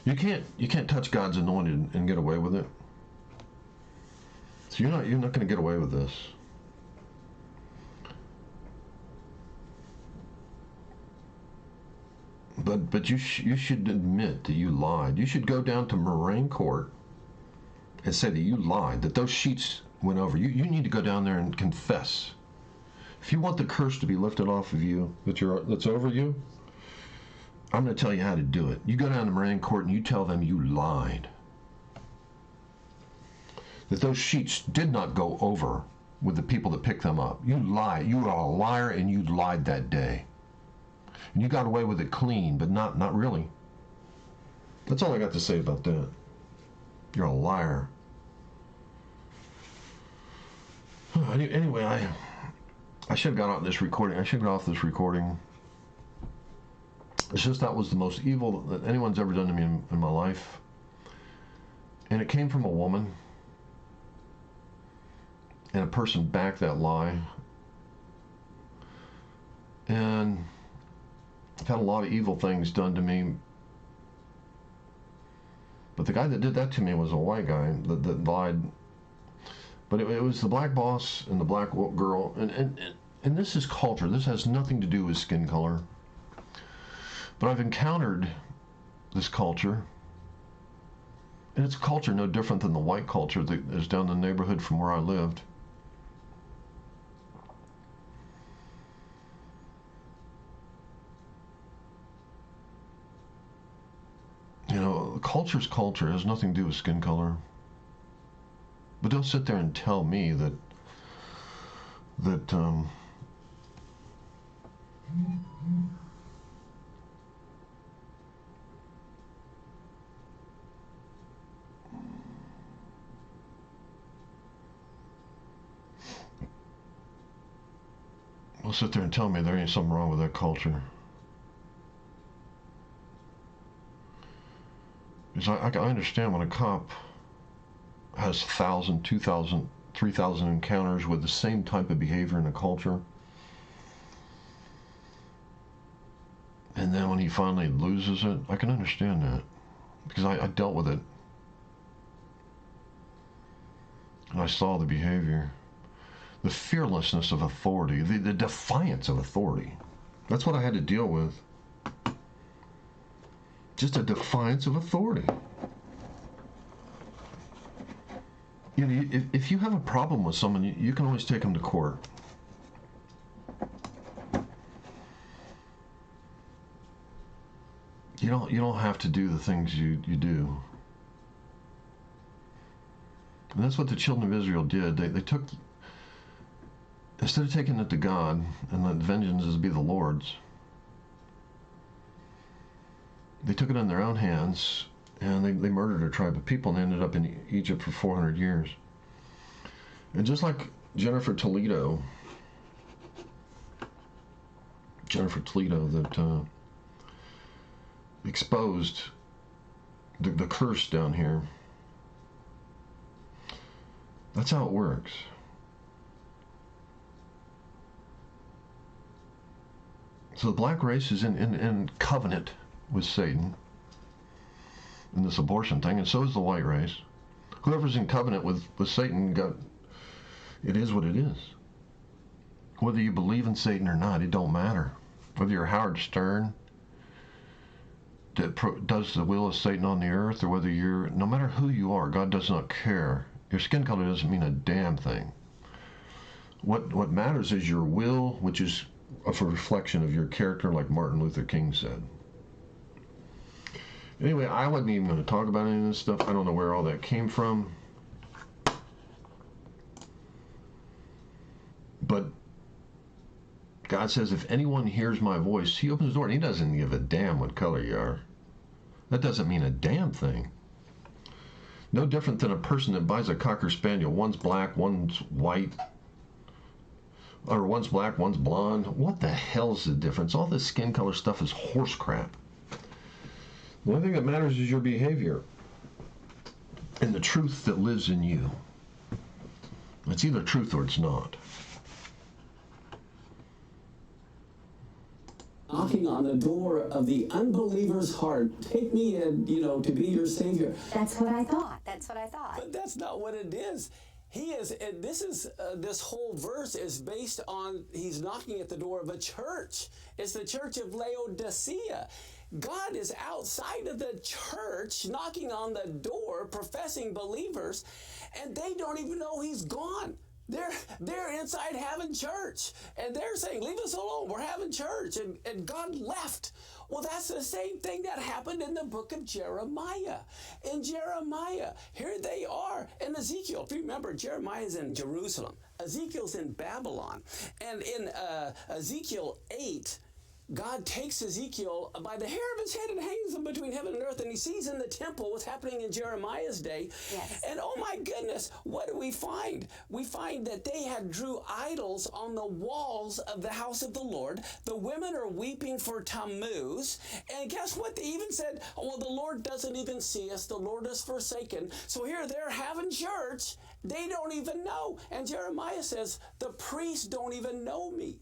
You can't touch God's anointed and get away with it. So you're not going to get away with this. But you should admit that you lied. You should go down to Moraine Court and say that you lied, that those sheets went over. You need to go down there and confess. If you want the curse to be lifted off of you, that's over you, I'm going to tell you how to do it. You go down to Moraine Court and you tell them you lied. That those sheets did not go over with the people that picked them up. You lied. You are a liar, and you lied that day. And you got away with it clean, but not really. That's all I got to say about that. You're a liar. Anyway, I should have got off this recording. It's just that was the most evil that anyone's ever done to me in my life. And it came from a woman. And a person backed that lie. And I've had a lot of evil things done to me. But the guy that did that to me was a white guy that lied. But it was the black boss and the black girl. And this is culture. This has nothing to do with skin color. But I've encountered this culture. And it's a culture no different than the white culture that is down the neighborhood from where I lived. You know, culture's culture. It has nothing to do with skin color. But don't sit there and tell me that will sit there and tell me there ain't something wrong with that culture. Because I understand when a cop has 1,000, 2,000, 3,000 encounters with the same type of behavior in a culture, and then when he finally loses it, I can understand that. Because I dealt with it. And I saw the behavior. The fearlessness of authority, the defiance of authority. That's what I had to deal with. Just a defiance of authority. You know, if you have a problem with someone, you can always take them to court. You don't have to do the things you do. And that's what the children of Israel did. They took, instead of taking it to God and let vengeance be the Lord's, they took it in their own hands and they murdered a tribe of people and they ended up in Egypt for 400 years. And just like Jennifer Toledo that exposed the curse down here, that's how it works. So the black race is in covenant with Satan in this abortion thing, and so is the white race. Whoever's in covenant with Satan, it is what it is. Whether you believe in Satan or not, it don't matter. Whether you're Howard Stern that does the will of Satan on the earth, or whether you're, no matter who you are, God does not care. Your skin color doesn't mean a damn thing. What matters is your will, which is a reflection of your character, like Martin Luther King said. Anyway, I wasn't even going to talk about any of this stuff. I don't know where all that came from. But God says, if anyone hears my voice, he opens the door, and he doesn't give a damn what color you are. That doesn't mean a damn thing. No different than a person that buys a Cocker Spaniel. One's black, one's white. Or one's black, one's blonde. What the hell's the difference? All this skin color stuff is horse crap. The only thing that matters is your behavior and the truth that lives in you. It's either truth or it's not. Knocking on the door of the unbeliever's heart. Take me in, to be your Savior. That's what I thought. That's what I thought. But that's not what it is. He is, and this whole verse is based on, he's knocking at the door of a church. It's the church of Laodicea. God is outside of the church, knocking on the door, professing believers, and they don't even know he's gone. They're inside having church, and they're saying, leave us alone, we're having church, and God left. Well, that's the same thing that happened in the book of Jeremiah. In Jeremiah, here they are. And Ezekiel, if you remember, Jeremiah's in Jerusalem. Ezekiel's in Babylon. And in Ezekiel 8, God takes Ezekiel by the hair of his head and hangs him between heaven and earth, and he sees in the temple what's happening in Jeremiah's day. Yes. And oh my goodness, what do we find? We find that they had drew idols on the walls of the house of the Lord. The women are weeping for Tammuz. And guess what? They even said, well, the Lord doesn't even see us. The Lord is forsaken. So here they're having church. They don't even know. And Jeremiah says, the priests don't even know me.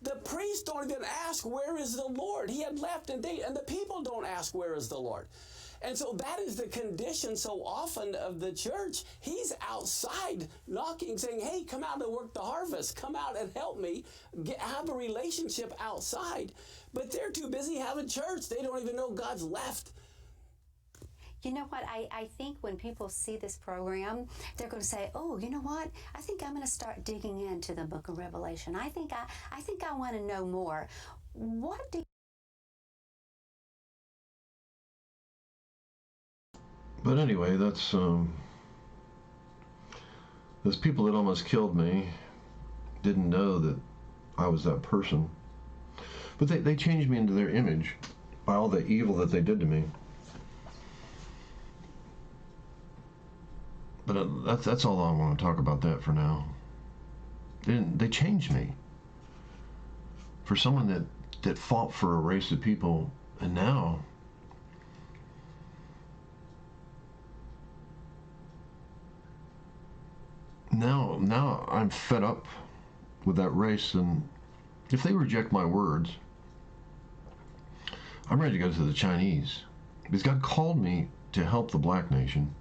The priests don't even ask, where is the Lord? He had left, and the people don't ask, where is the Lord? And so that is the condition so often of the church. He's outside knocking, saying, hey, come out and work the harvest. Come out and help me. Have a relationship outside. But they're too busy having church. They don't even know God's left. You know what? I think when people see this program, they're going to say, oh, you know what? I think I'm going to start digging into the book of Revelation. I think I want to know more. What do But anyway, that's those people that almost killed me didn't know that I was that person. But they changed me into their image by all the evil that they did to me. But that's all I want to talk about that for now. They changed me. for someone that fought for a race of people, and now I'm fed up with that race, and if they reject my words, I'm ready to go to the Chinese, because God called me to help the black nation,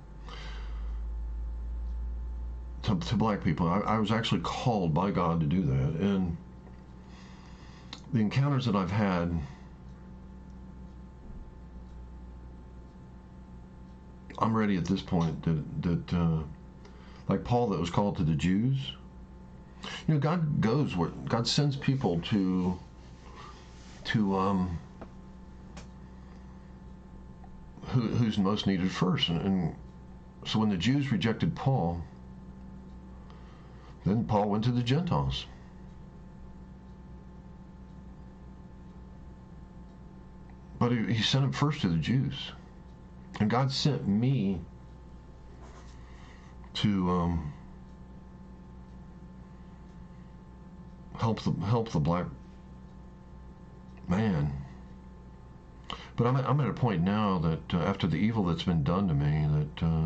to black people. I was actually called by God to do that, and the encounters that I've had, I'm ready at this point that like Paul that was called to the Jews. You know, God goes where God sends people to who's most needed first, and so when the Jews rejected Paul, then Paul went to the Gentiles. But he sent him first to the Jews, and God sent me to help the black man. But I'm at a point now that after the evil that's been done to me, that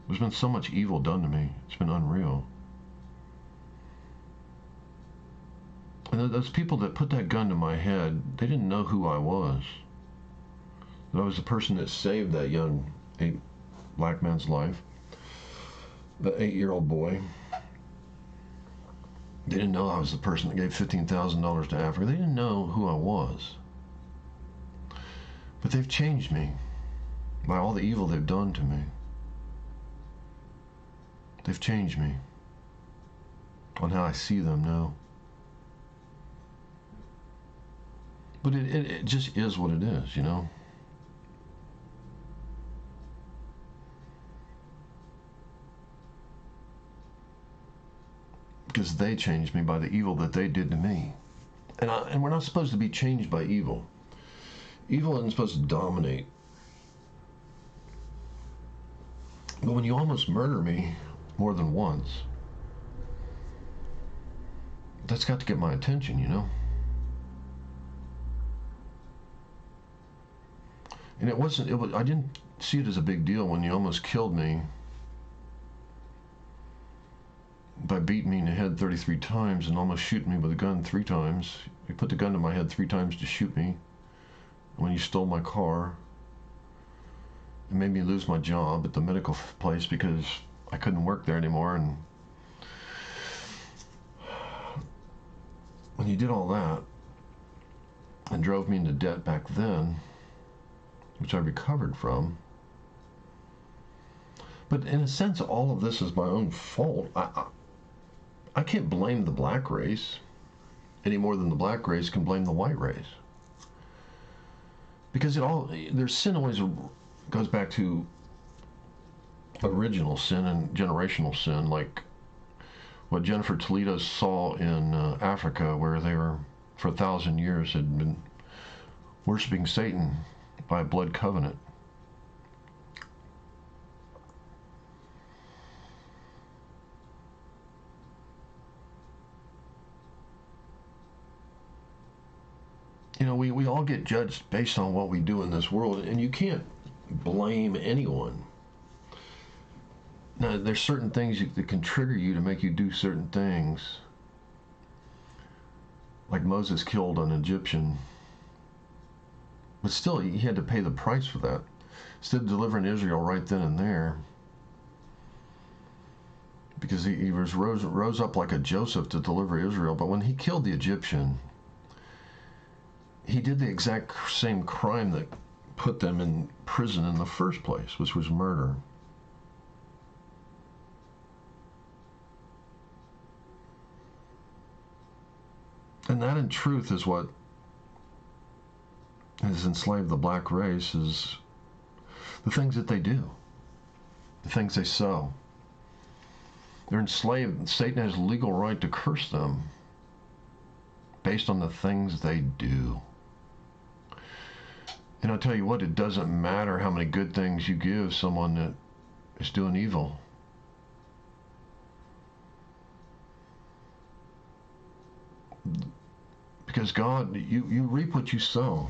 there's been so much evil done to me. It's been unreal. And those people that put that gun to my head, they didn't know who I was. That I was the person that saved that young black man's life, the 8-year-old boy. They didn't know I was the person that gave $15,000 to Africa. They didn't know who I was. But they've changed me by all the evil they've done to me. They've changed me on how I see them now. But it just is what it is, you know? Because they changed me by the evil that they did to me. And we're not supposed to be changed by evil. Evil isn't supposed to dominate. But when you almost murder me more than once, that's got to get my attention, you know? And I didn't see it as a big deal when you almost killed me by beating me in the head 33 times and almost shooting me with a gun 3 times. You put the gun to my head 3 times to shoot me. When you stole my car, it made me lose my job at the medical place because I couldn't work there anymore. And when you did all that and drove me into debt back then, which I recovered from, but in a sense, all of this is my own fault. I can't blame the black race any more than the black race can blame the white race. Because their sin always goes back to original sin and generational sin, like what Jennifer Toledo saw in Africa, where they were, for 1,000 years, had been worshiping Satan by a blood covenant. You know, we all get judged based on what we do in this world, and you can't blame anyone. Now, there's certain things that can trigger you to make you do certain things. Like Moses killed an Egyptian. But still, he had to pay the price for that. Instead of delivering Israel right then and there, because he rose up like a Joseph to deliver Israel. But when he killed the Egyptian, he did the exact same crime that put them in prison in the first place, which was murder. And that, in truth, is what has enslaved the black race, is the things that they do, the things they sow. They're enslaved. Satan has legal right to curse them. based on the things they do. And I'll tell you what, it doesn't matter how many good things you give someone that is doing evil. Because God, you reap what you sow.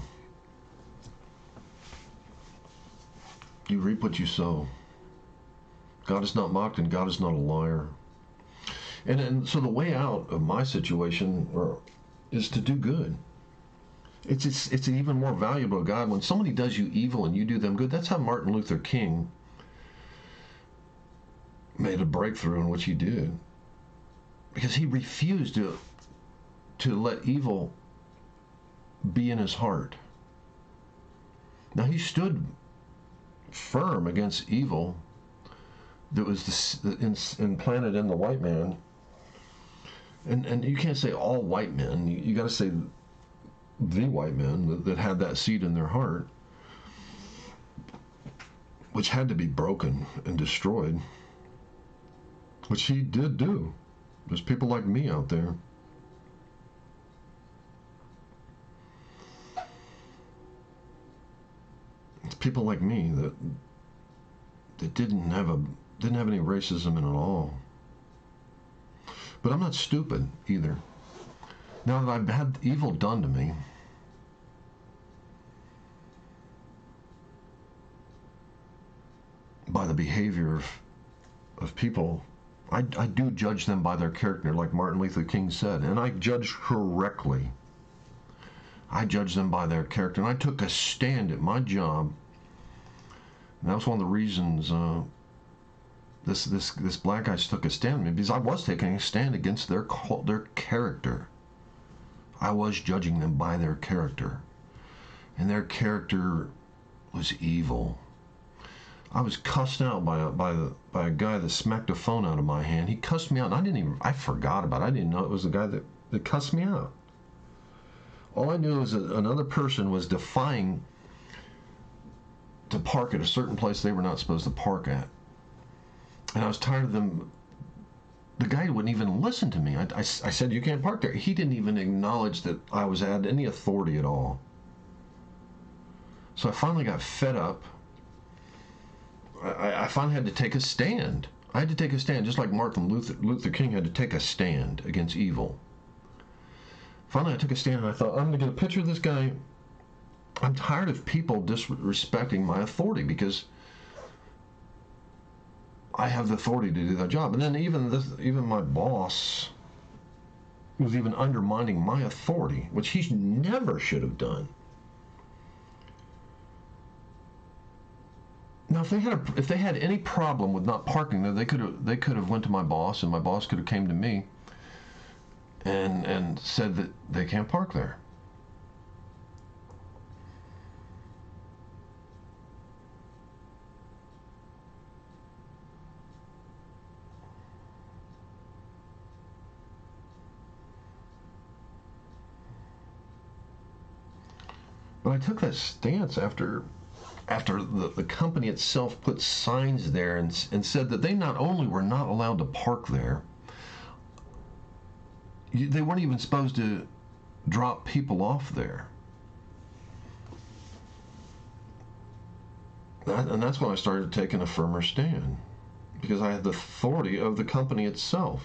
You reap what you sow. God is not mocked and God is not a liar. And so the way out of my situation is to do good. It's even more valuable to God when somebody does you evil and you do them good. That's how Martin Luther King made a breakthrough in what he did. Because he refused to let evil be in his heart. Now he stood firm against evil that was implanted in the white man. And you can't say all white men. You got to say the white men that had that seed in their heart, which had to be broken and destroyed, which he did do. There's people like me out there. It's people like me that didn't have any racism in it all. But I'm not stupid either. Now that I've had evil done to me, by the behavior of people, I do judge them by their character, like Martin Luther King said, and I judge correctly. I judge them by their character, and I took a stand at my job. And that was one of the reasons this black guy took a stand with me, because I was taking a stand against their character. I was judging them by their character, and their character was evil. I was cussed out by a guy that smacked a phone out of my hand. He cussed me out, and I forgot about it. I didn't know it was the guy that cussed me out. All I knew is that another person was defying to park at a certain place they were not supposed to park at. And I was tired of them. The guy wouldn't even listen to me. I said, you can't park there. He didn't even acknowledge that I was at any authority at all. So I finally got fed up. I finally had to take a stand. I had to take a stand, just like Martin Luther King had to take a stand against evil. Finally, I took a stand, and I thought, I'm going to get a picture of this guy. I'm tired of people disrespecting my authority, because I have the authority to do that job. And then even my boss was even undermining my authority, which he never should have done. Now, if they had any problem with not parking there, they could have went to my boss, and my boss could have came to me and said that they can't park there. But I took that stance after the company itself put signs there and said that they not only were not allowed to park there, they weren't even supposed to drop people off there. And that's when I started taking a firmer stand, because I had the authority of the company itself.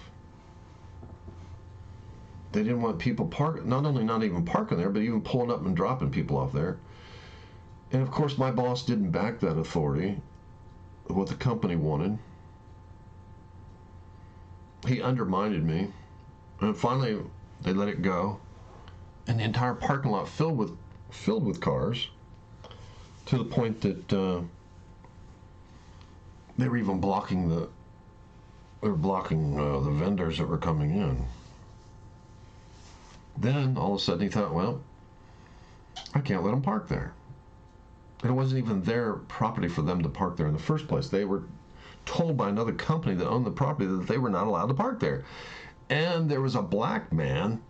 They didn't want people not only not even parking there, but even pulling up and dropping people off there. And of course, my boss didn't back that authority of what the company wanted. He undermined me. And finally, they let it go. And the entire parking lot filled with cars, to the point that they were even blocking the vendors that were coming in. Then, all of a sudden, he thought, well, I can't let them park there. And it wasn't even their property for them to park there in the first place. They were told by another company that owned the property that they were not allowed to park there. And there was a black man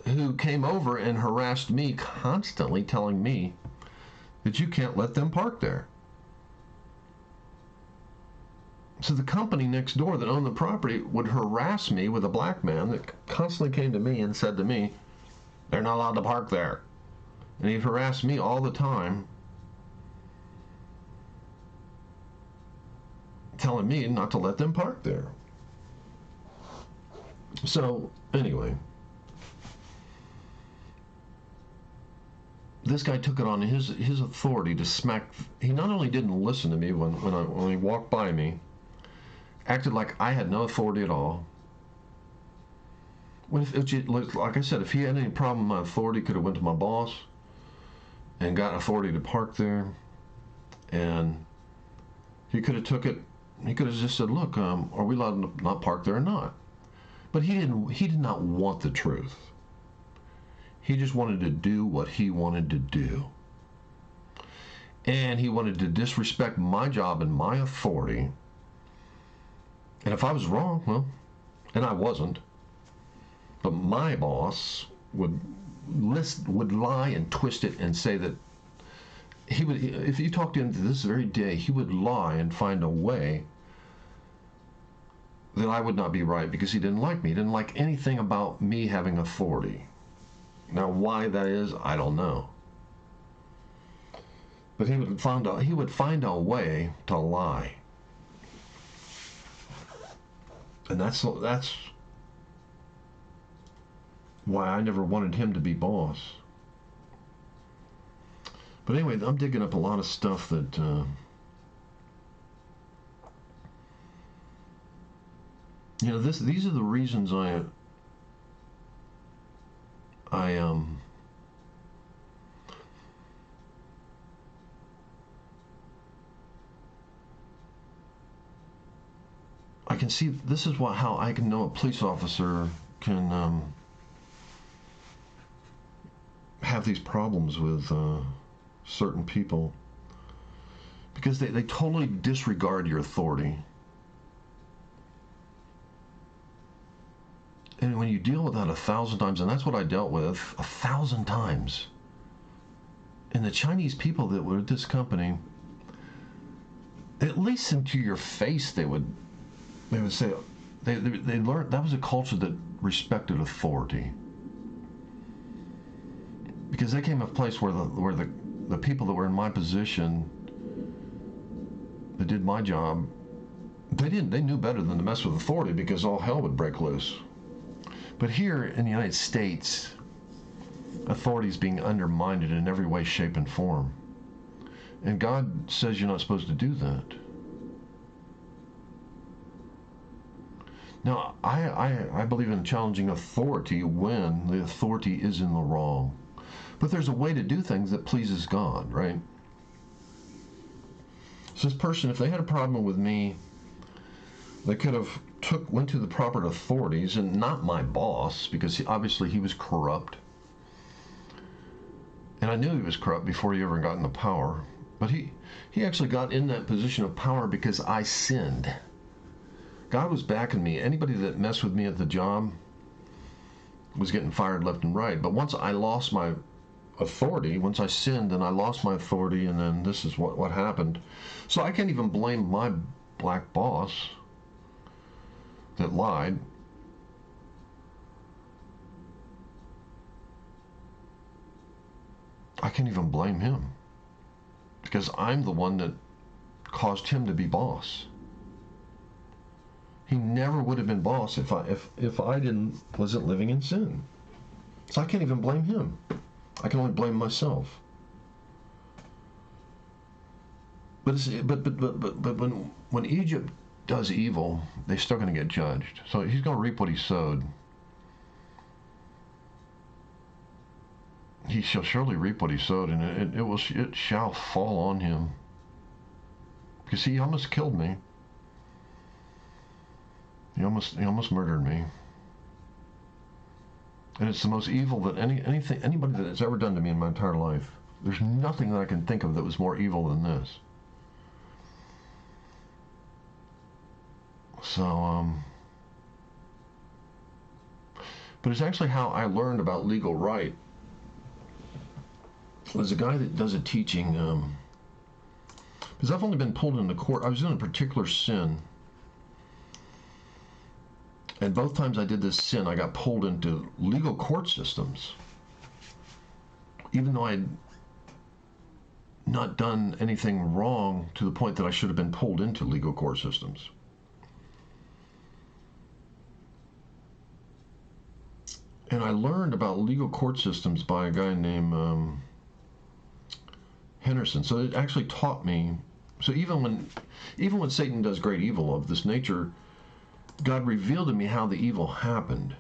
who came over and harassed me constantly, telling me that you can't let them park there. So the company next door that owned the property would harass me with a black man that constantly came to me and said to me, They're not allowed to park there. And he harassed me all the time, telling me not to let them park there. So, anyway, this guy took it on his authority to smack. He not only didn't listen to me when he walked by me, acted like I had no authority at all. Like I said, if he had any problem with my authority, could have went to my boss and got authority to park there, and he could have took it. He could have just said, "Look, are we allowed to not park there or not?" But he didn't. He did not want the truth. He just wanted to do what he wanted to do, and he wanted to disrespect my job and my authority. And if I was wrong, well, and I wasn't, but my boss would lie and twist it and say that he would, if you talked to him to this very day, he would lie and find a way that I would not be right because he didn't like me. He didn't like anything about me having authority. Now, why that is, I don't know. But he would find a way to lie. And that's why I never wanted him to be boss. But anyway, I'm digging up a lot of stuff that these are the reasons I can see, this is how I can know a police officer can have these problems with certain people, because they totally disregard your authority. And when you deal with that 1,000 times, and that's what I dealt with 1,000 times, and the Chinese people that were at this company, at least into your face, they would say, they learned, that was a culture that respected authority. Because they came to a place where the people that were in my position, that did my job, they knew better than to mess with authority, because all hell would break loose. But here in the United States, authority is being undermined in every way, shape, and form. And God says you're not supposed to do that. Now, I believe in challenging authority when the authority is in the wrong. But there's a way to do things that pleases God, right? So this person, if they had a problem with me, they could have went to the proper authorities, and not my boss, because obviously he was corrupt. And I knew he was corrupt before he ever got into power. But he actually got in that position of power because I sinned. God was backing me. Anybody that messed with me at the job was getting fired left and right. But once I lost my authority, once I sinned and I lost my authority, and then this is what happened. So I can't even blame my black boss that lied. I can't even blame him, because I'm the one that caused him to be boss. He never would have been boss if I wasn't living in sin. So I can't even blame him. I can only blame myself. But when Egypt does evil, they're still going to get judged. So he's going to reap what he sowed. He shall surely reap what he sowed, and it shall fall on him. Because he almost killed me. He almost murdered me. And it's the most evil that anybody that has ever done to me in my entire life. There's nothing that I can think of that was more evil than this. So, but it's actually how I learned about legal right. There's a guy that does a teaching, because I've only been pulled into court. I was in a particular sin. And both times I did this sin, I got pulled into legal court systems. even though I'd not done anything wrong to the point that I should have been pulled into legal court systems. And I learned about legal court systems by a guy named Henderson. So it actually taught me. So even when Satan does great evil of this nature, God revealed to me how the evil happened.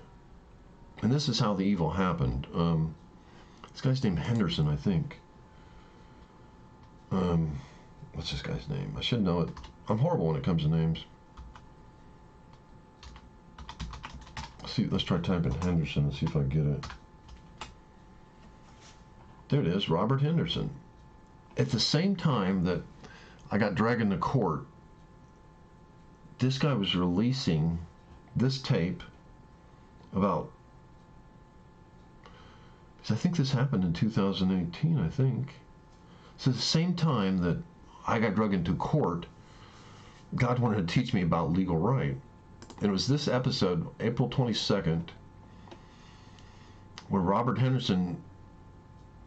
And this is how the evil happened. This guy's named Henderson, I think. What's this guy's name? I should know it. I'm horrible when it comes to names. See, let's try typing Henderson and see if I get it. There it is, Robert Henderson. At the same time that I got dragged into court, this guy was releasing this tape about, because I think this happened in 2018, I think. So at the same time that I got dragged into court, God wanted to teach me about legal right. And it was this episode, April 22nd, where Robert Henderson,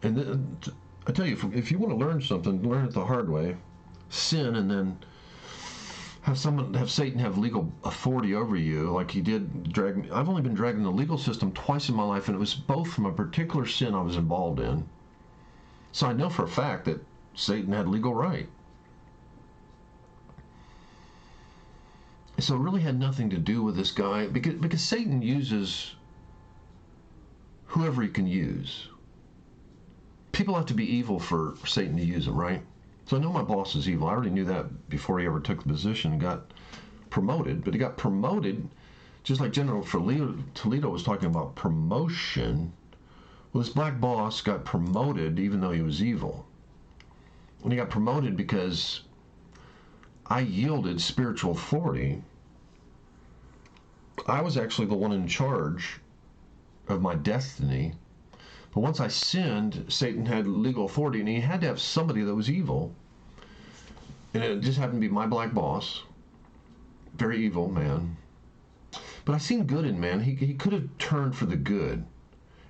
and I tell you, if you want to learn something, learn it the hard way. Sin, and then have Satan have legal authority over you, like he did drag me. I've only been dragged in the legal system twice in my life, and it was both from a particular sin I was involved in. So I know for a fact that Satan had legal right. So it really had nothing to do with this guy, because Satan uses whoever he can use. People have to be evil for Satan to use them, right? So I know my boss is evil. I already knew that before he ever took the position and got promoted. But he got promoted, just like General Toledo was talking about promotion. Well, this black boss got promoted even though he was evil. And he got promoted because I yielded spiritual authority. I was actually the one in charge of my destiny. But once I sinned, Satan had legal authority, and he had to have somebody that was evil. And it just happened to be my black boss. Very evil man. But I seen good in man. He could have turned for the good.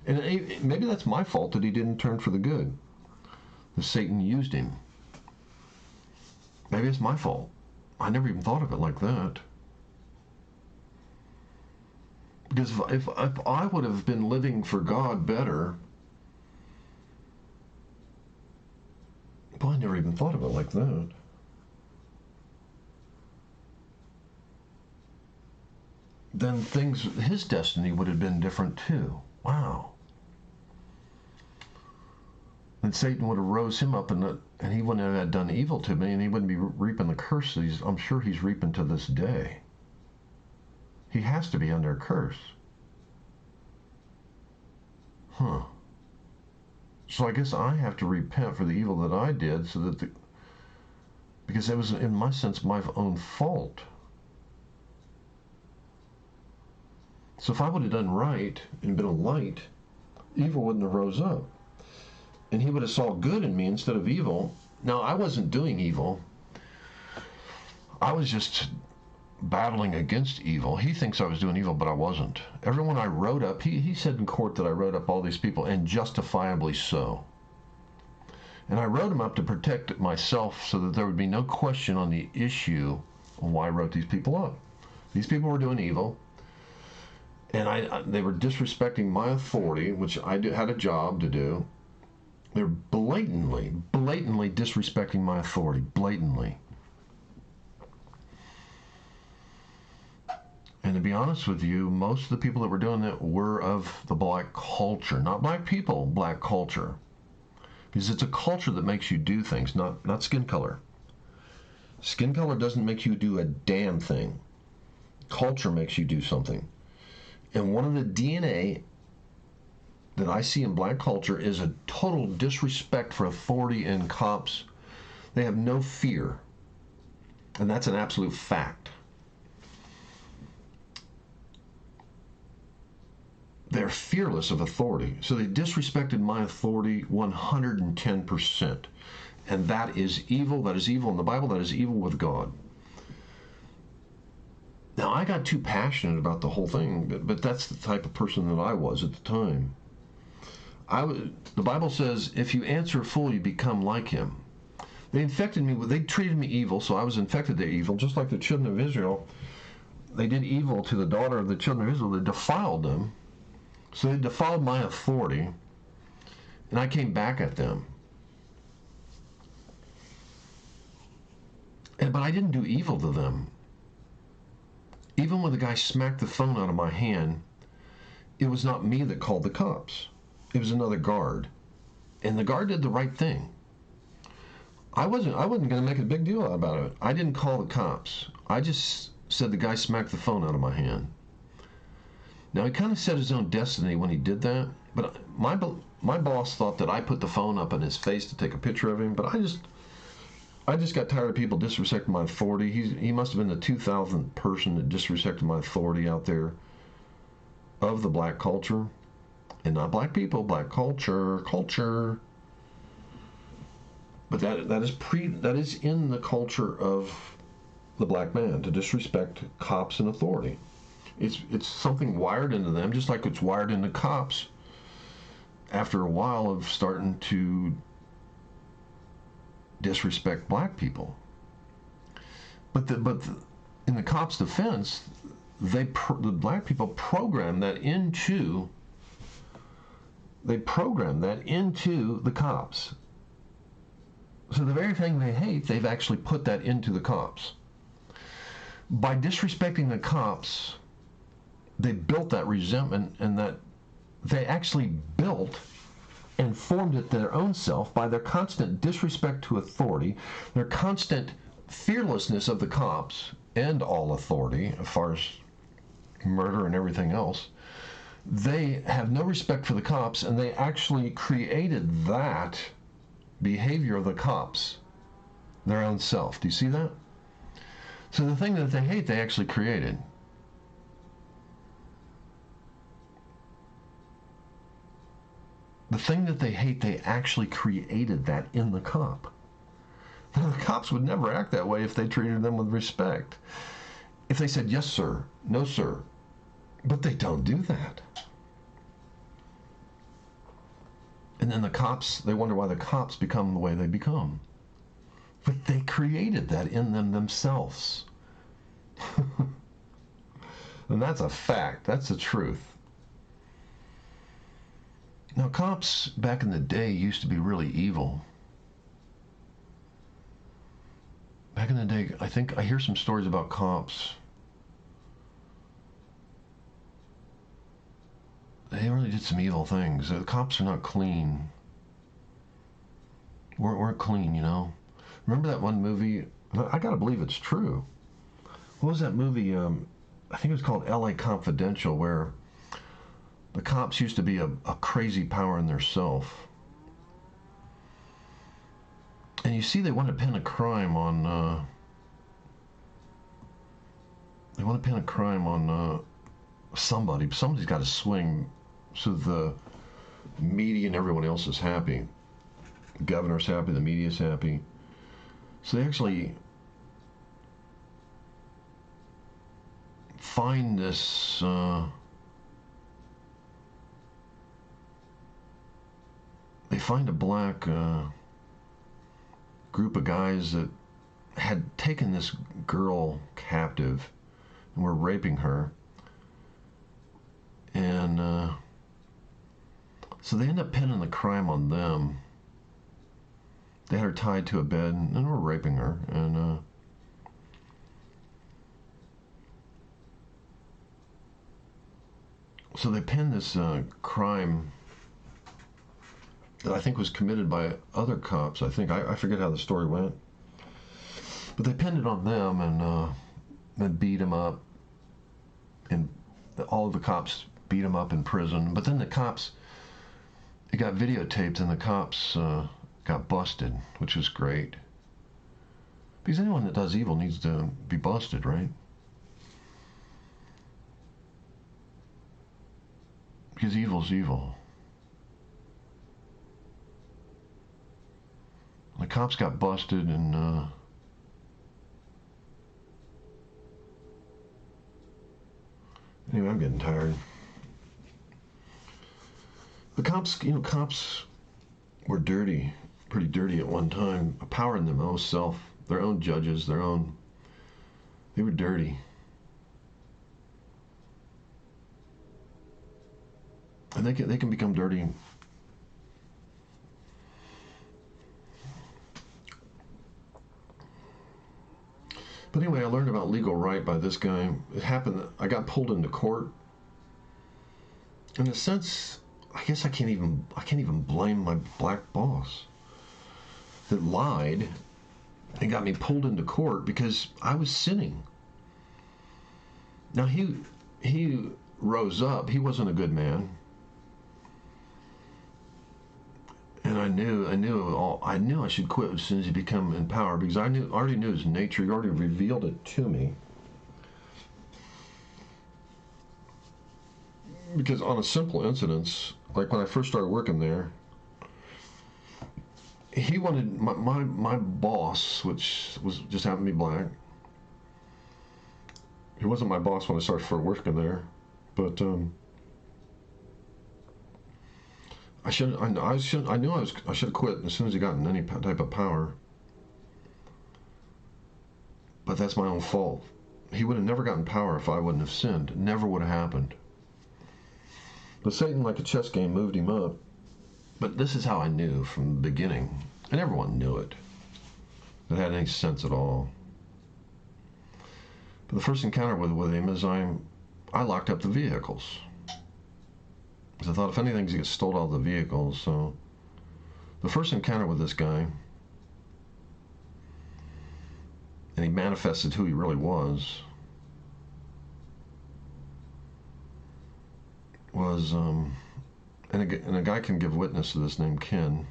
And maybe that's my fault that he didn't turn for the good. That Satan used him. Maybe it's my fault. I never even thought of it like that. Because if I would have been living for God better, well, I never even thought of it like that. Then his destiny would have been different too. Wow. And Satan would have rose him up, and he wouldn't have done evil to me, and he wouldn't be reaping the curse I'm sure he's reaping to this day. He has to be under a curse. So I guess I have to repent for the evil that I did, because it was, in my sense, my own fault. So if I would have done right and been a light, evil wouldn't have rose up. And he would have saw good in me instead of evil. Now, I wasn't doing evil. I was just battling against evil. He thinks I was doing evil, but I wasn't. Everyone I wrote up, he said in court that I wrote up all these people, and justifiably so. And I wrote them up to protect myself so that there would be no question on the issue of why I wrote these people up. These people were doing evil, and they were disrespecting my authority, which I had a job to do. They're blatantly disrespecting my authority, blatantly. And to be honest with you, most of the people that were doing that were of the black culture. Not black people, black culture. Because it's a culture that makes you do things, not skin color. Skin color doesn't make you do a damn thing. Culture makes you do something. And one of the DNA that I see in black culture is a total disrespect for authority and cops. They have no fear. And that's an absolute fact. They're fearless of authority. So they disrespected my authority 110%. And that is evil. That is evil in the Bible. That is evil with God. Now, I got too passionate about the whole thing, but that's the type of person that I was at the time. The Bible says, if you answer a fool, you become like him. They infected me they treated me evil, so I was infected to evil, just like the children of Israel. They did evil to the daughter of the children of Israel. They defiled them. So they defiled my authority, and I came back at them. But I didn't do evil to them. Even when the guy smacked the phone out of my hand, it was not me that called the cops. It was another guard. And the guard did the right thing. I wasn't going to make a big deal about it. I didn't call the cops. I just said the guy smacked the phone out of my hand. Now, he kind of set his own destiny when he did that, but my boss thought that I put the phone up in his face to take a picture of him, but I just got tired of people disrespecting my authority. He must have been the 2000th person that disrespected my authority out there of the black culture. And not black people, black culture. But that is in the culture of the black man, to disrespect cops and authority. It's something wired into them, just like it's wired into cops after a while of starting to disrespect black people. But in the cops' defense, the black people program that into the cops. So the very thing they hate, they've actually put that into the cops. By disrespecting the cops, they built that resentment, and that they actually built and formed it their own self by their constant disrespect to authority, their constant fearlessness of the cops and all authority as far as murder and everything else. They have no respect for the cops, and they actually created that behavior of the cops, their own self. Do you see that? So the thing that they hate, they actually created. The thing that they hate, they actually created that in the cop. Now, the cops would never act that way if they treated them with respect. If they said, yes, sir, no, sir. But they don't do that. And then the cops, they wonder why the cops become the way they become. But they created that in them themselves. And that's a fact. That's the truth. Now, cops back in the day used to be really evil. Back in the day, I think I hear some stories about cops. They really did some evil things. The cops are not clean. Weren't clean, you know. Remember that one movie? I gotta believe it's true. What was that movie? I think it was called L.A. Confidential, where the cops used to be a crazy power in their self. And you see, they want to pin a crime on. They want to pin a crime on somebody. Somebody's got to swing, so the media and everyone else is happy. The governor's happy. The media's happy. So they actually find this. They find a black group of guys that had taken this girl captive and were raping her. And so they end up pinning the crime on them. They had her tied to a bed and were raping her. And so they pinned this crime that I think was committed by other cops. I forget how the story went. But they pinned it on them and beat him up. And all of the cops beat him up in prison. But then the cops, it got videotaped, and the cops got busted, which was great. Because anyone that does evil needs to be busted, right? Because evil's evil. The cops got busted, and anyway, I'm getting tired. cops were dirty, pretty dirty at one time, a power in their own self, their own judges, they were dirty. And they can become dirty. But anyway, I learned about legal right by this guy. It happened that I got pulled into court. In a sense, I guess I can't even blame my black boss that lied and got me pulled into court because I was sinning. Now he rose up. He wasn't a good man. And I knew I should quit as soon as he became in power because I already knew his nature. He already revealed it to me. Because on a simple incident, like when I first started working there, he wanted my boss, which was just happened to be black. He wasn't my boss when I started working there, but I should have quit as soon as he got in any type of power. But that's my own fault. He would have never gotten power if I wouldn't have sinned. It never would have happened. But Satan, like a chess game, moved him up. But this is how I knew from the beginning, and everyone knew it. It had any sense at all. But the first encounter with him is I locked up the vehicles. Because I thought if anything, he gets stole all the vehicles. So the first encounter with this guy, and he manifested who he really was and a guy can give witness to this named Ken.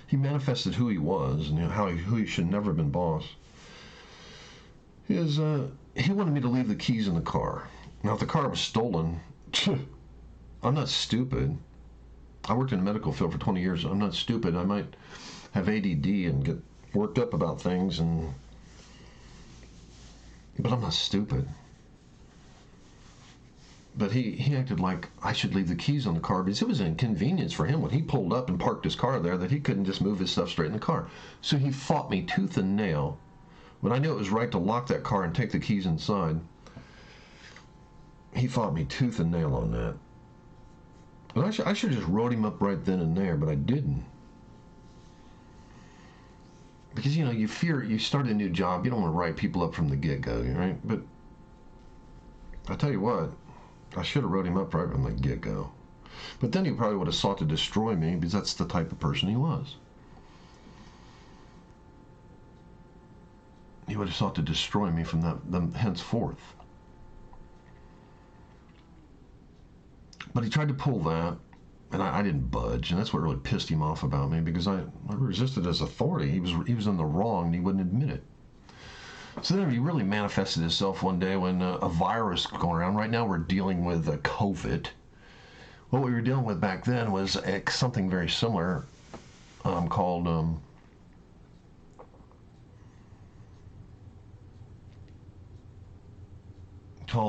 He manifested who he was and who he should never have been boss. He wanted me to leave the keys in the car. Now, if the car was stolen, I'm not stupid. I worked in the medical field for 20 years. I'm not stupid. I might have ADD and get worked up about things, but I'm not stupid. But he acted like I should leave the keys on the car because it was an inconvenience for him when he pulled up and parked his car there that he couldn't just move his stuff straight in the car. So he fought me tooth and nail when I knew it was right to lock that car and take the keys inside. He fought me tooth and nail on that. And I should have just wrote him up right then and there, but I didn't. Because, you start a new job, you don't want to write people up from the get-go, right? But I tell you what, I should have wrote him up right from the get-go. But then he probably would have sought to destroy me because that's the type of person he was. He would have sought to destroy me from that henceforth. But he tried to pull that, and I didn't budge, and that's what really pissed him off about me because I resisted his authority. He was in the wrong, and he wouldn't admit it. So then he really manifested himself one day when a virus going around. Right now we're dealing with COVID. What we were dealing with back then was something very similar called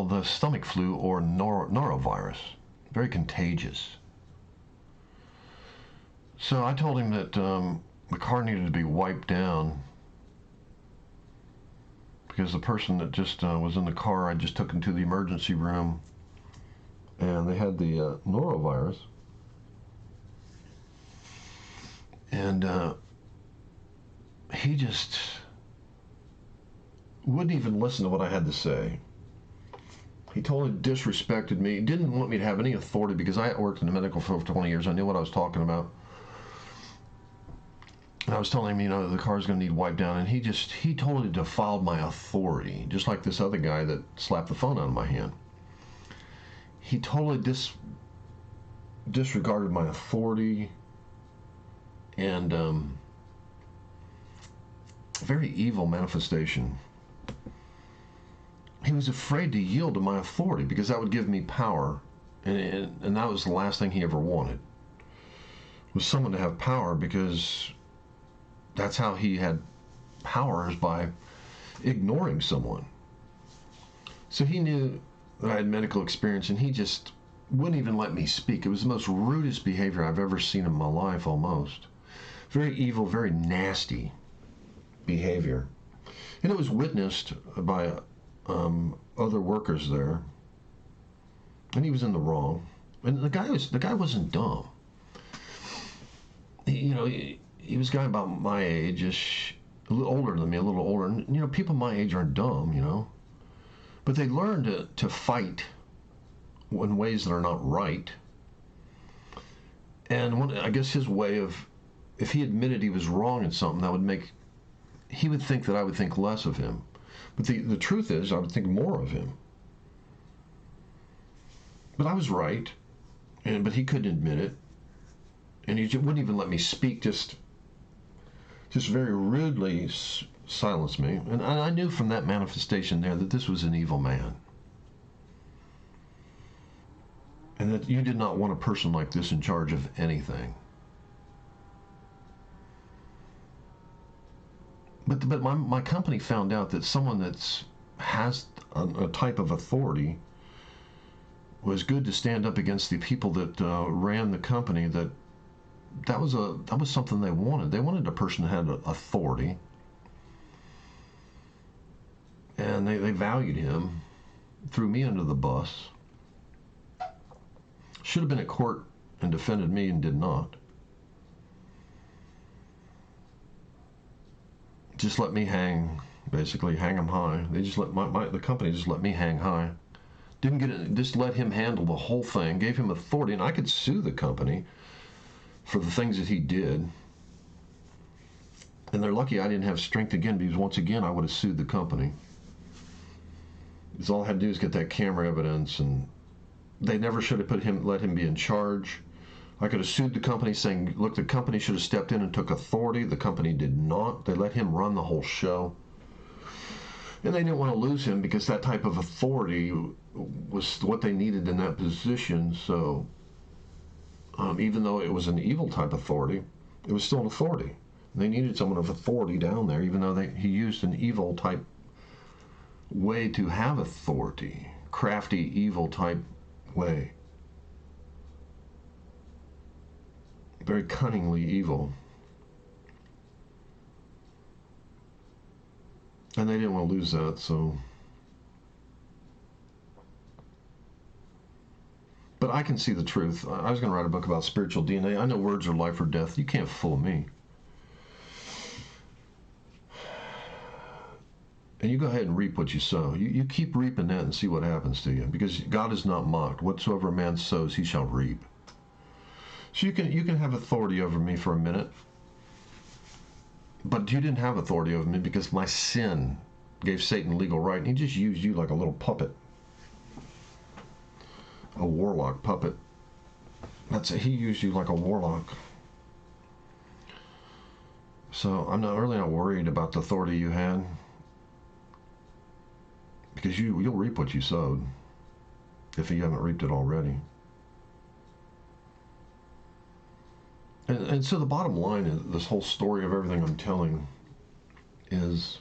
the stomach flu or norovirus. Very contagious. So I told him that the car needed to be wiped down because the person that just was in the car, I just took him to the emergency room and they had the norovirus. And he just wouldn't even listen to what I had to say. He totally disrespected me. He didn't want me to have any authority because I worked in the medical field for 20 years. I knew what I was talking about. And I was telling him, the car's going to need wiped down. And he totally defiled my authority, just like this other guy that slapped the phone out of my hand. He totally disregarded my authority and very evil manifestation. He was afraid to yield to my authority because that would give me power, and that was the last thing he ever wanted, was someone to have power, because that's how he had power, is by ignoring someone. So he knew that I had medical experience, and he just wouldn't even let me speak. It was the most rudest behavior I've ever seen in my life, almost. Very evil, very nasty behavior. And it was witnessed by other workers there. And he was in the wrong. And the guy wasn't dumb. He was a guy about my age, just a little older than me, a little older. And, people my age aren't dumb, But they learn to fight in ways that are not right. And I guess his way of, if he admitted he was wrong in something, he would think that I would think less of him. But the truth is, I would think more of him. But I was right, but he couldn't admit it. And he wouldn't even let me speak, just very rudely silenced me. And I knew from that manifestation there that this was an evil man. And that you did not want a person like this in charge of anything. But my company found out that someone that has a type of authority was good to stand up against the people that ran the company. That was something they wanted. They wanted a person that had authority, and they valued him. Threw me under the bus. Should have been at court and defended me and did not. Just let me hang, basically hang him high. They just let the company just let me hang high. Didn't get it, just let him handle the whole thing. Gave him authority, and I could sue the company for the things that he did. And they're lucky I didn't have strength again, because once again I would have sued the company. Because all I had to do is get that camera evidence, and they never should have let him be in charge. I could have sued the company saying, look, the company should have stepped in and took authority. The company did not. They let him run the whole show. And they didn't want to lose him because that type of authority was what they needed in that position. So even though it was an evil type authority, it was still an authority. They needed someone of authority down there, even though he used an evil type way to have authority. Crafty, evil type way. Very cunningly evil. And they didn't want to lose that, so. But I can see the truth. I was going to write a book about spiritual DNA. I know words are life or death. You can't fool me. And you go ahead and reap what you sow. You keep reaping that and see what happens to you. Because God is not mocked. Whatsoever a man sows, he shall reap. So you can have authority over me for a minute. But you didn't have authority over me because my sin gave Satan legal right. And he just used you like a little puppet. A warlock puppet. That's it. He used you like a warlock. So I'm really not worried about the authority you had. Because you'll reap what you sowed. If you haven't reaped it already. And so the bottom line is, this whole story of everything I'm telling is,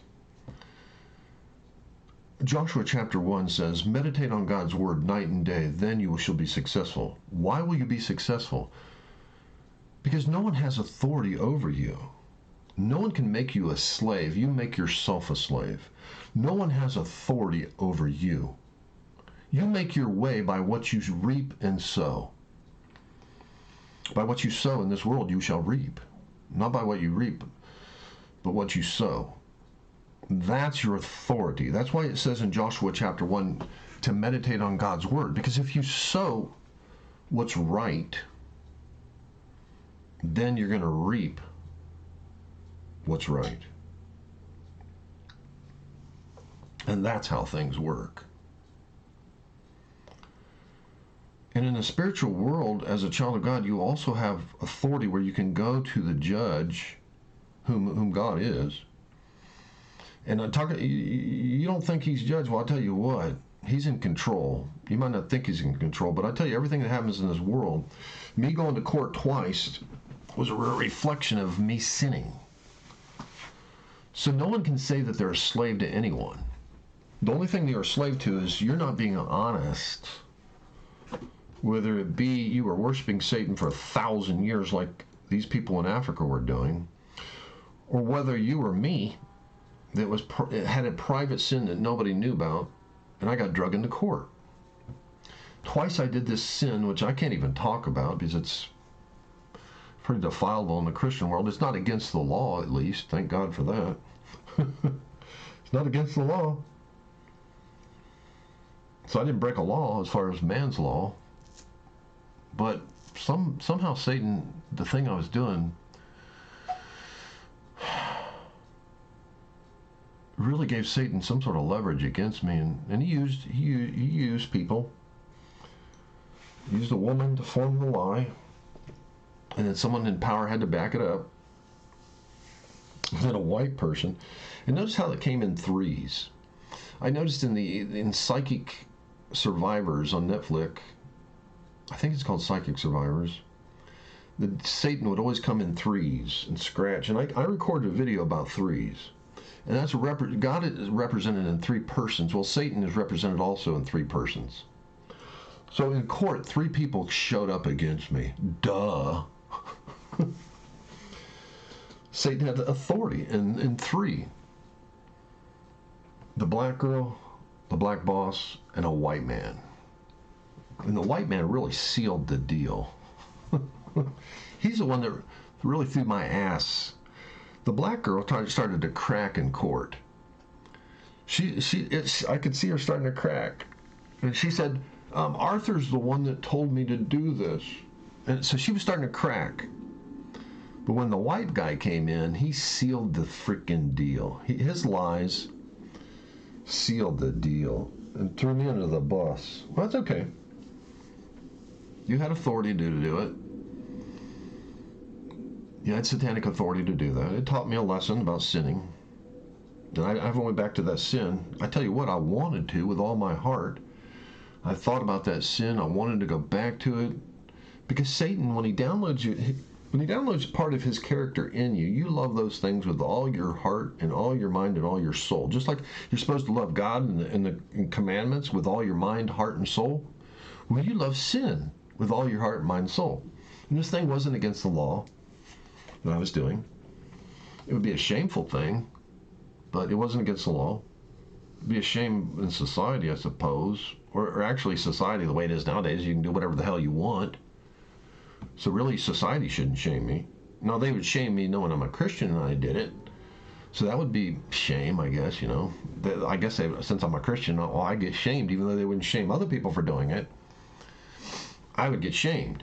Joshua chapter 1 says, meditate on God's word night and day, then you shall be successful. Why will you be successful? Because no one has authority over you. No one can make you a slave. You make yourself a slave. No one has authority over you. You make your way by what you reap and sow. By what you sow in this world, you shall reap. Not by what you reap, but what you sow. That's your authority. That's why it says in Joshua chapter 1 to meditate on God's word. Because if you sow what's right, then you're going to reap what's right. And that's how things work. And in the spiritual world, as a child of God, you also have authority where you can go to the judge, whom God is. And you don't think he's judge. Well, I'll tell you what, he's in control. You might not think he's in control, but I tell you, everything that happens in this world, me going to court twice was a reflection of me sinning. So no one can say that they're a slave to anyone. The only thing they are a slave to is you're not being honest whether it be you were worshiping Satan for 1,000 years like these people in Africa were doing, or whether you or me that had a private sin that nobody knew about, and I got drug into court. Twice I did this sin, which I can't even talk about because it's pretty defileable in the Christian world. It's not against the law, at least. Thank God for that. It's not against the law. So I didn't break a law as far as man's law. But somehow Satan, the thing I was doing, really gave Satan some sort of leverage against me, and he used people. He used a woman to form the lie, and then someone in power had to back it up. And then a white person. And notice how it came in threes. I noticed in Psychic Survivors on Netflix, I think it's called Psychic Survivors, that Satan would always come in threes and scratch. And I recorded a video about threes. And that's God is represented in three persons. Well, Satan is represented also in three persons. So in court, three people showed up against me. Duh. Satan had the authority in three. The black girl, the black boss, and a white man. And the white man really sealed the deal. He's the one that really threw my ass. The black girl started to crack in court. I could see her starting to crack. And she said, Arthur's the one that told me to do this. And so she was starting to crack. But when the white guy came in, he sealed the freaking deal. His lies sealed the deal and threw me under the bus. Well, that's okay. You had authority to do it. You had satanic authority to do that. It taught me a lesson about sinning. And I went back to that sin. I tell you what, I wanted to with all my heart. I thought about that sin. I wanted to go back to it. Because Satan, when he downloads part of his character in you, you love those things with all your heart and all your mind and all your soul. Just like you're supposed to love God and the commandments with all your mind, heart, and soul. Well, you love sin with all your heart, mind, and soul. And this thing wasn't against the law that I was doing. It would be a shameful thing, but it wasn't against the law. It would be a shame in society, I suppose. Or actually society, the way it is nowadays, you can do whatever the hell you want. So really, society shouldn't shame me. Now, they would shame me knowing I'm a Christian and I did it. So that would be shame, I guess, you know. I guess since I'm a Christian, well, I get shamed, even though they wouldn't shame other people for doing it. I would get shamed.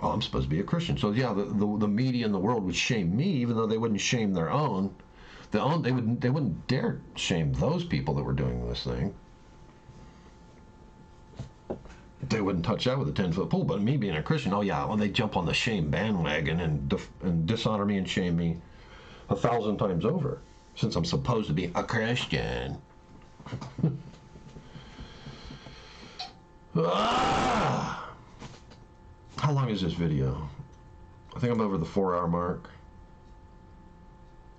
Oh, I'm supposed to be a Christian. So yeah, the media in the world would shame me, even though they wouldn't shame their own. They wouldn't dare shame those people that were doing this thing. They wouldn't touch that with a 10-foot pole. But me being a Christian, oh yeah, well, they jump on the shame bandwagon and dishonor me and shame me 1,000 times over, since I'm supposed to be a Christian. How long is this video? I think I'm over the 4-hour mark.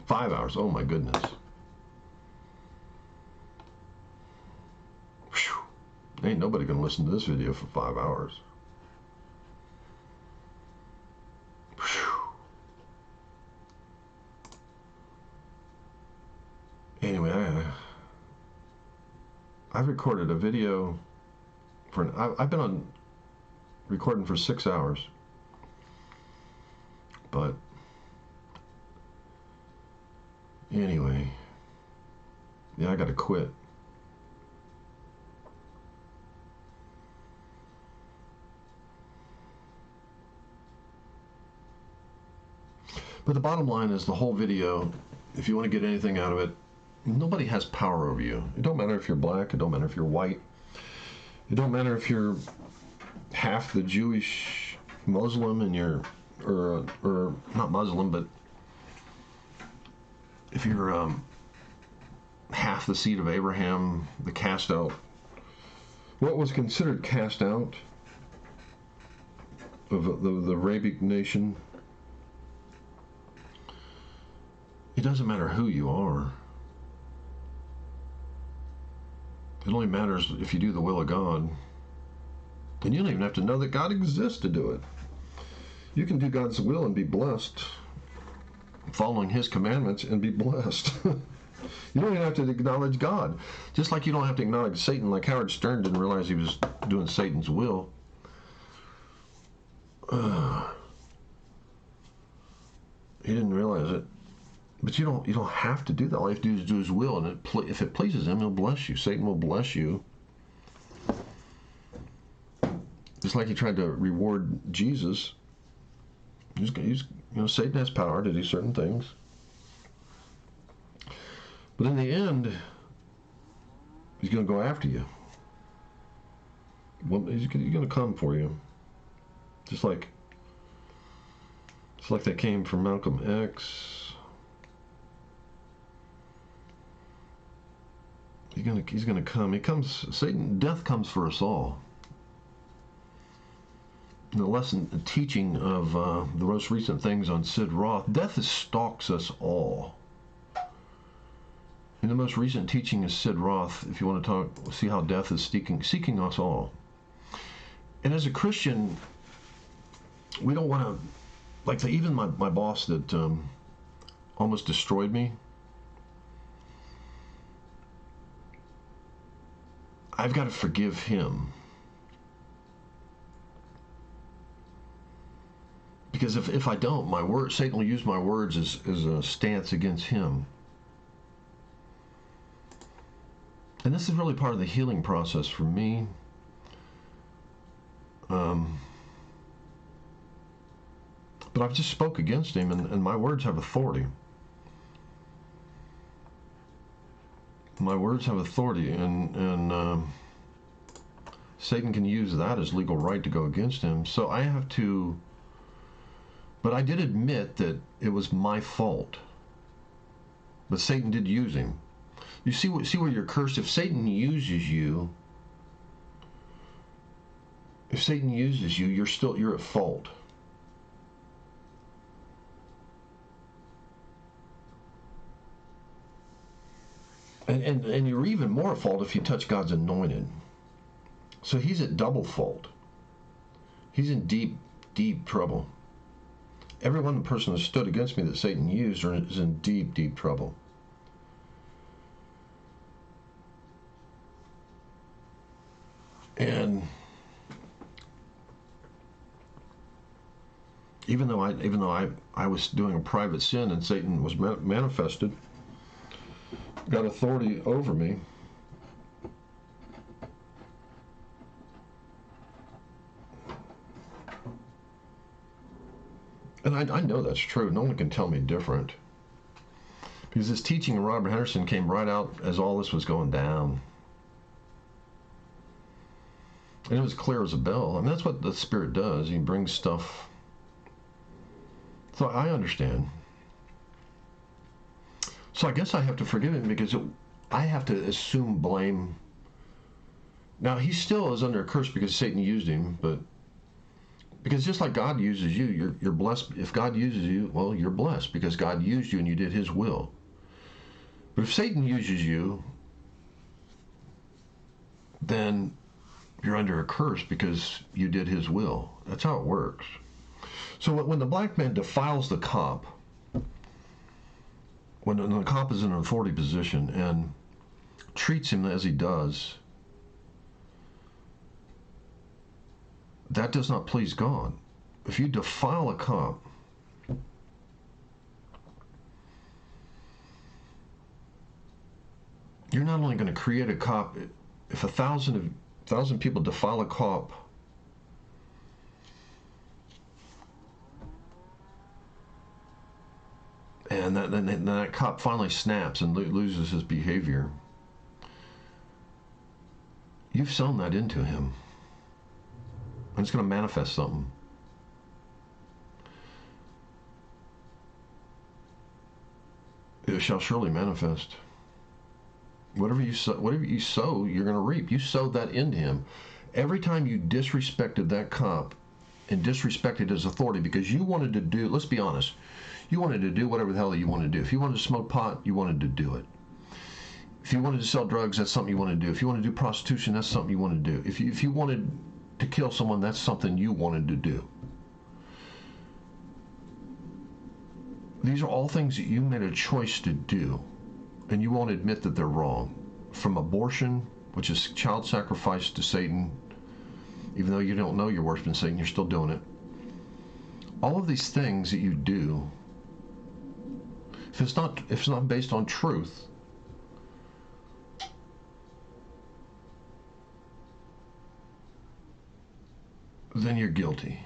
5 hours. Oh my goodness. Whew. Ain't nobody gonna listen to this video for 5 hours. Whew. Anyway, I've recorded a video for I've been on recording for 6 hours, but anyway, yeah, I gotta quit. But the bottom line is, the whole video, if you want to get anything out of it, nobody has power over you. It don't matter if you're black, it don't matter if you're white, it don't matter if you're half the Jewish Muslim and you're, or not Muslim, but if you're half the seed of Abraham, the cast out, what was considered cast out of the Arabic nation, it doesn't matter who you are. It only matters if you do the will of God. And you don't even have to know that God exists to do it. You can do God's will and be blessed, following his commandments and be blessed. You don't even have to acknowledge God. Just like you don't have to acknowledge Satan, like Howard Stern didn't realize he was doing Satan's will. He didn't realize it. But you don't have to do that. All you have to do is do his will, and if it pleases him, he'll bless you. Satan will bless you. Just like he tried to reward Jesus. Satan has power to do certain things. But in the end, he's going to go after you. Well, he's going to come for you. Just like they came for Malcolm X. He's gonna come. Death comes for us all. The teaching of the most recent things on Sid Roth, death stalks us all. In the most recent teaching of Sid Roth, if you want to see how death is seeking us all. And as a Christian, we don't want to, even my boss that almost destroyed me, I've got to forgive him. Because if I don't, Satan will use my words as a stance against him. And this is really part of the healing process for me. But I've just spoke against him, and my words have authority. My words have authority, and Satan can use that as legal right to go against him. So I have to, but I did admit that it was my fault. But Satan did use him. You see where you're cursed? If Satan uses you, you're at fault. And you're even more at fault if you touch God's anointed. So he's at double fault. He's in deep, deep trouble. Every one person that stood against me that Satan used is in deep, deep trouble. And even though I was doing a private sin and Satan was manifested, got authority over me, and I know that's true. No one can tell me different. Because this teaching of Robert Henderson came right out as all this was going down. And it was clear as a bell. I mean, that's what the Spirit does. He brings stuff. So I understand. So I guess I have to forgive him because I have to assume blame. Now, he still is under a curse because Satan used him, but because just like God uses you, you're blessed. If God uses you, well, you're blessed because God used you and you did his will. But if Satan uses you, then you're under a curse because you did his will. That's how it works. So when the black man defiles the cop, when the cop is in an authority position and treats him as he does, that does not please God. If you defile a cop, you're not only going to create a cop. If 1,000 people defile a cop, and that cop finally snaps and loses his behavior, you've sown that into him. And it's going to manifest something. It shall surely manifest. Whatever you sow, you're going to reap. You sowed that into him. Every time you disrespected that cop and disrespected his authority because you wanted to do, let's be honest, you wanted to do whatever the hell you wanted to do. If you wanted to smoke pot, you wanted to do it. If you wanted to sell drugs, that's something you wanted to do. If you want to do prostitution, that's something you want to do. If you wanted to kill someone, that's something you wanted to do. These are all things that you made a choice to do, and you won't admit that they're wrong. From abortion, which is child sacrifice to Satan, even though you don't know you're worshiping Satan, you're still doing it. All of these things that you do, if it's not based on truth, then you're guilty.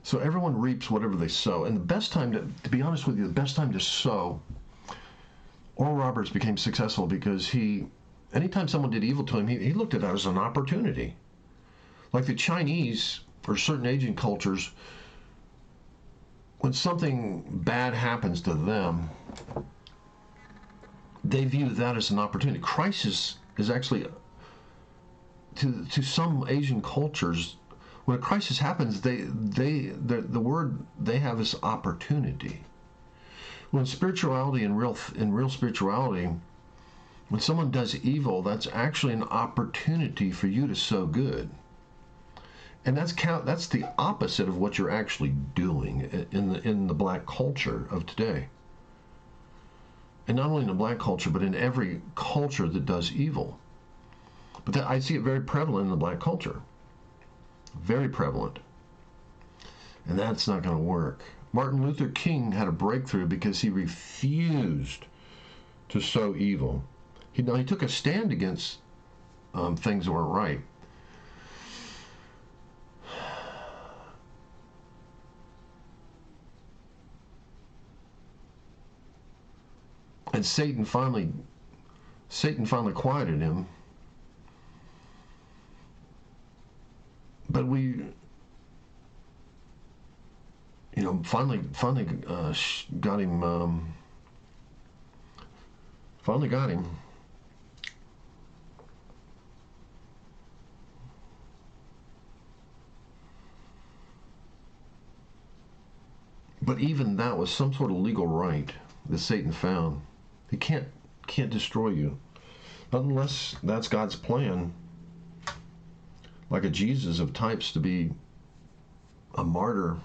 So everyone reaps whatever they sow. And the best time to be honest with you, the best time to sow, Oral Roberts became successful because anytime someone did evil to him, he looked at it as an opportunity. Like the Chinese or certain Asian cultures, when something bad happens to them, they view that as an opportunity. Crisis is actually, to some Asian cultures, when a crisis happens, the word they have is opportunity. When spirituality, in real spirituality, when someone does evil, that's actually an opportunity for you to sow good. And that's the opposite of what you're actually doing in the black culture of today. And not only in the black culture, but in every culture that does evil. But I see it very prevalent in the black culture. Very prevalent. And that's not going to work. Martin Luther King had a breakthrough because he refused to sow evil. He took a stand against things that weren't right. And Satan finally quieted him. But we, finally got him. Finally got him. But even that was some sort of legal right that Satan found. He can't destroy you, not unless that's God's plan. Like a Jesus of types to be a martyr.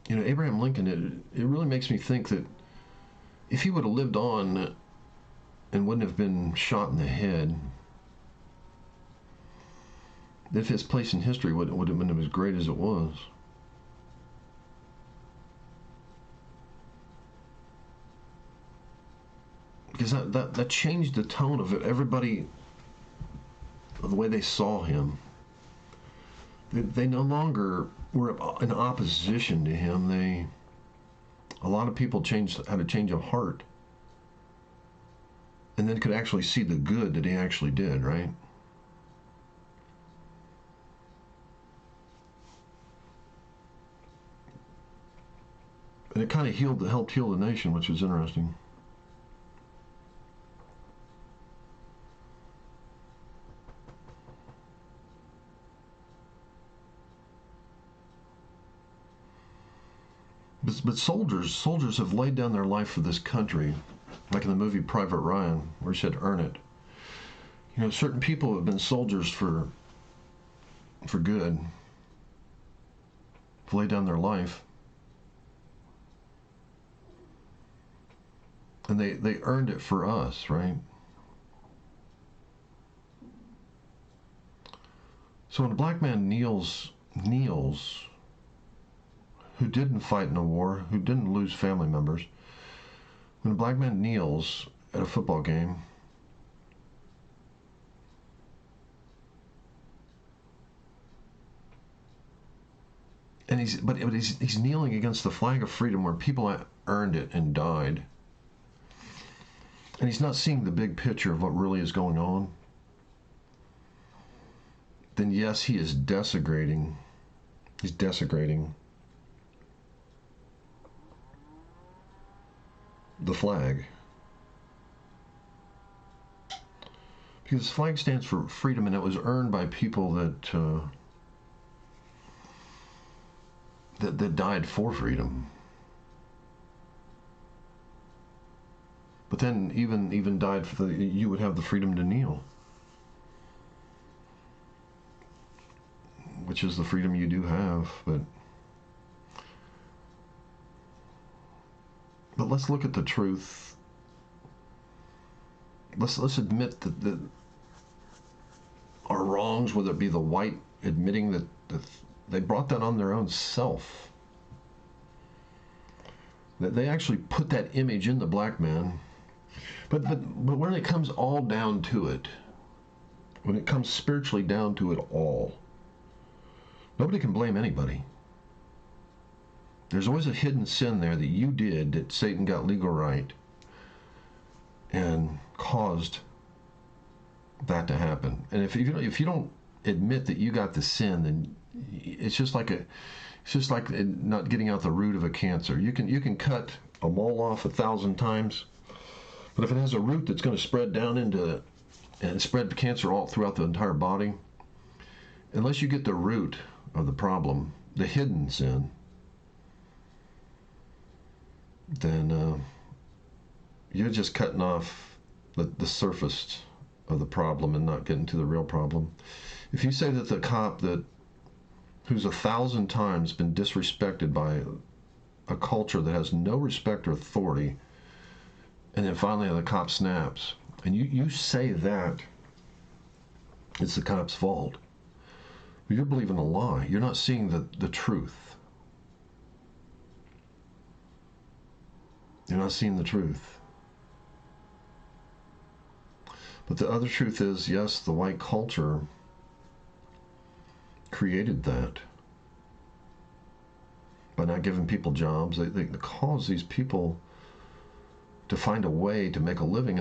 Abraham Lincoln, it really makes me think that if he would have lived on and wouldn't have been shot in the head, if his place in history would have been as great as it was. Because that changed the tone of it. Everybody, the way they saw him, they no longer were in opposition to him. A lot of people had a change of heart, and then could actually see the good that he actually did, right? And it kind of helped heal the nation, which was interesting. But soldiers have laid down their life for this country, like in the movie Private Ryan, where he said, "Earn it." Certain people have been soldiers for good, have laid down their life, and they earned it for us, right? So when a black man kneels, who didn't fight in a war, who didn't lose family members, when a black man kneels at a football game, and he's kneeling against the flag of freedom where people earned it and died, and he's not seeing the big picture of what really is going on, then yes, he is desecrating. He's desecrating the flag. Because flag stands for freedom, and it was earned by people that died for freedom. But then even died for you would have the freedom to kneel, which is the freedom you do have. But let's look at the truth. Let's admit that our wrongs, whether it be the white admitting that they brought that on their own self, that they actually put that image in the black man. But when it comes all down to it, when it comes spiritually down to it all, nobody can blame anybody. There's always a hidden sin there that you did, that Satan got legal right and caused that to happen. And if you don't admit that you got the sin, then it's just like not getting out the root of a cancer. You can cut a mole off 1,000 times, but if it has a root that's going to spread down and spread cancer all throughout the entire body, unless you get the root of the problem, the hidden sin, then you're just cutting off the surface of the problem and not getting to the real problem. If you say that the cop who's 1,000 times been disrespected by a culture that has no respect or authority, and then finally the cop snaps, and you say that it's the cop's fault, but you're believing a lie. You're not seeing the truth. You're not seeing the truth. But the other truth is, yes, the white culture created that by not giving people jobs. They cause these people to find a way to make a living,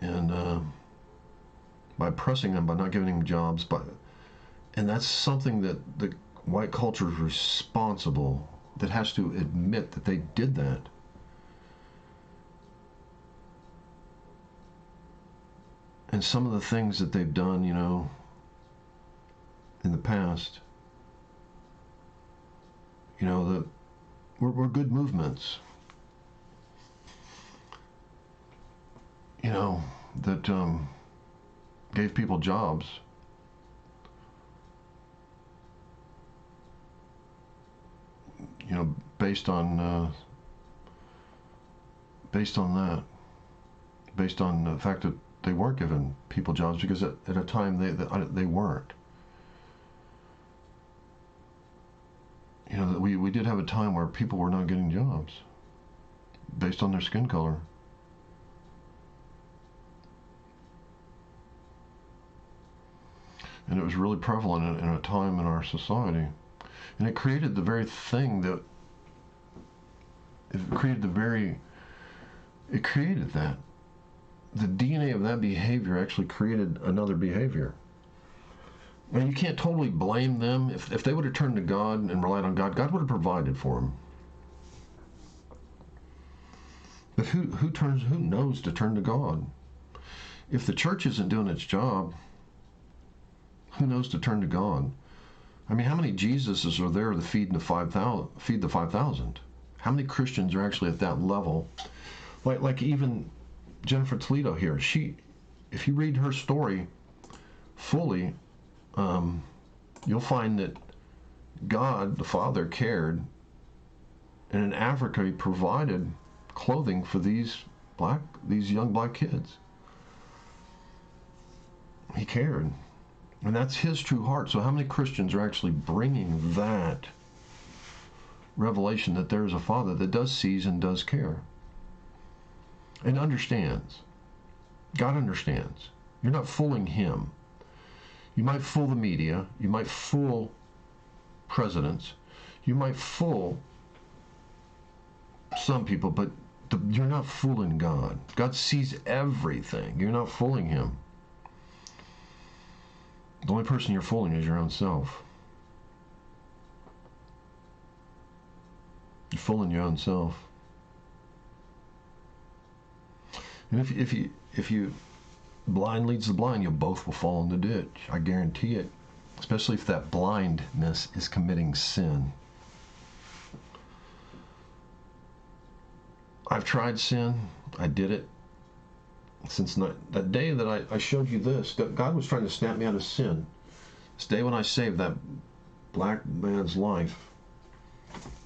and by oppressing them, by not giving them jobs, and that's something that the white culture is responsible, that has to admit that they did that. And some of the things that they've done, in the past, that were good movements, that gave people jobs. Based on that, based on the fact that they weren't giving people jobs, because at a time they weren't. We did have a time where people were not getting jobs based on their skin color. And it was really prevalent in a time in our society. And it created the very thing that, it created that. The DNA of that behavior actually created another behavior. Now, you can't totally blame them. If they would have turned to God and relied on God, God would have provided for them. But who knows to turn to God? If the church isn't doing its job, who knows to turn to God? I mean, how many Jesuses are there to feed the 5,000? How many Christians are actually at that level? Like even Jennifer Toledo here, if you read her story fully, you'll find that God, the Father, cared, and in Africa He provided clothing for these young black kids. He cared, and that's His true heart. So how many Christians are actually bringing that revelation that there is a Father that does sees and does care and understands? God understands. You're not fooling Him. You might fool the media, you might fool presidents, you might fool some people, but you're not fooling God. God sees everything. You're not fooling Him. The only person you're fooling is your own self. You're fooling your own self. And if you blind leads the blind, you both will fall in the ditch. I guarantee it. Especially if that blindness is committing sin. I've tried sin. I did it. Since that day that I showed you this, that God was trying to snap me out of sin. This day when I saved that black man's life,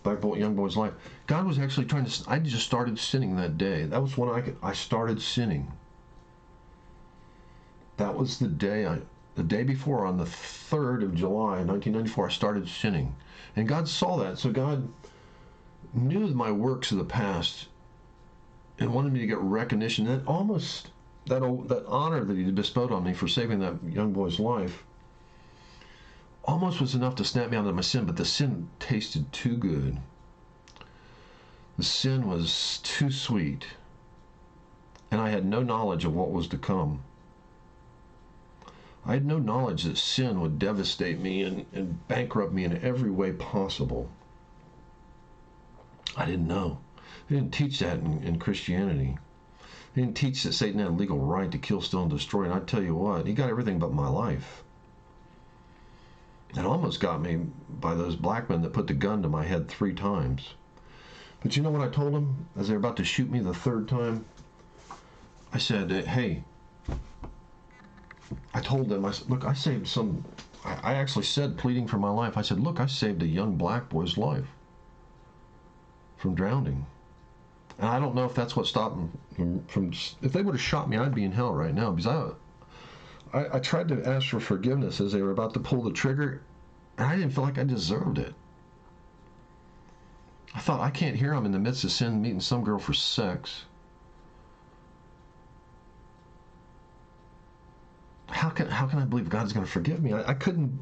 young boy's life, God was actually trying to. I just started sinning that day. That was when I started sinning. That was the day before, on the 3rd of July, 1994, I started sinning, and God saw that. So God knew my works of the past, and wanted me to get recognition. That almost that honor that He bestowed on me for saving that young boy's life almost was enough to snap me out of my sin, but the sin tasted too good. The sin was too sweet, and I had no knowledge of what was to come. I had no knowledge that sin would devastate me and bankrupt me in every way possible. I didn't know. They didn't teach that in Christianity. They didn't teach that Satan had a legal right to kill, steal, and destroy. And I tell you what, he got everything but my life. It almost got me by those black men that put the gun to my head 3 times. But you know what I told them as they were about to shoot me the 3rd time? I said, hey, I told them, I said, look, I saved some, I actually said, pleading for my life, I said, look, I saved a young black boy's life from drowning. And I don't know if that's what stopped them from if they would have shot me, I'd be in hell right now, because I tried to ask for forgiveness as they were about to pull the trigger, and I didn't feel like I deserved it. I thought, I can't hear I'm in the midst of sin, meeting some girl for sex. How can I believe God's going to forgive me? I couldn't.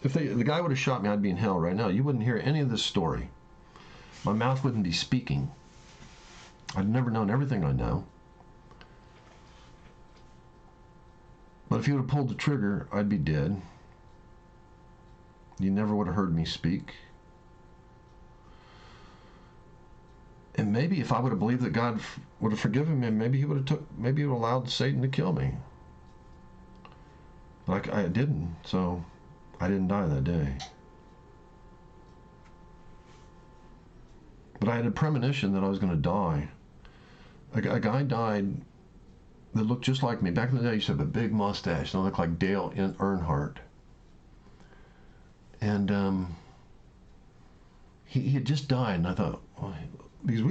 If the guy would have shot me, I'd be in hell right now. You wouldn't hear any of this story. My mouth wouldn't be speaking. I'd never known everything I know. But if he would have pulled the trigger, I'd be dead. You never would have heard me speak. And maybe if I would have believed that God would have forgiven me, maybe he would have allowed Satan to kill me. But I didn't, so I didn't die that day. But I had a premonition that I was going to die. A guy died that looked just like me. Back in the day, he used to have a big mustache, and I looked like Dale Earnhardt. And he had just died, and I thought, well, because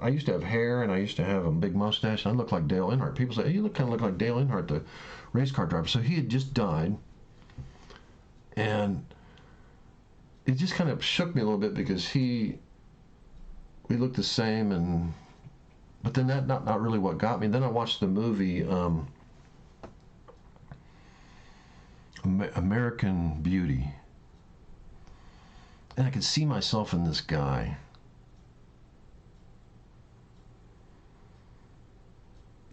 I used to have hair, and I used to have a big mustache, and I looked like Dale Earnhardt. People say, hey, you kind of look like Dale Earnhardt, the race car driver. So he had just died, and it just kind of shook me a little bit because we looked the same, but then that not really what got me. Then I watched the movie American Beauty, and I could see myself in this guy.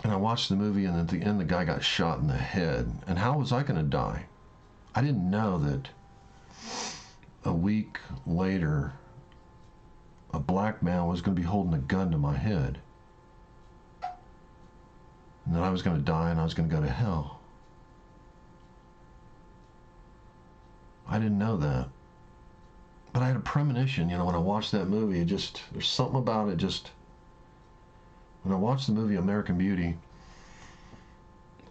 And I watched the movie, and at the end the guy got shot in the head. And how was I going to die? I didn't know that a week later a black man was going to be holding a gun to my head. And that I was going to die and I was going to go to hell. I didn't know that. But I had a premonition, when I watched that movie. There's something about it when I watched the movie American Beauty,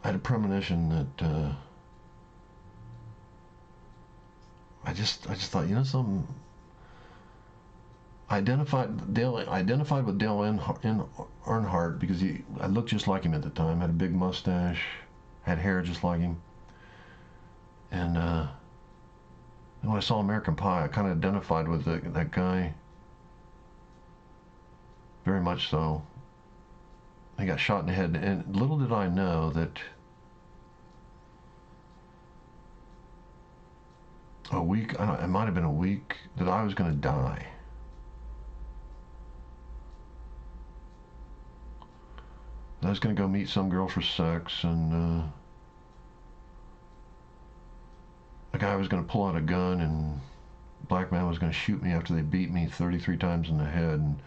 I had a premonition that I just thought, something. I identified with Dale Earnhardt because I looked just like him at the time. Had a big mustache, had hair just like him, and when I saw American Pie, I kind of identified with that guy. Very much so. He got shot in the head, and little did I know that it might have been a week, that I was going to die. I was going to go meet some girl for sex, and a guy was going to pull out a gun, and a black man was going to shoot me after they beat me 33 times in the head, and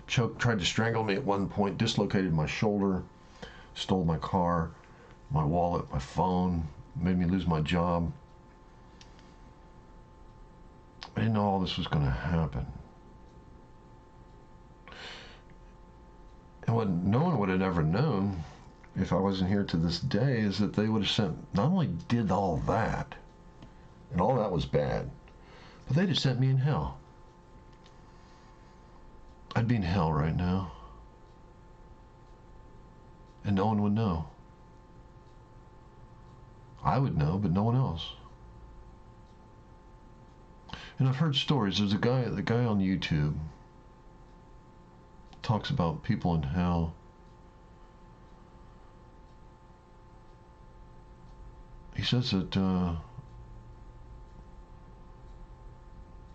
tried to strangle me at one point, dislocated my shoulder, stole my car, my wallet, my phone, made me lose my job. I didn't know all this was going to happen. And what no one would have ever known if I wasn't here to this day is that they would have sent, not only did all that, and all that was bad, but they'd have sent me in hell. I'd be in hell right now. And no one would know. I would know, but no one else. And I've heard stories. There's the guy on YouTube talks about people in hell. He says that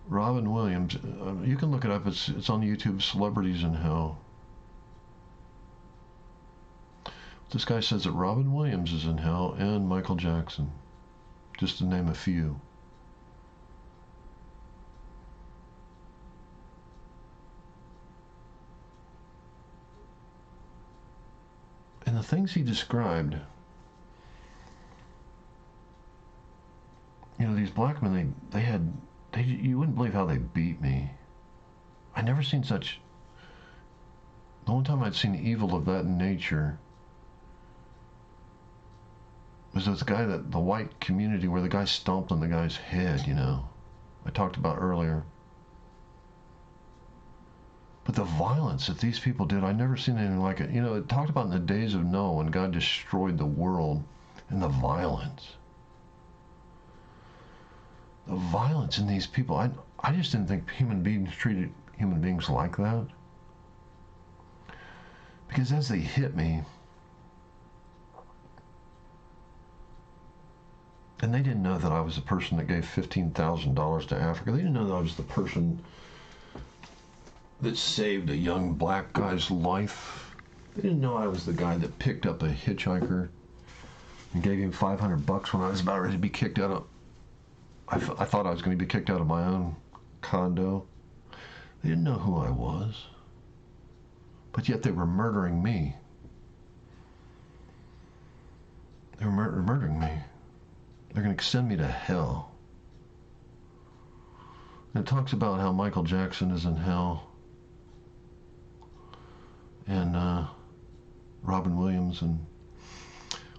Robin Williams, you can look it up, it's on YouTube, Celebrities in Hell. This guy says that Robin Williams is in hell and Michael Jackson, just to name a few. And the things he described, you know, these black men, you wouldn't believe how they beat me. I never seen such, the only time I'd seen evil of that nature was this guy, the white community where the guy stomped on the guy's head, you know, I talked about earlier. But the violence that these people did, I'd never seen anything like it. You know, it talked about in the days of Noah when God destroyed the world, and the violence. The violence in these people, I just didn't think human beings treated human beings like that. Because as they hit me, and they didn't know that I was the person that gave $15,000 to Africa. They didn't know that I was the person that saved a young black guy's life. They didn't know I was the guy that picked up a hitchhiker and gave him $500 when I was about ready to be kicked out of, I thought I was going to be kicked out of my own condo. They didn't know who I was. But yet they were murdering me. They were murdering me. They're going to send me to hell. And it talks about how Michael Jackson is in hell. And Robin Williams. And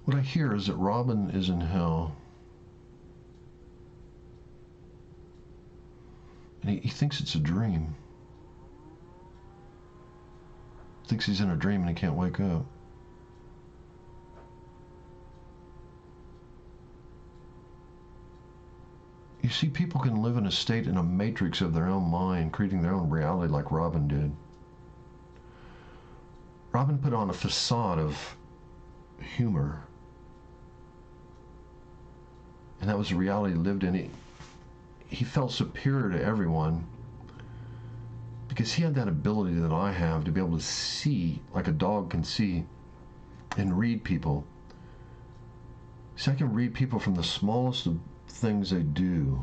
what I hear is that Robin is in hell. And he thinks it's a dream. Thinks he's in a dream and he can't wake up. You see, people can live in a state, in a matrix of their own mind, creating their own reality like Robin did. Robin put on a facade of humor. And that was the reality he lived in. He felt superior to everyone because he had that ability that I have to be able to see like a dog can see and read people. See, I can read people from the smallest of things they do.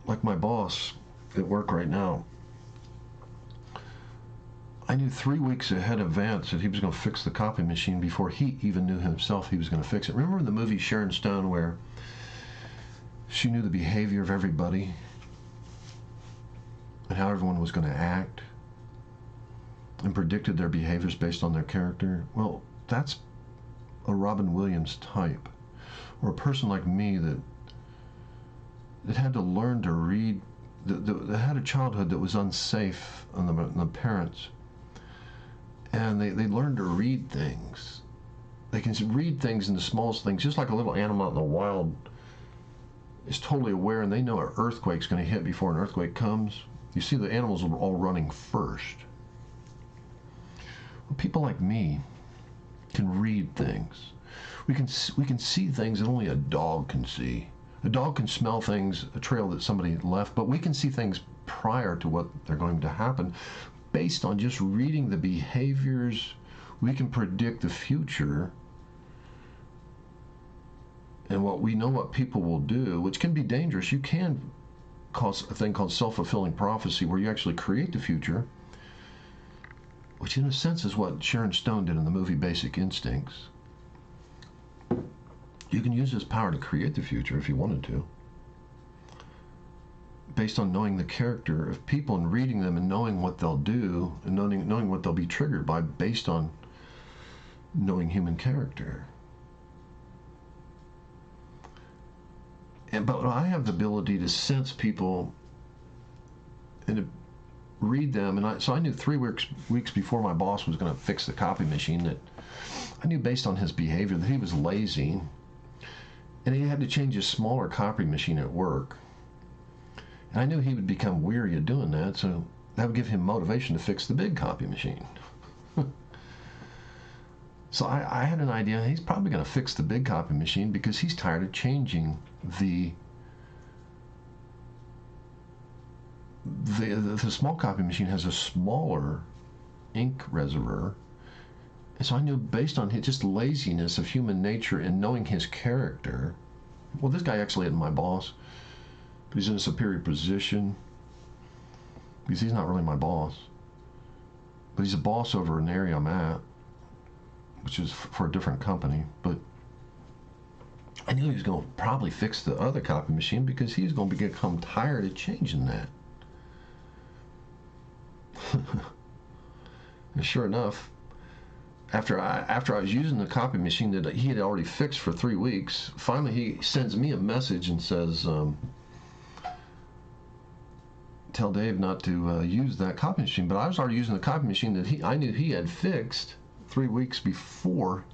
Like my boss at work right now. I knew 3 weeks ahead of advance that he was going to fix the copy machine before he even knew himself he was going to fix it. Remember in the movie Sharon Stone where she knew the behavior of everybody and how everyone was going to act and predicted their behaviors based on their character? Well, that's a Robin Williams type. Or a person like me that had to learn to read, that had a childhood that was unsafe on the parents. And they learned to read things. They can read things in the smallest things, just like a little animal out in the wild is totally aware, and they know an earthquake's going to hit before an earthquake comes. You see, the animals are all running first. Well, people like me can read things. We can see things that only a dog can see. A dog can smell things, a trail that somebody left, but we can see things prior to what they're going to happen. Based on just reading the behaviors, we can predict the future and what we know what people will do, which can be dangerous. You can cause a thing called self-fulfilling prophecy where you actually create the future. which in a sense is what Sharon Stone did in the movie Basic Instincts. You can use this power to create the future if you wanted to, based on knowing the character of people and reading them and knowing what they'll do and knowing what they'll be triggered by based on knowing human character. But I have the ability to sense people and to read them, and so I knew 3 weeks before my boss was going to fix the copy machine that I knew based on his behavior that he was lazy, and he had to change his smaller copy machine at work. And I knew he would become weary of doing that, so that would give him motivation to fix the big copy machine. So I had an idea, he's probably going to fix the big copy machine because he's tired of changing the small copy machine has a smaller ink reservoir. And so I knew based on just laziness of human nature and knowing his character, well, this guy actually isn't my boss, but he's in a superior position because he's not really my boss, but he's a boss over an area I'm at, which is for a different company. But I knew he was going to probably fix the other copy machine because he's going to become tired of changing that. And sure enough, after I was using the copy machine that he had already fixed for 3 weeks, finally he sends me a message and says, tell Dave not to use that copy machine. But I was already using the copy machine that I knew he had fixed 3 weeks before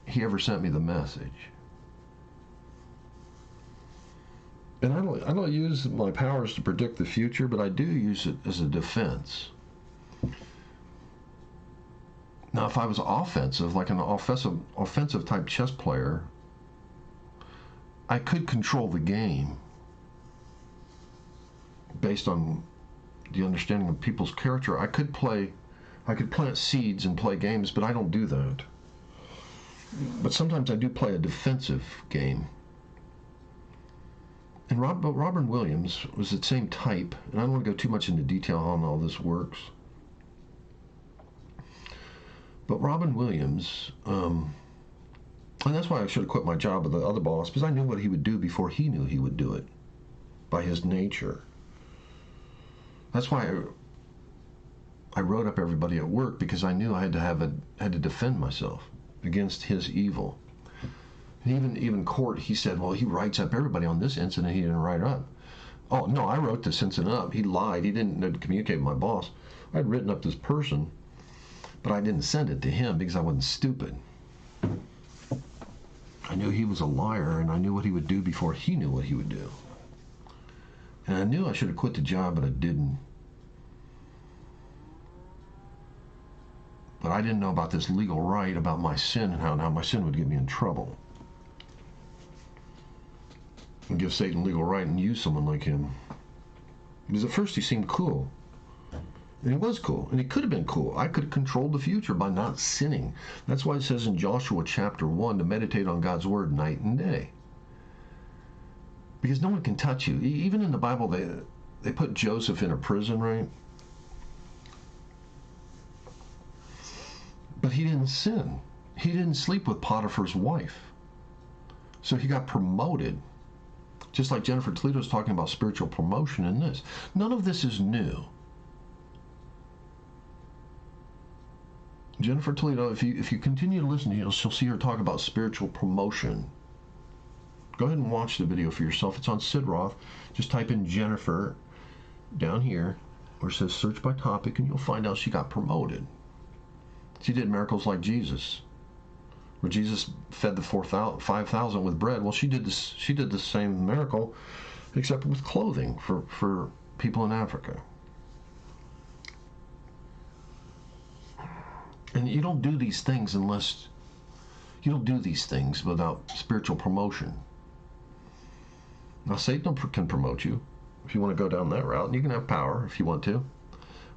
he ever sent me the message. And I don't use my powers to predict the future, but I do use it as a defense. Now, if I was offensive, like an offensive type chess player, I could control the game based on the understanding of people's character. I could plant seeds and play games, but I don't do that. But sometimes I do play a defensive game. And Robin Williams was the same type, and I don't want to go too much into detail on how all this works. But Robin Williams, and that's why I should have quit my job with the other boss, because I knew what he would do before he knew he would do it, by his nature. That's why I wrote up everybody at work, because I knew I had to defend myself against his evil. Even court, he said, well, he writes up everybody on this incident. He didn't write it up. Oh, no, I wrote this incident up. He lied. He didn't communicate with my boss. I'd written up this person, but I didn't send it to him because I wasn't stupid. I knew he was a liar, and I knew what he would do before he knew what he would do. And I knew I should have quit the job, but I didn't. But I didn't know about this legal right about my sin and how now my sin would get me in trouble. And give Satan legal right and use someone like him. Because at first he seemed cool. And he was cool. And he could have been cool. I could have controlled the future by not sinning. That's why it says in Joshua chapter 1 to meditate on God's word night and day. Because no one can touch you. Even in the Bible, they put Joseph in a prison, right? But he didn't sin. He didn't sleep with Potiphar's wife. So he got promoted. Just like Jennifer Toledo is talking about spiritual promotion in this. None of this is new. Jennifer Toledo, if you continue to listen to her, you'll see her talk about spiritual promotion. Go ahead and watch the video for yourself. It's on Sid Roth. Just type in Jennifer down here where it says search by topic, and you'll find out she got promoted. She did miracles like Jesus, where Jesus fed the 5,000 with bread. Well, she did the same miracle, except with clothing for people in Africa. And you don't do these things without spiritual promotion. Now, Satan can promote you if you want to go down that route, and you can have power if you want to.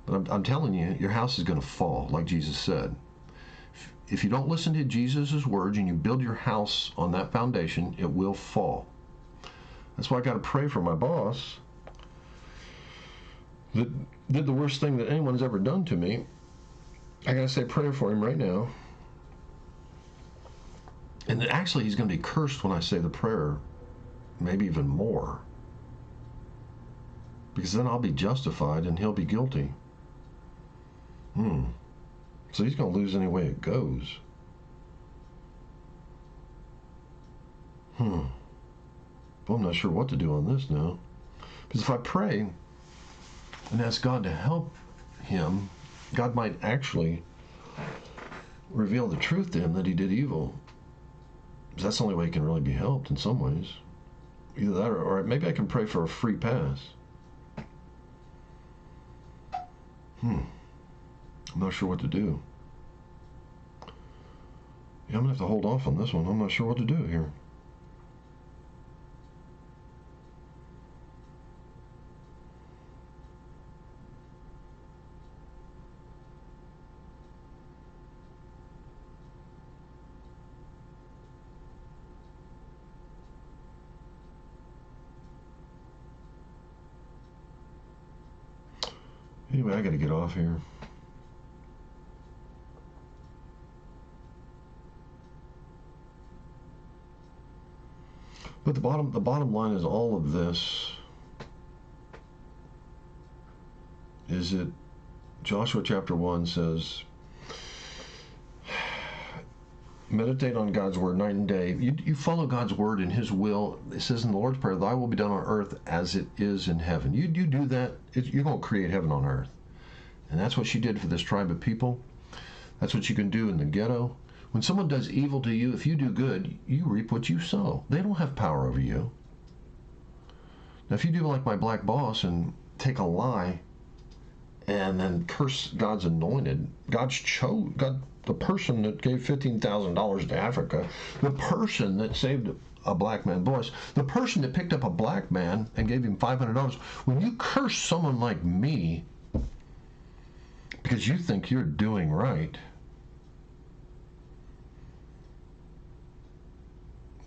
But I'm telling you, your house is going to fall, like Jesus said. If you don't listen to Jesus' words and you build your house on that foundation, it will fall. That's why I got to pray for my boss that did the worst thing that anyone's ever done to me, I gotta say a prayer for him right now. And actually, he's going to be cursed when I say the prayer, maybe even more. Because then I'll be justified and he'll be guilty. So he's going to lose any way it goes. Well, I'm not sure what to do on this now. Because if I pray and ask God to help him, God might actually reveal the truth to him that he did evil. That's the only way he can really be helped in some ways. Either that or maybe I can pray for a free pass. I'm not sure what to do. Yeah, I'm going to have to hold off on this one. I'm not sure what to do here. Anyway, I got to get off here. But the bottom line is all of this is that Joshua chapter 1 says, meditate on God's word night and day. You follow God's word and his will. It says in the Lord's Prayer, thy will be done on earth as it is in heaven. You do that, you're going to create heaven on earth. And that's what she did for this tribe of people. That's what you can do in the ghetto. When someone does evil to you, if you do good, you reap what you sow. They don't have power over you. Now, if you do like my black boss and take a lie and then curse God's anointed, God, the person that gave $15,000 to Africa, the person that saved a black man voice, the person that picked up a black man and gave him $500, when you curse someone like me because you think you're doing right,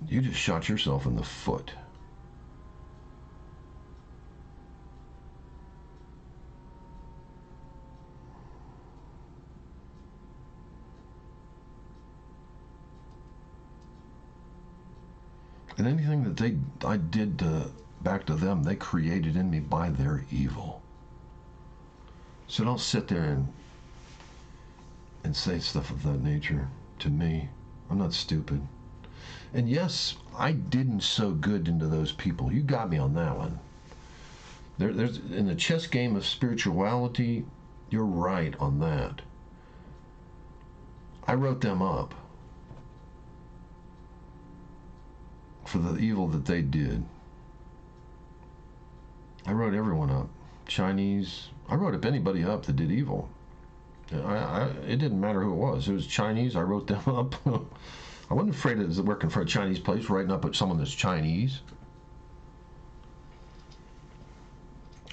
you just shot yourself in the foot. And anything that I did back to them, they created in me by their evil. So don't sit there and say stuff of that nature to me. I'm not stupid. And yes, I didn't sow good into those people. You got me on that one. There's in the chess game of spirituality, you're right on that. I wrote them up for the evil that they did. I wrote everyone up. Chinese. I wrote up anybody up that did evil. It didn't matter who it was. It was Chinese. I wrote them up. I wasn't afraid of working for a Chinese place, writing up someone that's Chinese.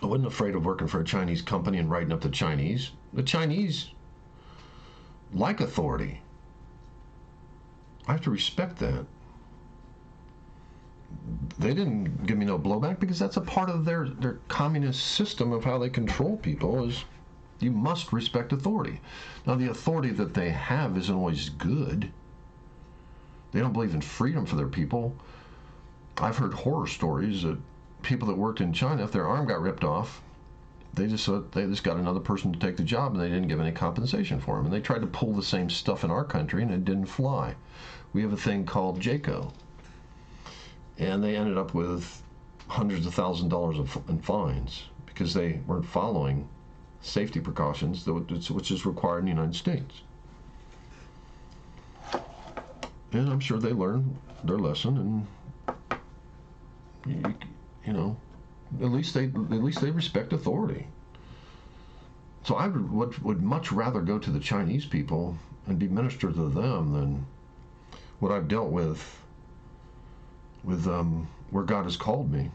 I wasn't afraid of working for a Chinese company and writing up the Chinese. The Chinese like authority. I have to respect that. They didn't give me no blowback because that's a part of their communist system of how they control people is you must respect authority. Now, the authority that they have isn't always good. They don't believe in freedom for their people. I've heard horror stories that people that worked in China, if their arm got ripped off, they just got another person to take the job and they didn't give any compensation for them. And they tried to pull the same stuff in our country and it didn't fly. We have a thing called JACO. And they ended up with hundreds of thousands of dollars in fines because they weren't following safety precautions, which is required in the United States. And I'm sure they learned their lesson, and you know, at least they respect authority. So I would much rather go to the Chinese people and be minister to them than what I've dealt with where God has called me.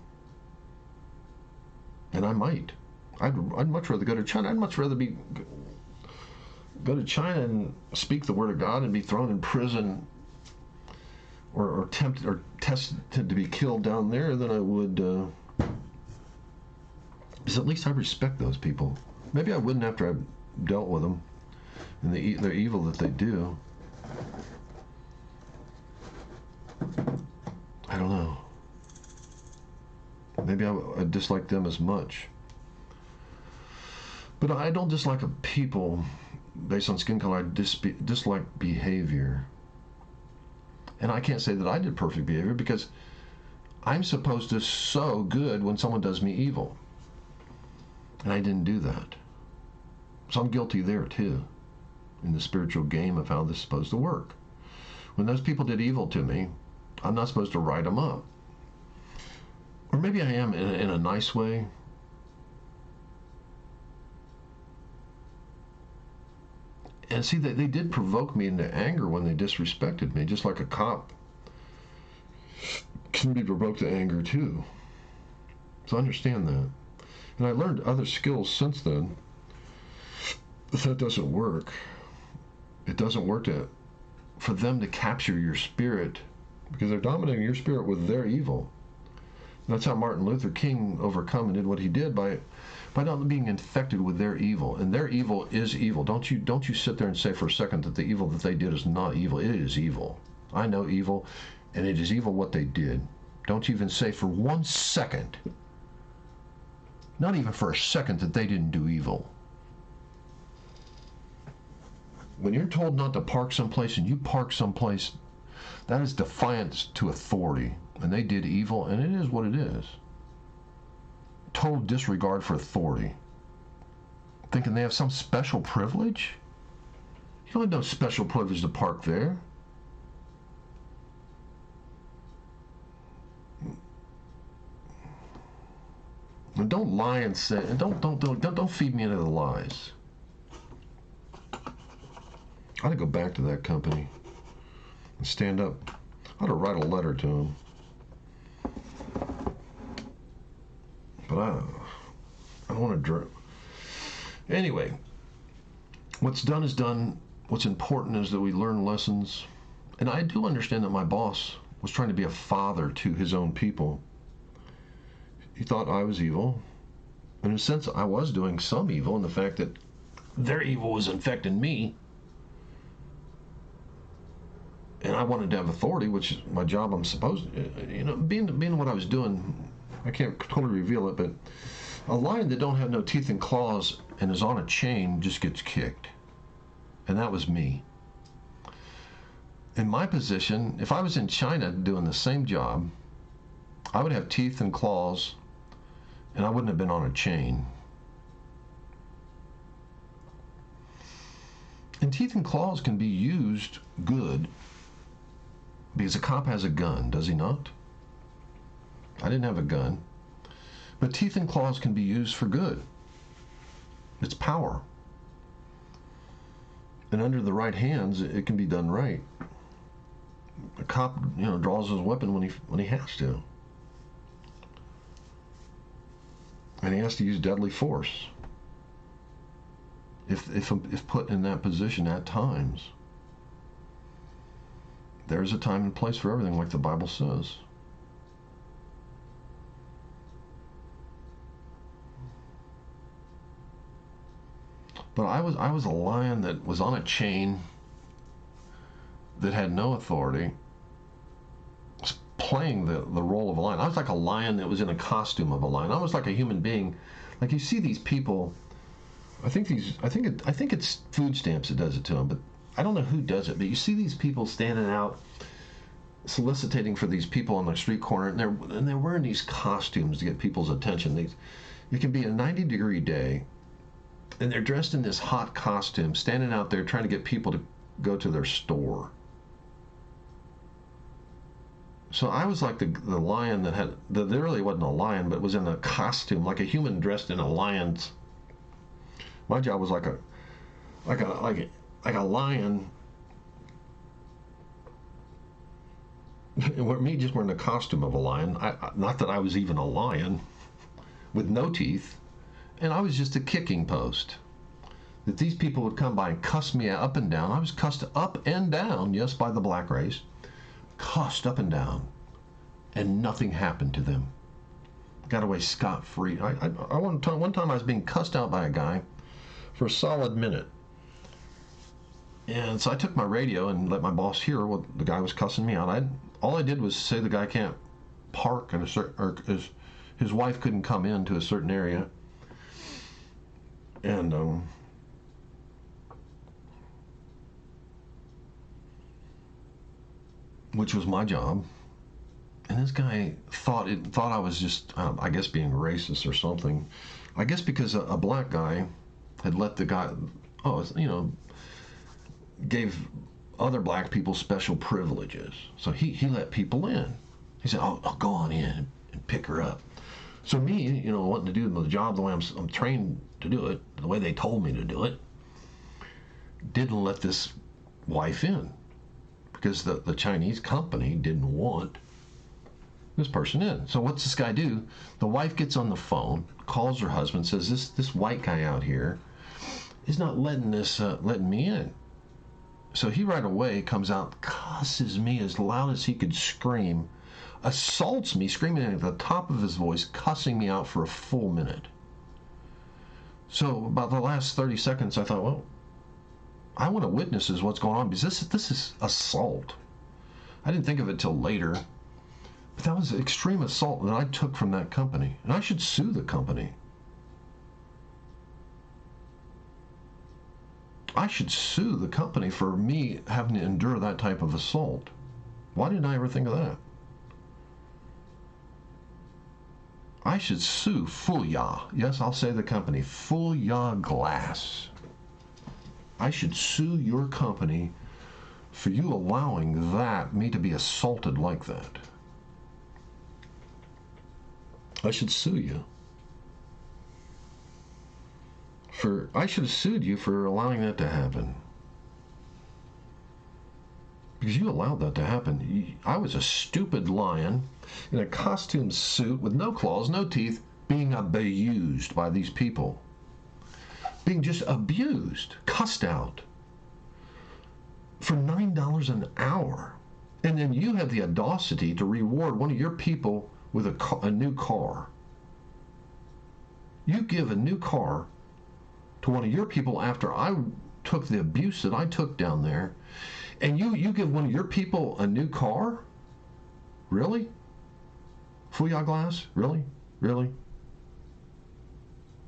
And I might. I'd much rather go to China. I'd much rather go to China and speak the word of God and be thrown in prison or tempted or tested to be killed down there than I would. Because at least I respect those people. Maybe I wouldn't after I've dealt with them. and the evil that they do. I don't know. Maybe I dislike them as much. But I don't dislike a people based on skin color. I dislike behavior. And I can't say that I did perfect behavior, because I'm supposed to sow good when someone does me evil. And I didn't do that. So I'm guilty there too, in the spiritual game of how this is supposed to work. When those people did evil to me, I'm not supposed to write them up. Or maybe I am in a nice way. And see, they did provoke me into anger when they disrespected me, just like a cop can be provoked to anger too. So I understand that. And I learned other skills since then. But that doesn't work. It doesn't work for them to capture your spirit, because they're dominating your spirit with their evil. And that's how Martin Luther King overcome and did what he did, by not being infected with their evil. And their evil is evil. Don't you sit there and say for a second that the evil that they did is not evil. It is evil. I know evil, and it is evil what they did. Don't you even say for 1 second, not even for a second, that they didn't do evil. When you're told not to park someplace and you park someplace, that is defiance to authority. And they did evil, and it is what it is. Total disregard for authority. Thinking they have some special privilege? You don't have no special privilege to park there. And don't lie and say, and don't feed me into the lies. I ought to go back to that company and stand up. I ought to write a letter to them. But I don't want to drink. Anyway, what's done is done. What's important is that we learn lessons. And I do understand that my boss was trying to be a father to his own people. He thought I was evil. And in a sense, I was doing some evil in the fact that their evil was infecting me. And I wanted to have authority, which is my job. I'm supposed to, being what I was doing. I can't totally reveal it, but a lion that don't have no teeth and claws and is on a chain just gets kicked. And that was me. In my position, if I was in China doing the same job, I would have teeth and claws, and I wouldn't have been on a chain. And teeth and claws can be used good, because a cop has a gun, does he not? I didn't have a gun. But teeth and claws can be used for good. It's power. And under the right hands, it can be done right. A cop, draws his weapon when he has to. And he has to use deadly force. If put in that position at times. There's a time and place for everything, like the Bible says. But I was a lion that was on a chain, that had no authority, playing the role of a lion. I was like a lion that was in a costume of a lion. I was like a human being. Like, you see these people, I think it's food stamps that does it to them, but I don't know who does it, but you see these people standing out soliciting for these people on the street corner, and they're wearing these costumes to get people's attention. It can be a 90-degree day, and they're dressed in this hot costume, standing out there trying to get people to go to their store. So I was like the lion that there really wasn't a lion, but was in a costume, like a human dressed in a lion's. My job was like a lion. Me just wearing the costume of a lion. Not that I was even a lion, with no teeth, and I was just a kicking post. That these people would come by and cuss me up and down. I was cussed up and down, yes, by the black race. Cussed up and down, and nothing happened to them. Got away scot-free. One time I was being cussed out by a guy for a solid minute. And so I took my radio and let my boss hear what the guy was cussing me out. All I did was say the guy can't park at a certain, or his wife couldn't come into a certain area. And which was my job. And this guy thought I was just, I guess, being racist or something. I guess because a black guy had let the guy, gave other black people special privileges. So he let people in. He said, I'll go on in and pick her up. So me, wanting to do the job the way I'm trained to do it, the way they told me to do it, didn't let this wife in because the Chinese company didn't want this person in. So what's this guy do? The wife gets on the phone, calls her husband, says this white guy out here is not letting me in. So he right away comes out, cusses me as loud as he could scream, assaults me, screaming at the top of his voice, cussing me out for a full minute. So about the last 30 seconds, I thought, well, I want to witness what's going on, because this is assault. I didn't think of it till later, but that was extreme assault that I took from that company, and I should sue the company. I should sue the company for me having to endure that type of assault. Why didn't I ever think of that? I should sue Fuya. Yes, I'll say the company, Fuya Glass. I should sue your company for you allowing me to be assaulted like that. I should sue you. I should have sued you for allowing that to happen. Because you allowed that to happen. I was a stupid lion in a costume suit with no claws, no teeth, being abused by these people. Being just abused, cussed out for $9 an hour. And then you have the audacity to reward one of your people with a new car. You give a new car to one of your people after I took the abuse that I took down there, and you give one of your people a new car? Really? Fuya Glass? Really?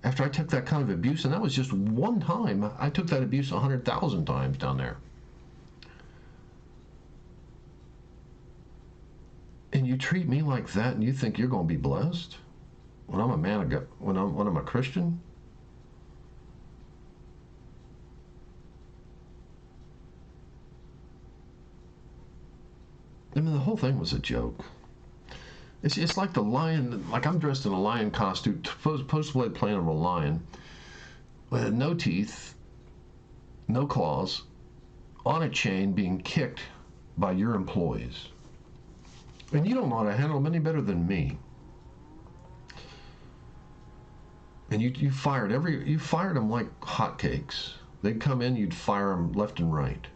After I took that kind of abuse, and that was just one time. I took that abuse 100,000 times down there. And you treat me like that, and you think you're going to be blessed? When I'm a man of God, when I'm a Christian? I mean, the whole thing was a joke. It's like the lion, like I'm dressed in a lion costume, supposed to play playing of a lion, with no teeth, no claws, on a chain, being kicked by your employees. And you don't know how to handle them any better than me. And you fired them like hotcakes. They'd come in, you'd fire them left and right.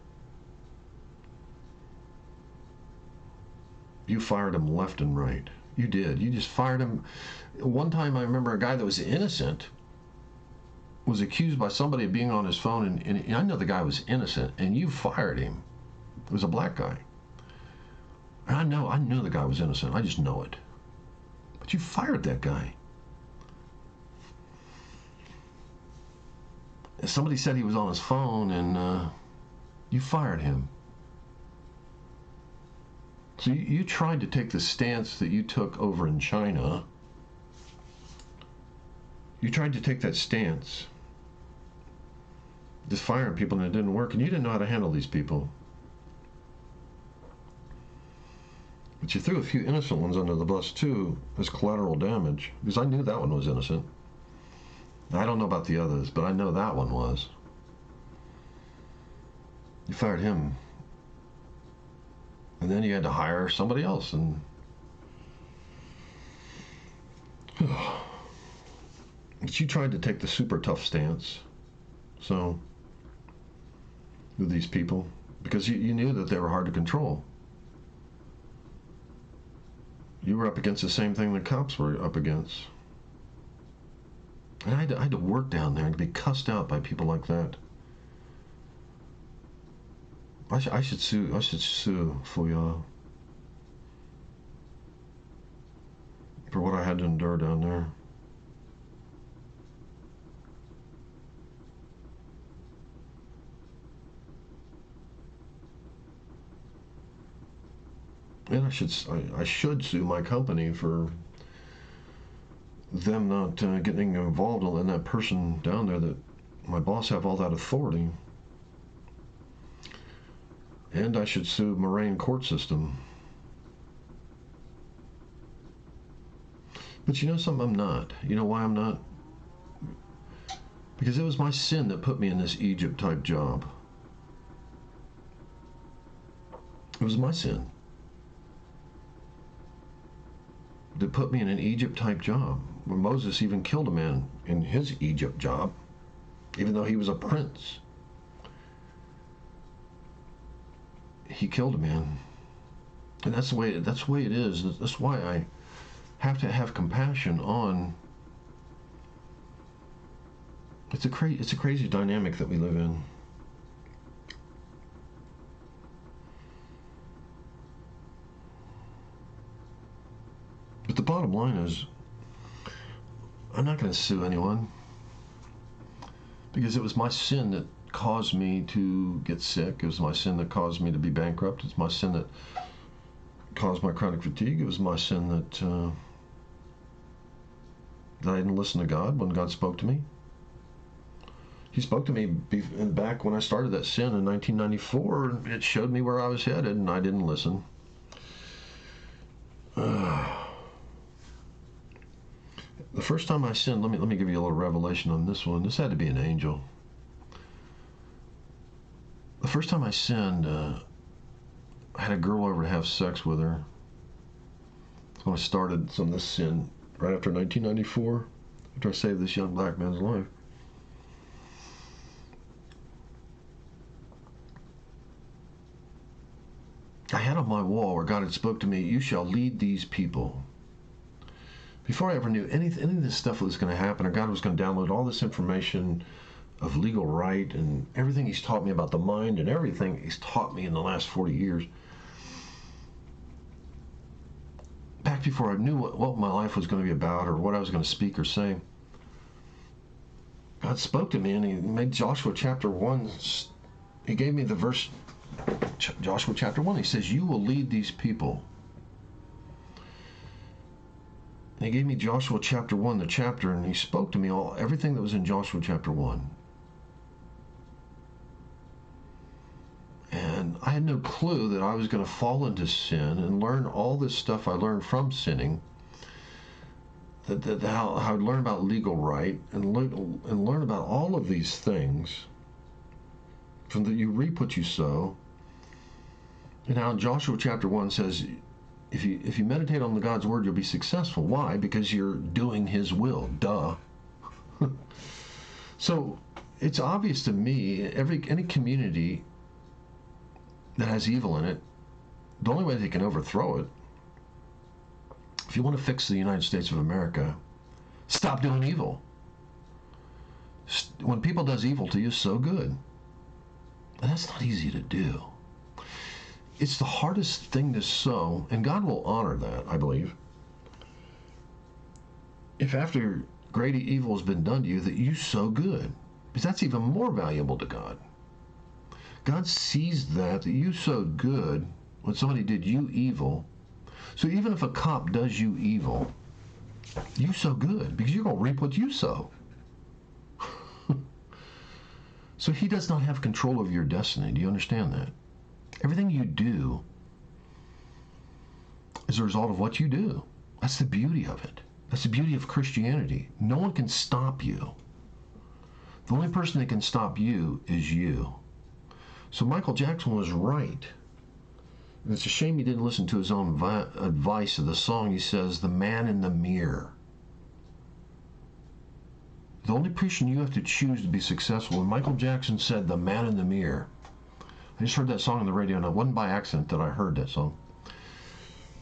You fired them left and right. You did. You just fired them. One time I remember a guy that was innocent was accused by somebody of being on his phone, and I know the guy was innocent, and you fired him. It was a black guy. And I knew the guy was innocent. I just know it. But you fired that guy. Somebody said he was on his phone, and you fired him. So you tried to take the stance that you took over in China. You tried to take that stance, just firing people, and it didn't work, and you didn't know how to handle these people. But you threw a few innocent ones under the bus too as collateral damage, because I knew that one was innocent. I don't know about the others, but I know that one was. You fired him. And then you had to hire somebody else, and but you tried to take the super tough stance, so with these people, because you knew that they were hard to control. You were up against the same thing the cops were up against. And I had to work down there and to be cussed out by people like that. I should sue. I should sue Fuyao for what I had to endure down there. And I should sue my company for them not getting involved and letting that person down there, that my boss, have all that authority. And I should sue Moraine court system. But you know something? I'm not. You know why I'm not? Because it was my sin that put me in this Egypt type job. It was my sin that put me in an Egypt type job, where Moses even killed a man in his Egypt job, even though he was a prince. He killed a man, and that's the way it is. That's why I have to have compassion on. It's a crazy dynamic that we live in. But the bottom line is, I'm not going to sue anyone, because it was my sin that caused me to get sick. It was my sin that caused me to be bankrupt. It's my sin that caused my chronic fatigue. It was my sin that I didn't listen to God when God spoke to me. He spoke to me back when I started that sin in 1994. It showed me where I was headed, and I didn't listen. The first time I sinned, let me give you a little revelation on this one. This had to be an angel. The first time I sinned, I had a girl over to have sex with her. That's when I started some of this sin, right after 1994, after I saved this young black man's life. I had on my wall where God had spoke to me, "You shall lead these people." Before I ever knew any of this stuff was going to happen, or God was going to download all this information of legal right and everything He's taught me about the mind and everything He's taught me in the last 40 years. Back before I knew what my life was going to be about or what I was going to speak or say, God spoke to me, and He made Joshua chapter 1. He gave me the verse, Joshua chapter 1. He says, "You will lead these people." And He gave me Joshua chapter 1, the chapter, and He spoke to me everything that was in Joshua chapter 1. And I had no clue that I was going to fall into sin and learn all this stuff I learned from sinning, how I'd learn about legal right and learn about all of these things, from that you reap what you sow. And how Joshua chapter 1 says, if you meditate on the God's word, you'll be successful. Why? Because you're doing His will. Duh. So it's obvious to me, any community that has evil in it, the only way they can overthrow it, if you want to fix the United States of America, stop doing evil. When people does evil to you, so good. And that's not easy to do. It's the hardest thing to sow, and God will honor that, I believe. If after great evil has been done to you, that you sow good, because that's even more valuable to God. God sees that you sowed good when somebody did you evil. So even if a cop does you evil, you sow good, because you're going to reap what you sow. So He does not have control of your destiny. Do you understand that? Everything you do is a result of what you do. That's the beauty of it. That's the beauty of Christianity. No one can stop you. The only person that can stop you is you. So Michael Jackson was right. And it's a shame he didn't listen to his own advice of the song. He says, "The man in the mirror." The only person you have to choose to be successful, when Michael Jackson said, "The man in the mirror," I just heard that song on the radio, and it wasn't by accident that I heard that song.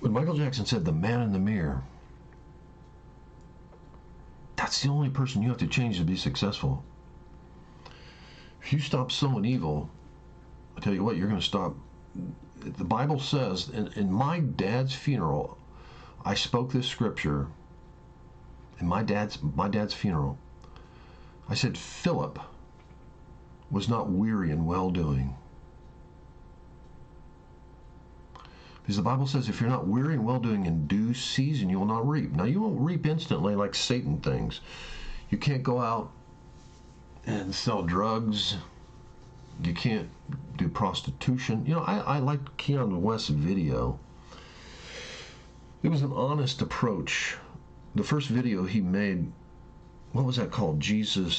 When Michael Jackson said, "The man in the mirror," that's the only person you have to change to be successful. If you stop sowing evil, I tell you what, you're going to stop. The Bible says, in my dad's funeral, I spoke this scripture. In my dad's funeral, I said, Philip was not weary in well-doing. Because the Bible says, if you're not weary in well-doing, in due season you will not reap. Now, you won't reap instantly like Satan thinks. You can't go out and sell drugs. You can't do prostitution. You know, I liked Keanu West's video. It was an honest approach. The first video he made, what was that called? Jesus,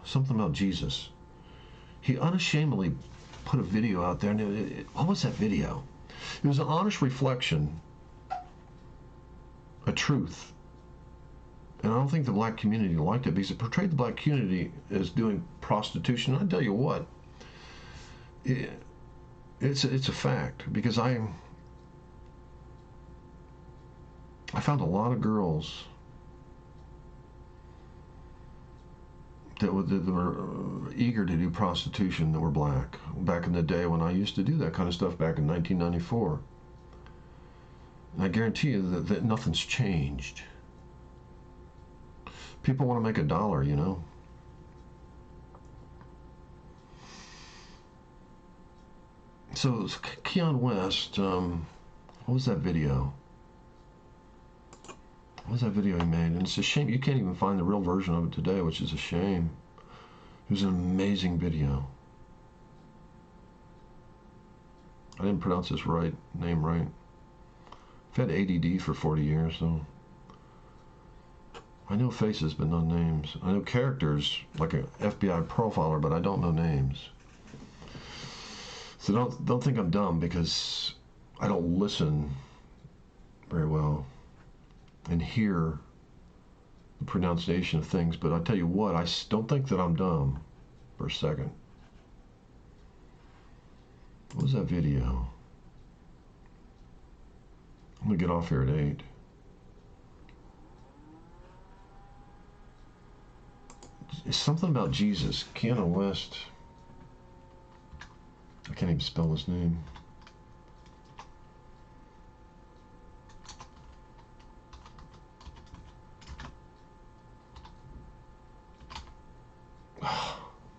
something about Jesus. He unashamedly put a video out there, and what was that video? It was an honest reflection, a truth. And I don't think the black community liked it because it portrayed the black community as doing prostitution. I tell you what, it's a fact, because I found a lot of girls that were eager to do prostitution that were black back in the day when I used to do that kind of stuff back in 1994. And I guarantee you that nothing's changed. People want to make $1, you know. So Keanu West, what was that video? What was that video he made? And it's a shame you can't even find the real version of it today, which is a shame. It was an amazing video. I didn't pronounce his name right. I've had ADD for 40 years, so I know faces but no names. I know characters like an FBI profiler, but I don't know names. So don't think I'm dumb because I don't listen very well and hear the pronunciation of things. But I tell you what, I don't think that I'm dumb for a second. What was that video? I'm gonna get off here at 8. It's something about Jesus. Keanu West. I can't even spell his name.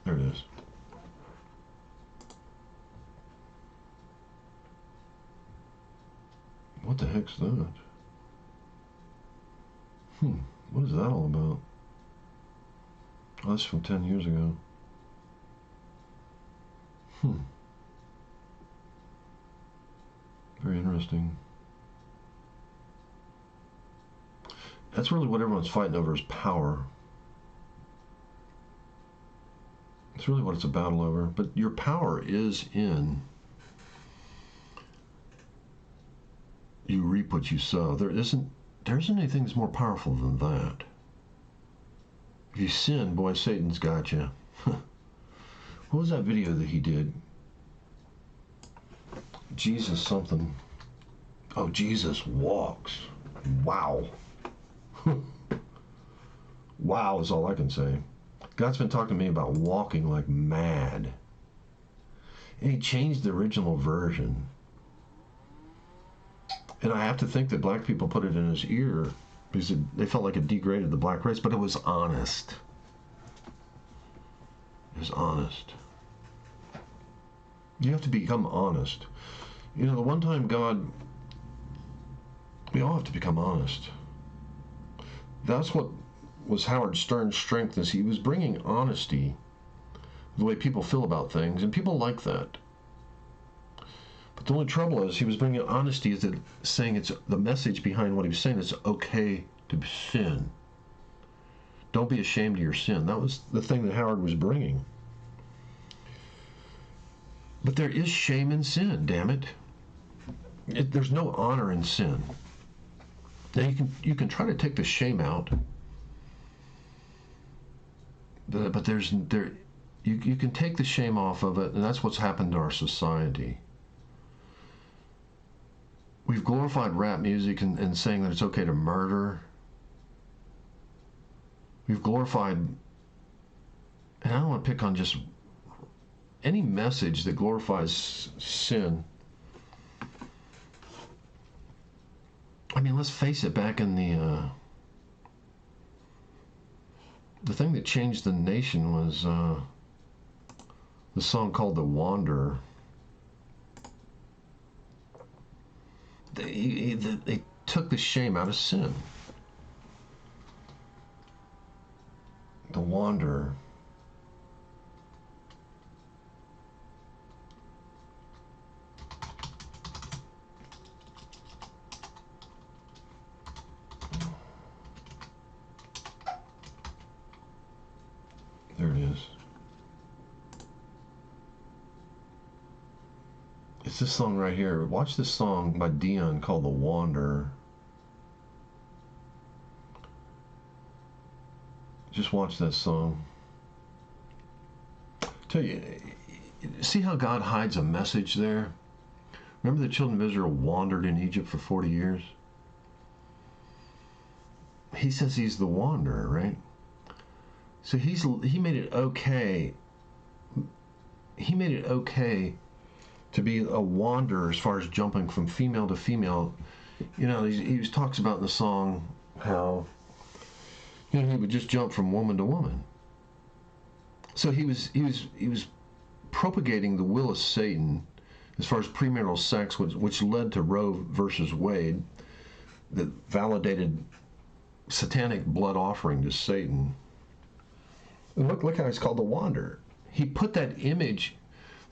There it is. What the heck's that? What is that all about? Oh, that's from 10 years ago. Very interesting. That's really what everyone's fighting over, is power. It's really what it's a battle over. But your power is in you reap what you sow. There isn't anything that's more powerful than that. If you sin, boy, Satan's got you. What was that video that he did? Jesus something. Oh, Jesus walks. Wow. Wow is all I can say. God's been talking to me about walking like mad. And he changed the original version. And I have to think that black people put it in his ear because they felt like it degraded the black race, but it was honest. It was honest. You have to become honest. You know, the one time God, we all have to become honest. That's what was Howard Stern's strength, is he was bringing honesty, the way people feel about things, and people like that. But the only trouble is he was bringing honesty, is that saying it's the message behind what he was saying. It's okay to sin. Don't be ashamed of your sin. That was the thing that Howard was bringing. But there is shame in sin, damn it. There's no honor in sin. Now you can try to take the shame out, but you can take the shame off of it, and that's what's happened to our society. We've glorified rap music and saying that it's okay to murder. We've glorified, and I don't want to pick on just any message that glorifies sin. I mean, let's face it, back in the thing that changed the nation was the song called The Wanderer. They took the shame out of sin. The Wanderer. There it is. It's this song right here. Watch this song by Dion called The Wanderer. Just watch that song. Tell you, see how God hides a message there? Remember the children of Israel wandered in Egypt for 40 years? He says he's the wanderer, right? So he made it okay. He made it okay to be a wanderer as far as jumping from female to female. You know, he talks about in the song how, you know, he would just jump from woman to woman. So he was propagating the will of Satan as far as premarital sex, which led to Roe versus Wade, that validated satanic blood offering to Satan. And look how he's called the Wanderer. He put that image,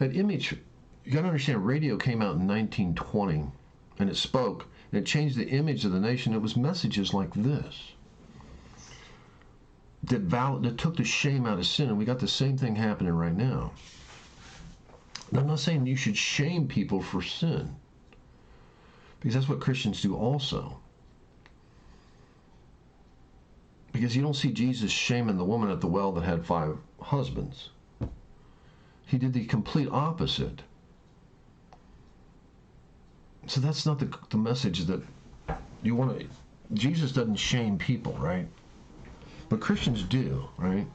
you got to understand, radio came out in 1920, and it spoke, and it changed the image of the nation. It was messages like this that took the shame out of sin, and we got the same thing happening right now. And I'm not saying you should shame people for sin, because that's what Christians do also. Because you don't see Jesus shaming the woman at the well that had 5 husbands. He did the complete opposite. So that's not the message that you want to... Jesus doesn't shame people, right? But Christians do, right?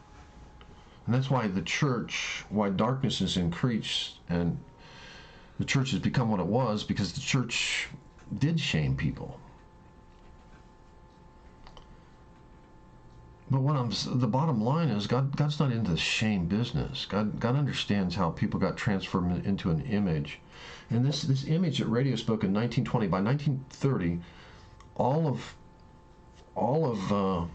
And that's why the church, why darkness has increased and the church has become what it was, because the church did shame people. But the bottom line is God's not into the shame business. God understands how people got transformed into an image. And this image that radio spoke in 1920, by 1930, all of the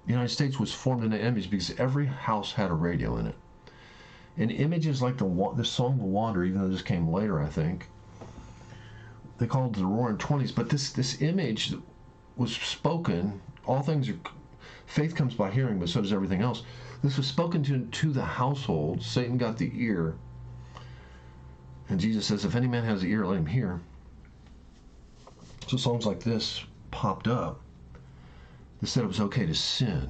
United States was formed in an image because every house had a radio in it. And images like the song The Wanderer, even though this came later, I think, they called it the Roaring Twenties. But this image was spoken. All things are... Faith comes by hearing, but so does everything else. This was spoken to the household. Satan got the ear. And Jesus says, if any man has the ear, let him hear. So songs like this popped up that said it was okay to sin.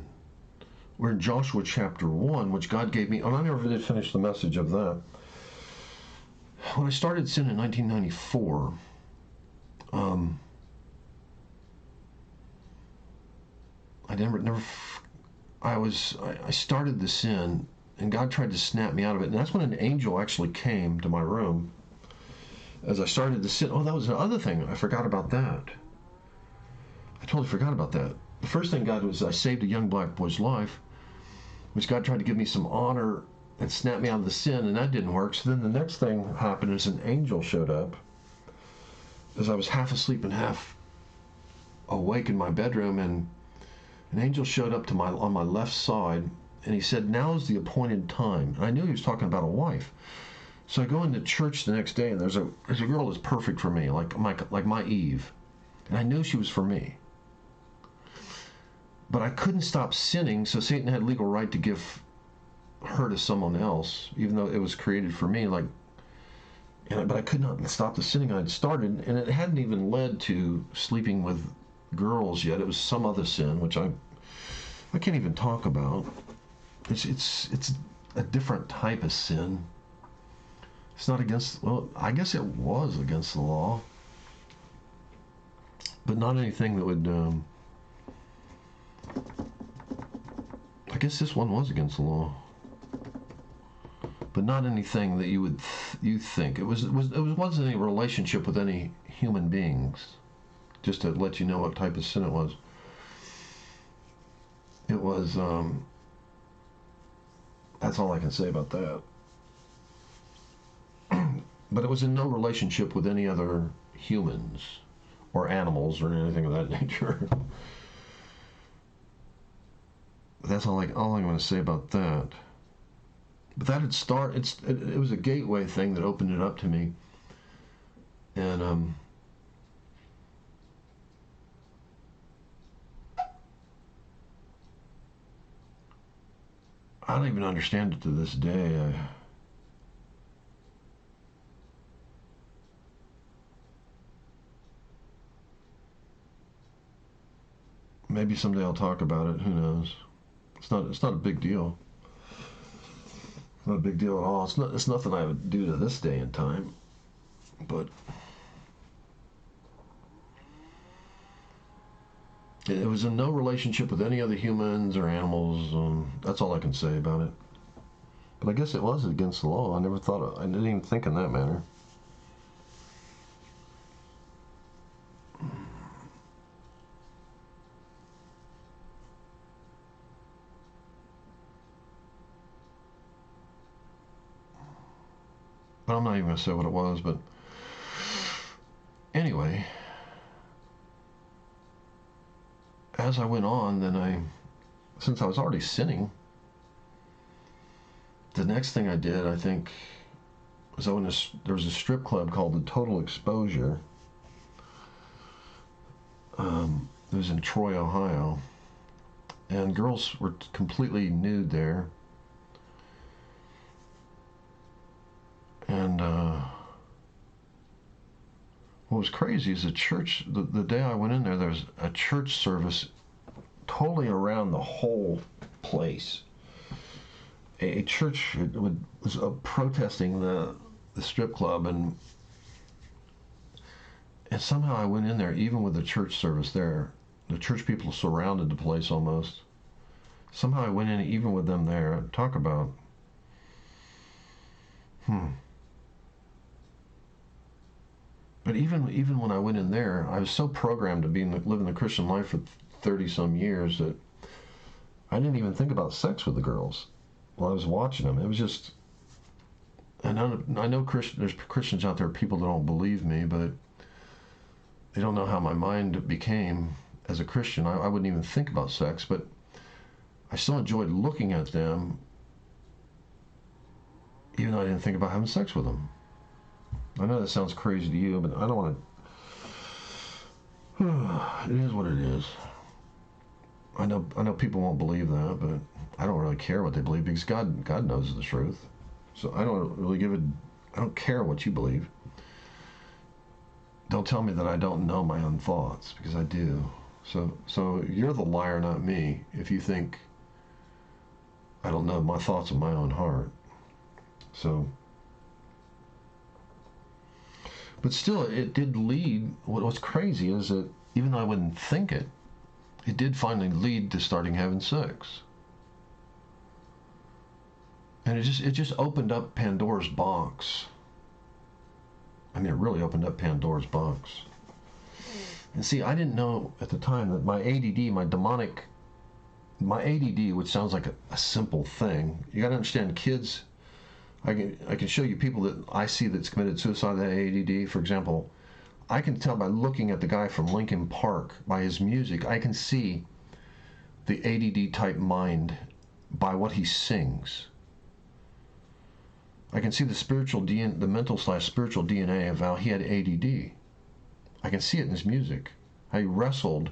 We're in Joshua chapter 1, which God gave me. And I never did finish the message of that. When I started sin in 1994, I started the sin, and God tried to snap me out of it. And that's when an angel actually came to my room as I started the sin. Oh, that was the other thing. I forgot about that. I totally forgot about that. The first thing God was, I saved a young black boy's life, which God tried to give me some honor and snap me out of the sin, and that didn't work. So then the next thing happened is an angel showed up as I was half asleep and half awake in my bedroom, and an angel showed up on my left side, and he said, now is the appointed time. And I knew he was talking about a wife. So I go into church the next day, and there's a girl that's perfect for me, like my Eve. And I knew she was for me. But I couldn't stop sinning, so Satan had legal right to give her to someone else, even though it was created for me. But I could not stop the sinning I had started, and it hadn't even led to sleeping with girls yet. It was some other sin, which I can't even talk about. It's a different type of sin. It's not against, well, I guess it was against the law, but not anything that would, I guess this one was against the law. but not anything that you think. It wasn't any relationship with any human beings. Just to let you know what type of sin it was. It was. That's all I can say about that. But it was in no relationship with any other humans or animals or anything of that nature. That's all I'm going to say about that. But that had it was a gateway thing that opened it up to me. And I don't even understand it to this day. Maybe someday I'll talk about it. Who knows? It's not a big deal. It's not a big deal at all. It's nothing I would do to this day and time. But it was in no relationship with any other humans or animals. That's all I can say about it. But I guess it was against the law. I didn't even think in that manner. But I'm not even going to say what it was, but anyway, as I went on, then since I was already sinning, the next thing I did, I think, was there was a strip club called the Total Exposure. It was in Troy, Ohio, and girls were completely nude there. And what was crazy is the day I went in there was a church service totally around the whole place. A church was protesting the strip club, and somehow I went in there, even with the church service there. The church people surrounded the place almost. Somehow I went in even with them there. Talk about, But even when I went in there, I was so programmed to living the Christian life for 30-some years that I didn't even think about sex with the girls while I was watching them. It was just, and I know there's Christians out there, people that don't believe me, but they don't know how my mind became as a Christian. I wouldn't even think about sex, but I still enjoyed looking at them, even though I didn't think about having sex with them. I know that sounds crazy to you, but I don't want to. It is what it is. I know people won't believe that, but I don't really care what they believe, because God knows the truth. So I don't really I don't care what you believe. Don't tell me that I don't know my own thoughts, because I do. So you're the liar, not me, if you think I don't know my thoughts in my own heart. So, but still, it did lead. What was crazy is that even though I wouldn't think it, it did finally lead to starting having sex. And it just opened up Pandora's box. I mean, it really opened up Pandora's box. And see, I didn't know at the time that my ADD, my ADD, which sounds like a simple thing. You got to understand, kids. I can show you people that I see that's committed suicide that ADD. For example, I can tell by looking at the guy from Linkin Park, by his music, I can see the ADD type mind by what he sings. I can see the mental/spiritual DNA of how he had ADD. I can see it in his music, how he wrestled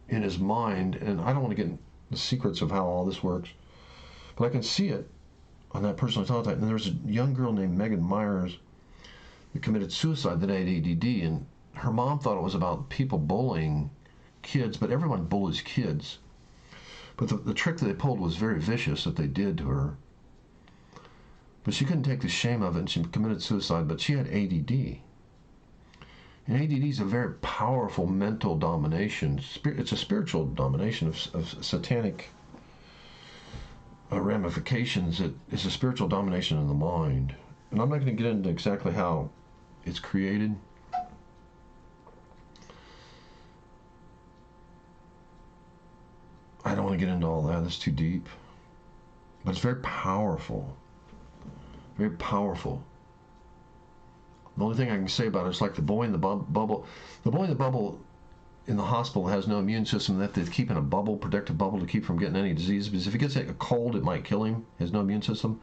in his mind, and I don't want to get into the secrets of how all this works, but I can see it on that personal teletype. And there was a young girl named Megan Myers that committed suicide that had ADD, and her mom thought it was about people bullying kids, but everyone bullies kids. But the trick that they pulled was very vicious that they did to her. But she couldn't take the shame of it, and she committed suicide, but she had ADD. And ADD is a very powerful mental domination. It's a spiritual domination of satanic ramifications. It is a spiritual domination of the mind. And I'm not going to get into exactly how it's created. I don't want to get into all that. That's too deep. But it's very powerful. Very powerful. The only thing I can say about it is like the boy in the bubble. The boy in the bubble in the hospital has no immune system. They have to keep in a bubble, protective bubble, to keep from getting any disease. Because if he gets a cold, it might kill him. He has no immune system.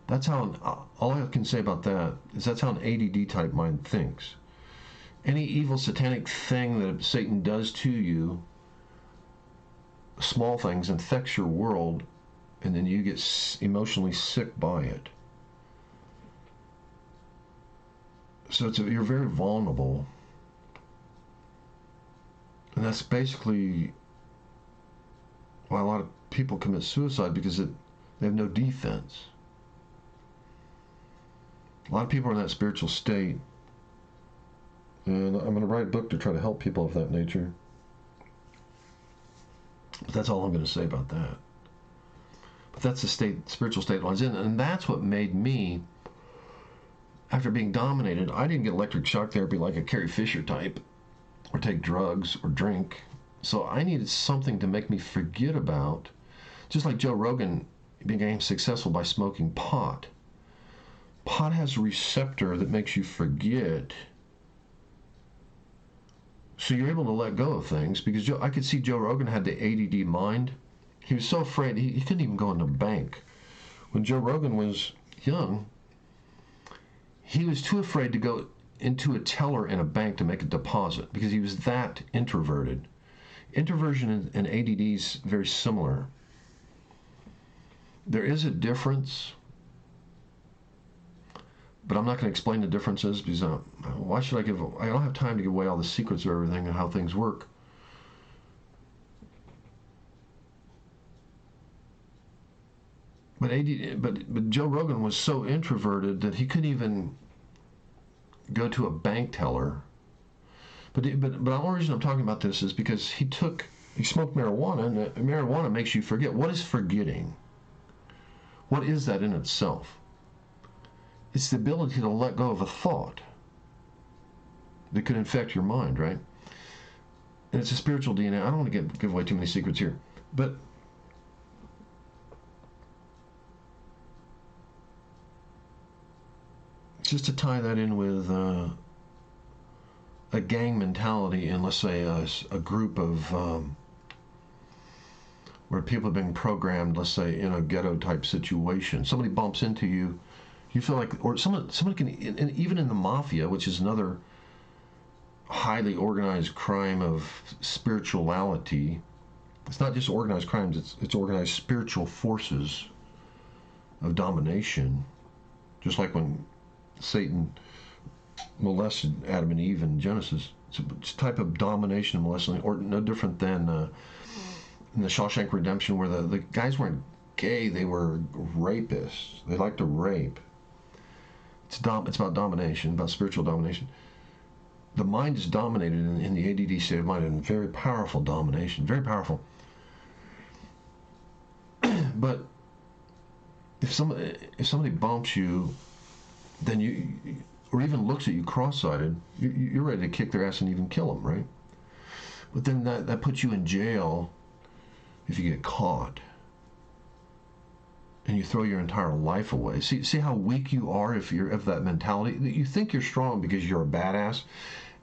That's how, all I can say about that is that's how an ADD type mind thinks. Any evil satanic thing that Satan does to you, small things, infects your world, and then you get emotionally sick by it. So you're very vulnerable. And that's basically why a lot of people commit suicide, because they have no defense. A lot of people are in that spiritual state. And I'm going to write a book to try to help people of that nature. But that's all I'm going to say about that. But that's the spiritual state I was in. And that's what made me, after being dominated, I didn't get electric shock therapy like a Carrie Fisher type, or take drugs, or drink. So I needed something to make me forget about, just like Joe Rogan became successful by smoking pot. Pot has a receptor that makes you forget. So you're able to let go of things, because I could see Joe Rogan had the ADD mind. He was so afraid, he couldn't even go in the bank. When Joe Rogan was young, he was too afraid to go into a teller in a bank to make a deposit, because he was that introverted. Introversion and ADD is very similar. There is a difference, but I'm not going to explain the differences, because why should I don't have time to give away all the secrets of everything and how things work. But Joe Rogan was so introverted that he couldn't even go to a bank teller. But the only reason I'm talking about this is because he smoked marijuana, and marijuana makes you forget. What is forgetting? What is that in itself? It's the ability to let go of a thought that could infect your mind, right? And it's a spiritual DNA. I don't want to give away too many secrets here, but just to tie that in with a gang mentality in, let's say, a group of where people have been programmed, let's say, in a ghetto type situation. Somebody bumps into you, you feel like, or somebody can, and even in the mafia, which is another highly organized crime of spirituality. It's not just organized crimes, it's organized spiritual forces of domination. Just like when Satan molested Adam and Eve in Genesis. It's a type of domination and molesting, or no different than in the Shawshank Redemption, where the guys weren't gay, they were rapists. They liked to rape. It's about domination, about spiritual domination. The mind is dominated in the ADD state of mind, and very powerful domination, very powerful. But if somebody bumps you, then you, or even looks at you cross-sided, you're ready to kick their ass and even kill them, right? But then that puts you in jail if you get caught, and you throw your entire life away. See how weak you are if you're of that mentality. You think you're strong because you're a badass,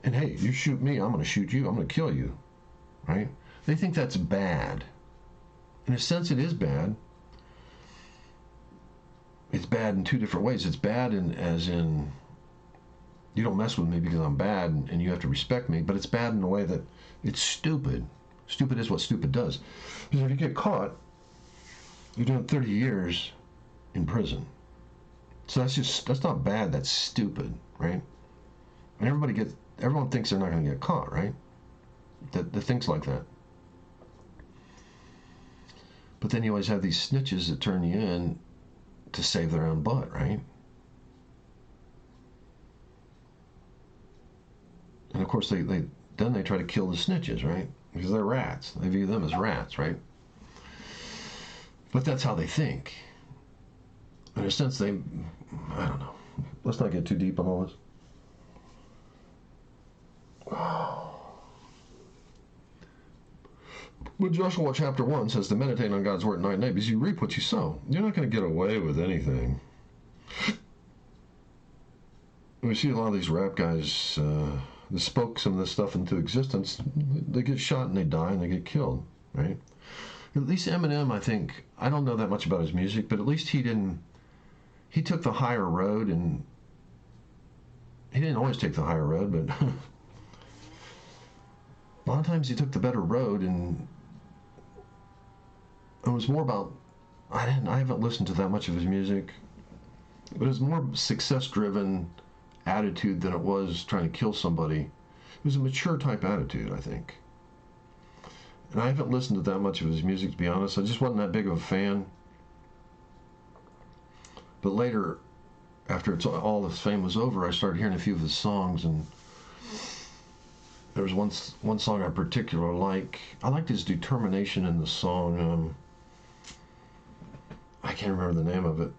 and hey, you shoot me, I'm going to shoot you, I'm going to kill you, right? They think that's bad. In a sense, it is bad. It's bad in two different ways. It's bad as in you don't mess with me because I'm bad and you have to respect me, but it's bad in a way that it's stupid. Stupid is what stupid does. Because if you get caught, you're doing 30 years in prison. So that's not bad, that's stupid, right? And everyone thinks they're not going to get caught, right? That thinks like that. But then you always have these snitches that turn you in to save their own butt, right? And of course, they try to kill the snitches, right? Because they're rats. They view them as rats, right? But that's how they think. In a sense, I don't know. Let's not get too deep on all this. But Joshua chapter 1 says to meditate on God's word night and day, because you reap what you sow. You're not going to get away with anything. We see a lot of these rap guys that spoke some of this stuff into existence. They get shot and they die and they get killed, right? At least Eminem, I think, I don't know that much about his music, but at least he took the higher road, and he didn't always take the higher road, but a lot of times he took the better road, and it was more about, I haven't listened to that much of his music, but it was more success-driven attitude than it was trying to kill somebody. It was a mature type attitude, I think. And I haven't listened to that much of his music, to be honest. I just wasn't that big of a fan. But later, after all his fame was over, I started hearing a few of his songs, and there was one song I particularly like. I liked his determination in the song. I can't remember the name of it,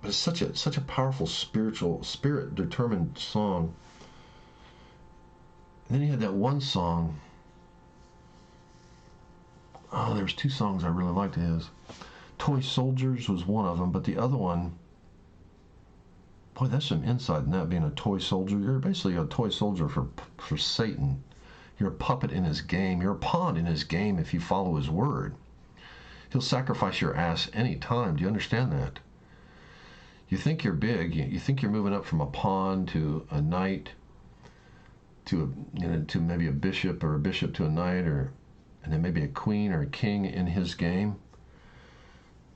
but it's such a powerful spirit-determined song. And then he had that one song. Oh, there's two songs I really liked of his. Toy Soldiers was one of them, but the other one, boy, that's some insight in that, being a toy soldier. You're basically a toy soldier for Satan. You're a puppet in his game. You're a pawn in his game if you follow his word. He'll sacrifice your ass any time. Do you understand that? You think you're big. You think you're moving up from a pawn to a knight, to maybe a bishop, or a bishop to a knight, and then maybe a queen or a king in his game.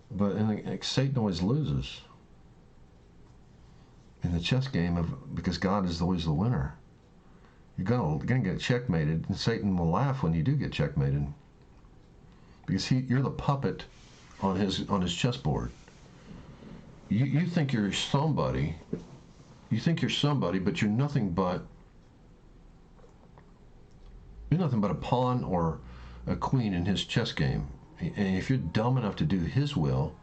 But Satan always loses in the chess game because God is always the winner. You're gonna get checkmated, and Satan will laugh when you do get checkmated, because you're the puppet on his chessboard. You think you're somebody. You think you're somebody, but you're nothing but a pawn or a queen in his chess game. And if you're dumb enough to do his will,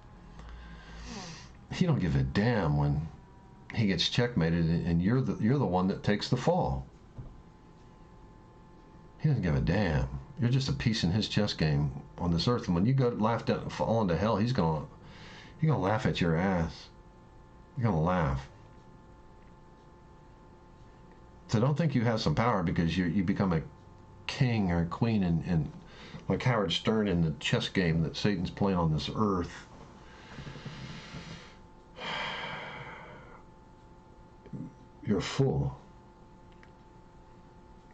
he don't give a damn when he gets checkmated, and you're the one that takes the fall. He doesn't give a damn. You're just a piece in his chess game on this earth, and when you go fall into hell, he's gonna laugh at your ass. You're gonna laugh. So don't think you have some power because you become a king or a queen in like Howard Stern in the chess game that Satan's playing on this earth. You're a fool.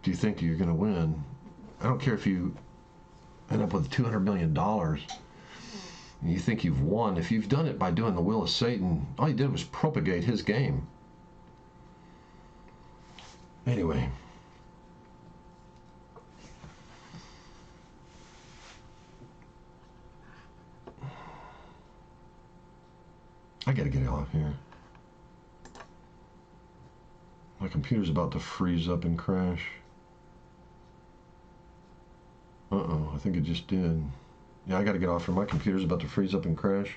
Do you think you're going to win? I don't care if you end up with $200 million and you think you've won. If you've done it by doing the will of Satan, all you did was propagate his game. Anyway. I gotta get off here. My computer's about to freeze up and crash. Uh-oh, I think it just did. Yeah, I gotta get off here. My computer's about to freeze up and crash.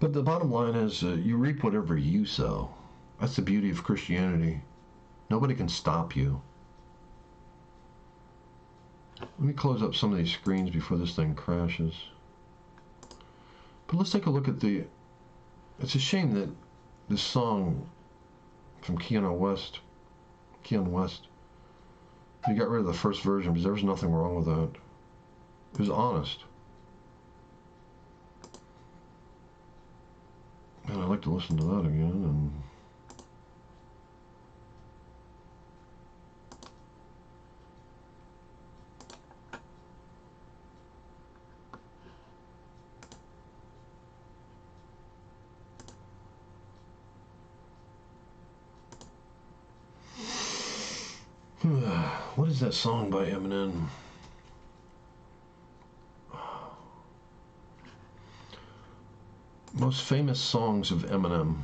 But the bottom line is, you reap whatever you sow. That's the beauty of Christianity. Nobody can stop you. Let me close up some of these screens before this thing crashes. But let's take a look at it's a shame that this song from Keanu West, he got rid of the first version because there was nothing wrong with that. It was honest. And I'd like to listen to that again. And what is that song by Eminem? Most famous songs of Eminem.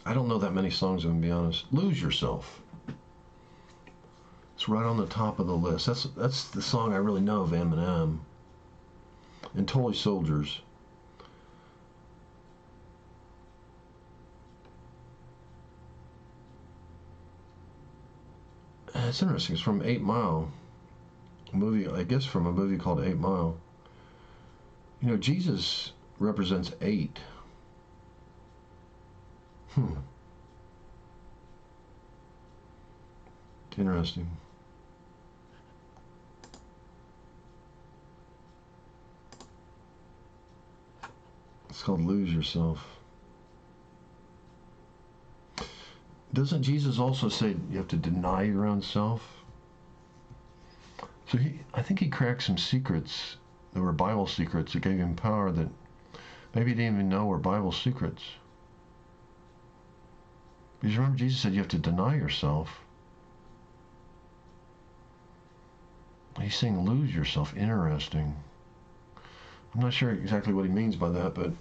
I don't know that many songs of him, to be honest. Lose Yourself. It's right on the top of the list. That's the song I really know of Eminem. And Toy Soldiers. It's interesting. It's from 8 Mile. A movie, I guess from a movie called 8 Mile. You know, Jesus represents 8. Interesting. It's called Lose Yourself. Doesn't Jesus also say you have to deny your own self? So I think he cracked some secrets that were Bible secrets that gave him power that maybe he didn't even know were Bible secrets. Because remember, Jesus said you have to deny yourself. He's saying lose yourself. Interesting. I'm not sure exactly what he means by that, but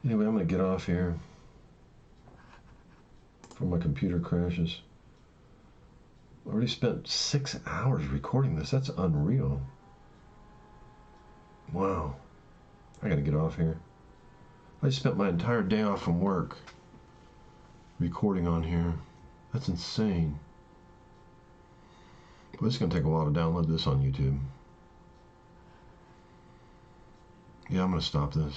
anyway, I'm going to get off here before my computer crashes. I already spent 6 hours recording this. That's unreal. Wow. I got to get off here. I spent my entire day off from work recording on here. That's insane. But it's going to take a while to download this on YouTube. Yeah, I'm going to stop this.